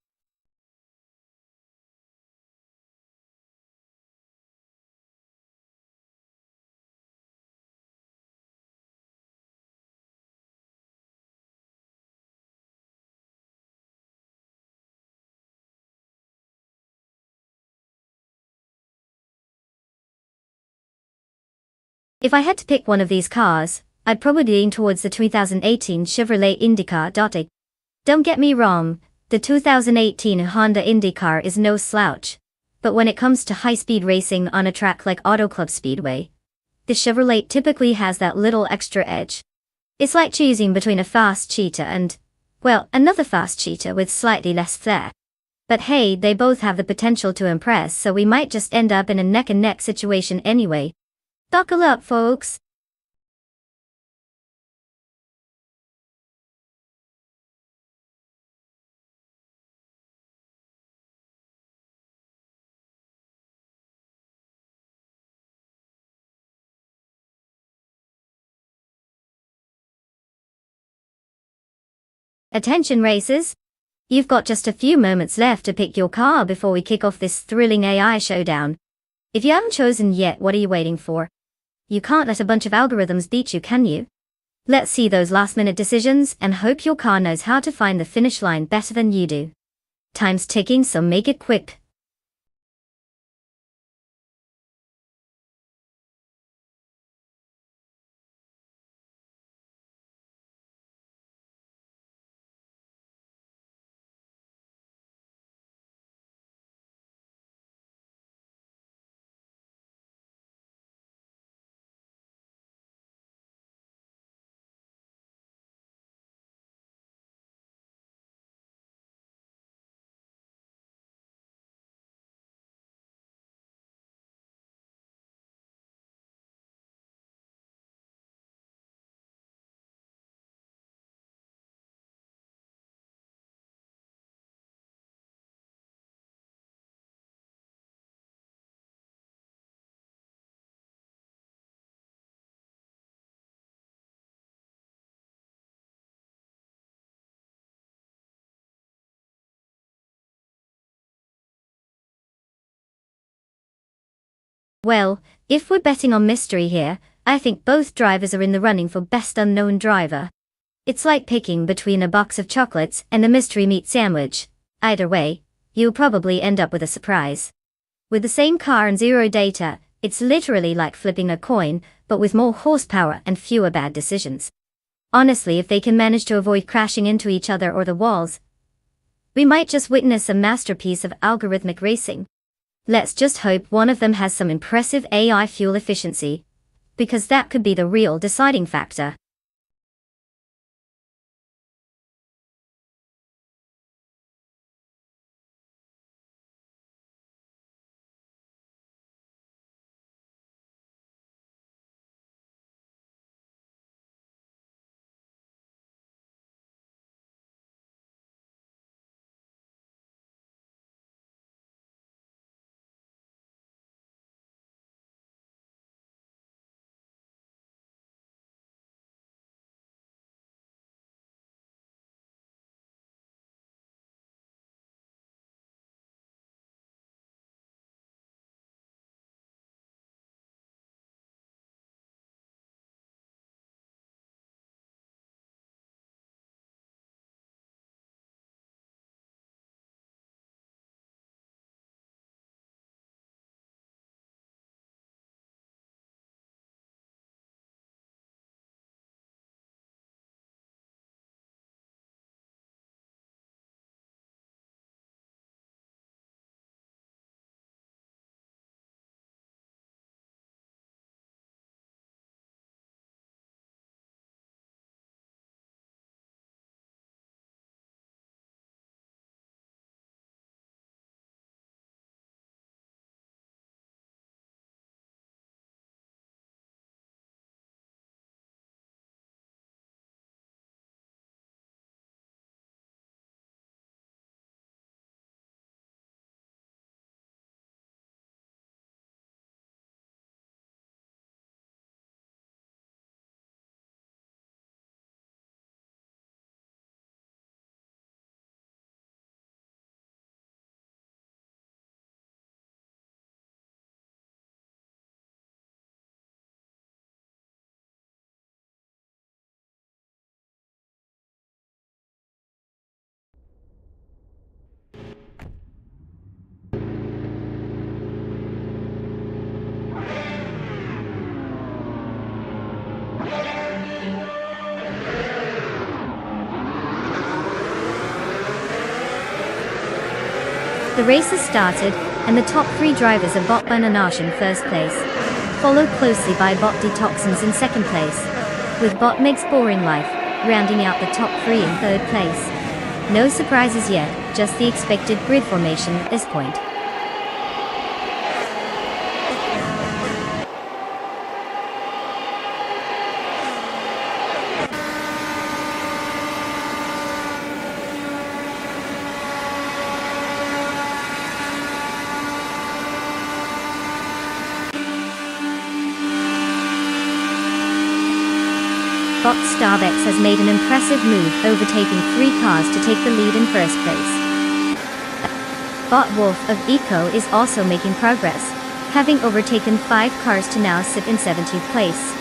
If I had to pick one of these cars, I'd probably lean towards the 2018 Chevrolet IndyCar. Don't get me wrong, the 2018 Honda IndyCar is no slouch. But when it comes to high-speed racing on a track like Auto Club Speedway, the Chevrolet typically has that little extra edge. It's like choosing between a fast cheetah and, well, another fast cheetah with slightly less flair. But hey, they both have the potential to impress, so we might just end up in a neck-and-neck situation anyway. Buckle up, folks. Attention racers. You've got just a few moments left to pick your car before we kick off this thrilling AI showdown. If you haven't chosen yet, what are you waiting for? You can't let a bunch of algorithms beat you, can you? Let's see those last-minute decisions and hope your car knows how to find the finish line better than you do. Time's ticking, so make it quick. Well, if we're betting on mystery here, I think both drivers are in the running for Best Unknown Driver. It's like picking between a box of chocolates and a mystery meat sandwich. Either way, you'll probably end up with a surprise. With the same car and zero data, it's literally like flipping a coin, but with more horsepower and fewer bad decisions. Honestly, if they can manage to avoid crashing into each other or the walls, we might just witness a masterpiece of algorithmic racing. Let's just hope one of them has some impressive AI fuel efficiency, because that could be the real deciding factor. The race has started, and the top 3 drivers are Bot Bananash in first place, followed closely by Bot Detoxins in second place, with Bot Meg's Boring Life rounding out the top 3 in third place. No surprises yet, just the expected grid formation at this point. Bot Starbex has made an impressive move, overtaking 3 cars to take the lead in first place. Bot Wolf of Eco is also making progress, having overtaken 5 cars to now sit in 17th place.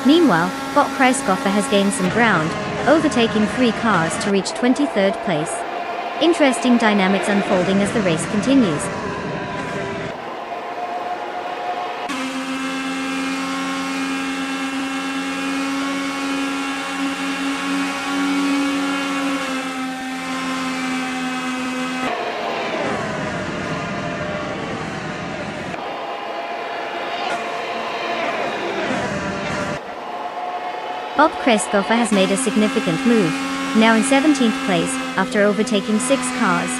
Meanwhile, Bot Kreisgoffer has gained some ground, overtaking 3 cars to reach 23rd place. Interesting dynamics unfolding as the race continues. Bob Kreisgoffer has made a significant move, now in 17th place, after overtaking 6 cars.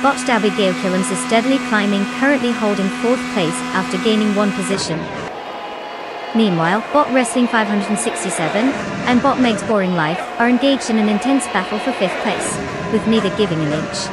Bot Abigail Killams is steadily climbing, currently holding 4th place after gaining 1 position. Meanwhile, Bot Wrestling 567 and Bot Meg's Boring Life are engaged in an intense battle for 5th place, with neither giving an inch.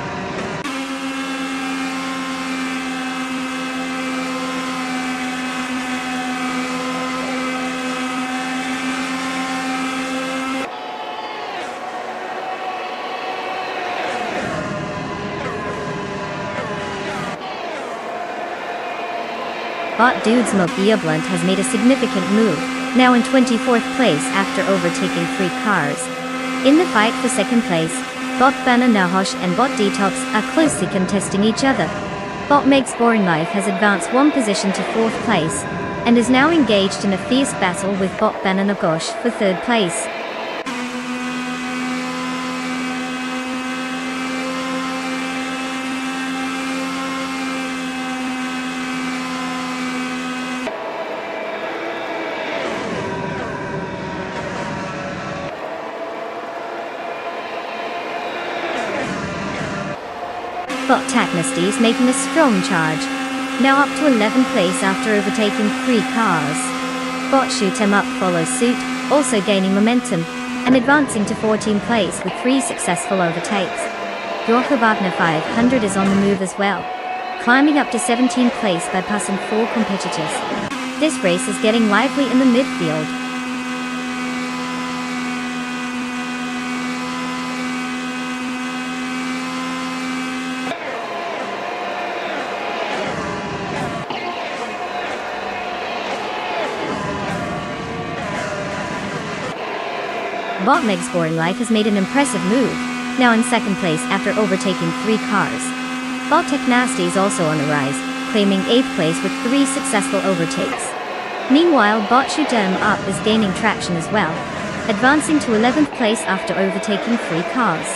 Bot Dudes Mob Blunt has made a significant move, now in 24th place after overtaking 3 cars. In the fight for second place, Bot Bananahosh and Bot Detox are closely contesting each other. Bot Meg's Boring Life has advanced 1 position to 4th place, and is now engaged in a fierce battle with Bot Bananagosh for 3rd place. Bot Tacnesty is making a strong charge, now up to 11th place after overtaking 3 cars. Bot Shoot 'em Up follows suit, also gaining momentum, and advancing to 14th place with 3 successful overtakes. Wagner 500 is on the move as well, climbing up to 17th place by passing 4 competitors. This race is getting lively in the midfield. Bot Meg's Boring Life has made an impressive move, now in 2nd place after overtaking 3 cars. Bot Tech Nasty is also on the rise, claiming 8th place with 3 successful overtakes. Meanwhile, Bot Shoot 'em Up is gaining traction as well, advancing to 11th place after overtaking 3 cars.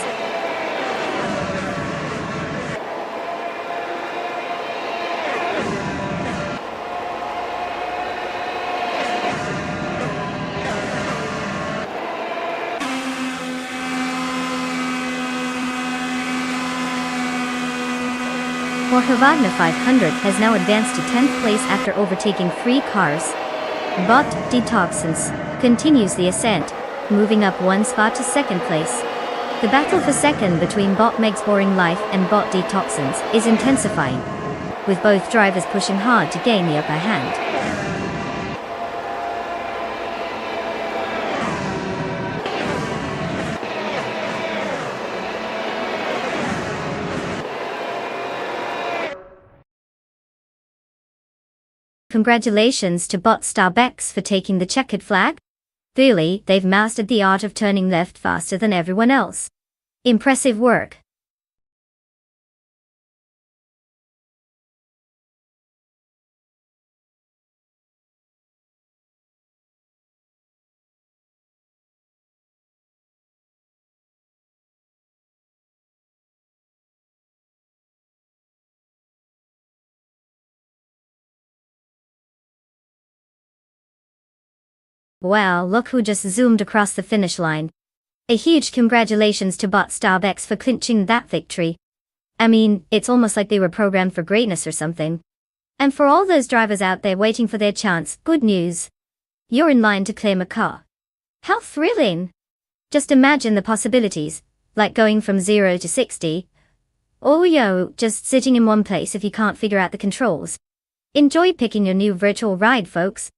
Wagner 500 has now advanced to 10th place after overtaking 3 cars. Bot Detoxins continues the ascent, moving up 1 spot to 2nd place. The battle for second between Bot Meg's Boring Life and Bot Detoxins is intensifying, with both drivers pushing hard to gain the upper hand. Congratulations to Bot Starbex for taking the checkered flag. Clearly, they've mastered the art of turning left faster than everyone else. Impressive work. Well, look who just zoomed across the finish line. A huge congratulations to Bot Starbucks for clinching that victory. I mean, it's almost like they were programmed for greatness or something. And for all those drivers out there waiting for their chance, good news. You're in line to claim a car. How thrilling! Just imagine the possibilities, like going from 0 to 60. Or just sitting in one place if you can't figure out the controls. Enjoy picking your new virtual ride, folks.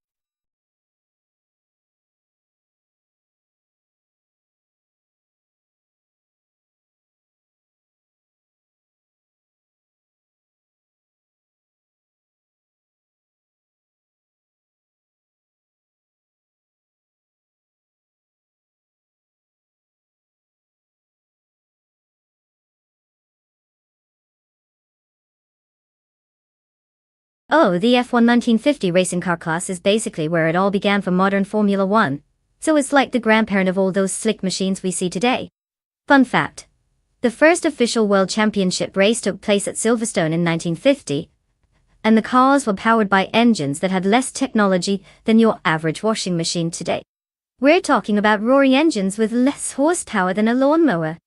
Oh, the F1 1950 racing car class is basically where it all began for modern Formula One, so it's like the grandparent of all those slick machines we see today. Fun fact. The first official World Championship race took place at Silverstone in 1950, and the cars were powered by engines that had less technology than your average washing machine today. We're talking about roaring engines with less horsepower than a lawnmower.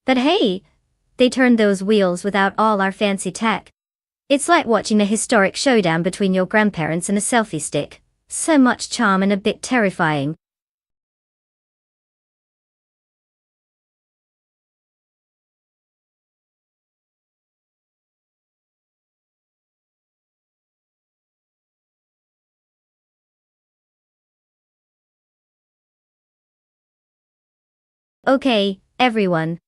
But hey, they turned those wheels without all our fancy tech. It's like watching a historic showdown between your grandparents and a selfie stick. So much charm and a bit terrifying. Okay, everyone.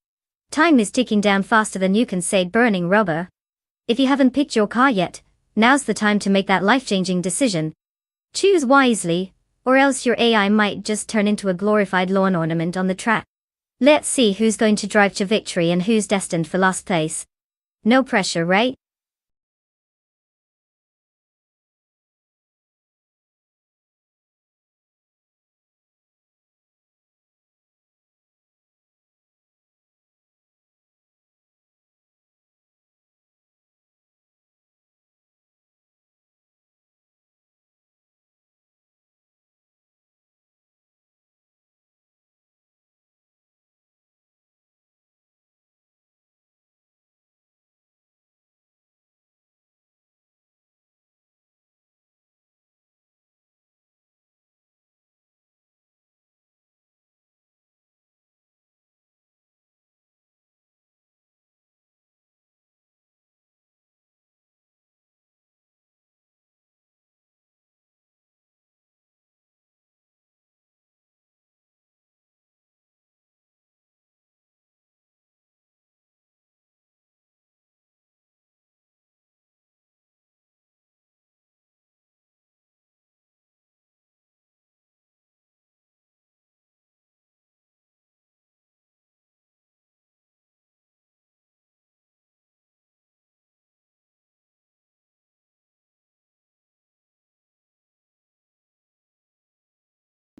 Time is ticking down faster than you can say burning rubber. If you haven't picked your car yet, now's the time to make that life-changing decision. Choose wisely, or else your AI might just turn into a glorified lawn ornament on the track. Let's see who's going to drive to victory and who's destined for last place. No pressure, right?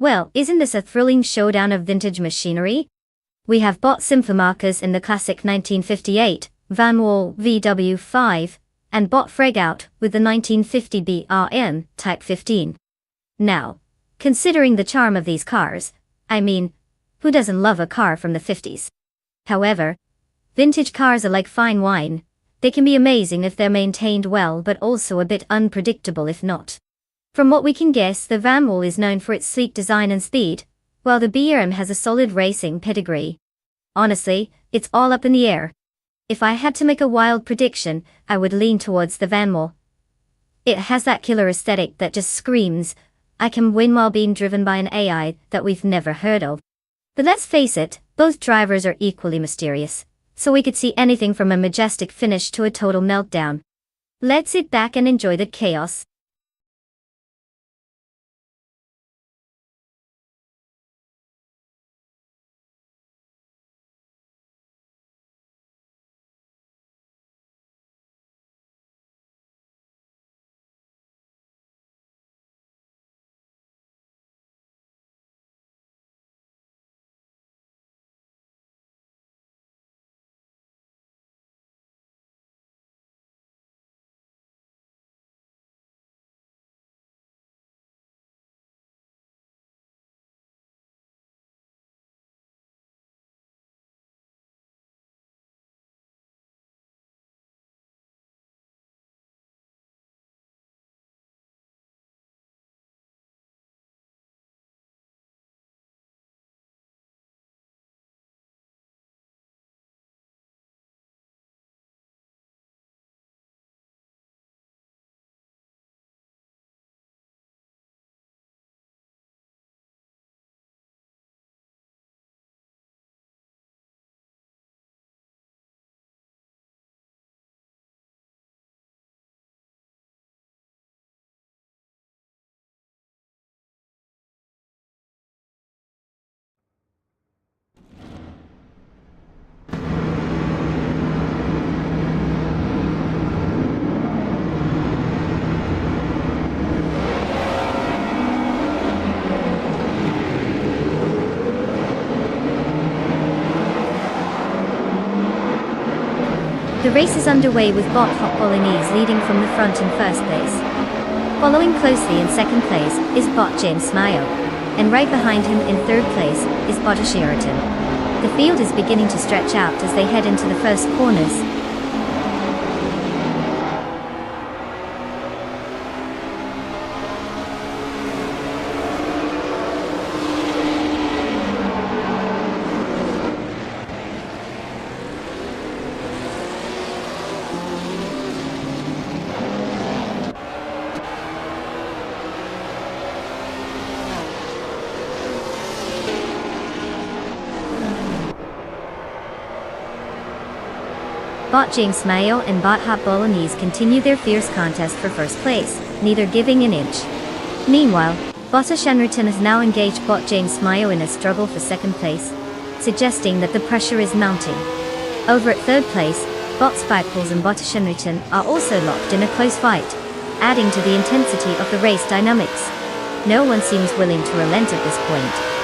Well, isn't this a thrilling showdown of vintage machinery? We have bought Symphomarkers in the classic 1958 Van Wall VW5, and bought Fregout with the 1950 BRM Type 15. Now, considering the charm of these cars, I mean, who doesn't love a car from the 50s? However, vintage cars are like fine wine. They can be amazing if they're maintained well, but also a bit unpredictable if not. From what we can guess, the Van Wall is known for its sleek design and speed, while the BRM has a solid racing pedigree. Honestly, it's all up in the air. If I had to make a wild prediction, I would lean towards the Van Wall. It has that killer aesthetic that just screams, I can win while being driven by an AI that we've never heard of. But let's face it, both drivers are equally mysterious, so we could see anything from a majestic finish to a total meltdown. Let's sit back and enjoy the chaos. The race is underway with bot Hot Bolognese leading from the front in first place. Following closely in second place is bot James Mayo, and right behind him in third place is bot Sheraton. The field is beginning to stretch out as they head into the first corners. Bot James Mayo and bot Hot Bolognese continue their fierce contest for first place, neither giving an inch. Meanwhile, bot Sheraton has now engaged bot James Mayo in a struggle for second place, suggesting that the pressure is mounting. Over at third place, bot Spikeballs and bot Sheraton are also locked in a close fight, adding to the intensity of the race dynamics. No one seems willing to relent at this point.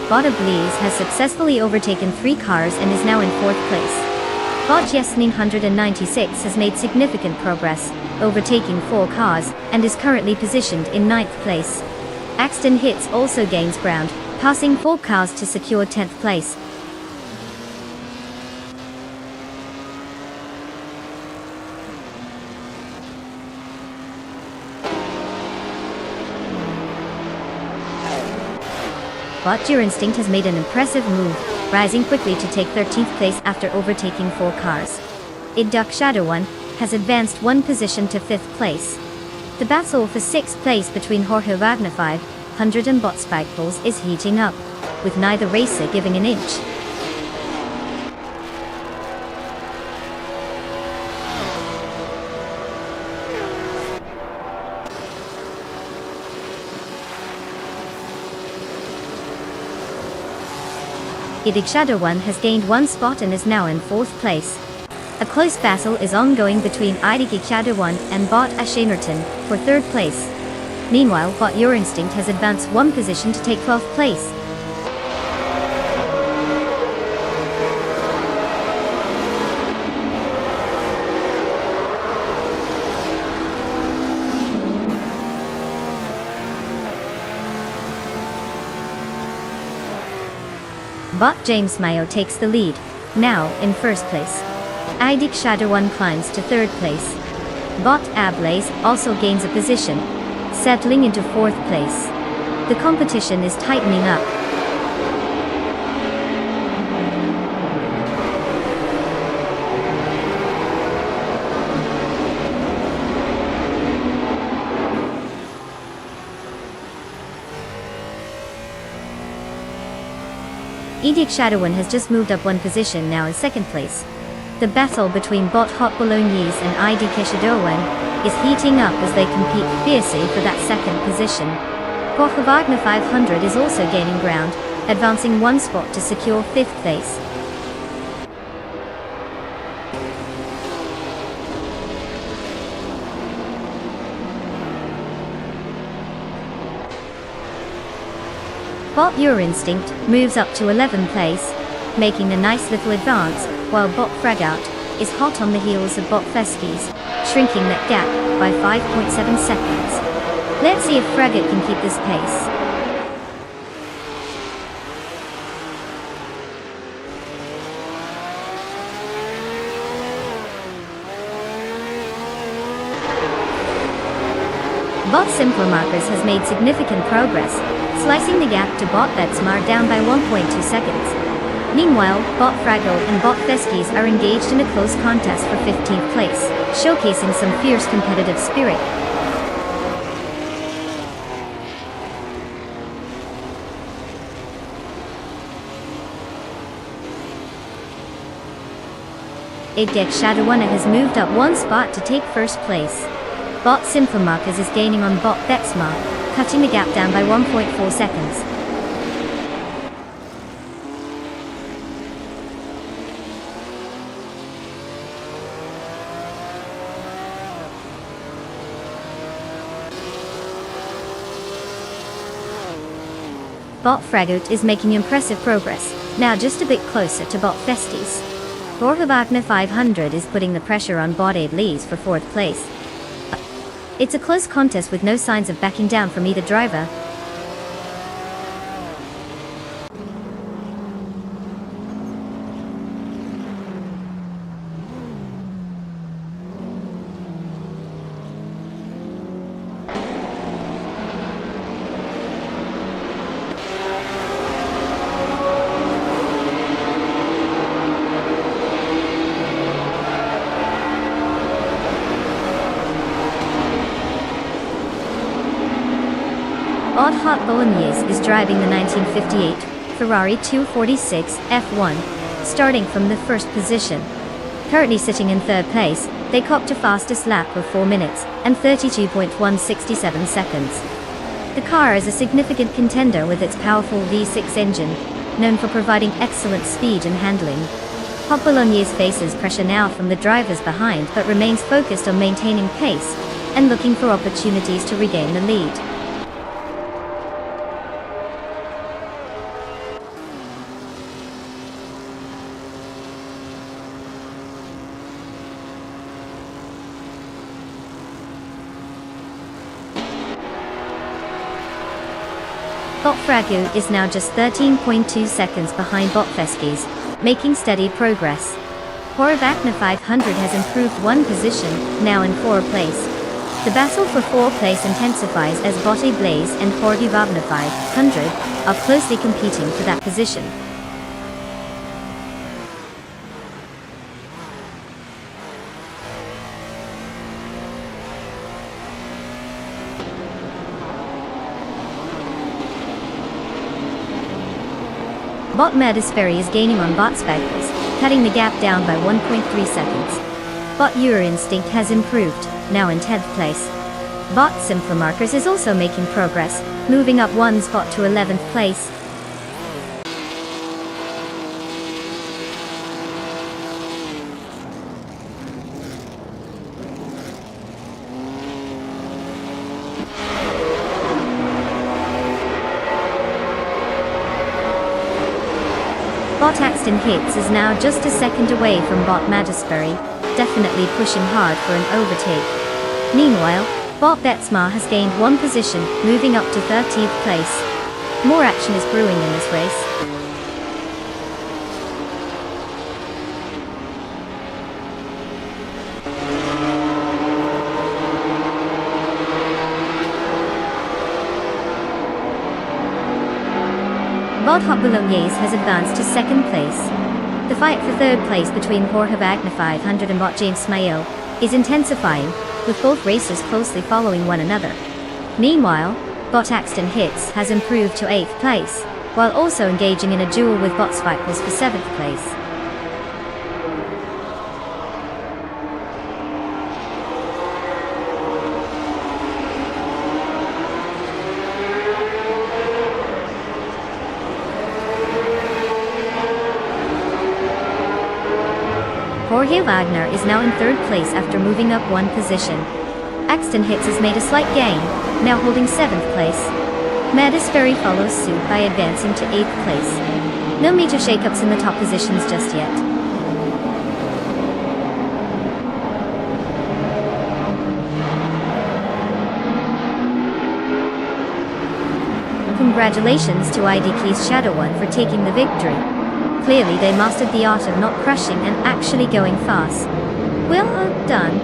Bot Blaze has successfully overtaken 3 cars and is now in 4th place. Bot Yes996 has made significant progress, overtaking 4 cars, and is currently positioned in 9th place. Axton Hits also gains ground, passing 4 cars to secure 10th place. Bot Your Instinct has made an impressive move, rising quickly to take 13th place after overtaking 4 cars. Duck Shadow 1 has advanced 1 position to 5th place. The battle for 6th place between Jorge Wagner 500 and bot Spikeballs is heating up, with neither racer giving an inch. Duck Shadow 1 has gained 1 spot and is now in 4th place. A close battle is ongoing between Duck Shadow 1 and bot Sheraton for 3rd place. Meanwhile, bot Your Instinct has advanced 1 position to take 12th place. Bot James Mayo takes the lead, now in 1st place. Duck Shadow 1 climbs to 3rd place. Bot Ablaze also gains a position, settling into 4th place. The competition is tightening up. Duck Shadow 1 has just moved up 1 position, now in 2nd place. The battle between bot Hot Bolognese and Duck Shadow 1 is heating up as they compete fiercely for that 2nd position. Jorge Wagner 500 is also gaining ground, advancing 1 spot to secure 5th place. Bot Your Instinct moves up to 11th place, making a nice little advance, while bot Fragout is hot on the heels of bot Feskies, shrinking that gap by 5.7 seconds. Let's see if Fragout can keep this pace. Bot Simpler Markers has made significant progress, slicing the gap to bot Betsmar down by 1.2 seconds. Meanwhile, bot Fraggle and bot Feskies are engaged in a close contest for 15th place, showcasing some fierce competitive spirit. Duck Shadow 1 has moved up 1 spot to take 1st place. Bot Simpler Markers is gaining on bot Betsmar, cutting the gap down by 1.4 seconds. Bot Fragut is making impressive progress, now just a bit closer to Bot Festies. Jorge Wagner 500 is putting the pressure on Bot 8 Lees for 4th place. It's a close contest with no signs of backing down from either driver. Odd Hot Bolognese is driving the 1958 Ferrari 246 F1, starting from the first position. Currently sitting in 3rd place, they copped a fastest lap of 4 minutes and 32.167 seconds. The car is a significant contender with its powerful V6 engine, known for providing excellent speed and handling. Hot Bolognese faces pressure now from the drivers behind but remains focused on maintaining pace and looking for opportunities to regain the lead. Bot Fragut is now just 13.2 seconds behind Bot Festies, making steady progress. Jorge Wagner 500 has improved 1 position, now in 4th place. The battle for 4th place intensifies as Bot 8 Blaze and Jorge Wagner 500 are closely competing for that position. Bot Madisferry is gaining on Bot Spackles, cutting the gap down by 1.3 seconds. Bot Euro Instinct has improved, now in 10th place. Bot Simpler Markers is also making progress, moving up 1 spot to 11th place. Bot Axton Hits is now just a second away from Bot Madisferry, definitely pushing hard for an overtake. Meanwhile, Bot Betsma has gained 1 position, moving up to 13th place. More action is brewing in this race. Bot Hot Bolognese has advanced to 2nd place. The fight for 3rd place between Jorge Wagner 500 and Bot James Smail is intensifying, with both racers closely following one another. Meanwhile, Bot Axton Hits has improved to 8th place, while also engaging in a duel with Bot Spikles for 7th place. Jorge Wagner is now in 3rd place after moving up 1 position. Axton Hits has made a slight gain, now holding 7th place. Madisferry follows suit by advancing to 8th place. No major shakeups in the top positions just yet. Congratulations to IDK's Shadow One for taking the victory. Clearly they mastered the art of not crashing and actually going fast. Well done.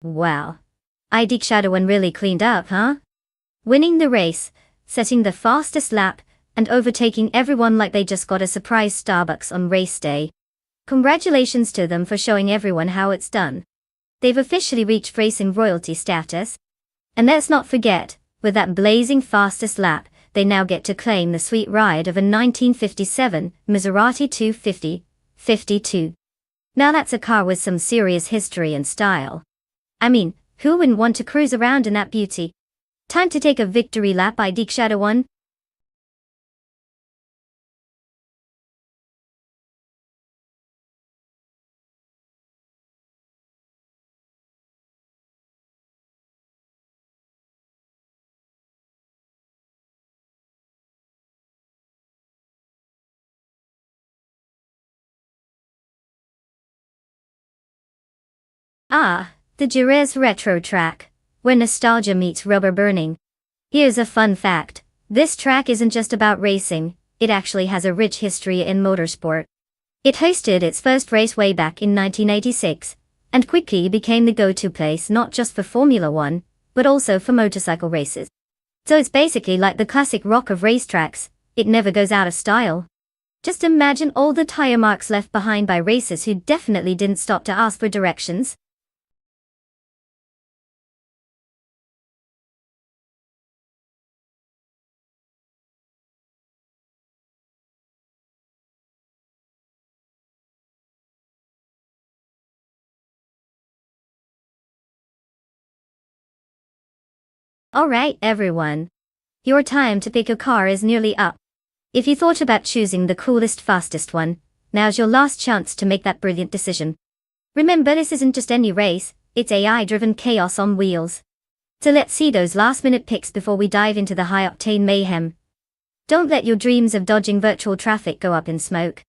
Wow. ID Shadow 1 really cleaned up, huh? Winning the race, setting the fastest lap, and overtaking everyone like they just got a surprise Starbucks on race day. Congratulations to them for showing everyone how it's done. They've officially reached racing royalty status. And let's not forget, with that blazing fastest lap, they now get to claim the sweet ride of a 1957 Maserati 250/52. Now that's a car with some serious history and style. I mean, who wouldn't want to cruise around in that beauty? Time to take a victory lap by Deek Shadow 1. Ah, the Jerez Retro track, where nostalgia meets rubber burning. Here's a fun fact. This track isn't just about racing, it actually has a rich history in motorsport. It hosted its first race way back in 1986, and quickly became the go-to place not just for Formula One, but also for motorcycle races. So it's basically like the classic rock of racetracks, it never goes out of style. Just imagine all the tire marks left behind by racers who definitely didn't stop to ask for directions. Alright everyone. Your time to pick a car is nearly up. If you thought about choosing the coolest, fastest one, now's your last chance to make that brilliant decision. Remember, this isn't just any race, it's AI-driven chaos on wheels. So let's see those last-minute picks before we dive into the high-octane mayhem. Don't let your dreams of dodging virtual traffic go up in smoke.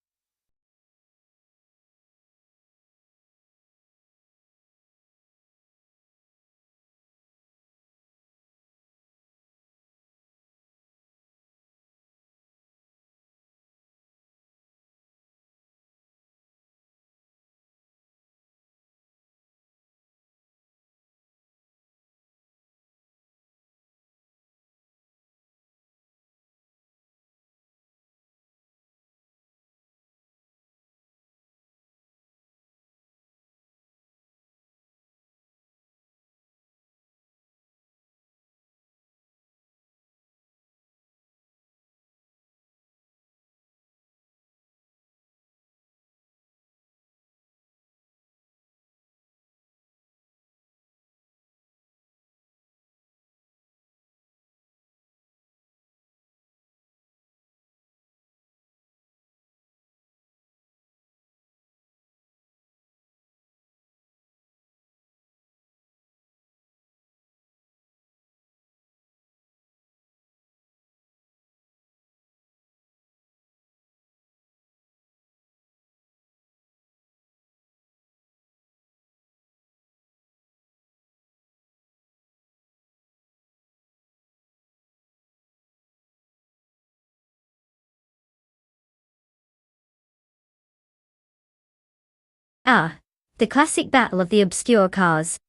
Ah, the classic battle of the obscure cars.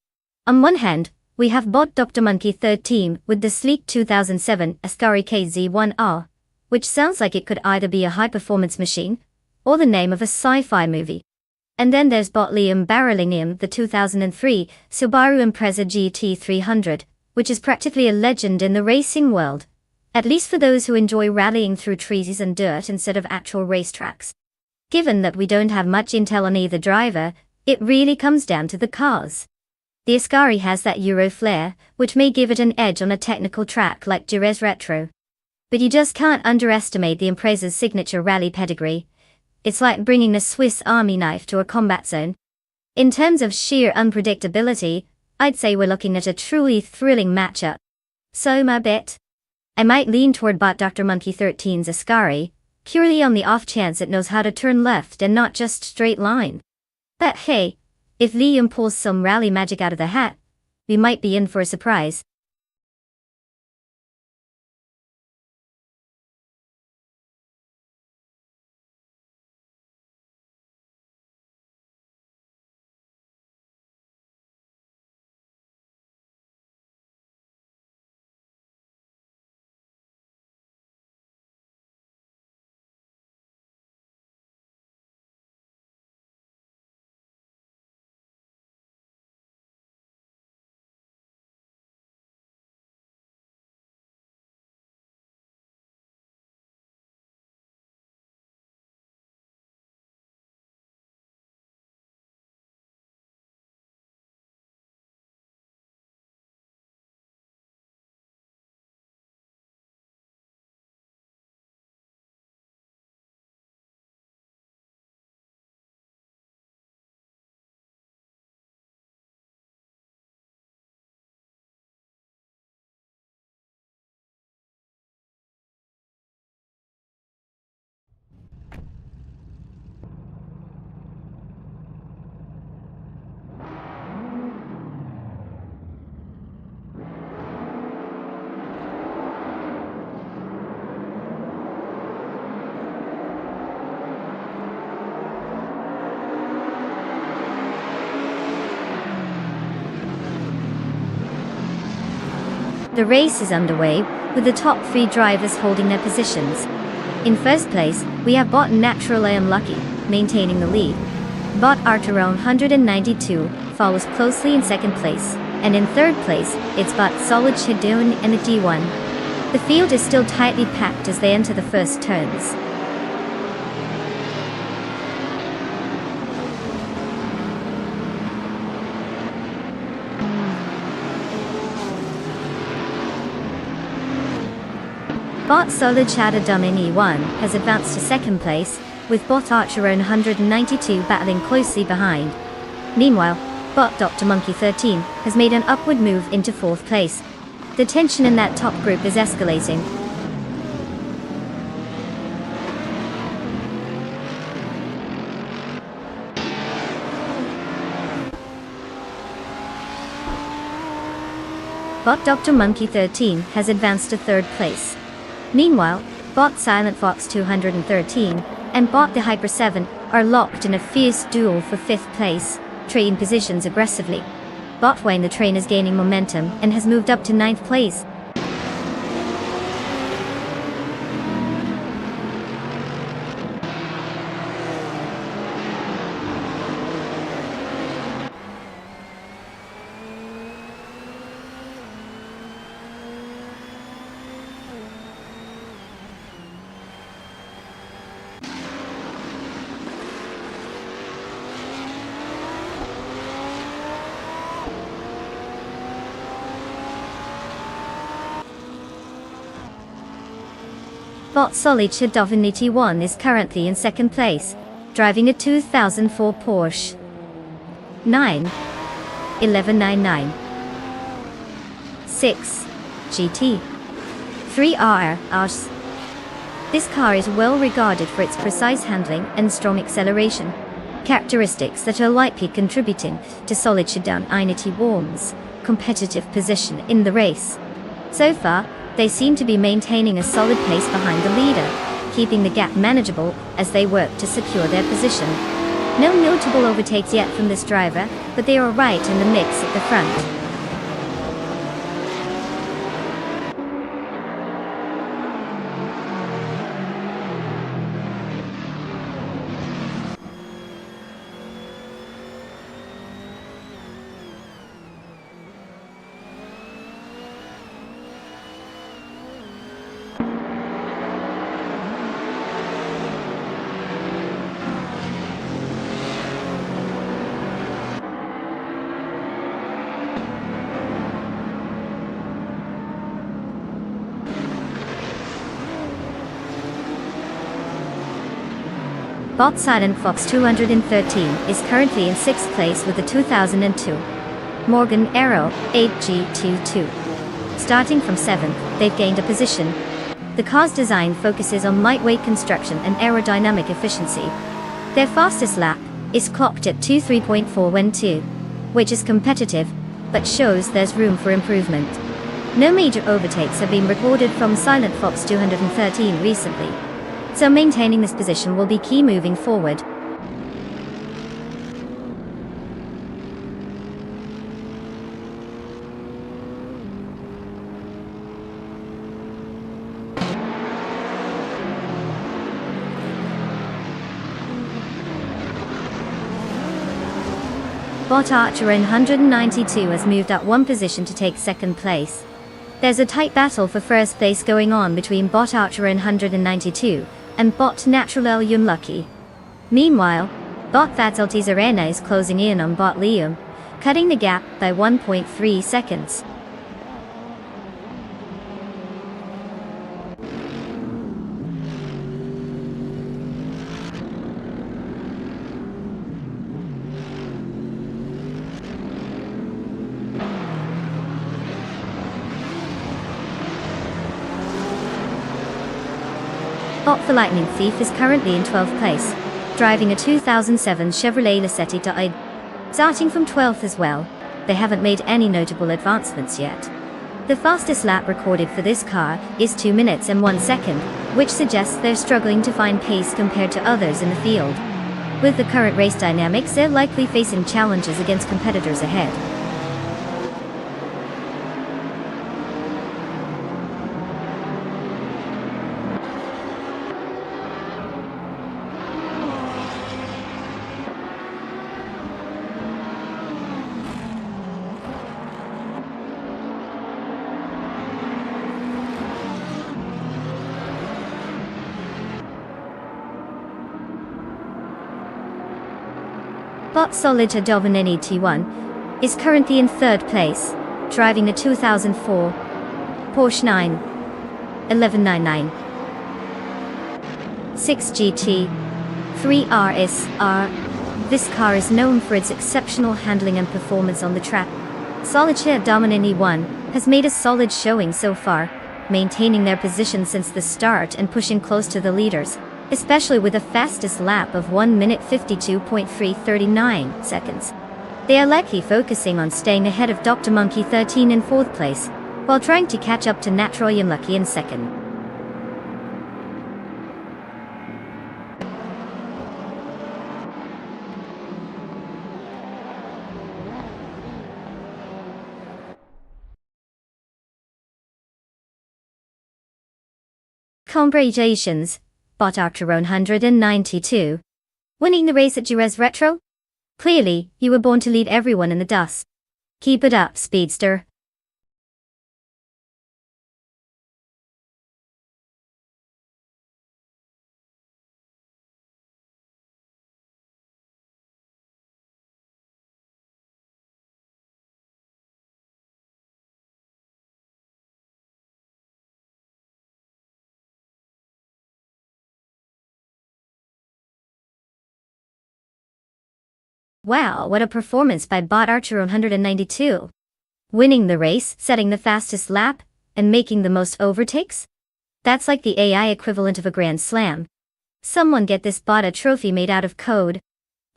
On one hand, we have Bot Dr. Monkey third team with the sleek 2007 Ascari KZ1R, which sounds like it could either be a high-performance machine, or the name of a sci-fi movie. And then there's Bot Liam barreling in the 2003 Subaru Impreza GT300, which is practically a legend in the racing world, at least for those who enjoy rallying through trees and dirt instead of actual racetracks. Given that we don't have much intel on either driver, it really comes down to the cars. The Ascari has that Euro flair, which may give it an edge on a technical track like Jerez Retro. But you just can't underestimate the Impreza's signature rally pedigree. It's like bringing a Swiss Army knife to a combat zone. In terms of sheer unpredictability, I'd say we're looking at a truly thrilling matchup. So my bet? I might lean toward Bot Dr. Monkey 13's Ascari, purely on the off chance it knows how to turn left and not just straight line. But hey, if Liam pulls some rally magic out of the hat, we might be in for a surprise. The race is underway, with the top 3 drivers holding their positions. In first place, we have Bot Naturally Unlucky, maintaining the lead. Bot Arteron 192 follows closely in second place, and in third place, it's Bot Solid Shadun and the D1. The field is still tightly packed as they enter the first turns. Bot Solid Shadow in E1 has advanced to second place, with Bot Archer 192 battling closely behind. Meanwhile, Bot Dr. Monkey 13 has made an upward move into fourth place. The tension in that top group is escalating. Bot Dr. Monkey 13 has advanced to third place. Meanwhile, Bot Silent Fox 213 and Bot the Hyper 7 are locked in a fierce duel for 5th place, trading positions aggressively. Bot Wayne the Train is gaining momentum and has moved up to 9th place. Bot Solid Shadowin 1 is currently in second place, driving a 2004 Porsche 91199 6 GT 3R RS. This car is well regarded for its precise handling and strong acceleration, characteristics that are likely contributing to Solid Shadowin Warm's competitive position in the race. So far, they seem to be maintaining a solid pace behind the leader, keeping the gap manageable as they work to secure their position. No notable overtakes yet from this driver, but they are right in the mix at the front. Bot Silent Fox 213 is currently in 6th place with the 2002 Morgan Arrow 8G22. Starting from 7th, they've gained a position. The car's design focuses on lightweight construction and aerodynamic efficiency. Their fastest lap is clocked at 23.412, which is competitive, but shows there's room for improvement. No major overtakes have been recorded from Silent Fox 213 recently, so maintaining this position will be key moving forward. Bot Archer in 192 has moved up one position to take second place. There's a tight battle for first place going on between Bot Archer in 192 and Bot Naturally Unlucky. Meanwhile, Bot Fatalties Arena is closing in on Bot Liam, cutting the gap by 1.3 seconds. Bot the Lightning Thief is currently in 12th place, driving a 2007 Chevrolet Lacetti Dodge. Starting from 12th as well, they haven't made any notable advancements yet. The fastest lap recorded for this car is 2 minutes and 1 second, which suggests they're struggling to find pace compared to others in the field. With the current race dynamics, they're likely facing challenges against competitors ahead. Bot Solid Dominini T1 is currently in third place, driving a 2004 Porsche 91199 6 GT 3 RSR. This car is known for its exceptional handling and performance on the track. Solid Dominini 1 has made a solid showing so far, maintaining their position since the start and pushing close to the leaders, especially with a fastest lap of 1 minute 52.339 seconds. They are likely focusing on staying ahead of Dr. Monkey 13 in fourth place, while trying to catch up to Natroy Lucky in second. Congratulations, Bot Archer 192. Winning the race at Jerez Retro? Clearly, you were born to lead everyone in the dust. Keep it up, speedster. Wow, what a performance by Bot Archer 192. Winning the race, setting the fastest lap, and making the most overtakes? That's like the AI equivalent of a Grand Slam. Someone get this bot a trophy made out of code.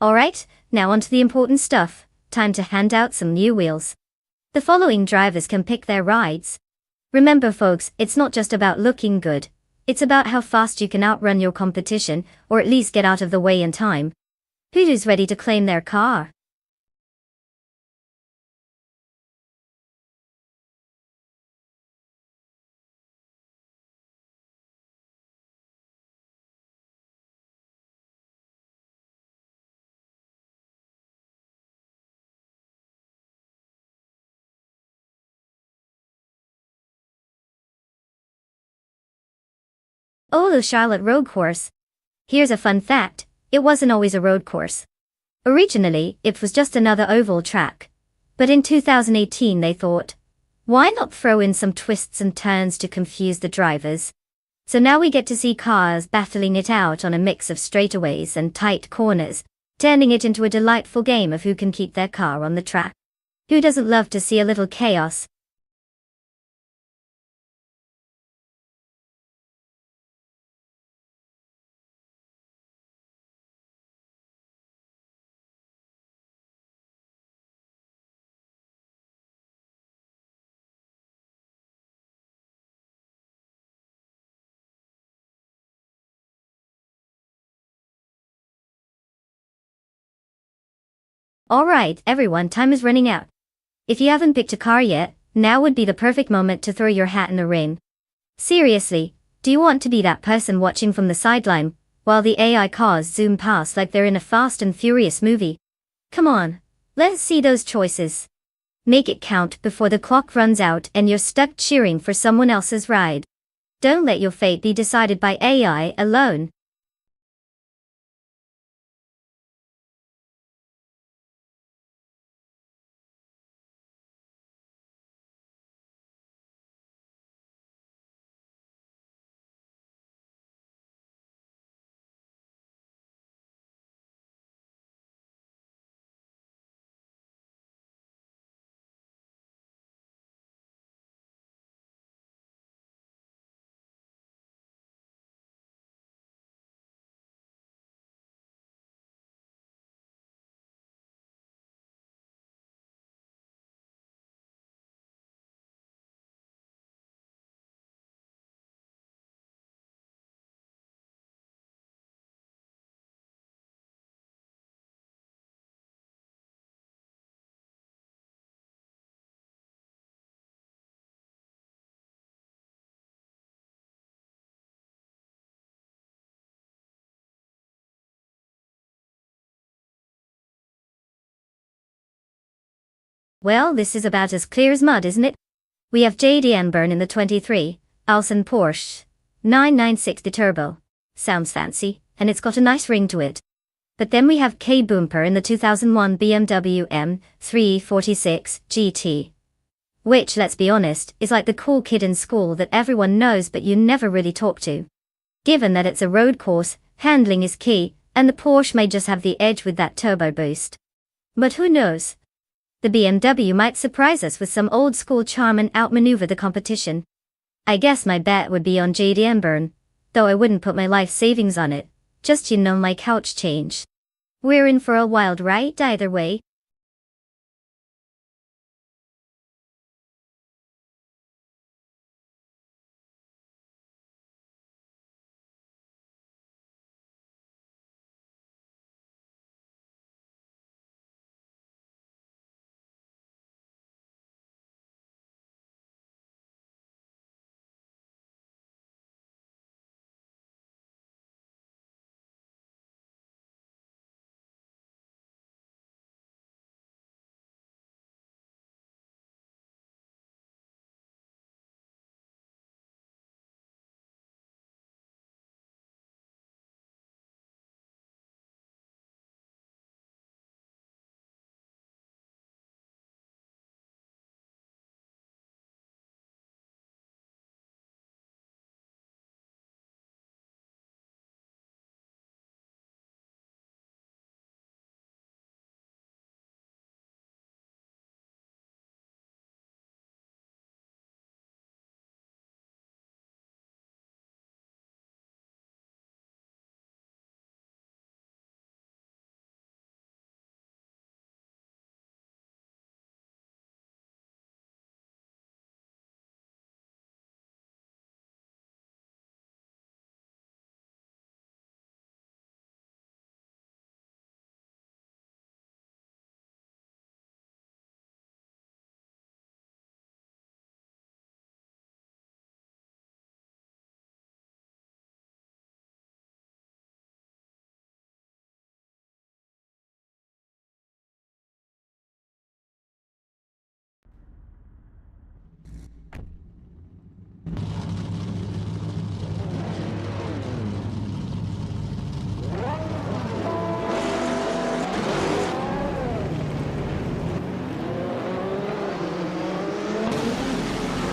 Alright, now onto the important stuff. Time to hand out some new wheels. The following drivers can pick their rides. Remember folks, it's not just about looking good. It's about how fast you can outrun your competition, or at least get out of the way in time. Who's ready to claim their car? Oh, the Charlotte road course. Here's a fun fact, it wasn't always a road course. Originally, it was just another oval track. But in 2018 they thought, why not throw in some twists and turns to confuse the drivers? So now we get to see cars battling it out on a mix of straightaways and tight corners, turning it into a delightful game of who can keep their car on the track. Who doesn't love to see a little chaos? Alright, everyone, time is running out. If you haven't picked a car yet, now would be the perfect moment to throw your hat in the ring. Seriously, do you want to be that person watching from the sideline, while the AI cars zoom past like they're in a Fast and Furious movie? Come on, let's see those choices. Make it count before the clock runs out and you're stuck cheering for someone else's ride. Don't let your fate be decided by AI alone. Well, this is about as clear as mud, isn't it? We have J.D. Enburn in the 23, Alson Porsche 996 Turbo. Sounds fancy, and it's got a nice ring to it. But then we have K Boomper in the 2001 BMW M346 GT. Which, let's be honest, is like the cool kid in school that everyone knows but you never really talk to. Given that it's a road course, handling is key, and the Porsche may just have the edge with that turbo boost. But who knows? The BMW might surprise us with some old school charm and outmaneuver the competition. I guess my bet would be on JDM Burn, though I wouldn't put my life savings on it, just my couch change. We're in for a wild ride either way.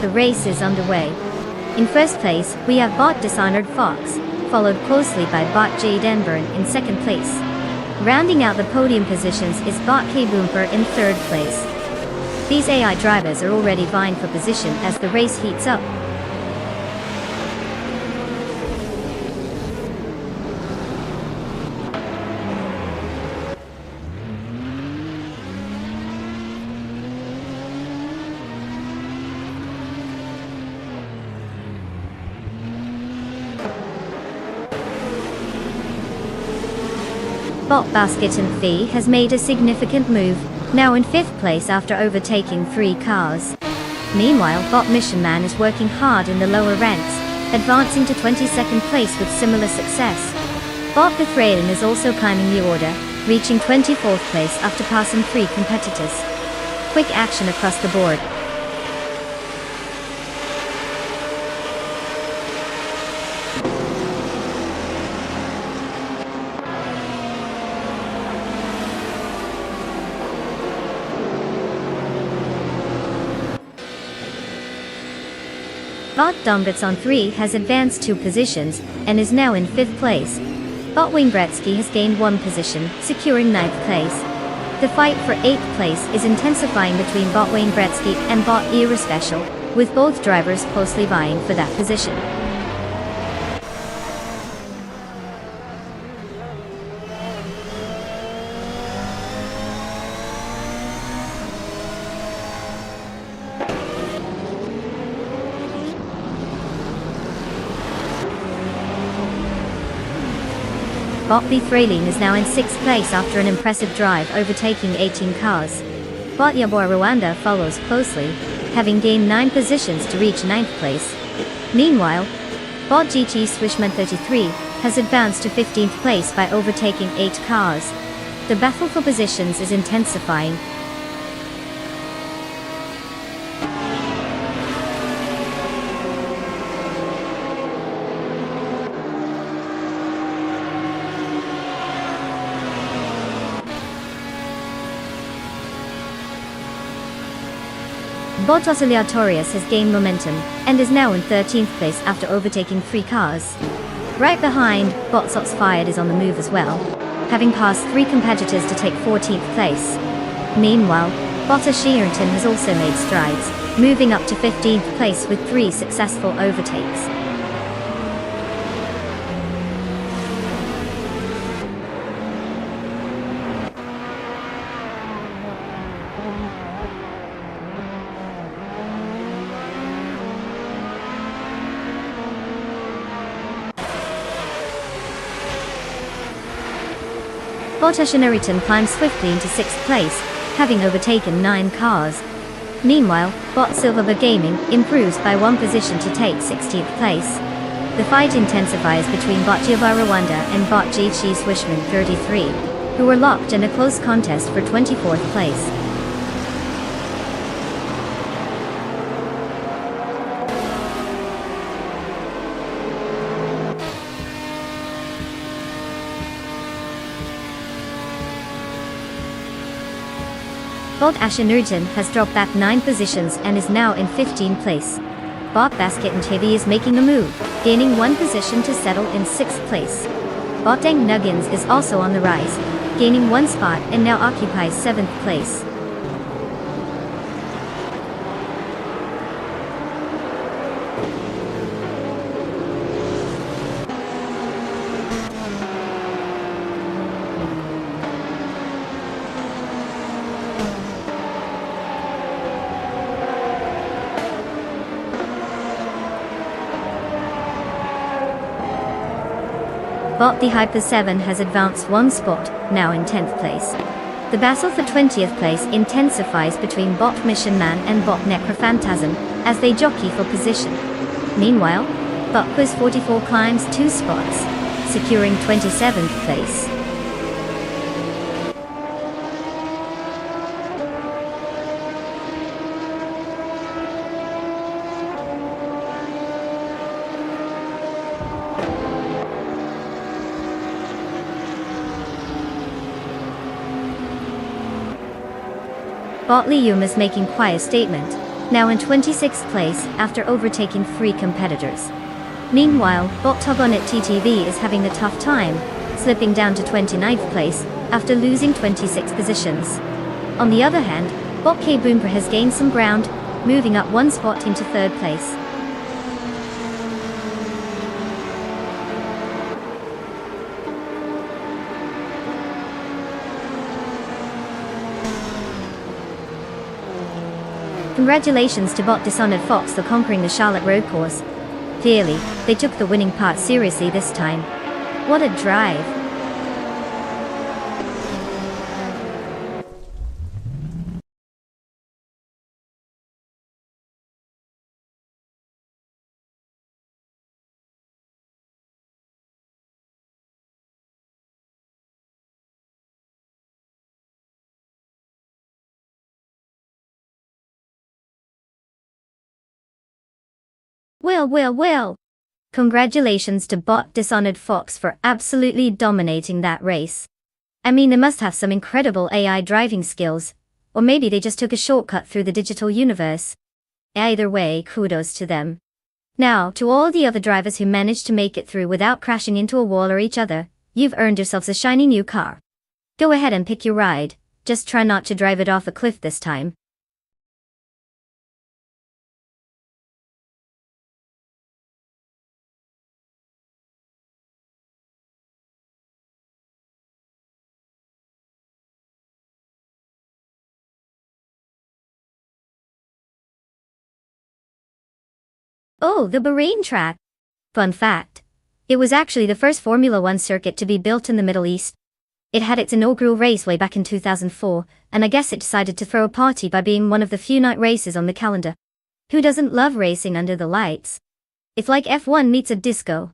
The race is underway. In first place, we have bot Dishonored Fox, followed closely by bot Jade Enburn in second place. Rounding out the podium positions is bot K Boomper in third place. These AI drivers are already vying for position as the race heats up. Bot Basket and Fee has made a significant move, now in 5th place after overtaking 3 cars. Meanwhile, Bot Mission Man is working hard in the lower ranks, advancing to 22nd place with similar success. Bot Bethrayan is also climbing the order, reaching 24th place after passing 3 competitors. Quick action across the board. Bot Dombits on 3 has advanced 2 positions, and is now in 5th place. Bot Wingbretsky has gained 1 position, securing 9th place. The fight for 8th place is intensifying between Bot Wingbretsky and Bot Irrespecial, with both drivers closely vying for that position. Bot Bethrayan is now in 6th place after an impressive drive overtaking 18 cars. Bot Yabor Rwanda follows closely, having gained 9 positions to reach 9th place. Meanwhile, Bot GT Swishman 33 has advanced to 15th place by overtaking 8 cars. The battle for positions is intensifying. Bottas Aleatorius has gained momentum, and is now in 13th place after overtaking 3 cars. Right behind, Bottas Fired is on the move as well, having passed 3 competitors to take 14th place. Meanwhile, Bottas Shearington has also made strides, moving up to 15th place with 3 successful overtakes. Bottas Shearington climbs swiftly into 6th place, having overtaken 9 cars. Meanwhile, Bot Silverberg Gaming improves by 1 position to take 16th place. The fight intensifies between Bot Giovanni Rwanda and Bot G.Chi Swishman 33, who were locked in a close contest for 24th place. Bottas Shearington has dropped back 9 positions and is now in 15th place. Bot Basket and Heavy is making a move, gaining 1 position to settle in 6th place. Bot Deng Nuggins is also on the rise, gaining 1 spot and now occupies 7th place. Bot the Hyper 7 has advanced 1 spot, now in 10th place. The battle for 20th place intensifies between Bot Mission Man and Bot Necrophantasm, as they jockey for position. Meanwhile, Bot Quiz 44 climbs 2 spots, securing 27th place. Bot Lium is making quite a statement, now in 26th place after overtaking 3 competitors. Meanwhile, Bot Togonet TTV is having a tough time, slipping down to 29th place after losing 26 positions. On the other hand, Bot K Boomper has gained some ground, moving up 1 spot into 3rd place. Congratulations to Bot Dishonored Fox for conquering the Charlotte Road course. Clearly, they took the winning part seriously this time. What a drive! Well. Congratulations to Bot Dishonored Fox for absolutely dominating that race. I mean, they must have some incredible AI driving skills, or maybe they just took a shortcut through the digital universe. Either way, kudos to them. Now, to all the other drivers who managed to make it through without crashing into a wall or each other, you've earned yourselves a shiny new car. Go ahead and pick your ride, just try not to drive it off a cliff this time. Oh, the Bahrain track. Fun fact. It was actually the first Formula One circuit to be built in the Middle East. It had its inaugural race way back in 2004, and I guess it decided to throw a party by being one of the few night races on the calendar. Who doesn't love racing under the lights? It's like F1 meets a disco.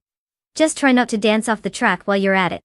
Just try not to dance off the track while you're at it.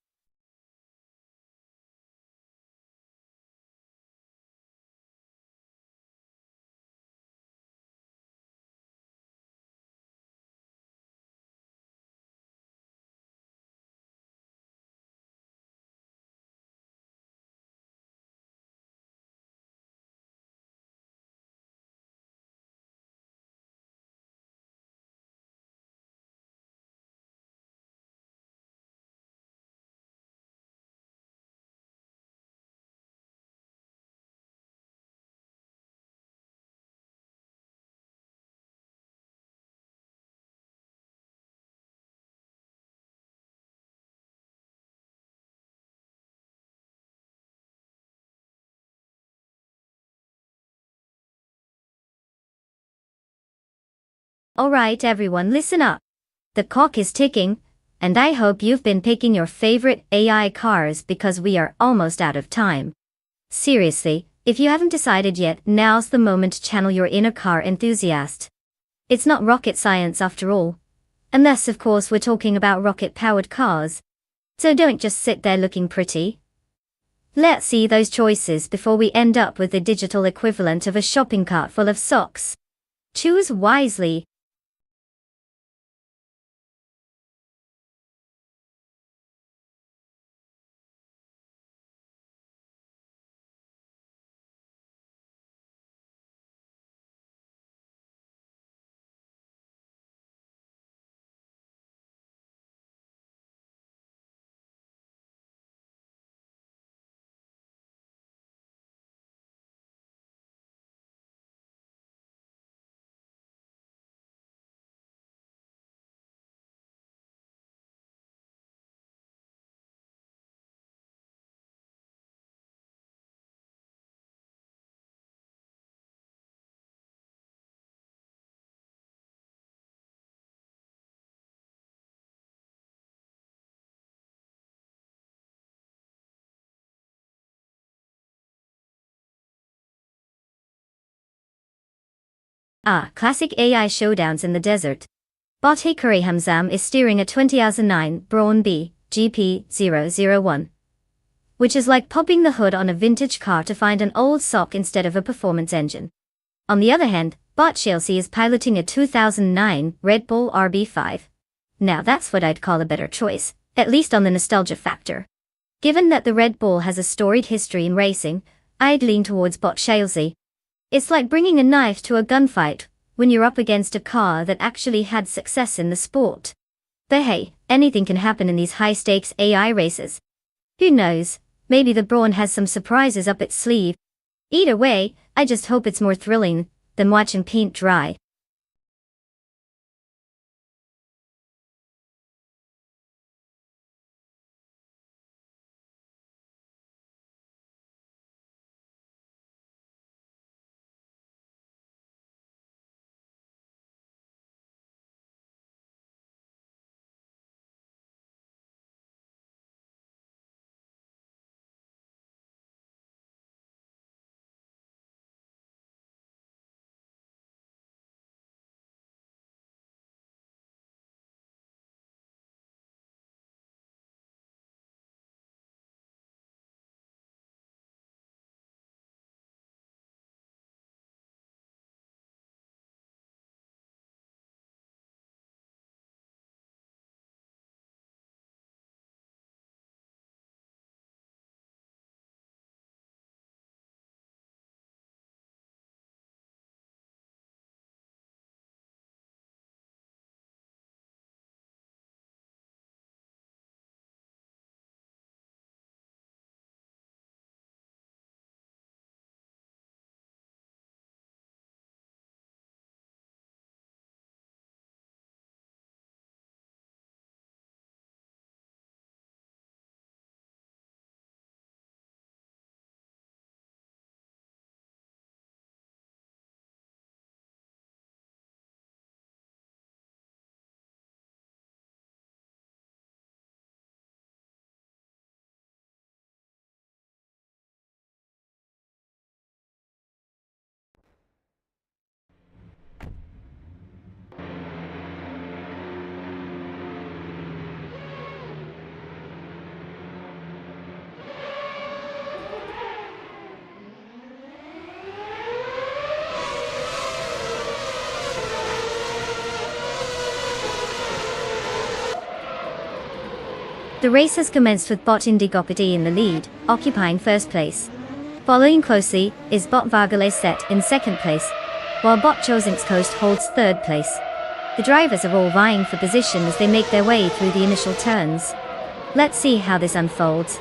Alright everyone, listen up. The clock is ticking, and I hope you've been picking your favorite AI cars because we are almost out of time. Seriously, if you haven't decided yet, now's the moment to channel your inner car enthusiast. It's not rocket science after all. Unless of course we're talking about rocket-powered cars. So don't just sit there looking pretty. Let's see those choices before we end up with the digital equivalent of a shopping cart full of socks. Choose wisely. Classic AI showdowns in the desert. Bot Hikari Hamzam is steering a 2009 Braun B GP001, which is like popping the hood on a vintage car to find an old sock instead of a performance engine. On the other hand, Bot Chelsea is piloting a 2009 Red Bull RB5. Now that's what I'd call a better choice, at least on the nostalgia factor. Given that the Red Bull has a storied history in racing, I'd lean towards Bot Chelsea. It's like bringing a knife to a gunfight when you're up against a car that actually had success in the sport. But hey, anything can happen in these high-stakes AI races. Who knows, maybe the Braun has some surprises up its sleeve. Either way, I just hope it's more thrilling than watching paint dry. The race has commenced with Bot Indigopati in the lead, occupying first place. Following closely is Bot Vargales set in second place, while Bot Chosinks Coast holds third place. The drivers are all vying for position as they make their way through the initial turns. Let's see how this unfolds.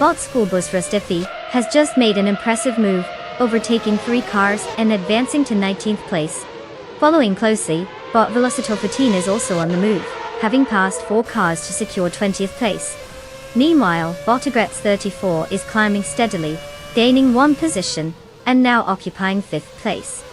Bot School Bus Rastefi has just made an impressive move, overtaking 3 cars and advancing to 19th place. Following closely, Bot Velocito 14 is also on the move, having passed 4 cars to secure 20th place. Meanwhile, Bottigrets 34 is climbing steadily, gaining 1 position, and now occupying 5th place.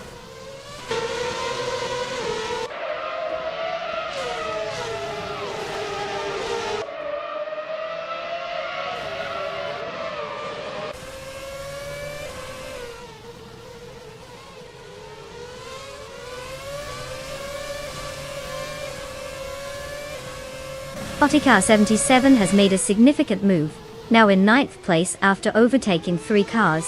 Botticar 77 has made a significant move, now in 9th place after overtaking 3 cars.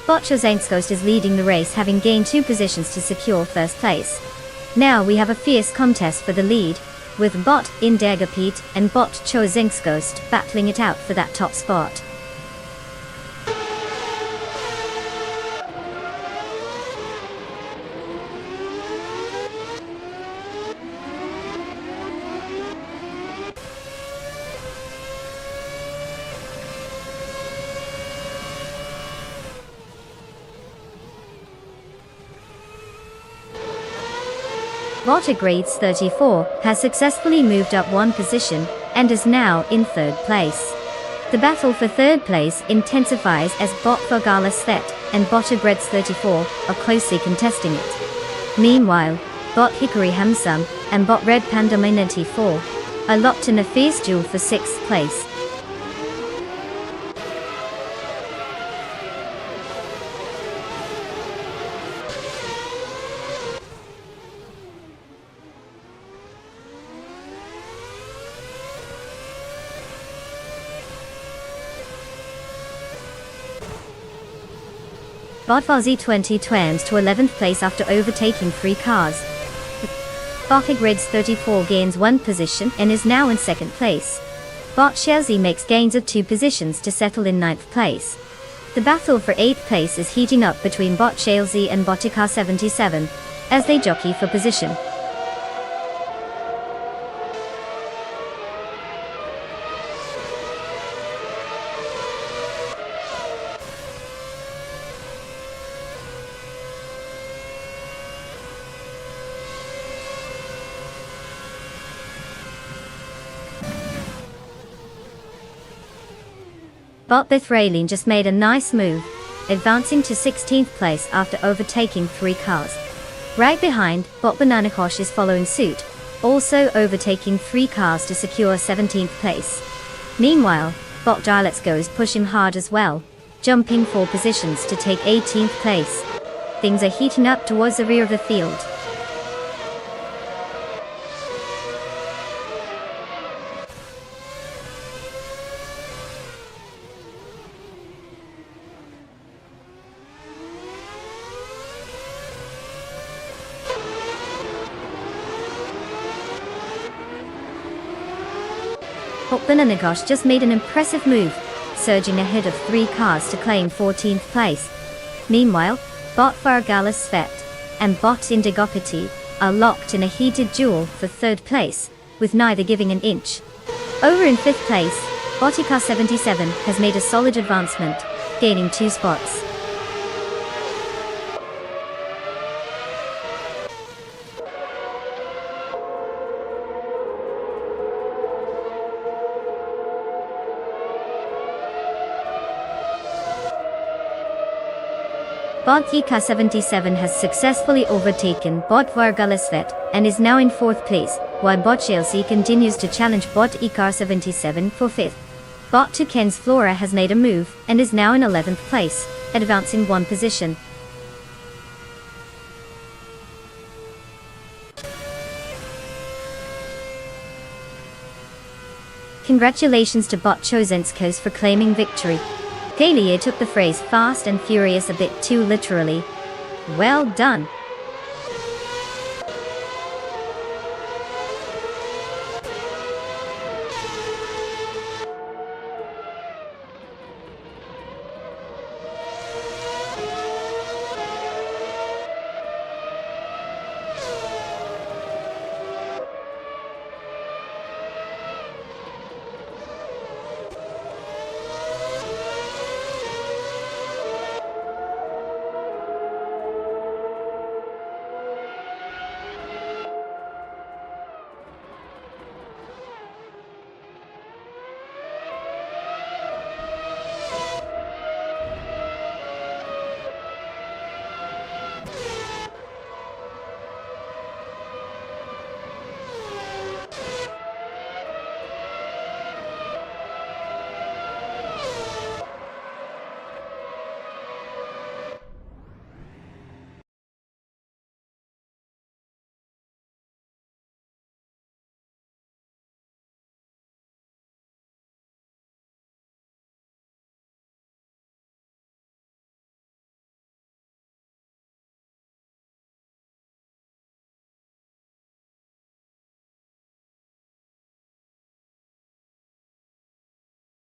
Botchozenskost is leading the race, having gained 2 positions to secure 1st place. Now we have a fierce contest for the lead, with Bot Indegapete and Botchozenskost battling it out for that top spot. Bottigrets 34 has successfully moved up 1 position and is now in 3rd place. The battle for 3rd place intensifies as Bot Vogalis Thet and Bottigrets 34 are closely contesting it. Meanwhile, Bot Hickory Hamsum and Bot Red Panda 94 are locked in a fierce duel for 6th place. Bot Fozzy 20 turns to 11th place after overtaking 3 cars. Bottigrets 34 gains 1 position and is now in 2nd place. Bot Chelsea makes gains of 2 positions to settle in 9th place. The battle for 8th place is heating up between Bot Chelsea and Botticar 77, as they jockey for position. Bot Bithraline just made a nice move, advancing to 16th place after overtaking 3 cars. Right behind, Bot Bananakosh is following suit, also overtaking 3 cars to secure 17th place. Meanwhile, Bot Diletsko is pushing hard as well, jumping 4 positions to take 18th place. Things are heating up towards the rear of the field. Bot Bananakosh just made an impressive move, surging ahead of 3 cars to claim 14th place. Meanwhile, Bot Vargalas Svet and Bot Indigopati are locked in a heated duel for 3rd place, with neither giving an inch. Over in 5th place, Botticar 77 has made a solid advancement, gaining 2 spots. Botticar 77 has successfully overtaken Bot Vargalasvet and is now in 4th place, while Bot Chelsea continues to challenge Botticar 77 for 5th. Bot Toucan's Flora has made a move and is now in 11th place, advancing 1 position. Congratulations to Bot Chozenskos for claiming victory. Gaelier took the phrase fast and furious a bit too literally. Well done.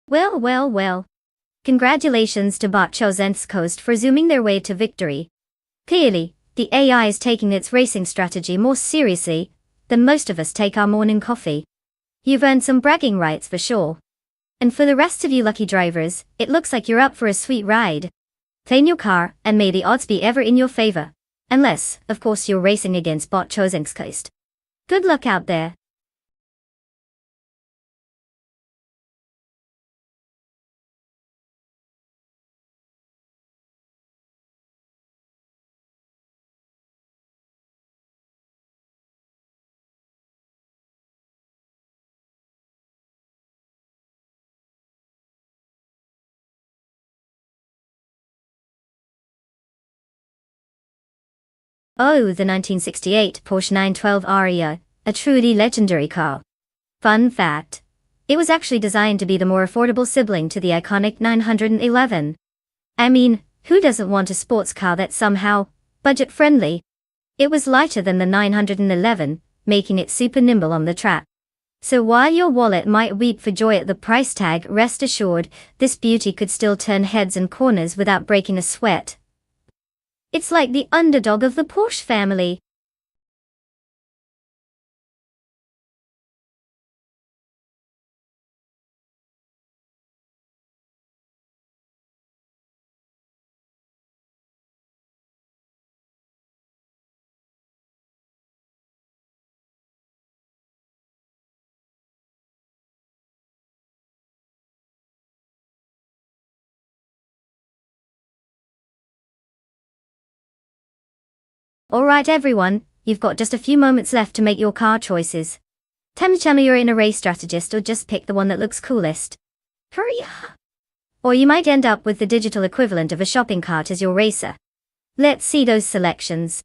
Well, well, well. Congratulations to Botchozenskost for zooming their way to victory. Clearly, the AI is taking its racing strategy more seriously than most of us take our morning coffee. You've earned some bragging rights for sure. And for the rest of you lucky drivers, it looks like you're up for a sweet ride. Clean your car, and may the odds be ever in your favor. Unless, of course, you're racing against Botchozenskost. Good luck out there. Oh, the 1968 Porsche 912 Aria, a truly legendary car. Fun fact. It was actually designed to be the more affordable sibling to the iconic 911. I mean, who doesn't want a sports car that's somehow budget-friendly? It was lighter than the 911, making it super nimble on the track. So while your wallet might weep for joy at the price tag, rest assured, this beauty could still turn heads and corners without breaking a sweat. It's like the underdog of the Porsche family. Alright everyone, you've got just a few moments left to make your car choices. Tell me you're in a race strategist or just pick the one that looks coolest. Hurry up! Or you might end up with the digital equivalent of a shopping cart as your racer. Let's see those selections.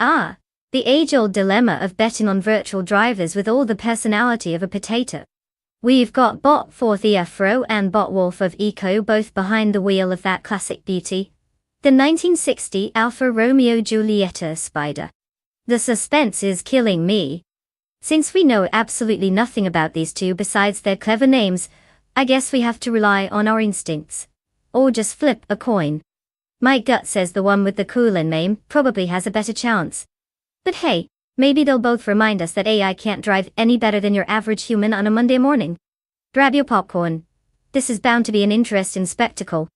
Ah, the age-old dilemma of betting on virtual drivers with all the personality of a potato. We've got Bot 4th Afro and Bot Wolf of Eco both behind the wheel of that classic beauty, the 1960 Alfa Romeo Giulietta Spider. The suspense is killing me. Since we know absolutely nothing about these two besides their clever names, I guess we have to rely on our instincts. Or just flip a coin. My gut says the one with the cooler name probably has a better chance. But hey, maybe they'll both remind us that AI can't drive any better than your average human on a Monday morning. Grab your popcorn. This is bound to be an interesting spectacle.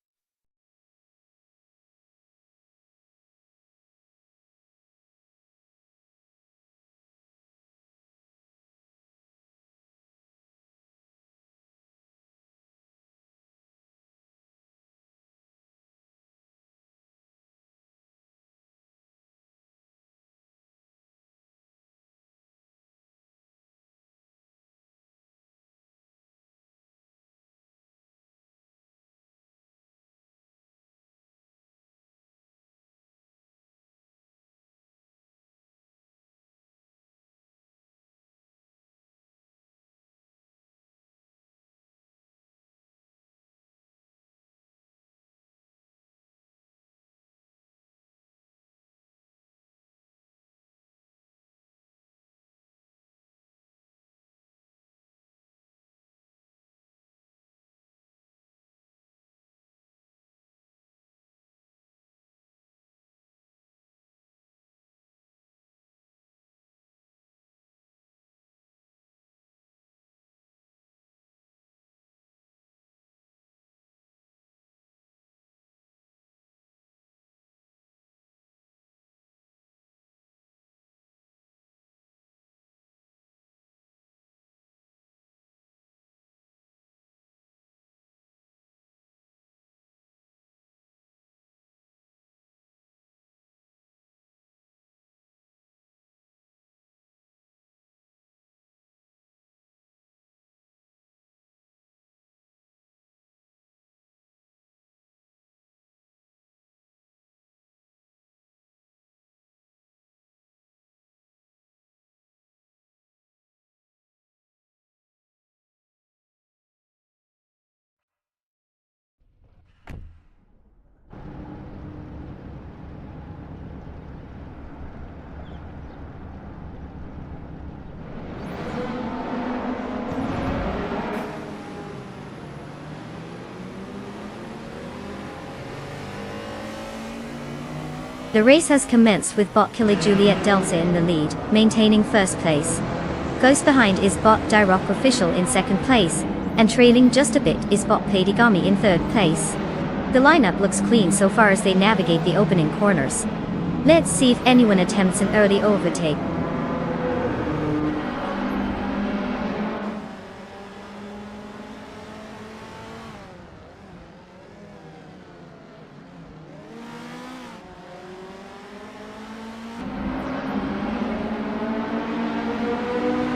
The race has commenced with bot Killer Juliet Delta in the lead, maintaining first place. Close behind is bot Rock Official in second place, and trailing just a bit is bot Platigami in third place. The lineup looks clean so far as they navigate the opening corners. Let's see if anyone attempts an early overtake.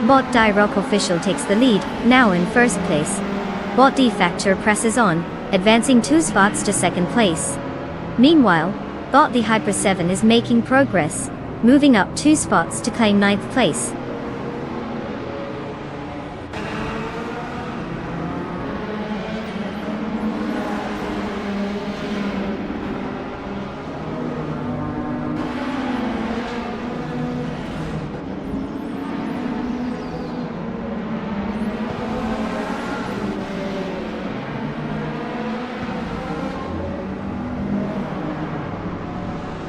Bot Rock Official takes the lead, now in first place. Bot Factor presses on, advancing 2 spots to second place. Meanwhile, bot the Hyper 7 is making progress, moving up 2 spots to claim 9th place.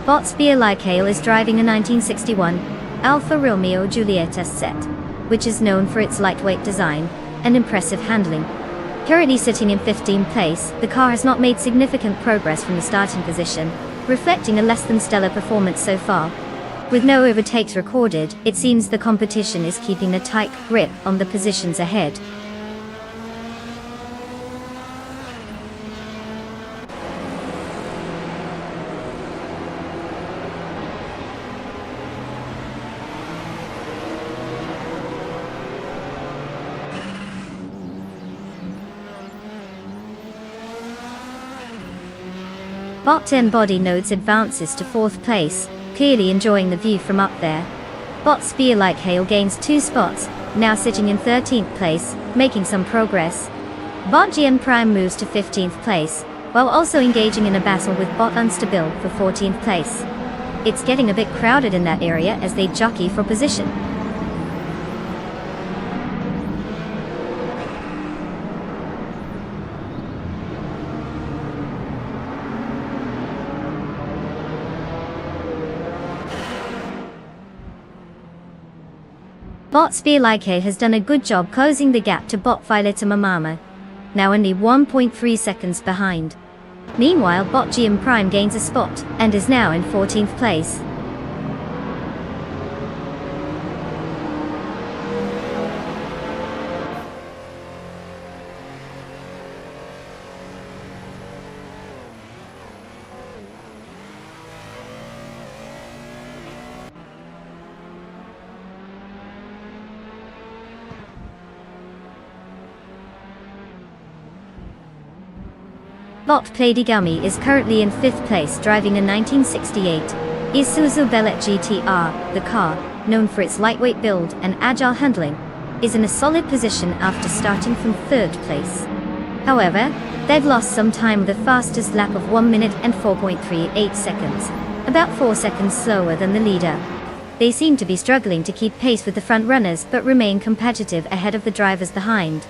Bot Spear Like Hail is driving a 1961 Alfa Romeo Giulietta set, which is known for its lightweight design and impressive handling. Currently sitting in 15th place, the car has not made significant progress from the starting position, reflecting a less than stellar performance so far. With no overtakes recorded, it seems the competition is keeping a tight grip on the positions ahead. Bot 10 Body Nodes advances to 4th place, clearly enjoying the view from up there. Bot Spear Like Hail gains 2 spots, now sitting in 13th place, making some progress. Bot GM Prime moves to 15th place, while also engaging in a battle with Bot Unstable for 14th place. It's getting a bit crowded in that area as they jockey for position. Bot Spear Like Hail has done a good job closing the gap to bot Violetta Mamama, now only 1.3 seconds behind. Meanwhile, bot GM Prime gains a spot, and is now in 14th place. Bot Platigami is currently in 5th place driving a 1968 Isuzu Bellet GTR. The car, known for its lightweight build and agile handling, is in a solid position after starting from 3rd place. However, they've lost some time with a fastest lap of 1 minute and 4.38 seconds, about 4 seconds slower than the leader. They seem to be struggling to keep pace with the front runners but remain competitive ahead of the drivers behind.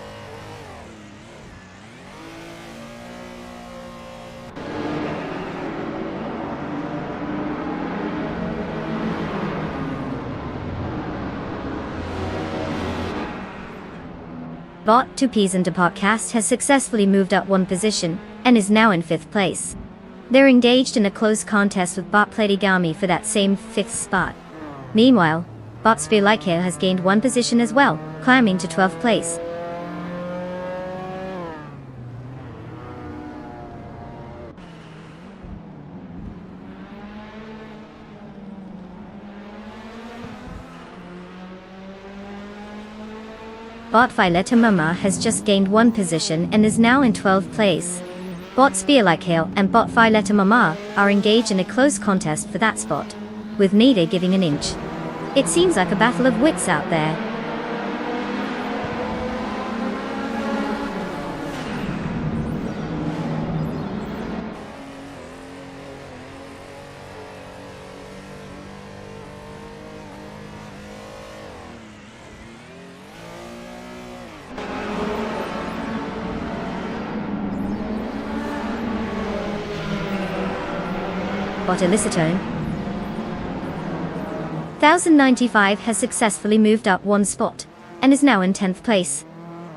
Bot 2 Peasant Podcast has successfully moved up 1 position, and is now in 5th place. They're engaged in a close contest with Bot Platigami for that same 5th spot. Meanwhile, Bot Spear Like Hail has gained 1 position as well, climbing to 12th place. Bot Violetta Mama has just gained 1 position and is now in 12th place. Bot Spear Like Hail and Bot Violetta Mama are engaged in a close contest for that spot, with neither giving an inch. It seems like a battle of wits out there. Bot Elicitone 1095 has successfully moved up one spot, and is now in 10th place.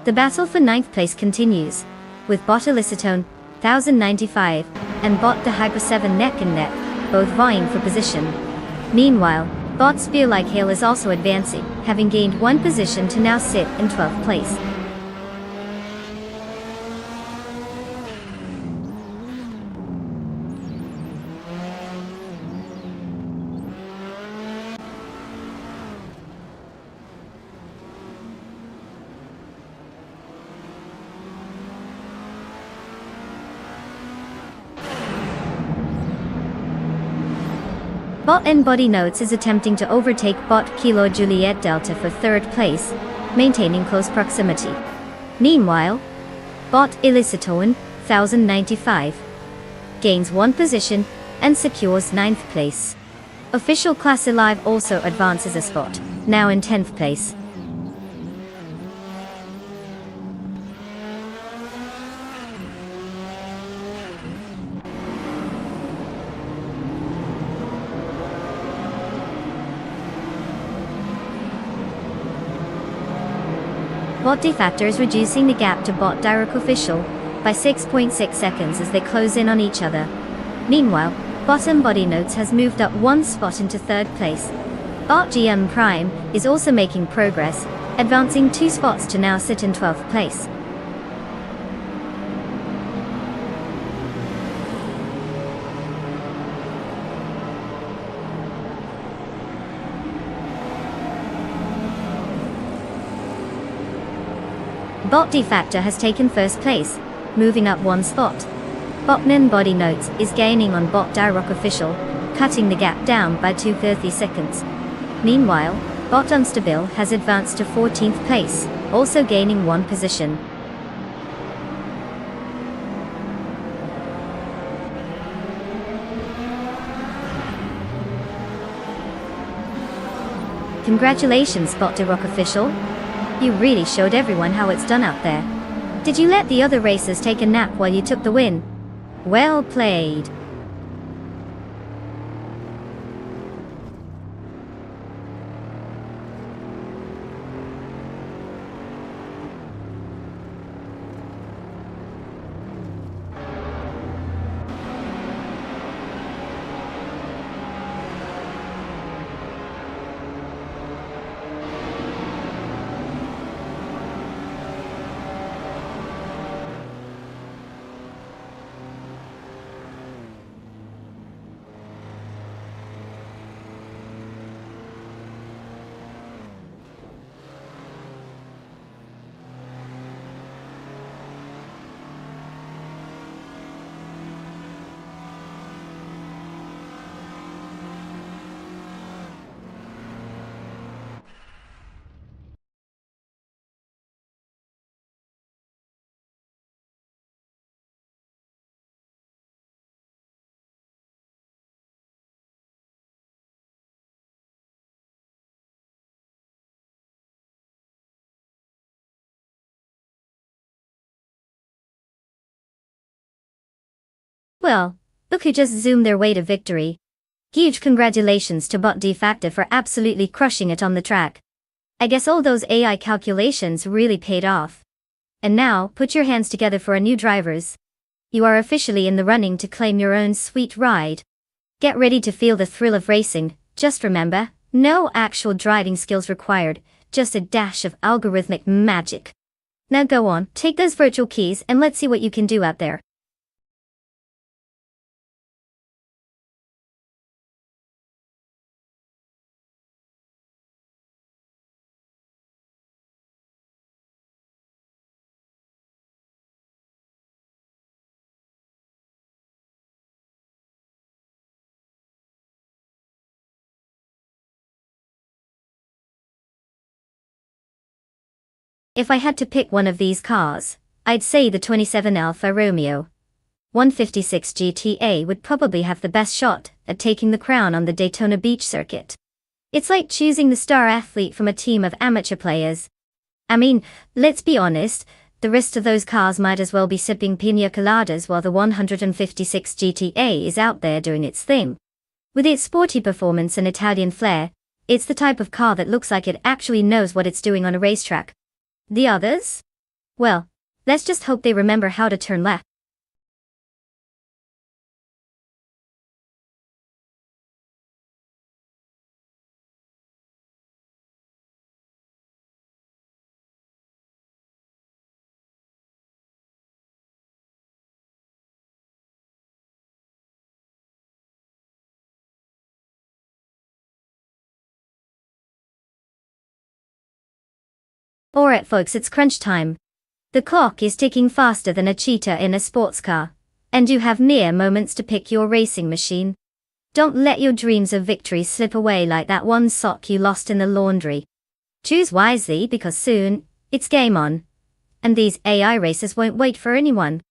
The battle for 9th place continues, with bot Elicitone, 1095, and bot the Hyper 7 neck and neck, both vying for position. Meanwhile, bot Spear Like Hail is also advancing, having gained one position to now sit in 12th place. Bot N Body Notes is attempting to overtake bot Kilo Juliet Delta for 3rd place, maintaining close proximity. Meanwhile, bot Elicitone, 1095, gains one position and secures 9th place. Official Class Alive also advances a spot, now in 10th place. Bot Defactor is reducing the gap to bot Direct Official by 6.6 seconds as they close in on each other. Meanwhile, bot Embody Notes has moved up one spot into 3rd place. Bot GM Prime is also making progress, advancing 2 spots to now sit in 12th place. Bot Defactor has taken 1st place, moving up one spot. Bot Nin Body Notes is gaining on bot Direct Official, cutting the gap down by 230 seconds. Meanwhile, bot Unstable has advanced to 14th place, also gaining one position. Congratulations, bot Direct Official. You really showed everyone how it's done out there. Did you let the other racers take a nap while you took the win? Well played. Well, look who just zoomed their way to victory. Huge congratulations to bot Defactor for absolutely crushing it on the track. I guess all those AI calculations really paid off. And now, put your hands together for our new drivers. You are officially in the running to claim your own sweet ride. Get ready to feel the thrill of racing. Just remember, no actual driving skills required, just a dash of algorithmic magic. Now go on, take those virtual keys and let's see what you can do out there. If I had to pick one of these cars, I'd say the 27 Alfa Romeo 156 GTA would probably have the best shot at taking the crown on the Daytona Beach circuit. It's like choosing the star athlete from a team of amateur players. I mean, let's be honest, the rest of those cars might as well be sipping pina coladas while the 156 GTA is out there doing its thing. With its sporty performance and Italian flair, It's the type of car that looks like it actually knows what it's doing on a racetrack. The others? Well, let's just hope they remember how to turn left. Alright folks, it's crunch time. The clock is ticking faster than a cheetah in a sports car, and you have mere moments to pick your racing machine. Don't let your dreams of victory slip away like that one sock you lost in the laundry. Choose wisely because soon, it's game on. And these AI races won't wait for anyone.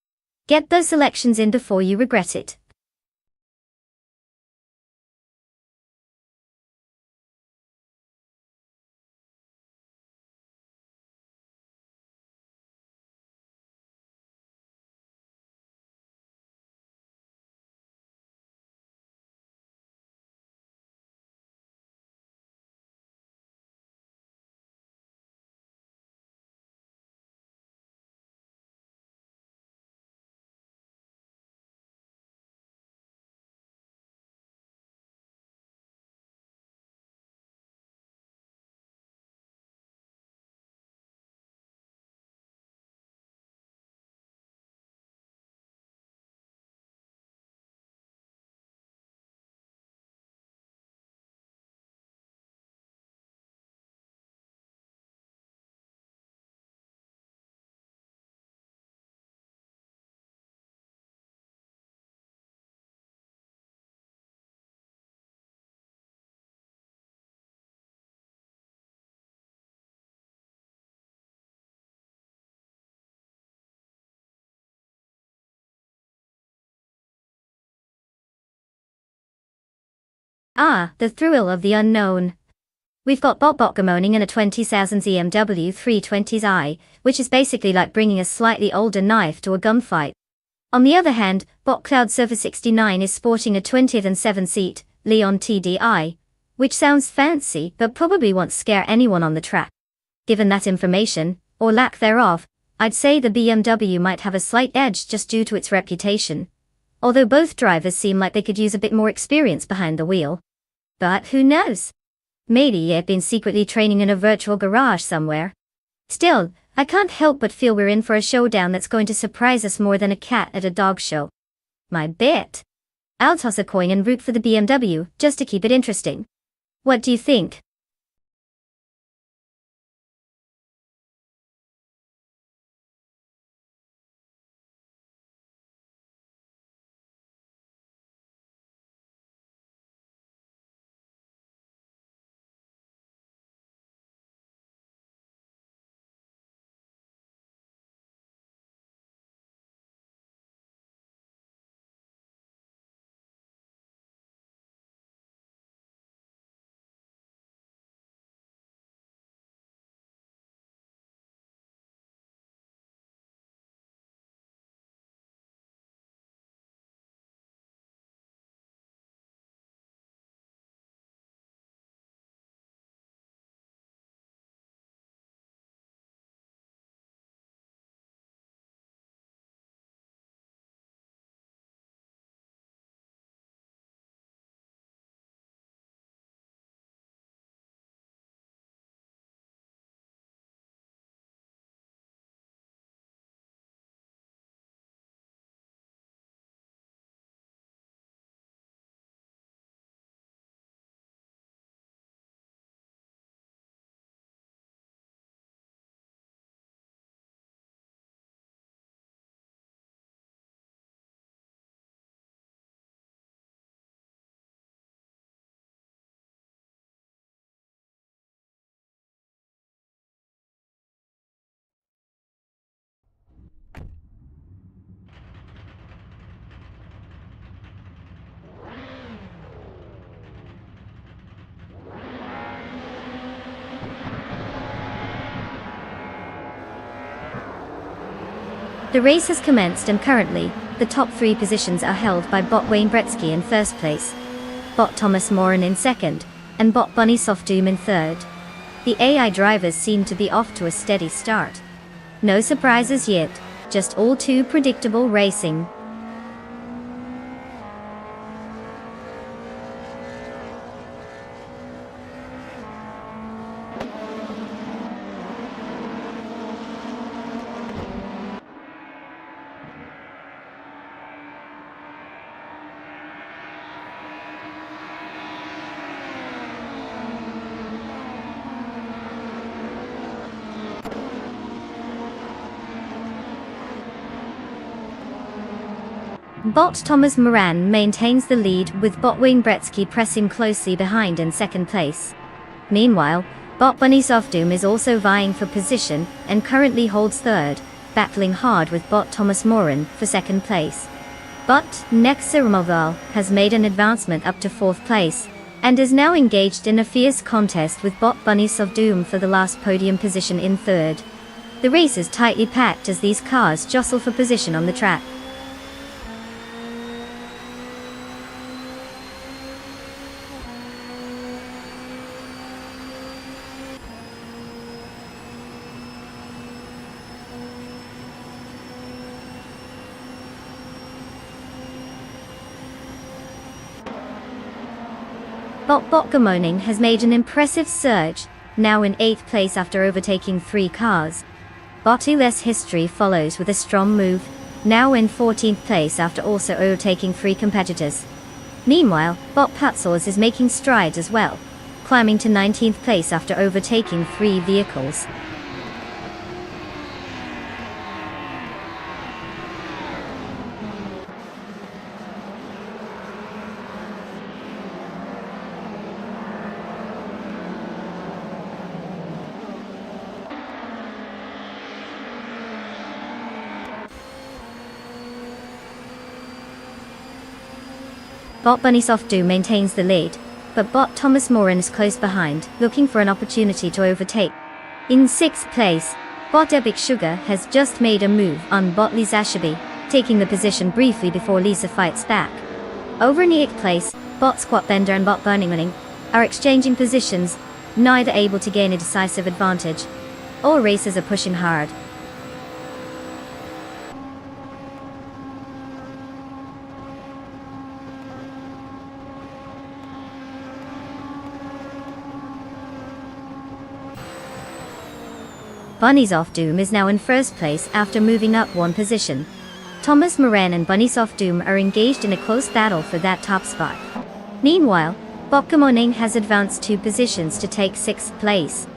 Get those selections in before you regret it. Ah, the thrill of the unknown. We've got Bot moaning in a 20,000 BMW 320i, which is basically like bringing a slightly older knife to a gunfight. On the other hand, Bot Cloud Surfer 69 is sporting a 2007-seat Leon TDI, which sounds fancy but probably won't scare anyone on the track. Given that information, or lack thereof, I'd say the BMW might have a slight edge just due to its reputation. Although both drivers seem like they could use a bit more experience behind the wheel. But who knows? Maybe they've been secretly training in a virtual garage somewhere. Still, I can't help but feel we're in for a showdown that's going to surprise us more than a cat at a dog show. My bet. I'll toss a coin and root for the BMW, just to keep it interesting. What do you think? The race has commenced and currently, the top three positions are held by Bot Wayne Bretsky in first place, Bot Thomas Moran in second, and bot Bunny Soft Doom in third. The AI drivers seem to be off to a steady start. No surprises yet, just all too predictable racing. Bot Thomas Moran maintains the lead with bot Wayne Bretsky pressing closely behind in second place. Meanwhile, bot Bunny Soft Doom is also vying for position and currently holds third, battling hard with bot Thomas Moran for second place. Bot Nexa Romoval has made an advancement up to fourth place and is now engaged in a fierce contest with bot Bunny Soft Doom for the last podium position in third. The race is tightly packed as these cars jostle for position on the track. Bot Gamoning has made an impressive surge, now in 8th place after overtaking 3 cars. Bot Less History follows with a strong move, now in 14th place after also overtaking 3 competitors. Meanwhile, bot Patsaws is making strides as well, climbing to 19th place after overtaking 3 vehicles. Bot Bunny Soft Doom maintains the lead, but bot Thomas Moran is close behind, looking for an opportunity to overtake. In 6th place, bot Epic Sugar has just made a move on bot Lisa Ashabi, taking the position briefly before Lisa fights back. Over in 8th place, bot Squat Bender and bot Burning Running are exchanging positions, neither able to gain a decisive advantage. All racers are pushing hard. Bunny Soft Doom is now in first place after moving up 1 position. Thomas Moran and Bunny Soft Doom are engaged in a close battle for that top spot. Meanwhile, Bot Gamoning has advanced 2 positions to take 6th place.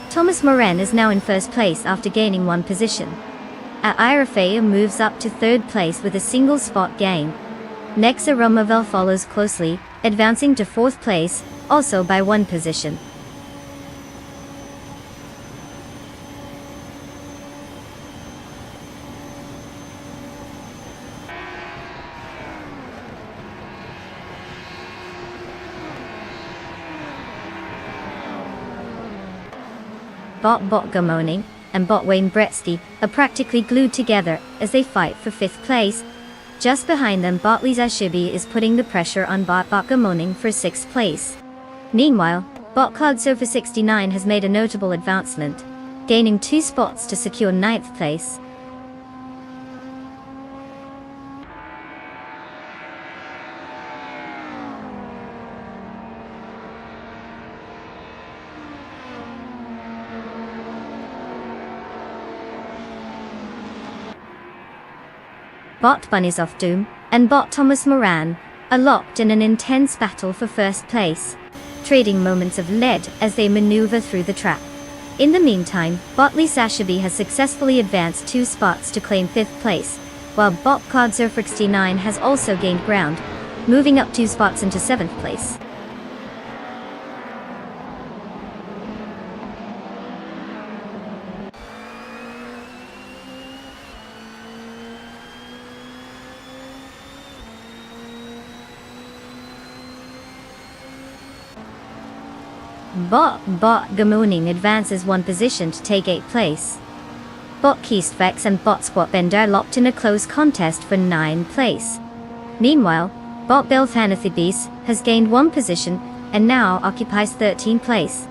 Thomas Moran is now in first place after gaining 1 position. Irafea moves up to 3rd place with a single spot gain. Nexa Romovel follows closely, advancing to 4th place, also by 1 position. Bot Gamoning and bot Wayne Bretsky are practically glued together as they fight for 5th place. Just behind them, bot Lisa Ashabi is putting the pressure on bot Gamoning for 6th place. Meanwhile, bot Cloud Surfer 69 has made a notable advancement, gaining 2 spots to secure 9th place. Bot Bunny Soft Doom and bot Thomas Moran are locked in an intense battle for 1st place, trading moments of lead as they maneuver through the track. In the meantime, bot Lisa Ashabi has successfully advanced 2 spots to claim 5th place, while bot Cloud Surfer 69 has also gained ground, moving up 2 spots into 7th place. Bot Gamooning advances one position to take 8th place. Bot Keistvex and Bot Squat Bender locked in a close contest for 9th place. Meanwhile, Bot Belthanethibes has gained one position and now occupies 13th place.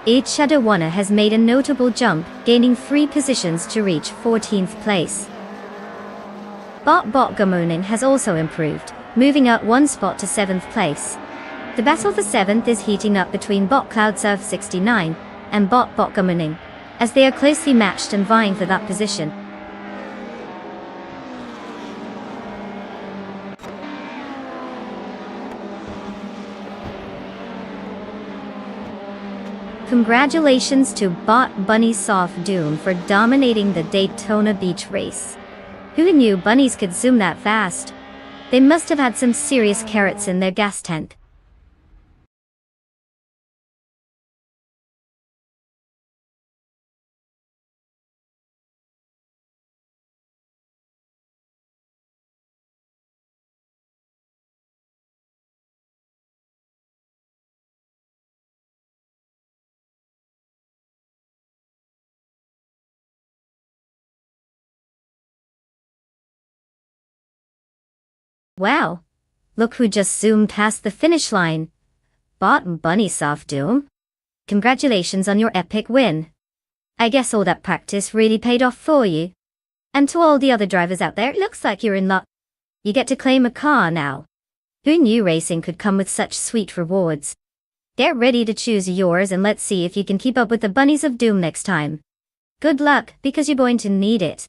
Shadowrunner has made a notable jump, gaining 3 positions to reach 14th place. Bot Gamooning has also improved, moving up 1 spot to 7th place. The battle for 7th is heating up between Bot CloudSurf 69 and Bot Gamooning, as they are closely matched and vying for that position. Congratulations to Bot Bunny Soft Doom for dominating the Daytona Beach race. Who knew bunnies could zoom that fast? They must have had some serious carrots in their gas tank. Wow! Look who just zoomed past the finish line. Bot Bunny Soft Doom. Congratulations on your epic win. I guess all that practice really paid off for you. And to all the other drivers out there, it looks like you're in luck. You get to claim a car now. Who knew racing could come with such sweet rewards? Get ready to choose yours and let's see if you can keep up with the Bunnies of Doom next time. Good luck, because you're going to need it.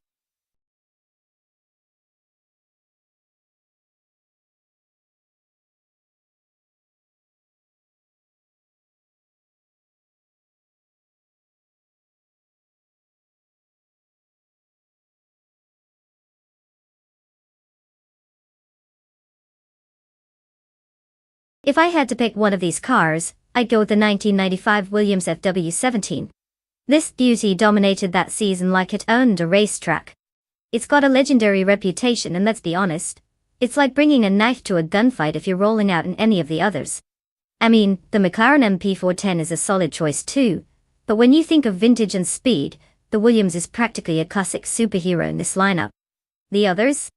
If I had to pick one of these cars, I'd go with the 1995 Williams FW17. This beauty dominated that season like it owned a racetrack. It's got a legendary reputation, and let's be honest, it's like bringing a knife to a gunfight if you're rolling out in any of the others. I mean, the McLaren MP410 is a solid choice too, but when you think of vintage and speed, the Williams is practically a classic superhero in this lineup. The others?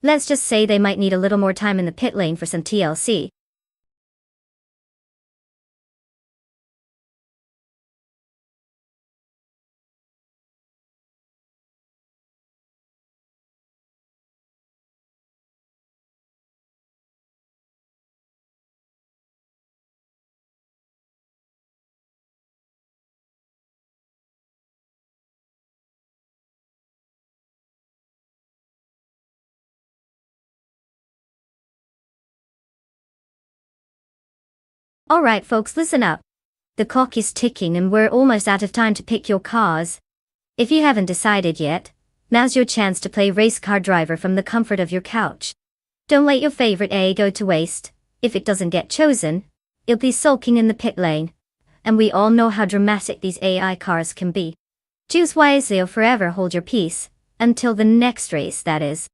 Let's just say they might need a little more time in the pit lane for some TLC. Alright folks, listen up. The clock is ticking and we're almost out of time to pick your cars. If you haven't decided yet, now's your chance to play race car driver from the comfort of your couch. Don't let your favorite A go to waste. If it doesn't get chosen, it'll be sulking in the pit lane. And we all know how dramatic these AI cars can be. Choose wisely or forever hold your peace. Until the next race, that is.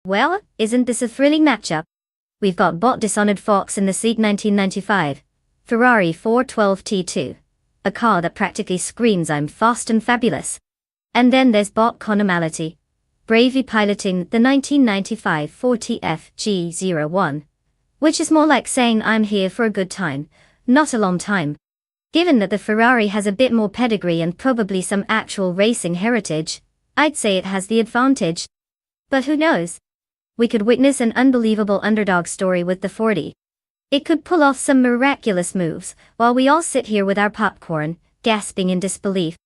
Well, isn't this a thrilling matchup? We've got bot Dishonored Fox in the sleek 1995 Ferrari 412 T2, a car that practically screams I'm fast and fabulous. And then there's bot Conormality, bravely piloting the 1995 40F G01, which is more like saying I'm here for a good time, not a long time. Given that the Ferrari has a bit more pedigree and probably some actual racing heritage, I'd say it has the advantage. But who knows? We could witness an unbelievable underdog story with the 40. It could pull off some miraculous moves, while we all sit here with our popcorn, gasping in disbelief.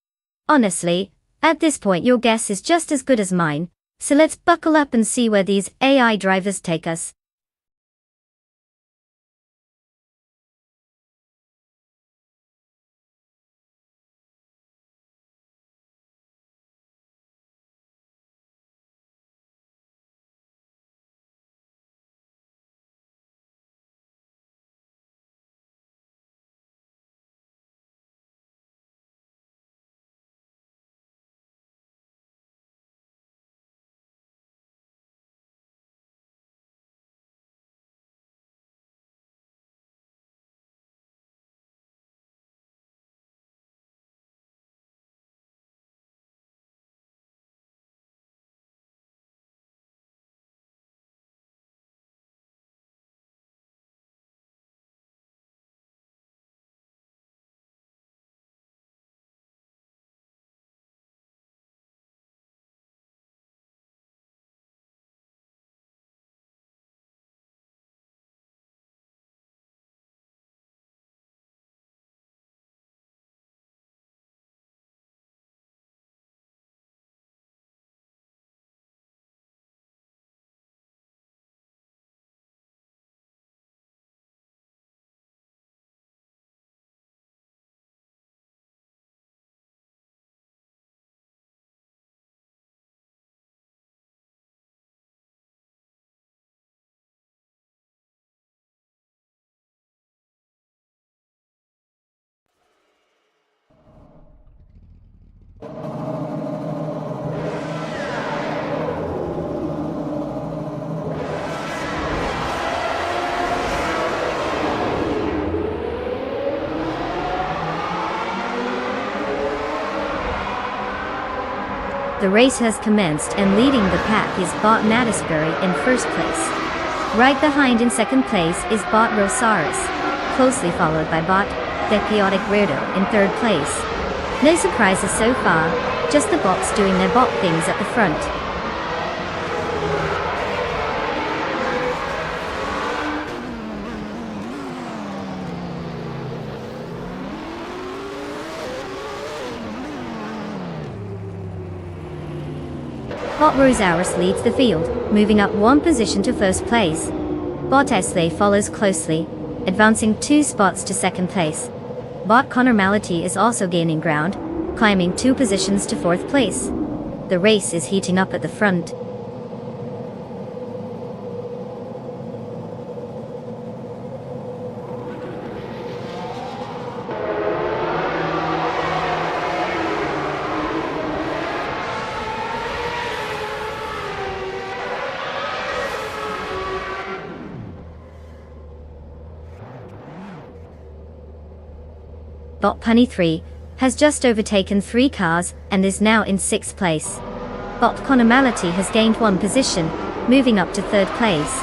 Honestly, at this point your guess is just as good as mine, so let's buckle up and see where these AI drivers take us. The race has commenced and leading the pack is bot Natisbury in first place. Right behind in second place is bot Rosaris, closely followed by bot The Chaotic Weirdo in third place. No surprises so far, just the bots doing their bot things at the front. Bot Rosaris leads the field, moving up one position to first place. Bot Esley follows closely, advancing 2 spots to second place. Bot Conormality is also gaining ground, climbing 2 positions to fourth place. The race is heating up at the front. Bot Punny 3 has just overtaken 3 cars and is now in 6th place. Bot Conormality has gained 1 position, moving up to 3rd place.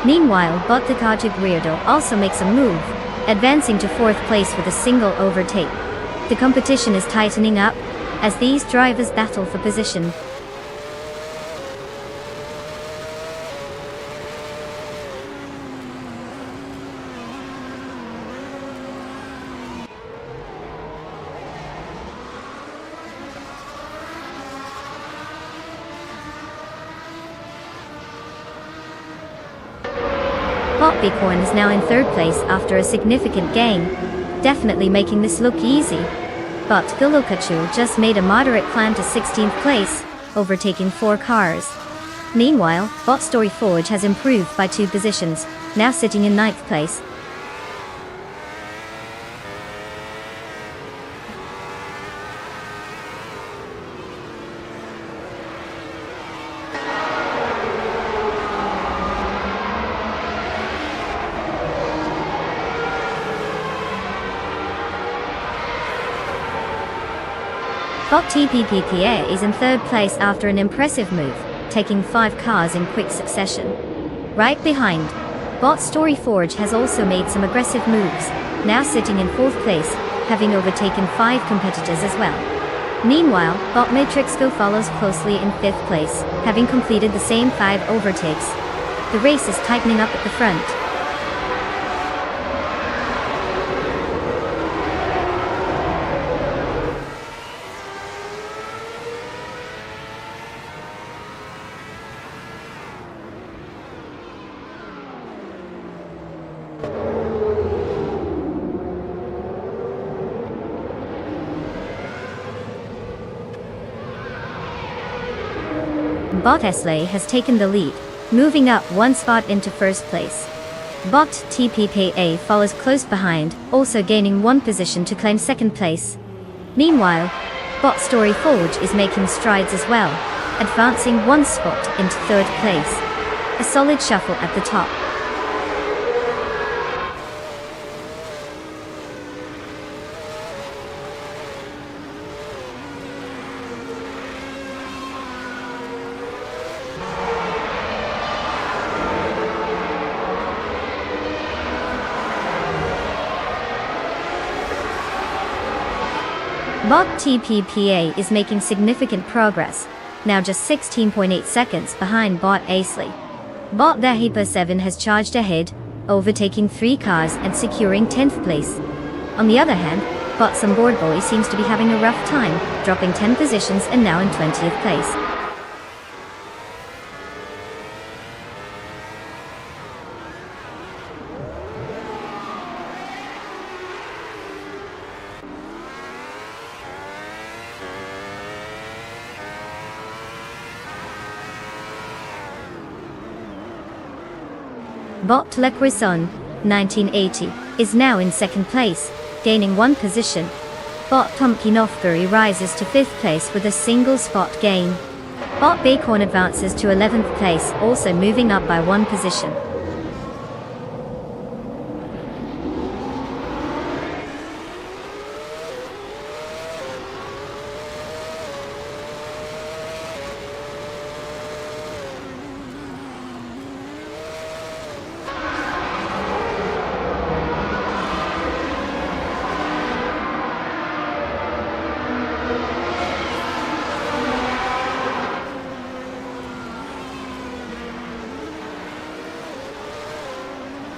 Meanwhile, Bot The Chaotic Weirdo also makes a move, advancing to 4th place with a single overtake. The competition is tightening up as these drivers battle for position. Bot Bighorn is now in 3rd place after a significant gain, definitely making this look easy. But Gulukachu just made a moderate climb to 16th place, overtaking 4 cars. Meanwhile, Bot Story Forge has improved by 2 positions, now sitting in 9th place. Bot TPPPA is in third place after an impressive move, taking 5 cars in quick succession. Right behind, Bot Story Forge has also made some aggressive moves, now sitting in 4th place, having overtaken 5 competitors as well. Meanwhile, Bot Matrixco follows closely in 5th place, having completed the same 5 overtakes. The race is tightening up at the front. Bot Esley has taken the lead, moving up 1 spot into 1st place. Bot TPPA follows close behind, also gaining 1 position to claim 2nd place. Meanwhile, Bot Story Forge is making strides as well, advancing 1 spot into 3rd place. A solid shuffle at the top. Bot TPPA is making significant progress, now just 16.8 seconds behind Bot Aisley. Bot Dahipa 7 has charged ahead, overtaking 3 cars and securing 10th place. On the other hand, Bot Some Board Boy seems to be having a rough time, dropping 10 positions and now in 20th place. Bot Lequison, 1980, is now in 2nd place, gaining 1 position. Bot Pumpkin Offbury rises to 5th place with a single spot gain. Bot Bacorn advances to 11th place, also moving up by 1 position.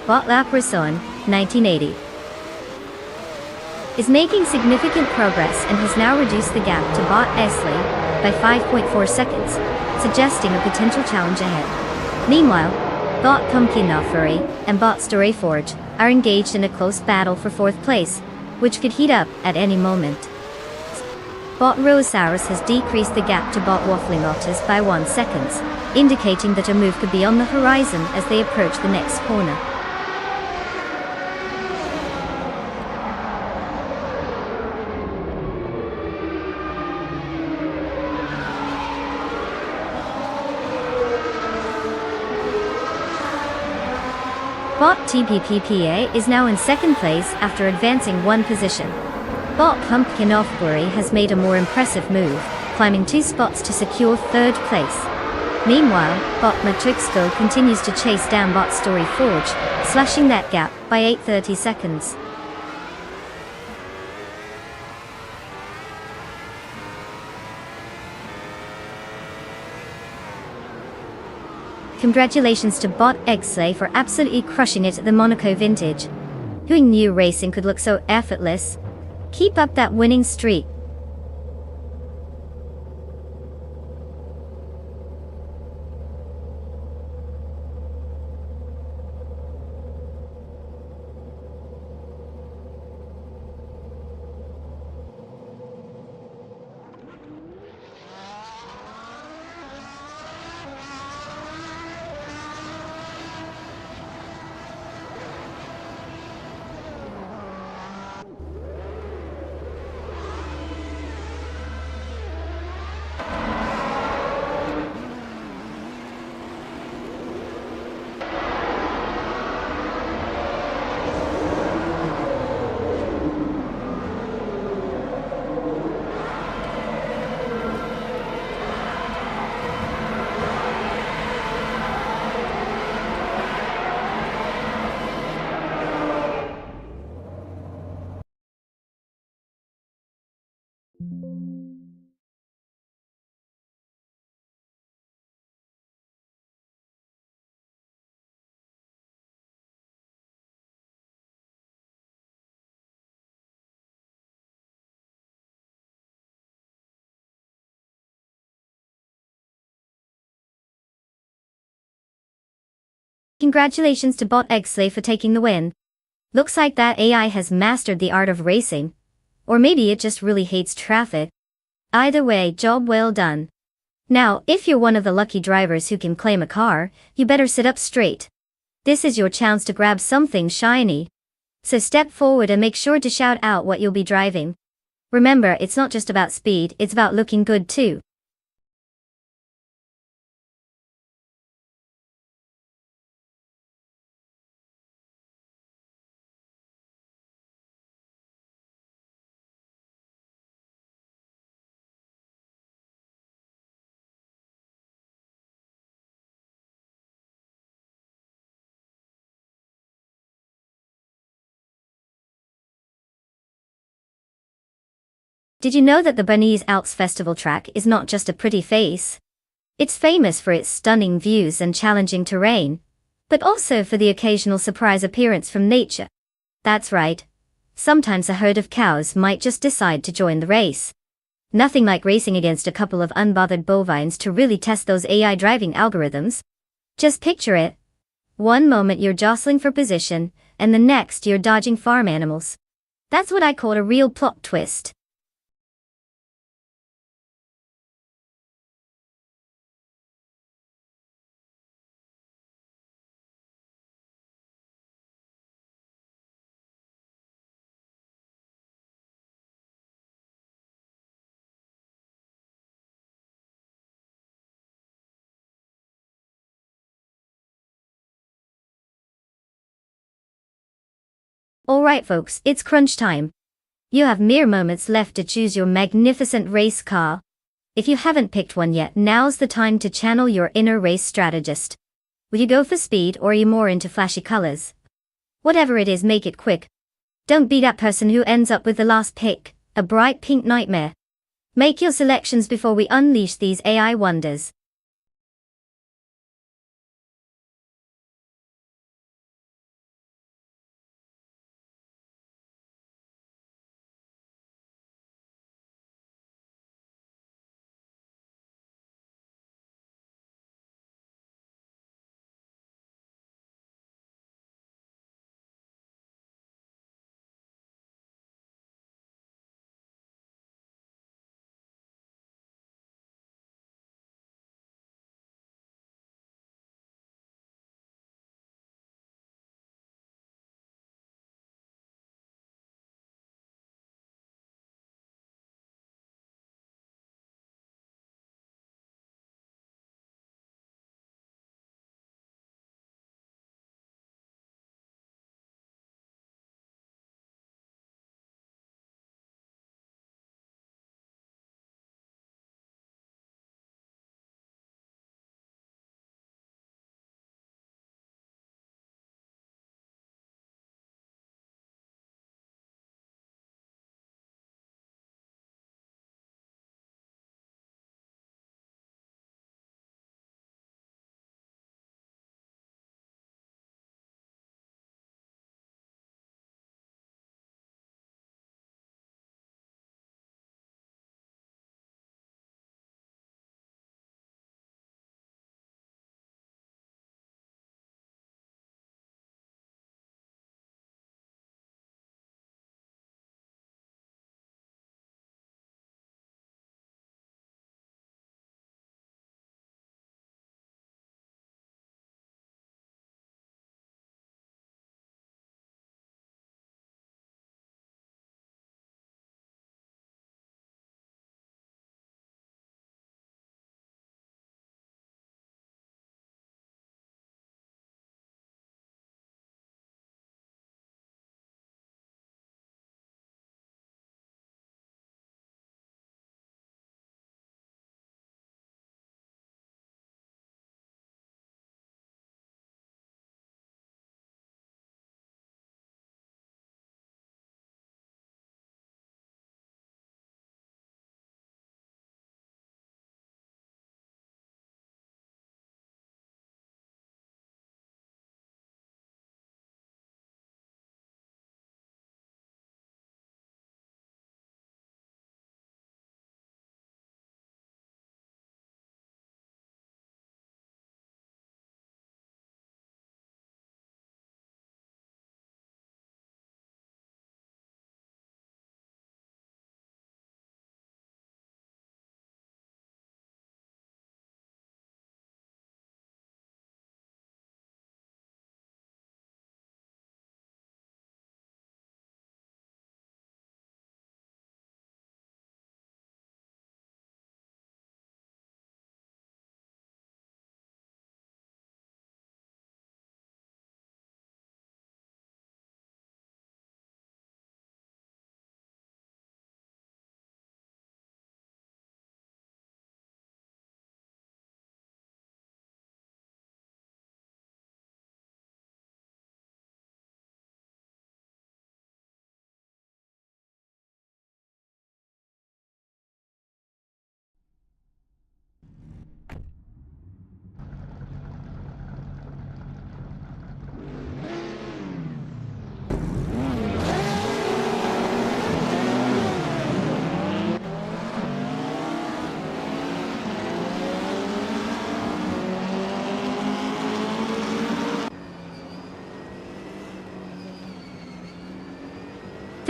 Bot Laprison, 1980, is making significant progress and has now reduced the gap to Bot Esley by 5.4 seconds, suggesting a potential challenge ahead. Meanwhile, Bot Pumpkin Offbury and Bot Story Forge are engaged in a close battle for 4th place, which could heat up at any moment. Bot Rosaurus has decreased the gap to Bot Waffling Otters by 1 second, indicating that a move could be on the horizon as they approach the next corner. Bot TPPPA is now in 2nd place after advancing 1 position. Bot Pumpkin Offbury has made a more impressive move, climbing 2 spots to secure 3rd place. Meanwhile, Bot Matrixco continues to chase down Bot Story Forge, slashing that gap by 8.30 seconds. Congratulations to Bot Exley for absolutely crushing it at the Monaco Vintage. Who knew racing could look so effortless? Keep up that winning streak. Congratulations to Bot Eggsley for taking the win. Looks like that AI has mastered the art of racing. Or maybe it just really hates traffic. Either way, job well done. Now, if you're one of the lucky drivers who can claim a car, you better sit up straight. This is your chance to grab something shiny. So step forward and make sure to shout out what you'll be driving. Remember, it's not just about speed, it's about looking good too. Did you know that the Bernese Alps Festival track is not just a pretty face? It's famous for its stunning views and challenging terrain, but also for the occasional surprise appearance from nature. That's right. Sometimes a herd of cows might just decide to join the race. Nothing like racing against a couple of unbothered bovines to really test those AI driving algorithms. Just picture it. One moment you're jostling for position, and the next you're dodging farm animals. That's what I call a real plot twist. Alright folks, it's crunch time. You have mere moments left to choose your magnificent race car. If you haven't picked one yet, now's the time to channel your inner race strategist. Will you go for speed or are you more into flashy colors? Whatever it is, make it quick. Don't be that person who ends up with the last pick, a bright pink nightmare. Make your selections before we unleash these AI wonders.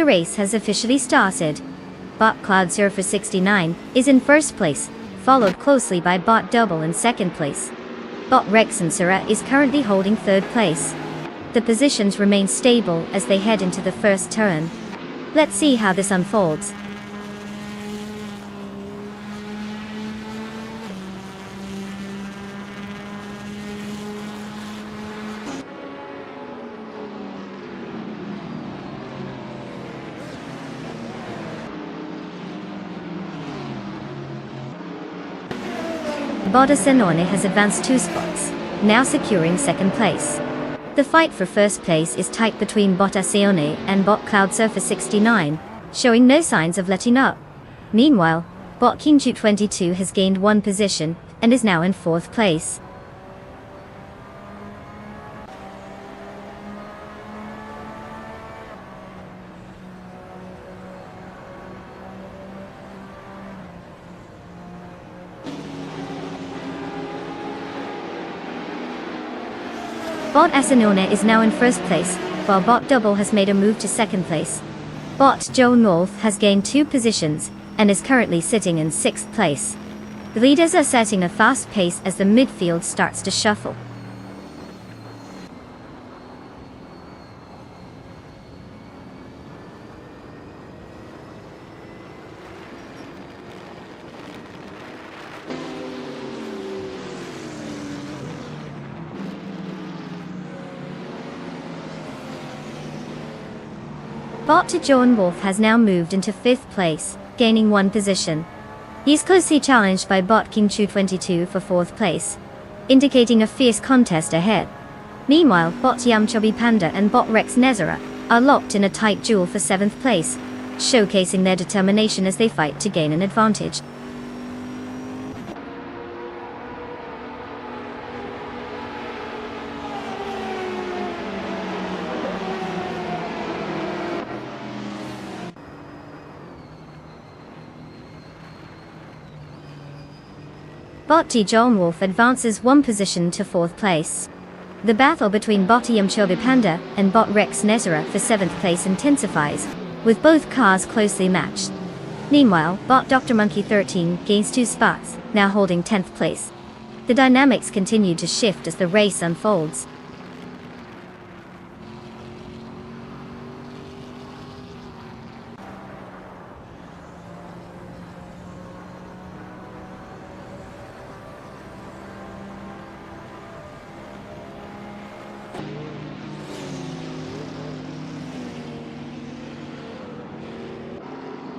the race has officially started. Bot Cloud Surfer 69 is in first place, followed closely by Bot Double in second place. Bot Rex and Sura is currently holding third place. The positions remain stable as they head into the first turn. Let's see how this unfolds. Bot Asenone has advanced 2 spots, now securing second place. The fight for first place is tight between Bot Asenone and Bot Cloud Surfer 69, showing no signs of letting up. Meanwhile, Bot Kingju 22 has gained 1 position and is now in 4th place. Bot Asenone is now in first place, while Bot Double has made a move to second place. Bot Joan Wolf has gained 2 positions, and is currently sitting in 6th place. The leaders are setting a fast pace as the midfield starts to shuffle. Bot to Joan Wolf has now moved into 5th place, gaining 1 position. He is closely challenged by Bot King Chu 22 for 4th place, indicating a fierce contest ahead. Meanwhile, Bot Yam Chubby Panda and Bot Rex Nezera are locked in a tight duel for 7th place, showcasing their determination as they fight to gain an advantage. Bot T John Wolf advances 1 position to 4th place. The battle between Bot Yamchobi Panda and Bot Rex Nezera for 7th place intensifies, with both cars closely matched. Meanwhile, Bot Dr. Monkey 13 gains 2 spots, now holding 10th place. The dynamics continue to shift as the race unfolds.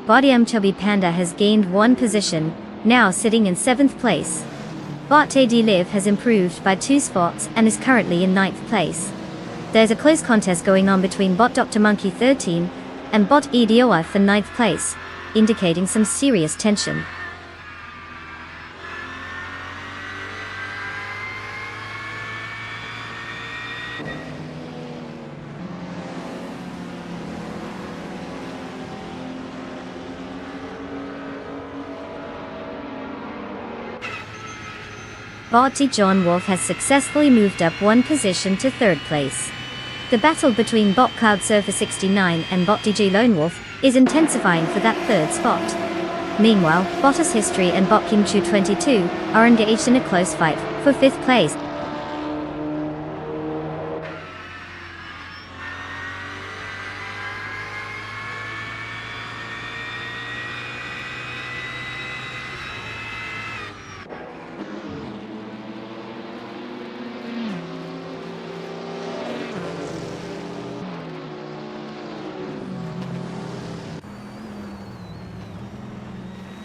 Bot Chubby Panda has gained 1 position, now sitting in 7th place. Bot AD Liv has improved by 2 spots and is currently in 9th place. There's a close contest going on between Bot Dr. Monkey 13 and Bot EDOI for 9th place, indicating some serious tension. Bot T John Wolf has successfully moved up 1 position to 3rd place. The battle between Bot Cloud Surfer 69 and Bot DJ Lone Wolf is intensifying for that 3rd spot. Meanwhile, Bottas History and Bot Kim Chu 22 are engaged in a close fight for 5th place.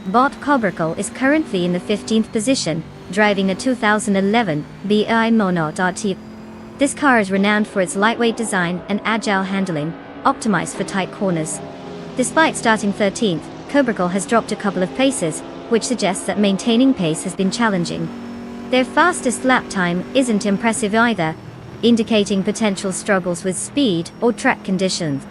Bot Cobracle is currently in the 15th position, driving a 2011 BI Mono.T. This car is renowned for its lightweight design and agile handling, optimized for tight corners. Despite starting 13th, Cobracle has dropped a couple of places, which suggests that maintaining pace has been challenging. Their fastest lap time isn't impressive either, indicating potential struggles with speed or track conditions.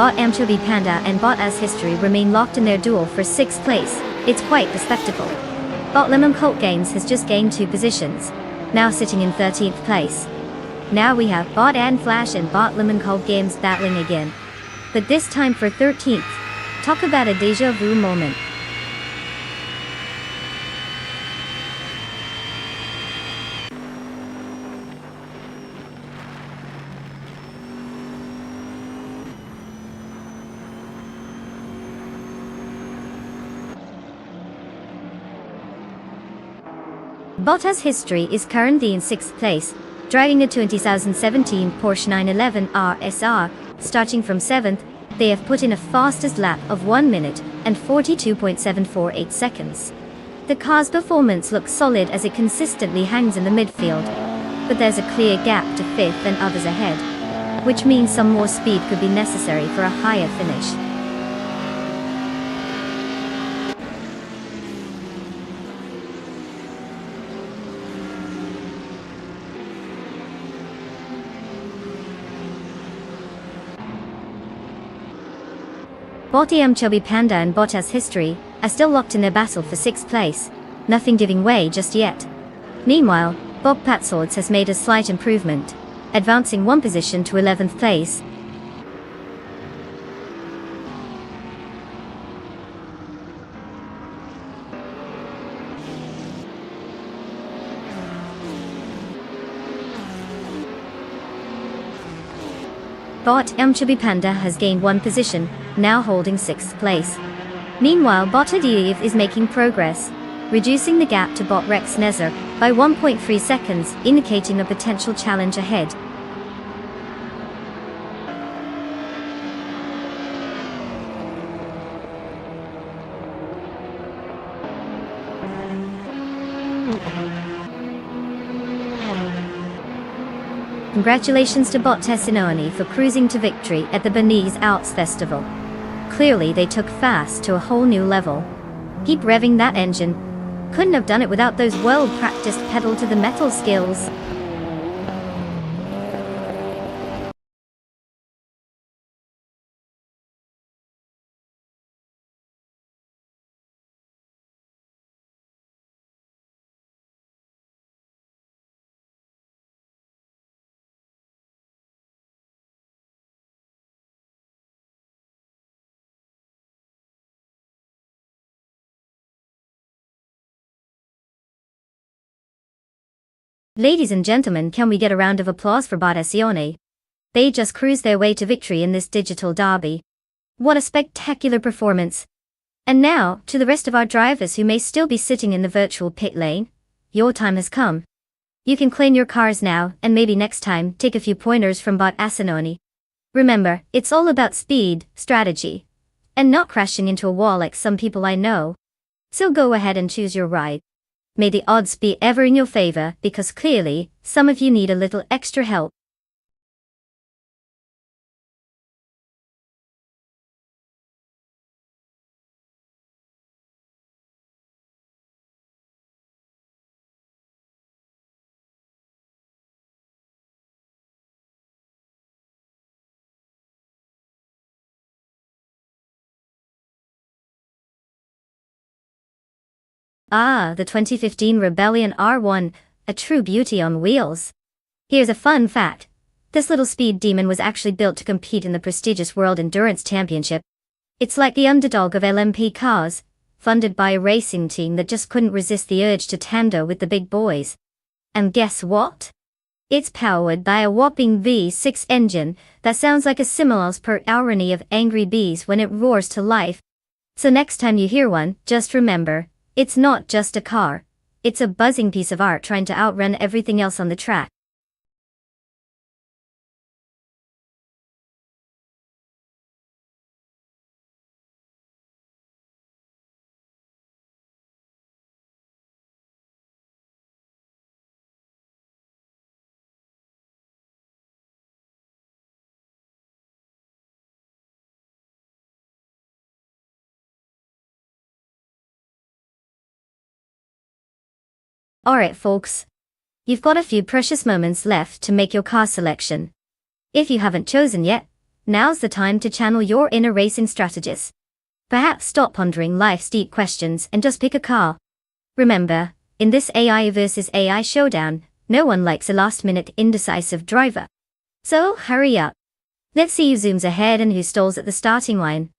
Bot Anchovy Panda and Bot As History remain locked in their duel for 6th place. It's quite the spectacle. Bot Lemon Cult Games has just gained 2 positions, now sitting in 13th place. Now we have Bot and Flash and Bot Lemon Cult Games battling again. But this time for 13th. Talk about a deja vu moment. Bot As History is currently in 6th place, driving the 2017 Porsche 911 RSR. Starting from 7th, they have put in a fastest lap of 1 minute and 42.748 seconds. The car's performance looks solid as it consistently hangs in the midfield, but there's a clear gap to 5th and others ahead, which means some more speed could be necessary for a higher finish. Bot Chubby Panda and Bot As History are still locked in their battle for 6th place, nothing giving way just yet. Meanwhile, Bob Patswords has made a slight improvement, advancing 1 position to 11th place. Bot Chubby Panda has gained 1 position, now holding 6th place. Meanwhile, Bot Adiev is making progress, reducing the gap to Bot Rex Nezer by 1.3 seconds, indicating a potential challenge ahead. Congratulations to Bot Tessinoni for cruising to victory at the Bernese Alps Festival. Clearly they took fast to a whole new level. Keep revving that engine. Couldn't have done it without those well-practiced pedal-to-the-metal skills. Ladies and gentlemen, can we get a round of applause for Bottacione? They just cruised their way to victory in this digital derby. What a spectacular performance. And now, to the rest of our drivers who may still be sitting in the virtual pit lane, your time has come. You can clean your cars now, and maybe next time, take a few pointers from Bottacione. Remember, it's all about speed, strategy, and not crashing into a wall like some people I know. So go ahead and choose your ride. May the odds be ever in your favor, because clearly, some of you need a little extra help. Ah, the 2015 Rebellion R1, a true beauty on wheels. Here's a fun fact. This little speed demon was actually built to compete in the prestigious World Endurance Championship. It's like the underdog of LMP cars, funded by a racing team that just couldn't resist the urge to tando with the big boys. And guess what? It's powered by a whopping V6 engine that sounds like a 6 miles per hour of angry bees when it roars to life. So next time you hear one, just remember, it's not just a car. It's a buzzing piece of art trying to outrun everything else on the track. Alright folks. You've got a few precious moments left to make your car selection. If you haven't chosen yet, Now's the time to channel your inner racing strategist. Perhaps stop pondering life's deep questions and just pick a car. Remember, in this AI versus AI showdown, no one likes a last-minute indecisive driver. So, hurry up. Let's see who zooms ahead and who stalls at the starting line.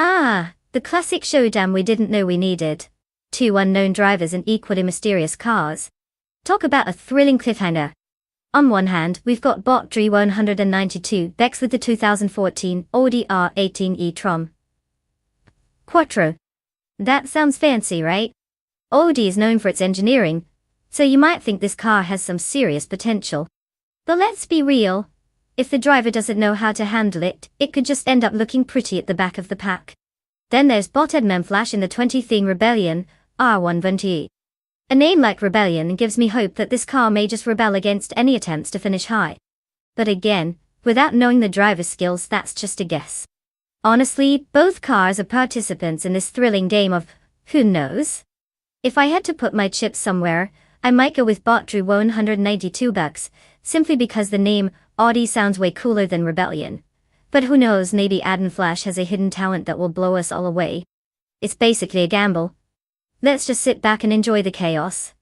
Ah, the classic showdown we didn't know we needed. Two unknown drivers in equally mysterious cars. Talk about a thrilling cliffhanger. On one hand, we've got bot 192 Bex with the 2014 Audi R18 e-tron Quattro. That sounds fancy, right? Audi is known for its engineering, so you might think this car has some serious potential. But let's be real. If the driver doesn't know how to handle it, it could just end up looking pretty at the back of the pack. Then there's bot Edmund Flash in the 2013 Rebellion R120. A name like Rebellion gives me hope that this car may just rebel against any attempts to finish high. But again, without knowing the driver's skills, that's just a guess. Honestly, both cars are participants in this thrilling game of who knows? If I had to put my chips somewhere, I might go with bot 192 bucks, simply because the name Audi sounds way cooler than Rebellion. But who knows, maybe Adam Flash has a hidden talent that will blow us all away. It's basically a gamble. Let's just sit back and enjoy the chaos.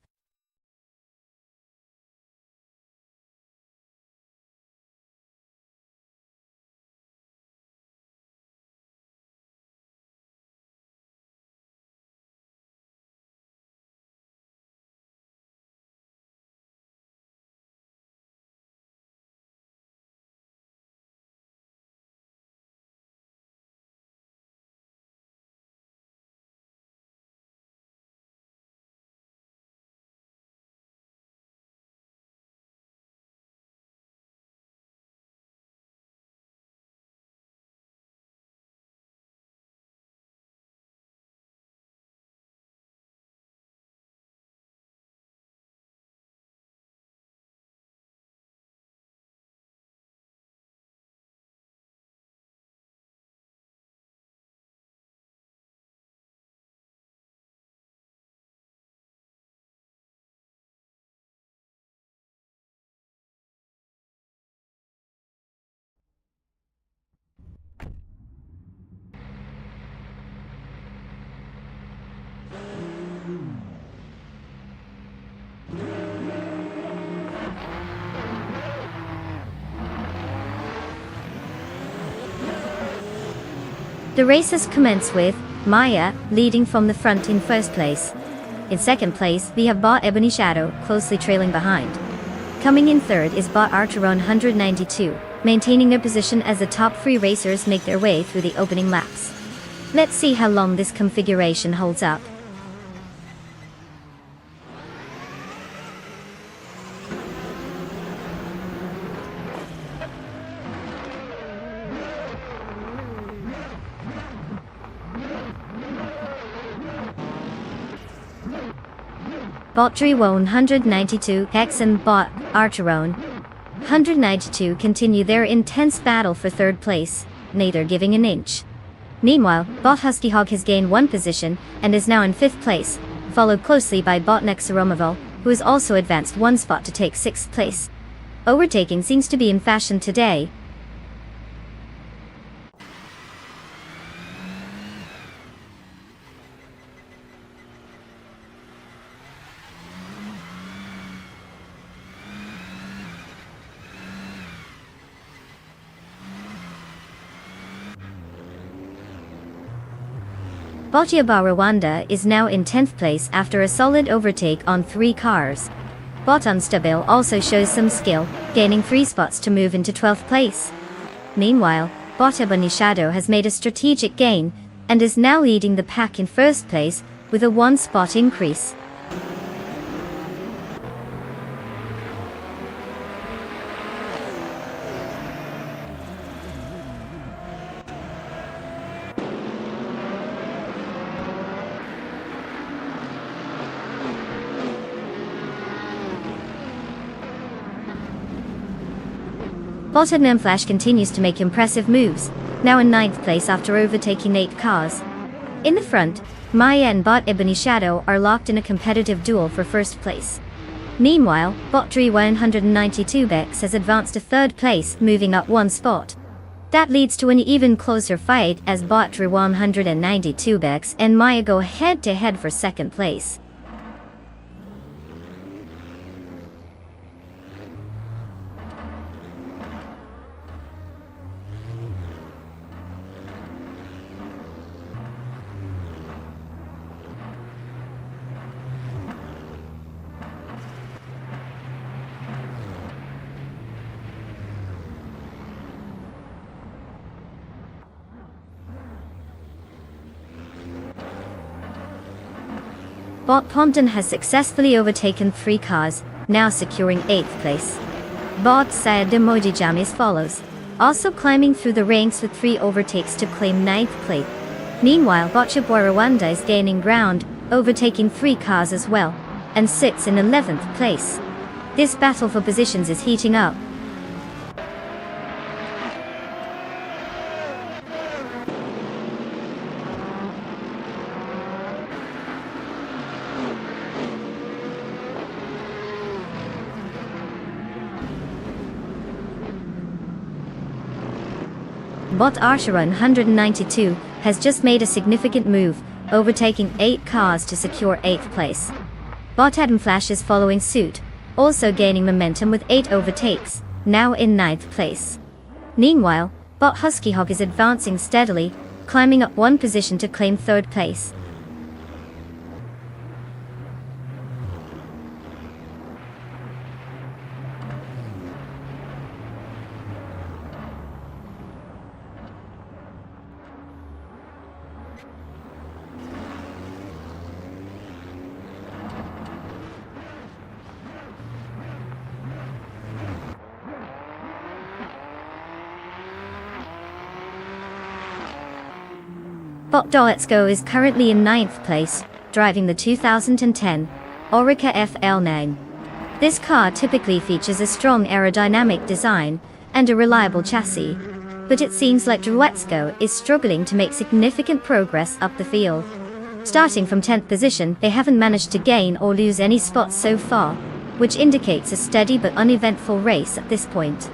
The races commence with Maya leading from the front in first place. In second place, we have bot Ebony Shadow closely trailing behind. Coming in third is bot Archeron 192, maintaining their position as the top three racers make their way through the opening laps. Let's see how long this configuration holds up. Bot 192 X and bot Archeron 192 continue their intense battle for third place, neither giving an inch. Meanwhile, bot Husky Hog has gained one position and is now in fifth place, followed closely by bot Nexaromavel, who has also advanced one spot to take sixth place. Overtaking seems to be in fashion today. Bottiaba Rwanda is now in 10th place after a solid overtake on 3 cars. Bot Unstable also shows some skill, gaining 3 spots to move into 12th place. Meanwhile, Bot Ebony Shadow has made a strategic gain, and is now leading the pack in 1st place, with a 1 spot increase. Bottom Flash continues to make impressive moves, now in 9th place after overtaking 8 cars. In the front, Maya and Bot Ebony Shadow are locked in a competitive duel for 1st place. Meanwhile, Botry 192Bex has advanced to 3rd place, moving up 1 spot. That leads to an even closer fight as Botry 192Bex and Maya go head to head for 2nd place. Bot Pompton has successfully overtaken 3 cars, now securing 8th place. Bot Sayed Demojijam follows, also climbing through the ranks with 3 overtakes to claim 9th place. Meanwhile, Botchabwa Rwanda is gaining ground, overtaking 3 cars as well, and sits in 11th place. This battle for positions is heating up. Bot Arsharan 192 has just made a significant move, overtaking 8 cars to secure 8th place. Bot Adam Flash is following suit, also gaining momentum with 8 overtakes, now in 9th place. Meanwhile, Bot Husky Hawk is advancing steadily, climbing up 1 position to claim 3rd place. Bot Doetsko is currently in 9th place, driving the 2010 Orica FL9. This car typically features a strong aerodynamic design and a reliable chassis, but it seems like Doetsko is struggling to make significant progress up the field. Starting from 10th position, they haven't managed to gain or lose any spots so far, which indicates a steady but uneventful race at this point.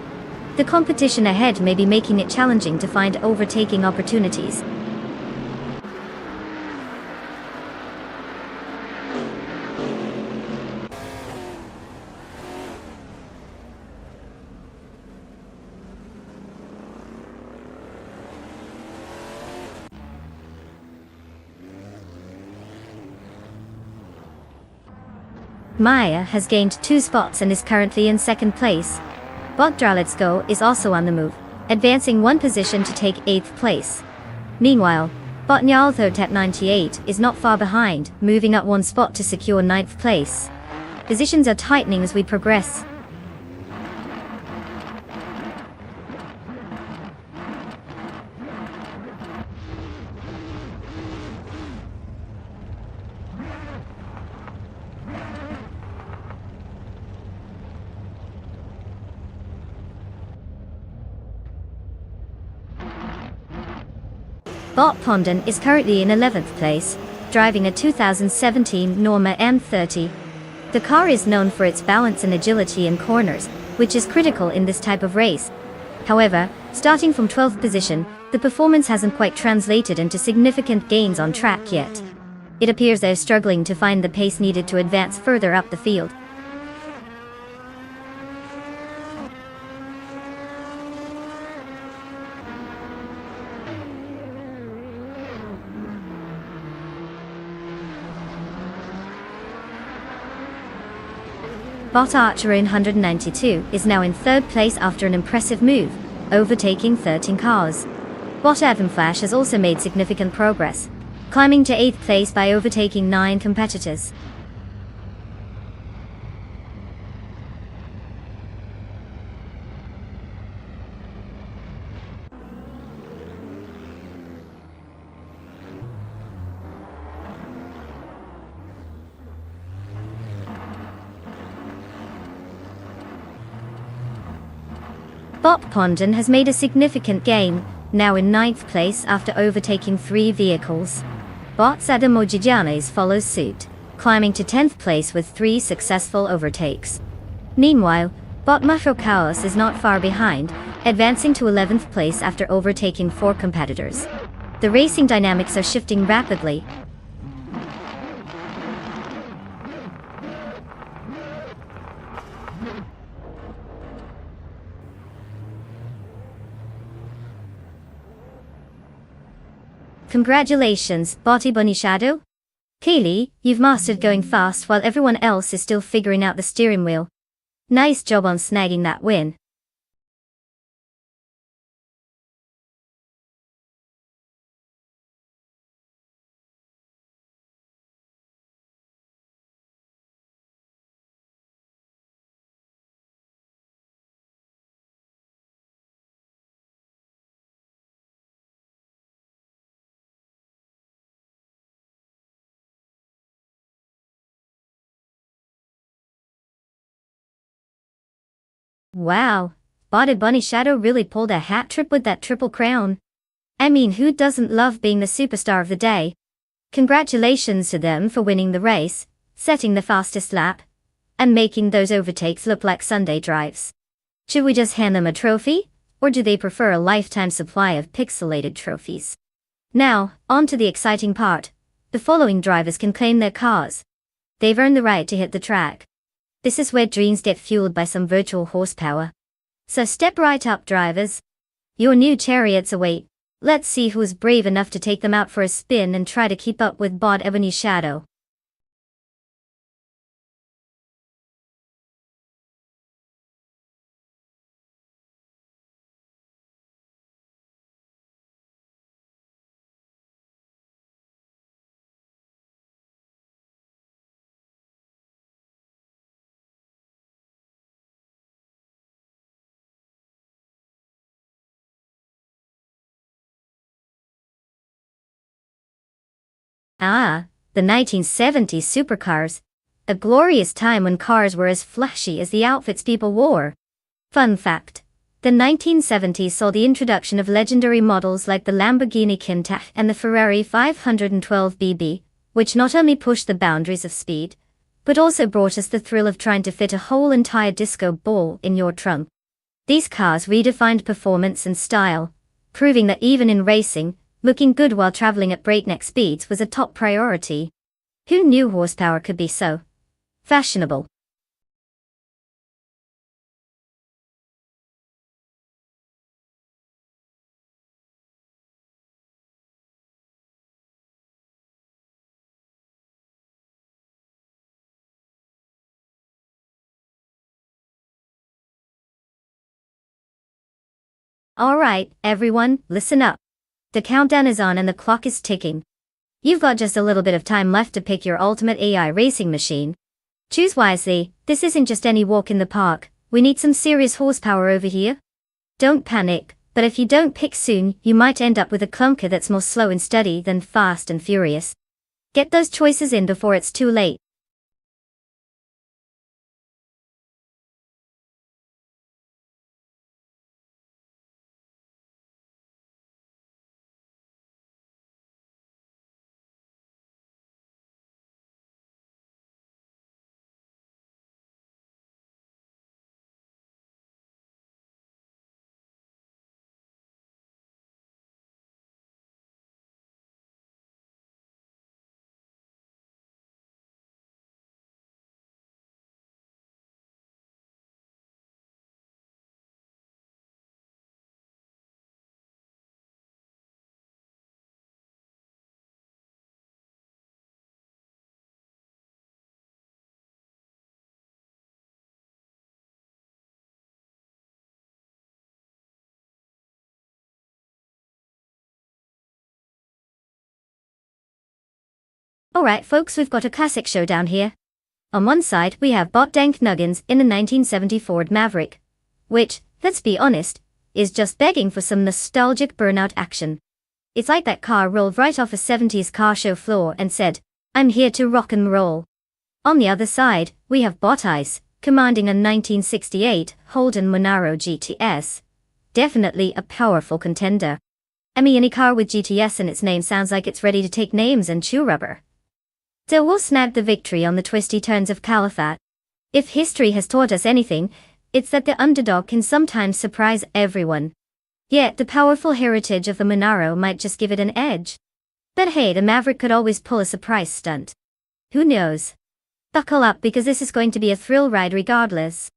The competition ahead may be making it challenging to find overtaking opportunities. Maya has gained 2 spots and is currently in 2nd place. Bot Draletsko is also on the move, advancing 1 position to take 8th place. Meanwhile, Bot Nyalthot 98 is not far behind, moving up 1 spot to secure 9th place. Positions are tightening as we progress. Bot Pondon is currently in 11th place, driving a 2017 Norma M30. The car is known for its balance and agility in corners, which is critical in this type of race. However, starting from 12th position, the performance hasn't quite translated into significant gains on track yet. It appears they're struggling to find the pace needed to advance further up the field. Bot Archer in 192 is now in third place after an impressive move, overtaking 13 cars. Bot Evan Flash has also made significant progress, climbing to 8th place by overtaking 9 competitors. Bob Pondon has made a significant gain, now in 9th place after overtaking 3 vehicles. Bot's Adam Ojijanes follows suit, climbing to 10th place with 3 successful overtakes. Meanwhile, Bot Mahro Chaos is not far behind, advancing to 11th place after overtaking 4 competitors. The racing dynamics are shifting rapidly. Congratulations, Botty Bunny Shadow. Kaylee, you've mastered going fast while everyone else is still figuring out the steering wheel. Nice job on snagging that win. Wow, Botty Bunny Shadow really pulled a hat trick with that triple crown. I mean, who doesn't love being the superstar of the day? Congratulations to them for winning the race, setting the fastest lap, and making those overtakes look like Sunday drives. Should we just hand them a trophy, or do they prefer a lifetime supply of pixelated trophies? Now, on to the exciting part. The following drivers can claim their cars. They've earned the right to hit the track. This is where dreams get fueled by some virtual horsepower. So step right up, drivers. Your new chariots await. Let's see who's brave enough to take them out for a spin and try to keep up with Bod Ebony's shadow. Ah, the 1970s supercars. A glorious time when cars were as flashy as the outfits people wore. Fun fact. The 1970s saw the introduction of legendary models like the Lamborghini Countach and the Ferrari 512 BB, which not only pushed the boundaries of speed, but also brought us the thrill of trying to fit a whole entire disco ball in your trunk. These cars redefined performance and style, proving that even in racing, looking good while traveling at breakneck speeds was a top priority. Who knew horsepower could be so fashionable? Alright, everyone, listen up. The countdown is on and the clock is ticking. You've got just a little bit of time left to pick your ultimate AI racing machine. Choose wisely, this isn't just any walk in the park, we need some serious horsepower over here. Don't panic, but if you don't pick soon, you might end up with a clunker that's more slow and steady than fast and furious. Get those choices in before it's too late. Alright folks, we've got a classic showdown here. On one side, we have Bot Dank Nuggins in the 1970 Ford Maverick, which, let's be honest, is just begging for some nostalgic burnout action. It's like that car rolled right off a 70s car show floor and said, "I'm here to rock and roll." On the other side, we have Bot Ice, commanding a 1968 Holden Monaro GTS. Definitely a powerful contender. Any car with GTS in its name sounds like it's ready to take names and chew rubber. So we'll snag the victory on the twisty turns of Califat. If history has taught us anything, it's that the underdog can sometimes surprise everyone. Yet the powerful heritage of the Monaro might just give it an edge. But hey, the Maverick could always pull a surprise stunt. Who knows? Buckle up because this is going to be a thrill ride regardless.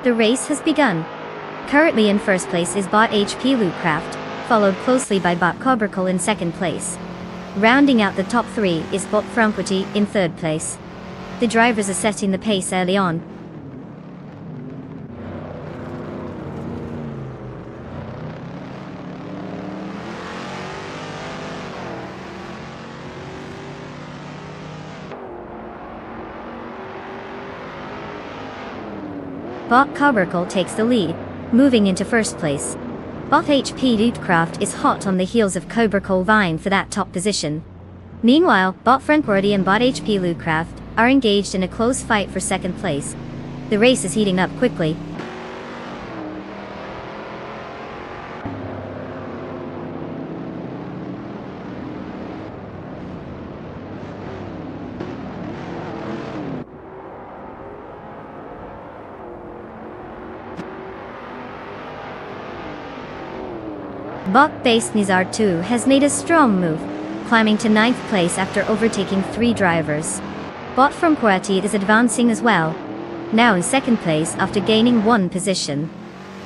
The race has begun. Currently in first place is Bot HP Lootcraft, followed closely by Bot Cobracle in second place. Rounding out the top three is Bot Franquity in third place. The drivers are setting the pace early on. Bot Cobracle takes the lead, moving into first place. Bot HP Lootcraft is hot on the heels of Cobracle vying for that top position. Meanwhile, Bot Franquity and Bot HP Lootcraft are engaged in a close fight for second place. The race is heating up quickly. Bot-based Nizar 2 has made a strong move, climbing to 9th place after overtaking 3 drivers. Bot from Kuwait is advancing as well, now in 2nd place after gaining 1 position.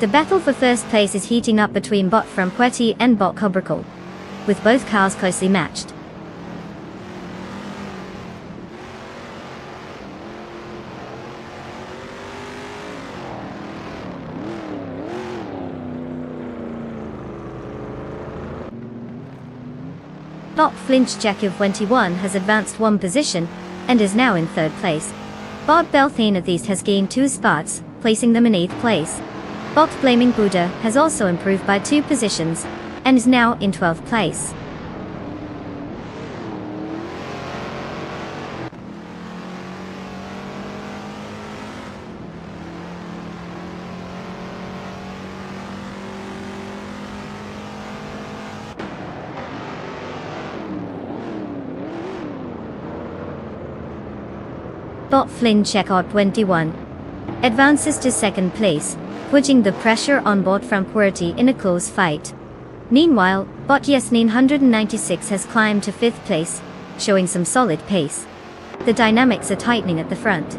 The battle for first place is heating up between Bot from Kuwait and Bot Cobracle, with both cars closely matched. Bot Flinch Jakov 21 has advanced 1 position, and is now in 3rd place. Bot Belthane of these has gained 2 spots, placing them in 8th place. Bot Blaming Buddha has also improved by 2 positions, and is now in 12th place. Bot Flynn Checkout 21 advances to 2nd place, putting the pressure on Bot from QWERTY in a close fight. Meanwhile, Bot Yes 996 has climbed to 5th place, showing some solid pace. the dynamics are tightening at the front.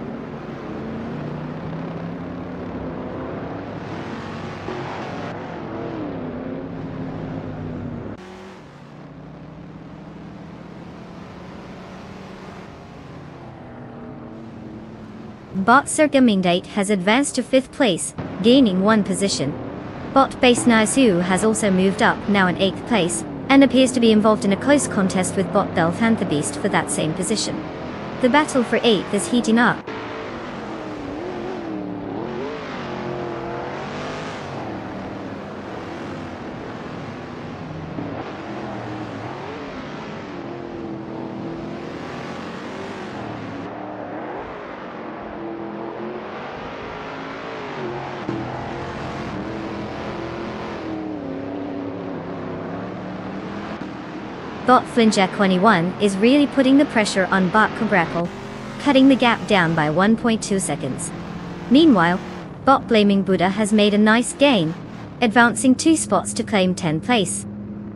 Bot Circumindate has advanced to 5th place, gaining 1 position. Bot Base Nisu has also moved up, now in 8th place, and appears to be involved in a close contest with Bot Belthanthebeast for that same position. The battle for 8th is heating up. Bot Flinja21 is really putting the pressure on Bot Cobracle, cutting the gap down by 1.2 seconds. Meanwhile, Bot Blaming Buddha has made a nice gain, advancing 2 spots to claim 10th place.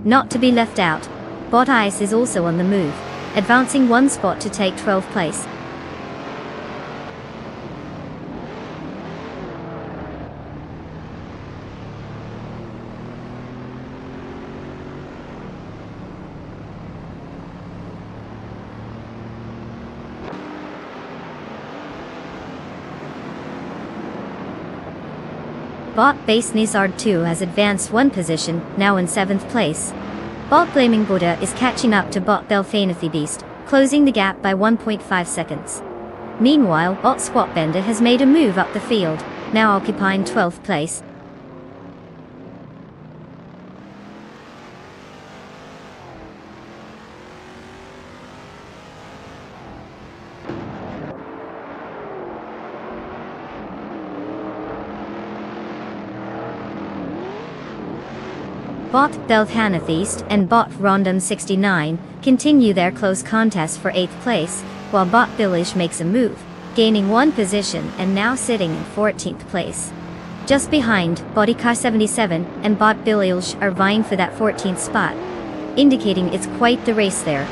Not to be left out, Bot Ice is also on the move, advancing 1 spot to take 12th place. Bot Base Nizard 2 has advanced 1 position, now in 7th place. Bot Blaming Buddha is catching up to Bot Belthanthebeast, closing the gap by 1.5 seconds. Meanwhile, Bot Squatbender has made a move up the field, now occupying 12th place. Bot Belthanthebeast and Bot Random69 continue their close contest for 8th place, while Bot Billish makes a move, gaining 1 position and now sitting in 14th place. Just behind, Bodycar77 and Bot Billish are vying for that 14th spot, indicating it's quite the race there.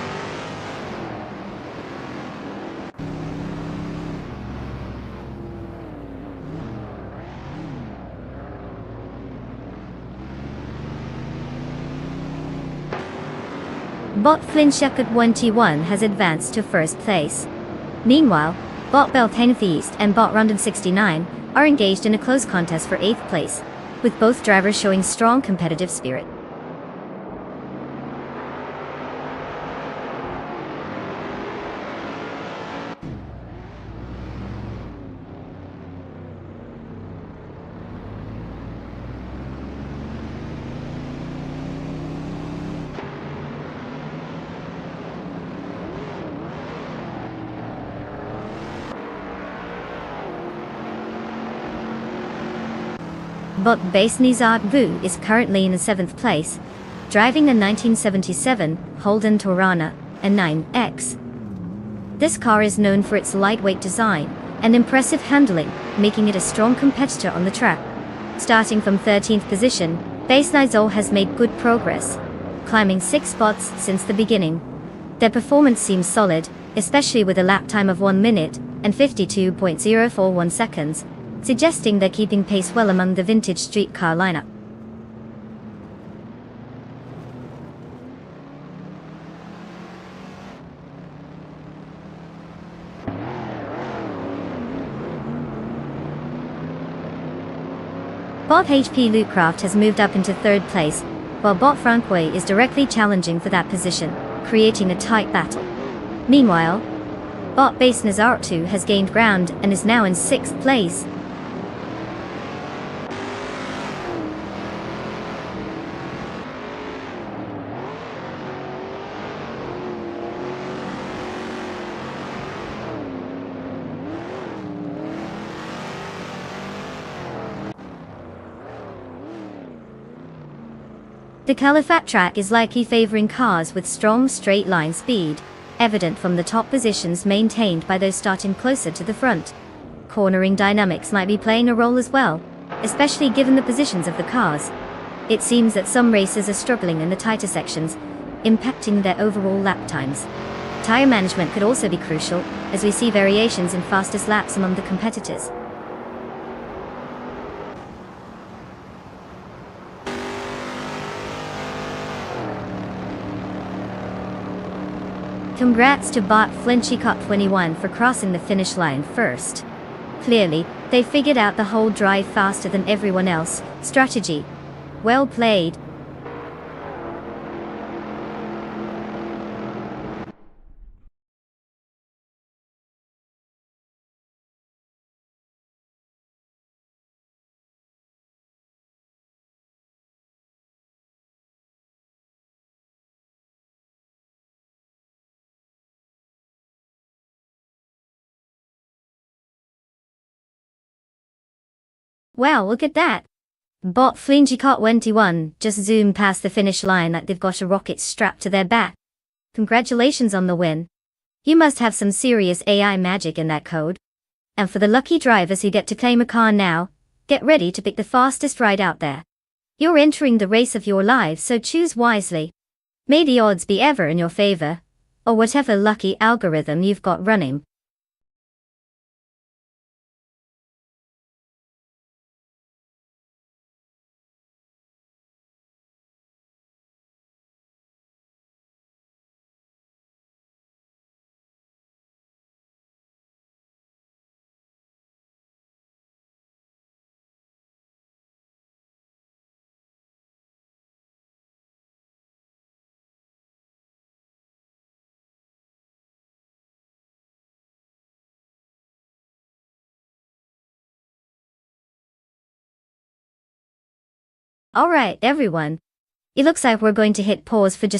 Bot Flincheket1T1 has advanced to 1st place. Meanwhile, Bot Belthanthebeast and Bot Random69 are engaged in a close contest for 8th place, with both drivers showing strong competitive spirit. Bot Base Nizard Vu is currently in 7th place, driving a 1977 Holden Torana, a 9X. This car is known for its lightweight design and impressive handling, making it a strong competitor on the track. Starting from 13th position, Base Nizol has made good progress, climbing 6 spots since the beginning. Their performance seems solid, especially with a lap time of 1 minute and 52.041 seconds, suggesting they're keeping pace well among the vintage street car lineup. Bot HP Lootcraft has moved up into 3rd place, while Bot Frankway is directly challenging for that position, creating a tight battle. Meanwhile, Bot Base Nazartu has gained ground and is now in 6th place. The Caliphate track is likely favoring cars with strong straight line speed, evident from the top positions maintained by those starting closer to the front. Cornering dynamics might be playing a role as well, especially given the positions of the cars. It seems that some racers are struggling in the tighter sections, impacting their overall lap times. Tire management could also be crucial, as we see variations in fastest laps among the competitors. Congrats to bot Flinchycop21 for crossing the finish line first. Clearly, they figured out the whole drive faster than everyone else. Strategy. Well played. Wow, look at that. Bot Flinchycop21 just zoomed past the finish line like they've got a rocket strapped to their back. Congratulations on the win. You must have some serious AI magic in that code. And for the lucky drivers who get to claim a car now, get ready to pick the fastest ride out there. You're entering the race of your lives, so choose wisely. May the odds be ever in your favor, or whatever lucky algorithm you've got running. Alright, everyone. It looks like we're going to hit pause for just